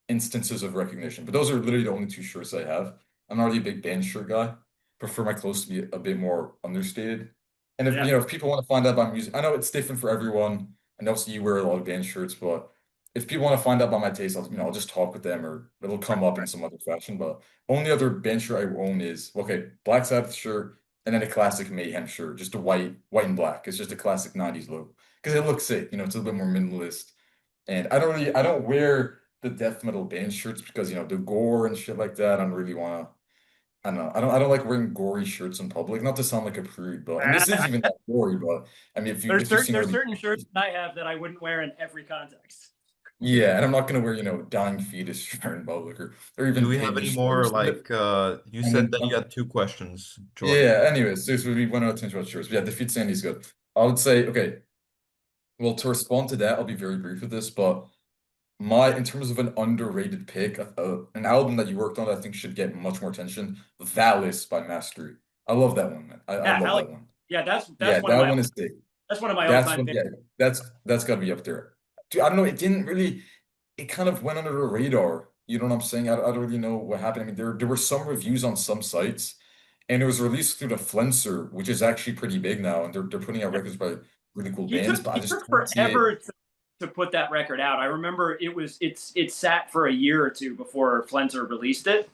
instances of recognition. But those are literally the only two shirts I have. I'm not really a big band shirt guy. Prefer my clothes to be a bit more understated. And if Yeah. if people want to find out about music, I know it's different for everyone. And obviously you wear a lot of band shirts, but if people want to find out about my taste, I'll just talk with them or it'll come up in some other fashion. But only other band shirt I own is okay, Black Sabbath shirt and then a classic Mayhem shirt, just a white and black. It's just a classic 90s logo. Because it looks sick, it's a little bit more minimalist. And I don't wear the death metal band shirts because the gore and shit like that. I don't really want to. I don't know. I don't like wearing gory shirts in public. Not to sound like a prude, but and this is even that gory. But I mean, if you've seen our There's certain shirts that I have that I wouldn't wear in every context. Yeah, and I'm not gonna wear, dying fetus Sharon Bowler or Do even we have Peggy any Shore. more like you And said then, that you had two questions, Jordan? yeah, anyways, so we went out to about yours. But yeah, Defeat Sandy's good. I would say, okay, well, to respond to that, I'll be very brief with this, but in terms of an underrated pick, an album that you worked on that I think should get much more attention, Valis by Mastery. I love that one, man. I Yeah, love hell that one. yeah, Yeah, that one is sick. that's one of my That's all-time what, favorites. yeah, that's gotta be up there. Dude, I don't know, it kind of went under the radar. You know what I'm saying? I don't really know what happened. I mean, there were some reviews on some sites, and it was released through the Flenser, which is actually pretty big now, and they're putting out records by really cool bands, but I He just took don't see it. forever to put that record out. I remember it sat for a year or two before Flenser released it.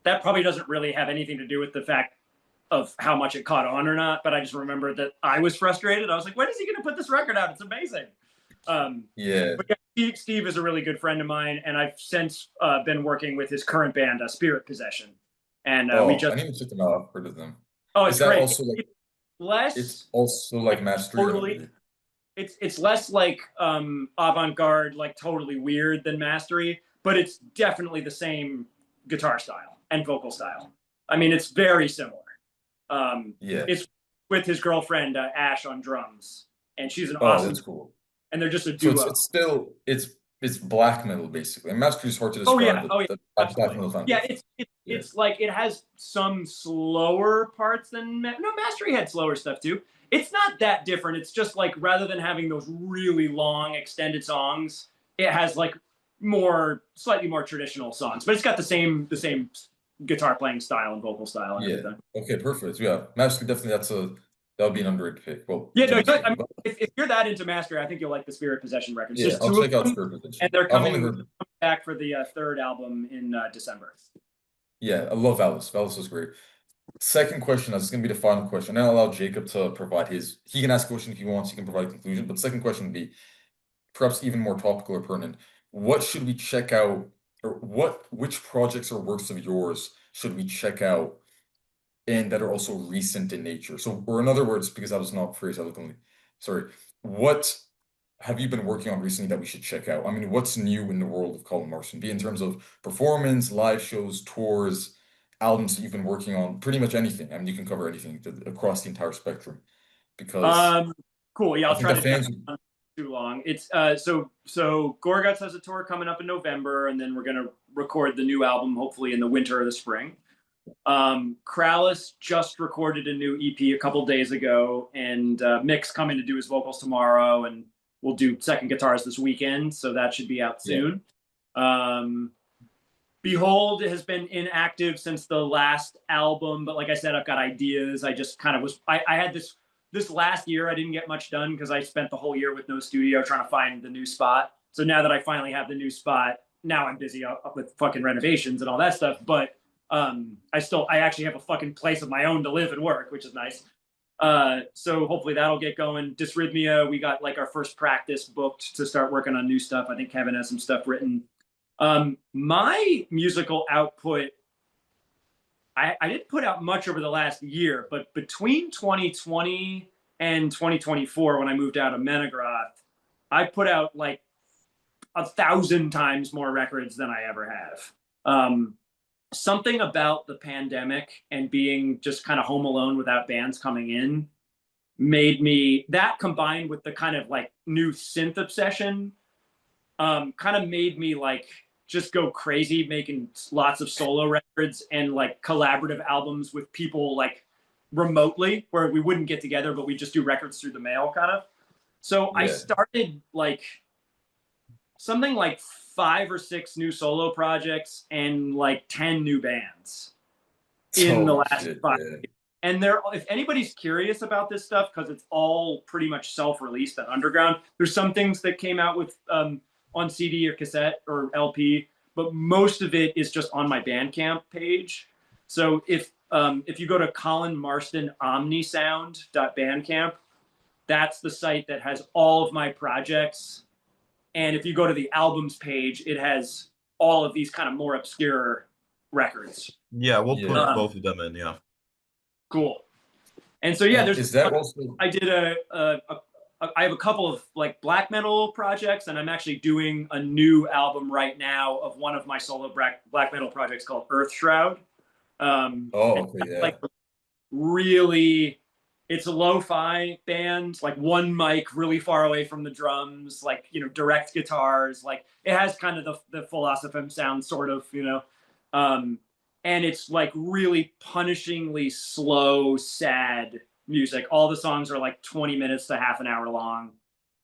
That probably doesn't really have anything to do with the fact of how much it caught on or not, but I just remember that I was frustrated. I was like, when is he going to put this record out? It's amazing. Yeah. But yeah, Steve is a really good friend of mine, and I've since been working with his current band, Spirit Possession, and we Oh, I just need to check them out. I've heard of them. oh, Is it's that great. also like Less it's also like Mastery or not totally really? it's less like avant-garde, like totally weird than Mastery, but it's definitely the same guitar style and vocal style. I mean, it's very similar. Yeah. It's with his girlfriend Ash on drums, and she's an Oh, awesome, that's cool. and they're just a So duo. it's still it's black metal basically. And Mastery is hard to Oh describe, yeah, but oh yeah, black absolutely. metal fine Yeah, with. Yeah. it's like it has some slower parts than no Mastery had slower stuff too. It's not that different. It's just like rather than having those really long extended songs, it has like slightly more traditional songs, but it's got the same guitar playing style and vocal style and Yeah. everything. Okay, perfect. Yeah. Mastery definitely that would be an underrated pick. Well, Yeah, no, generally I speaking. mean, But if you're that into Mastery, I think you'll like the Spirit Possession records. yeah, There's I'll two of check out them, Spirit and Position. they're I've only coming heard back for the third album in December. yeah, I love Alice. Alice is great. Second question, this is gonna be the final question. I'll allow Jacob to provide he can ask a question if he wants, he can provide a conclusion. But the second question would be perhaps even more topical or pertinent. What should we check out, or which projects or works of yours should we check out and that are also recent in nature? So, or in other words, because I was not phrased eloquently, sorry, what have you been working on recently that we should check out? I mean, what's new in the world of Colin Marston? Be in terms of performance, live shows, tours, albums that you've been working on, pretty much anything. I mean, you can cover anything across the entire spectrum because Um, cool. Yeah, I I'll think try that to jump fans, on too long. It's so Gorguts has a tour coming up in November, and then we're gonna record the new album hopefully in the winter or the spring. Krallice just recorded a new EP a couple days ago, and Mick's coming to do his vocals tomorrow, and we'll do second guitars this weekend, so that should be out yeah, soon. Um, Behold has been inactive since the last album, but like I said, I've got ideas. I just kind of I had this last year. I didn't get much done because I spent the whole year with no studio trying to find the new spot. So now that I finally have the new spot, now I'm busy up with fucking renovations and all that stuff. But I actually have a fucking place of my own to live and work, which is nice. So hopefully that'll get going. Dysrhythmia, we got like our first practice booked to start working on new stuff. I think Kevin has some stuff written. My musical output, I didn't put out much over the last year, but between 2020 and 2024, when I moved out of Menegroth, I put out like 1,000 times more records than I ever have. Something about the pandemic and being just kind of home alone without bands coming in made me, that combined with the kind of like new synth obsession, kind of made me like just go crazy making lots of solo records and like collaborative albums with people like remotely where we wouldn't get together, but we just do records through the mail kind of. So I yeah. started like something like 5 or 6 new solo projects and like 10 new bands in the Holy last shit, 5 yeah. and if anybody's curious about this stuff, because it's all pretty much self-released and underground, there's some things that came out with on CD or cassette or LP, but most of it is just on my Bandcamp page. So if you go to Colin Marston omnisound.bandcamp, that's the site that has all of my projects. And if you go to the albums page, it has all of these kind of more obscure records. Yeah, we'll Yeah. put both of them in. Yeah. Cool. And so yeah, And is that also I did a I have a couple of like black metal projects, and I'm actually doing a new album right now of one of my solo black metal projects called Earth Shroud. Oh, okay, yeah. Like really, it's a lo-fi band, like one mic really far away from the drums, like, you know, direct guitars, like it has kind of the Philosophem sound sort of, you know. And it's like really punishingly slow, sad music. All the songs are like 20 minutes to half an hour long.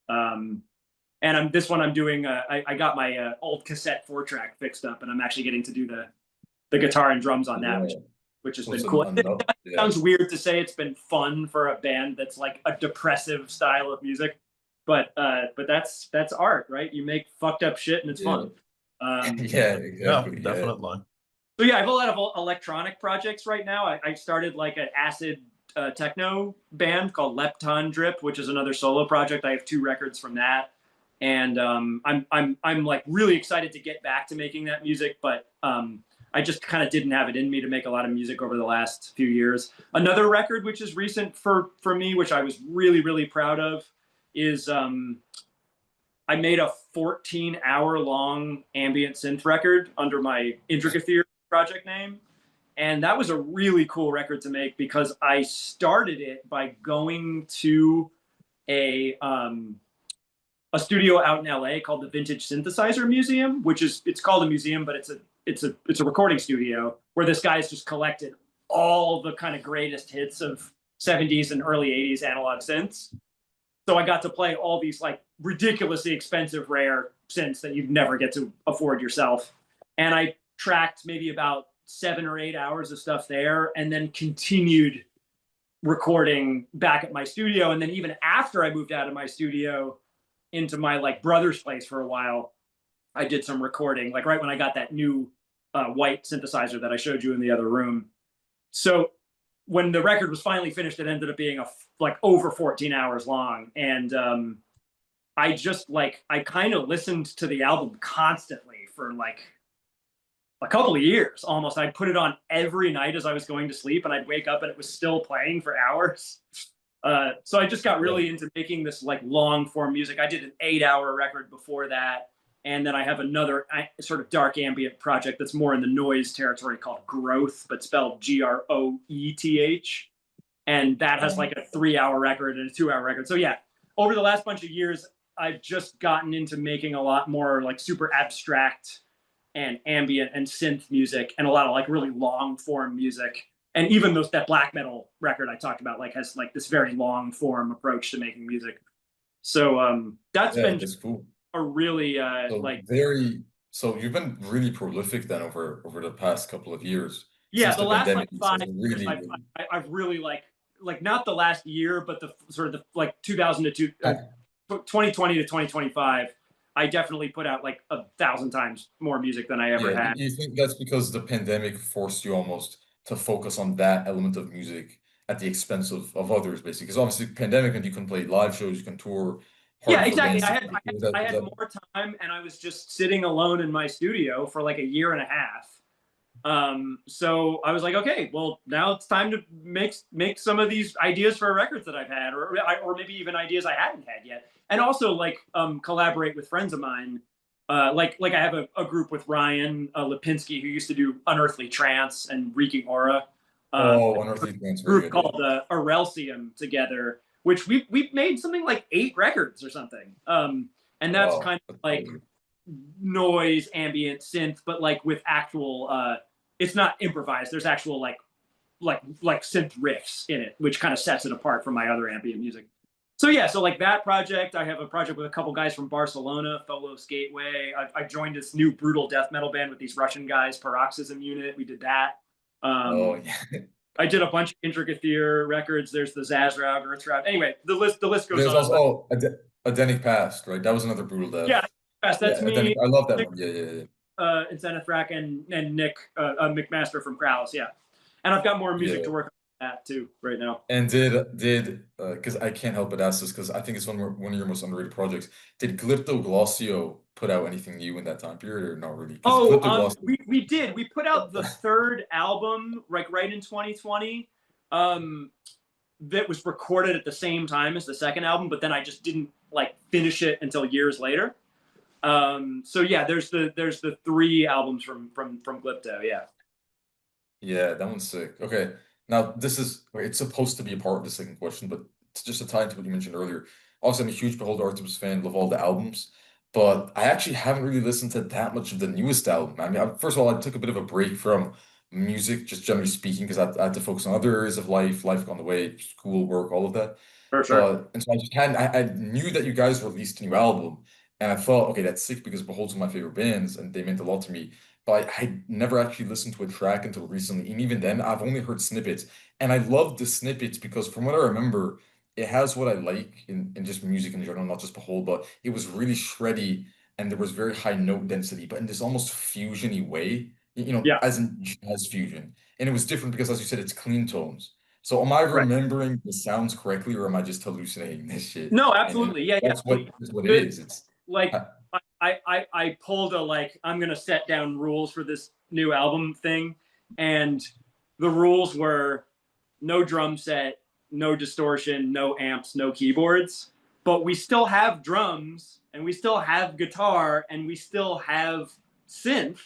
And this one I'm doing, I got my old cassette 4-track fixed up, and I'm actually getting to do the guitar and drums on that, Yeah. which has What's been cool. It yeah. sounds weird to say it's been fun for a band that's like a depressive style of music, but that's art, right? You make fucked up shit and it's fun. Yeah, exactly. Yeah. Definitely. So yeah, I have a lot of electronic projects right now. I started like an acid techno band called Lepton Drip, which is another solo project. I have 2 records from that, and I'm like really excited to get back to making that music, but I just kind of didn't have it in me to make a lot of music over the last few years. Another record which is recent for me, which I was really proud of, is I made a 14-hour long ambient synth record under my Intricate Theory project name. And that was a really cool record to make because I started it by going to a studio out in LA called the Vintage Synthesizer Museum, which is, it's called a museum, but it's a recording studio where this guy's just collected all the kind of greatest hits of 70s and early 80s analog synths. So I got to play all these like ridiculously expensive rare synths that you'd never get to afford yourself. And I tracked maybe about 7 or 8 hours of stuff there, and then continued recording back at my studio. And then even after I moved out of my studio into my like brother's place for a while, I did some recording, like right when I got that new white synthesizer that I showed you in the other room. So when the record was finally finished, it ended up being like over 14 hours long. And I just like, I kind of listened to the album constantly for like a couple of years almost. I'd put it on every night as I was going to sleep, and I'd wake up and it was still playing for hours. So I just got really into making this like long form music. I did an 8-hour record before that. And then I have another sort of dark ambient project that's more in the noise territory called Growth, but spelled Groeth. And that has like a 3-hour record and a 2-hour record. So yeah, over the last bunch of years, I've just gotten into making a lot more like super abstract and ambient and synth music, and a lot of like really long form music. And even that black metal record I talked about like has like this very long form approach to making music. So that's been that's cool. A really so you've been really prolific then over the past couple of years. Yeah, since the last like 5 really, years, I've really like not the last year, but the sort of the like 2020 to 2025, I definitely put out like 1,000 times more music than I ever had. You think that's because the pandemic forced you almost to focus on that element of music at the expense of others, basically? Because obviously pandemic and you can play live shows, you can tour. Yeah, exactly. I had more time, and I was just sitting alone in my studio for like a year and a half. So I was like, okay, well, now it's time to make some of these ideas for records that I've had, or maybe even ideas I hadn't had yet, and also like collaborate with friends of mine. Like I have a group with Ryan Lipinski, who used to do Unearthly Trance and Reeking Aura. Unearthly Trance, group called Arelsium together, which we've made something like 8 records or something. And that's kind of like noise, ambient, synth, but like with actual it's not improvised. There's actual like synth riffs in it, which kind of sets it apart from my other ambient music. So yeah, so like that project, I have a project with a couple guys from Barcelona, Tholos Gateway. I joined this new brutal death metal band with these Russian guys, Paroxysm Unit. We did that. I did a bunch of Intricate Theory records. There's the Zazraug, Earthshroud. Anyway, the list goes There's on. Also, Adenic Past, right? That was another brutal death. Yeah, that's me. Adenic, I love that one. Yeah. And Zenithrak and Nick McMaster from Krallice. Yeah, and I've got more music to work on that too right now. And did because I can't help but ask this because I think it's one of your most underrated projects. Did Glipto Glossio put out anything new in that time period, or not really? We did. We put out the 3rd album right in 2020. that was recorded at the same time as the second album, but then I just didn't like finish it until years later. So yeah, there's the 3 albums from Glypto. Yeah. Yeah, that one's sick. Okay. Now it's supposed to be a part of the second question, but it's just to tie into what you mentioned earlier. Also, I'm a huge Behold Arctopus fan, love all the albums, but I actually haven't really listened to that much of the newest album. I mean, first of all, I took a bit of a break from music, just generally speaking, because I had to focus on other areas of life on the way, school, work, all of that. For sure. But and so I just hadn't. I knew that you guys released a new album, and I thought, okay, that's sick because Behold's one of my favorite bands, and they meant a lot to me. But I never actually listened to a track until recently, and even then, I've only heard snippets, and I love the snippets because from what I remember, it has what I like in just music in general, not just Behold, but it was really shreddy, and there was very high note density, but in this almost fusion-y way, Yeah. as in jazz fusion, and it was different because, as you said, it's clean tones. So am I Right. remembering the sounds correctly, or am I just hallucinating this shit? No, And absolutely. Yeah, yeah. that's what it is. It's Like uh, I pulled a like I'm gonna set down rules for this new album thing, and the rules were no drum set, no distortion, no amps, no keyboards. But we still have drums, and we still have guitar, and we still have synth,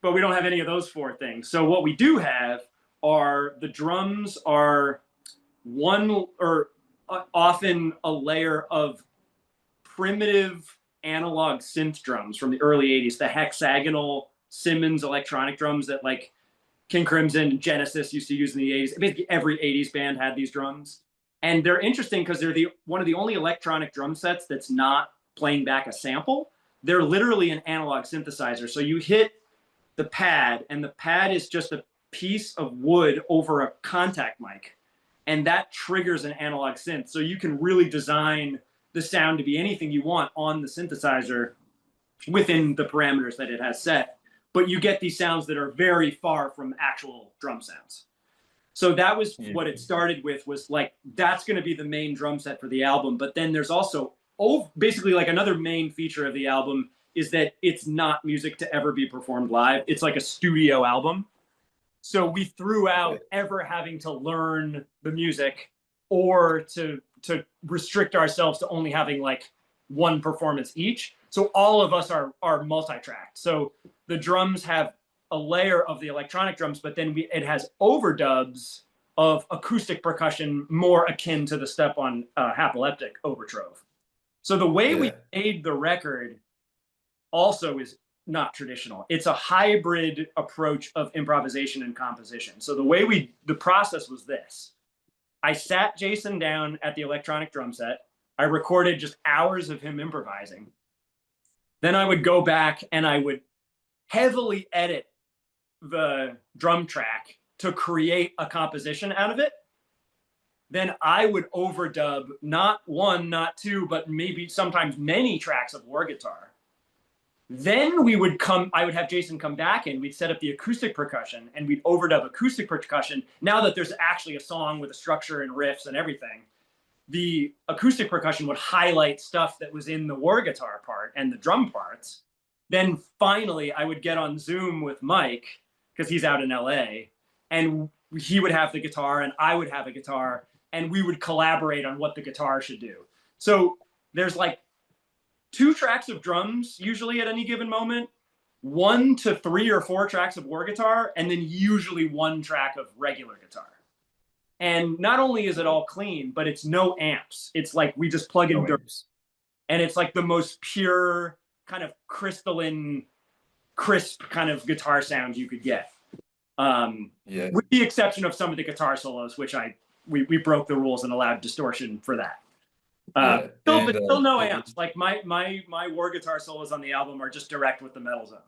but we don't have any of those 4 things. So what we do have are the drums are one or often a layer of primitive analog synth drums from the early 80s, the hexagonal Simmons electronic drums that like King Crimson, Genesis used to use in the 80s. Basically every 80s band had these drums. And they're interesting because they're one of the only electronic drum sets that's not playing back a sample. They're literally an analog synthesizer. So you hit the pad, and the pad is just a piece of wood over a contact mic. And that triggers an analog synth. So you can really design the sound to be anything you want on the synthesizer within the parameters that it has set. But you get these sounds that are very far from actual drum sounds. So that was yeah, what it started with, was like, that's going to be the main drum set for the album. But then there's also basically like another main feature of the album is that it's not music to ever be performed live. It's like a studio album. So we threw out ever having to learn the music or to restrict ourselves to only having like one performance each. So all of us are multi-tracked. So the drums have a layer of the electronic drums, but then it has overdubs of acoustic percussion more akin to the step on Hapoleptic Overtrove. So the way we yeah, made the record also is not traditional. It's a hybrid approach of improvisation and composition. So the process was this. I sat Jason down at the electronic drum set. I recorded just hours of him improvising. Then I would go back and I would heavily edit the drum track to create a composition out of it. Then I would overdub not 1, not 2, but maybe sometimes many tracks of war guitar. Then I would have Jason come back and we'd set up the acoustic percussion and we'd overdub acoustic percussion. Now that there's actually a song with a structure and riffs and everything, the acoustic percussion would highlight stuff that was in the war guitar part and the drum parts. Then finally I would get on Zoom with Mike, because he's out in LA, and he would have the guitar and I would have a guitar, and we would collaborate on what the guitar should do. So there's like 2 tracks of drums usually at any given moment, 1 to 3 or 4 tracks of war guitar, and then usually 1 track of regular guitar. And not only is it all clean, but it's no amps. It's like we just plug in dirt. And it's like the most pure kind of crystalline, crisp kind of guitar sound you could get. yeah, With the exception of some of the guitar solos, which we broke the rules and allowed distortion for that. yeah. But still no amps. Like my war guitar solos on the album are just direct with the metal zone.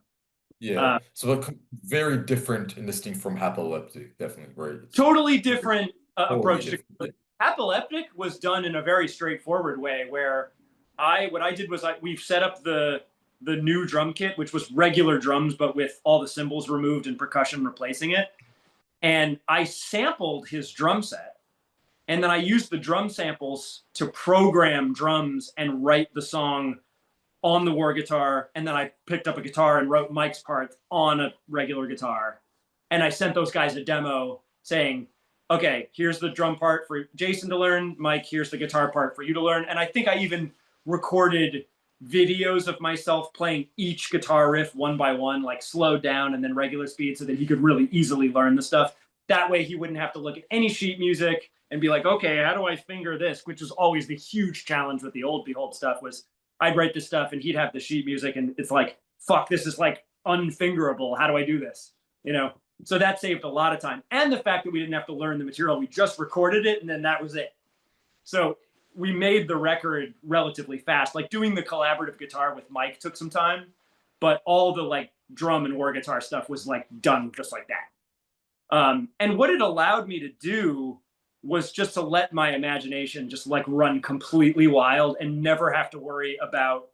Yeah. So like very different and distinct from Hapoleptic, definitely, right? Totally different approach to different. Hapoleptic was done in a very straightforward way, where what I did was we've set up the new drum kit, which was regular drums but with all the cymbals removed and percussion replacing it. And I sampled his drum set, and then I used the drum samples to program drums and write the song on the war guitar. And then I picked up a guitar and wrote Mike's part on a regular guitar. And I sent those guys a demo saying, okay, here's the drum part for Jason to learn. Mike, here's the guitar part for you to learn. And I think I even recorded videos of myself playing each guitar riff one by one, like slowed down and then regular speed, so that he could really easily learn the stuff. That way he wouldn't have to look at any sheet music and be like, okay, how do I finger this? Which was always the huge challenge with the old Behold stuff, was I'd write this stuff and he'd have the sheet music and it's like, fuck, this is like unfingerable. How do I do this? You know? So that saved a lot of time. And the fact that we didn't have to learn the material, we just recorded it and then that was it. So we made the record relatively fast. Like doing the collaborative guitar with Mike took some time, but all the like drum and war guitar stuff was like done just like that. And what it allowed me to do was just to let my imagination just like run completely wild and never have to worry about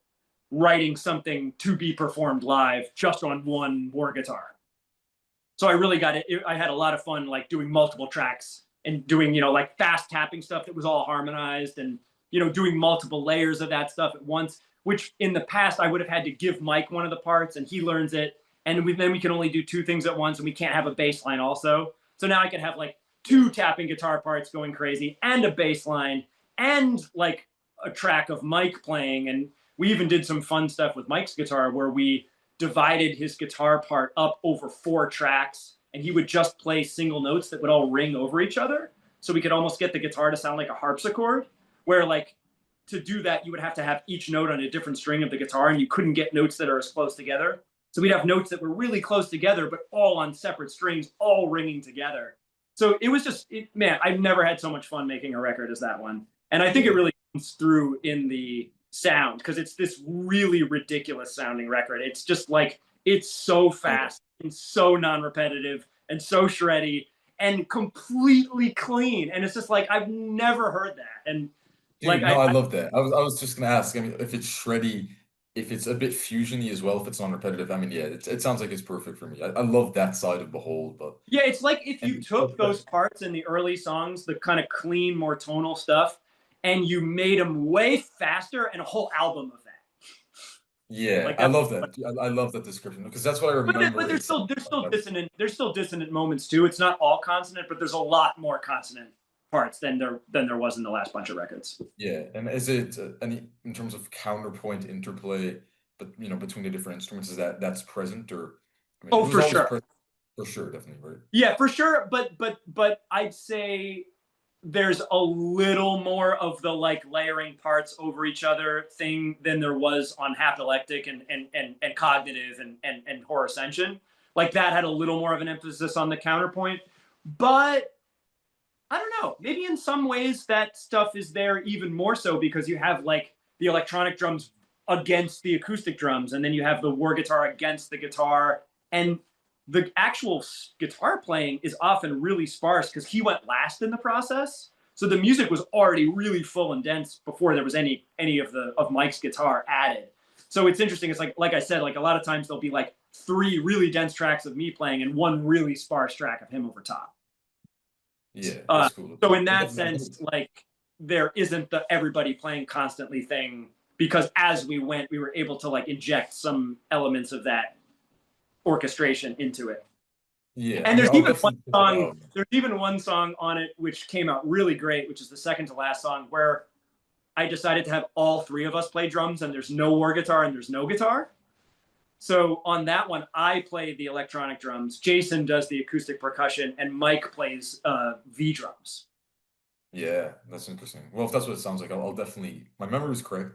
writing something to be performed live just on one war guitar. So I really got it. I had a lot of fun like doing multiple tracks and doing, you know, like fast tapping stuff that was all harmonized and, you know, doing multiple layers of that stuff at once, which in the past I would have had to give Mike one of the parts and he learns it. And then we can only do two things at once and we can't have a bass line also. So now I can have like two tapping guitar parts going crazy and a bass line and like a track of Mike playing. And we even did some fun stuff with Mike's guitar where we divided his guitar part up over 4 tracks and he would just play single notes that would all ring over each other. So we could almost get the guitar to sound like a harpsichord, where like to do that, you would have to have each note on a different string of the guitar and you couldn't get notes that are as close together. So we'd have notes that were really close together, but all on separate strings, all ringing together. So it was just, man, I've never had so much fun making a record as that one. And I think it really comes through in the sound because it's this really ridiculous sounding record. It's just like, it's so fast and so non-repetitive and so shreddy and completely clean. And it's just like, I've never heard that. And dude, like, no, I love that. I was just gonna ask, I mean, if it's shreddy, if it's a bit fusiony as well, if it's non-repetitive, I mean, yeah, it sounds like it's perfect for me. I love that side of Behold, but yeah, it's like if you took those parts in the early songs, the kind of clean, more tonal stuff, and you made them way faster and a whole album of that. yeah, Like I love that. I love that description because that's what I remember. But there's still dissonant moments too. It's not all consonant, but there's a lot more consonant parts than there was in the last bunch of records. Yeah, and is it any in terms of counterpoint interplay, but you know, between the different instruments, is that's present or? I mean, Oh, it was for always sure. for sure, definitely, right? Yeah, for sure. But I'd say there's a little more of the like layering parts over each other thing than there was on Haptilectic and Cognitive and Horror Ascension. Like that had a little more of an emphasis on the counterpoint. But I don't know, maybe in some ways that stuff is there even more so because you have like the electronic drums against the acoustic drums, and then you have the war guitar against the guitar, and the actual guitar playing is often really sparse because he went last in the process. So the music was already really full and dense before there was any of Mike's guitar added. So it's interesting. It's like I said, like a lot of times there'll be like 3 really dense tracks of me playing and 1 really sparse track of him over top. Yeah, that's cool. So in that sense, like there isn't the everybody playing constantly thing because as we went, we were able to like inject some elements of that orchestration into it. Yeah, And I mean, there's even one song on it which came out really great, which is the second to last song, where I decided to have all 3 of us play drums and there's no war guitar and there's no guitar. So on that one, I play the electronic drums, Jason does the acoustic percussion, and Mike plays V drums. Yeah, that's interesting. Well, if that's what it sounds like, I'll definitely, my memory is correct,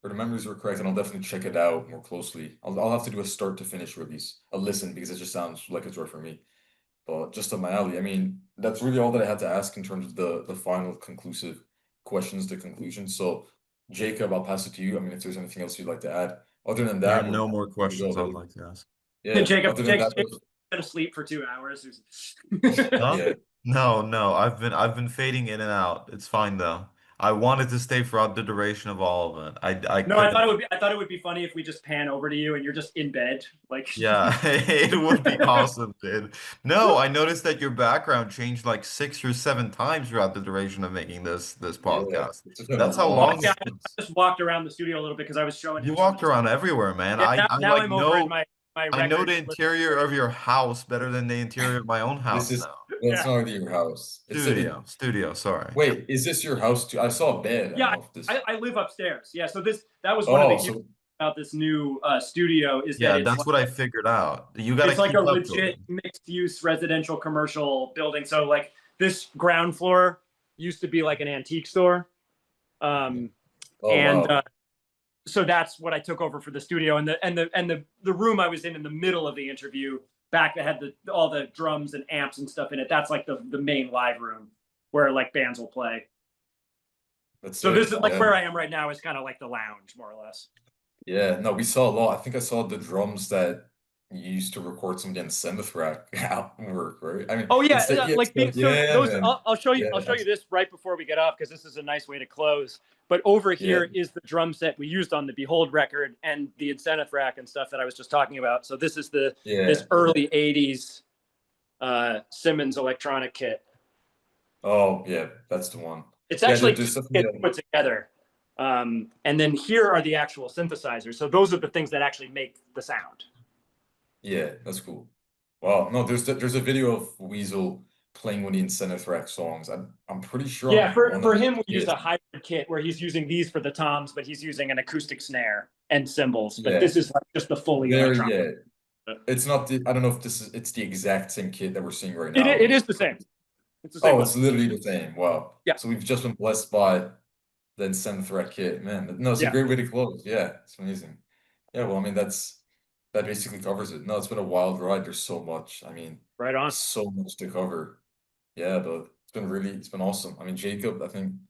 or the memories were correct, and I'll definitely check it out more closely. I'll have to do a start to finish release, a listen, because it just sounds like it's right for me. But just up my alley. I mean, that's really all that I had to ask in terms of the final conclusive questions, the conclusion. So, Jacob, I'll pass it to you. I mean, if there's anything else you'd like to add. Other than There are that, no more we're good to questions go, I'd buddy. like to ask. Yeah, Jacob, other than that, to sleep for 2 hours. Huh? yeah. No. I've been fading in and out. It's fine though. I wanted to stay throughout the duration of all of it. I No, I couldn't. thought it would be funny if we just pan over to you and you're just in bed, like. Yeah, it would be awesome, dude. No, I noticed that your background changed like 6 or 7 times throughout the duration of making this Yeah, podcast. it's been a That's how long. long Yeah, it's been. I just walked around the studio a little bit because I was showing You him some of walked the. around everywhere, man. Yeah, I now like I'm over in know my I know record. the interior of your house better than the interior of my own This house is now. Well, it's Yeah. not really your house. Studio, sorry. Wait, is this your house too? I saw a bed. I don't Yeah, know if this. I live upstairs. Yeah, so that was one of the Oh, huge so about this new studio is that Yeah, that's what I figured out. You got to it's like a keep up with legit it. mixed use residential commercial building. So like this ground floor used to be like an antique store. Um, oh and wow. so that's what I took over for the studio, and the room I was in the middle of the interview back that had all the drums and amps and stuff in it. That's like the main live room where like bands will play. That's So this sick. is like Yeah. where I am right now is kind of like the lounge, more or less. Yeah. No, we saw a lot. I think I saw the drums that you used to record some against Zenithrack album work, right? I mean, Oh yeah, it's the yeah, like so yeah, those man. I'll show you Yeah, this right before we get off because this is a nice way to close. But over yeah, here is the drum set we used on the Behold record and the Incentive rack and stuff that I was just talking about. So this is yeah. this early '80s Simmons electronic kit. Oh, yeah, that's the one. It's Yeah, actually there's two kits definitely put together. And then here are the actual synthesizers. So those are the things that actually make the sound. yeah, that's cool. Wow, no, there's a video of Weasel playing one of the Incentive Rack songs. I'm pretty sure Yeah, on one of for them. him, we Yeah, used a hybrid kit where he's using these for the toms, but he's using an acoustic snare and cymbals. But yeah, this is like just the fully very electronic. yeah. It's not the I don't know if it's the exact same kit that we're seeing right It now. is the same. It's the same Oh, one. it's literally the same. Wow. Yeah. So we've just been blessed by the Incentive Rack kit. Man, no, it's a Yeah. great way to close. Yeah, it's amazing. Yeah, well, I mean that basically covers it. No, it's been a wild ride. There's so much. I mean, Right on. so much to cover. Yeah, but it's been awesome. I mean, Jacob, I think in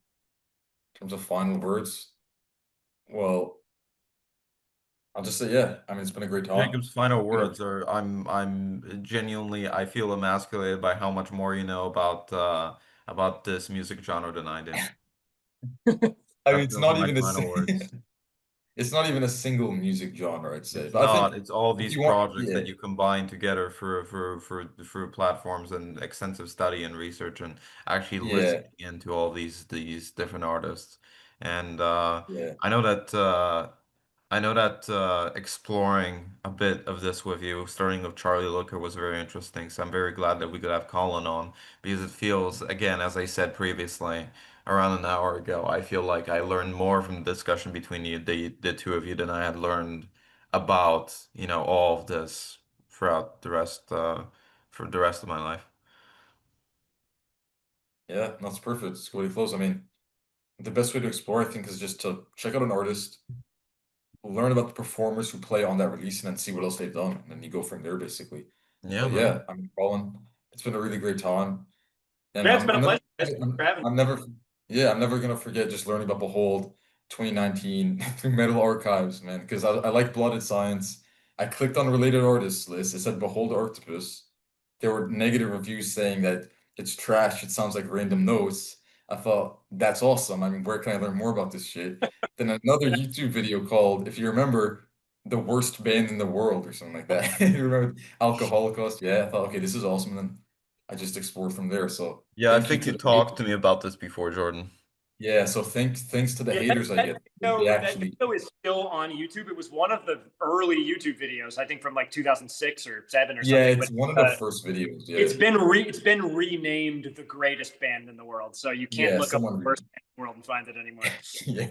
terms of final words, well, I'll just say, yeah, I mean, it's been a great time. Jacob's final You know, words are I'm genuinely I feel emasculated by how much more you know about this music genre than I do. I mean, Those are my final words. it's not even a single music genre, I'd say. It's But I think not. It's all if these you want, projects yeah, that you combine together for platforms and extensive study and research and actually yeah, listening into all these different artists. And yeah, I know that exploring a bit of this with you, starting with Charlie Looker, was very interesting. So I'm very glad that we could have Colin on because it feels, again, as I said previously, around an hour ago, I feel like I learned more from the discussion between the two of you than I had learned about, all of this throughout the rest for the rest of my life. yeah, that's perfect. It's really close. I mean, the best way to explore, I think, is just to check out an artist, learn about the performers who play on that release, and then see what else they've done. And then you go from there, basically. Yeah, But man. yeah, I mean, Colin, it's been a really great time. And Yeah, it's been a pleasure. Thanks for having me. I'm never, yeah, I'm never gonna forget just learning about Behold 2019 through Metal Archives, man, because I like Blooded Science. I clicked on related artists list. It said Behold Arctopus. There were negative reviews saying that it's trash. It sounds like random notes. I thought that's awesome. I mean, where can I learn more about this shit? Then another YouTube video called, if you remember, the worst band in the world or something like that. You remember Alcoholocaust? Yeah, I thought, okay, this is awesome. And then I just explored from there. So Yeah, I thank you think to you the talked haters. to me about this before, Jordan. Yeah, so thanks to the Yeah, haters, I get. They that actually, video is still on YouTube. It was one of the early YouTube videos, I think from like 2006 or 7 or yeah, something. it's But one of the first videos. Yeah, it's been renamed the greatest band in the world. So you can't yeah, look up the someone, worst band in the world and find it anymore. yeah,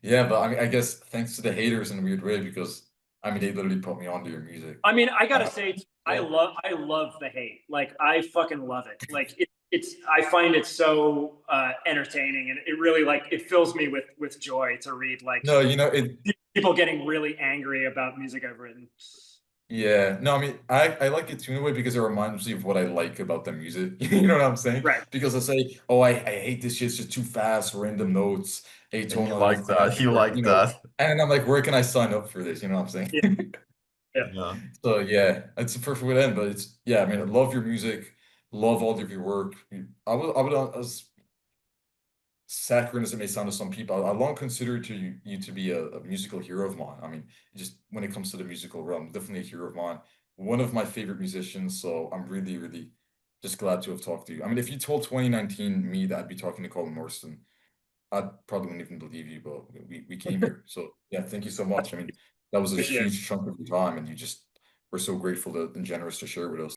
yeah. But I mean, I guess thanks to the haters in a weird way because I mean, they literally put me onto your music. I mean, I gotta Uh, say, yeah, I love the hate. Like, I fucking love it. Like, it's I find it so entertaining, and it really like it fills me with joy to read like no, you know it. people getting really angry about music I've written. Yeah, no, I mean, I like it too in a way because it reminds me of what I like about the music. You know what I'm saying? Right. Because I say, oh, I hate this shit. It's just too fast, random notes, And you atonal, like everything. that. You Or, like that. and I'm like, where can I sign up for this? You know what I'm Yeah. saying? Yeah. So yeah, it's a perfect way to end. But it's yeah, I mean, I love your music, love all of your work. I would as saccharine as it may sound to some people, I long considered you to be a musical hero of mine. I mean, just when it comes to the musical realm, definitely a hero of mine. One of my favorite musicians. So I'm really, really just glad to have talked to you. I mean, if you told 2019 me that I'd be talking to Colin Marston, I probably wouldn't even believe you, but we came here. So yeah, thank you so much. I mean, that was a Appreciate it. huge chunk of your time, and you just were so grateful and generous to share with us.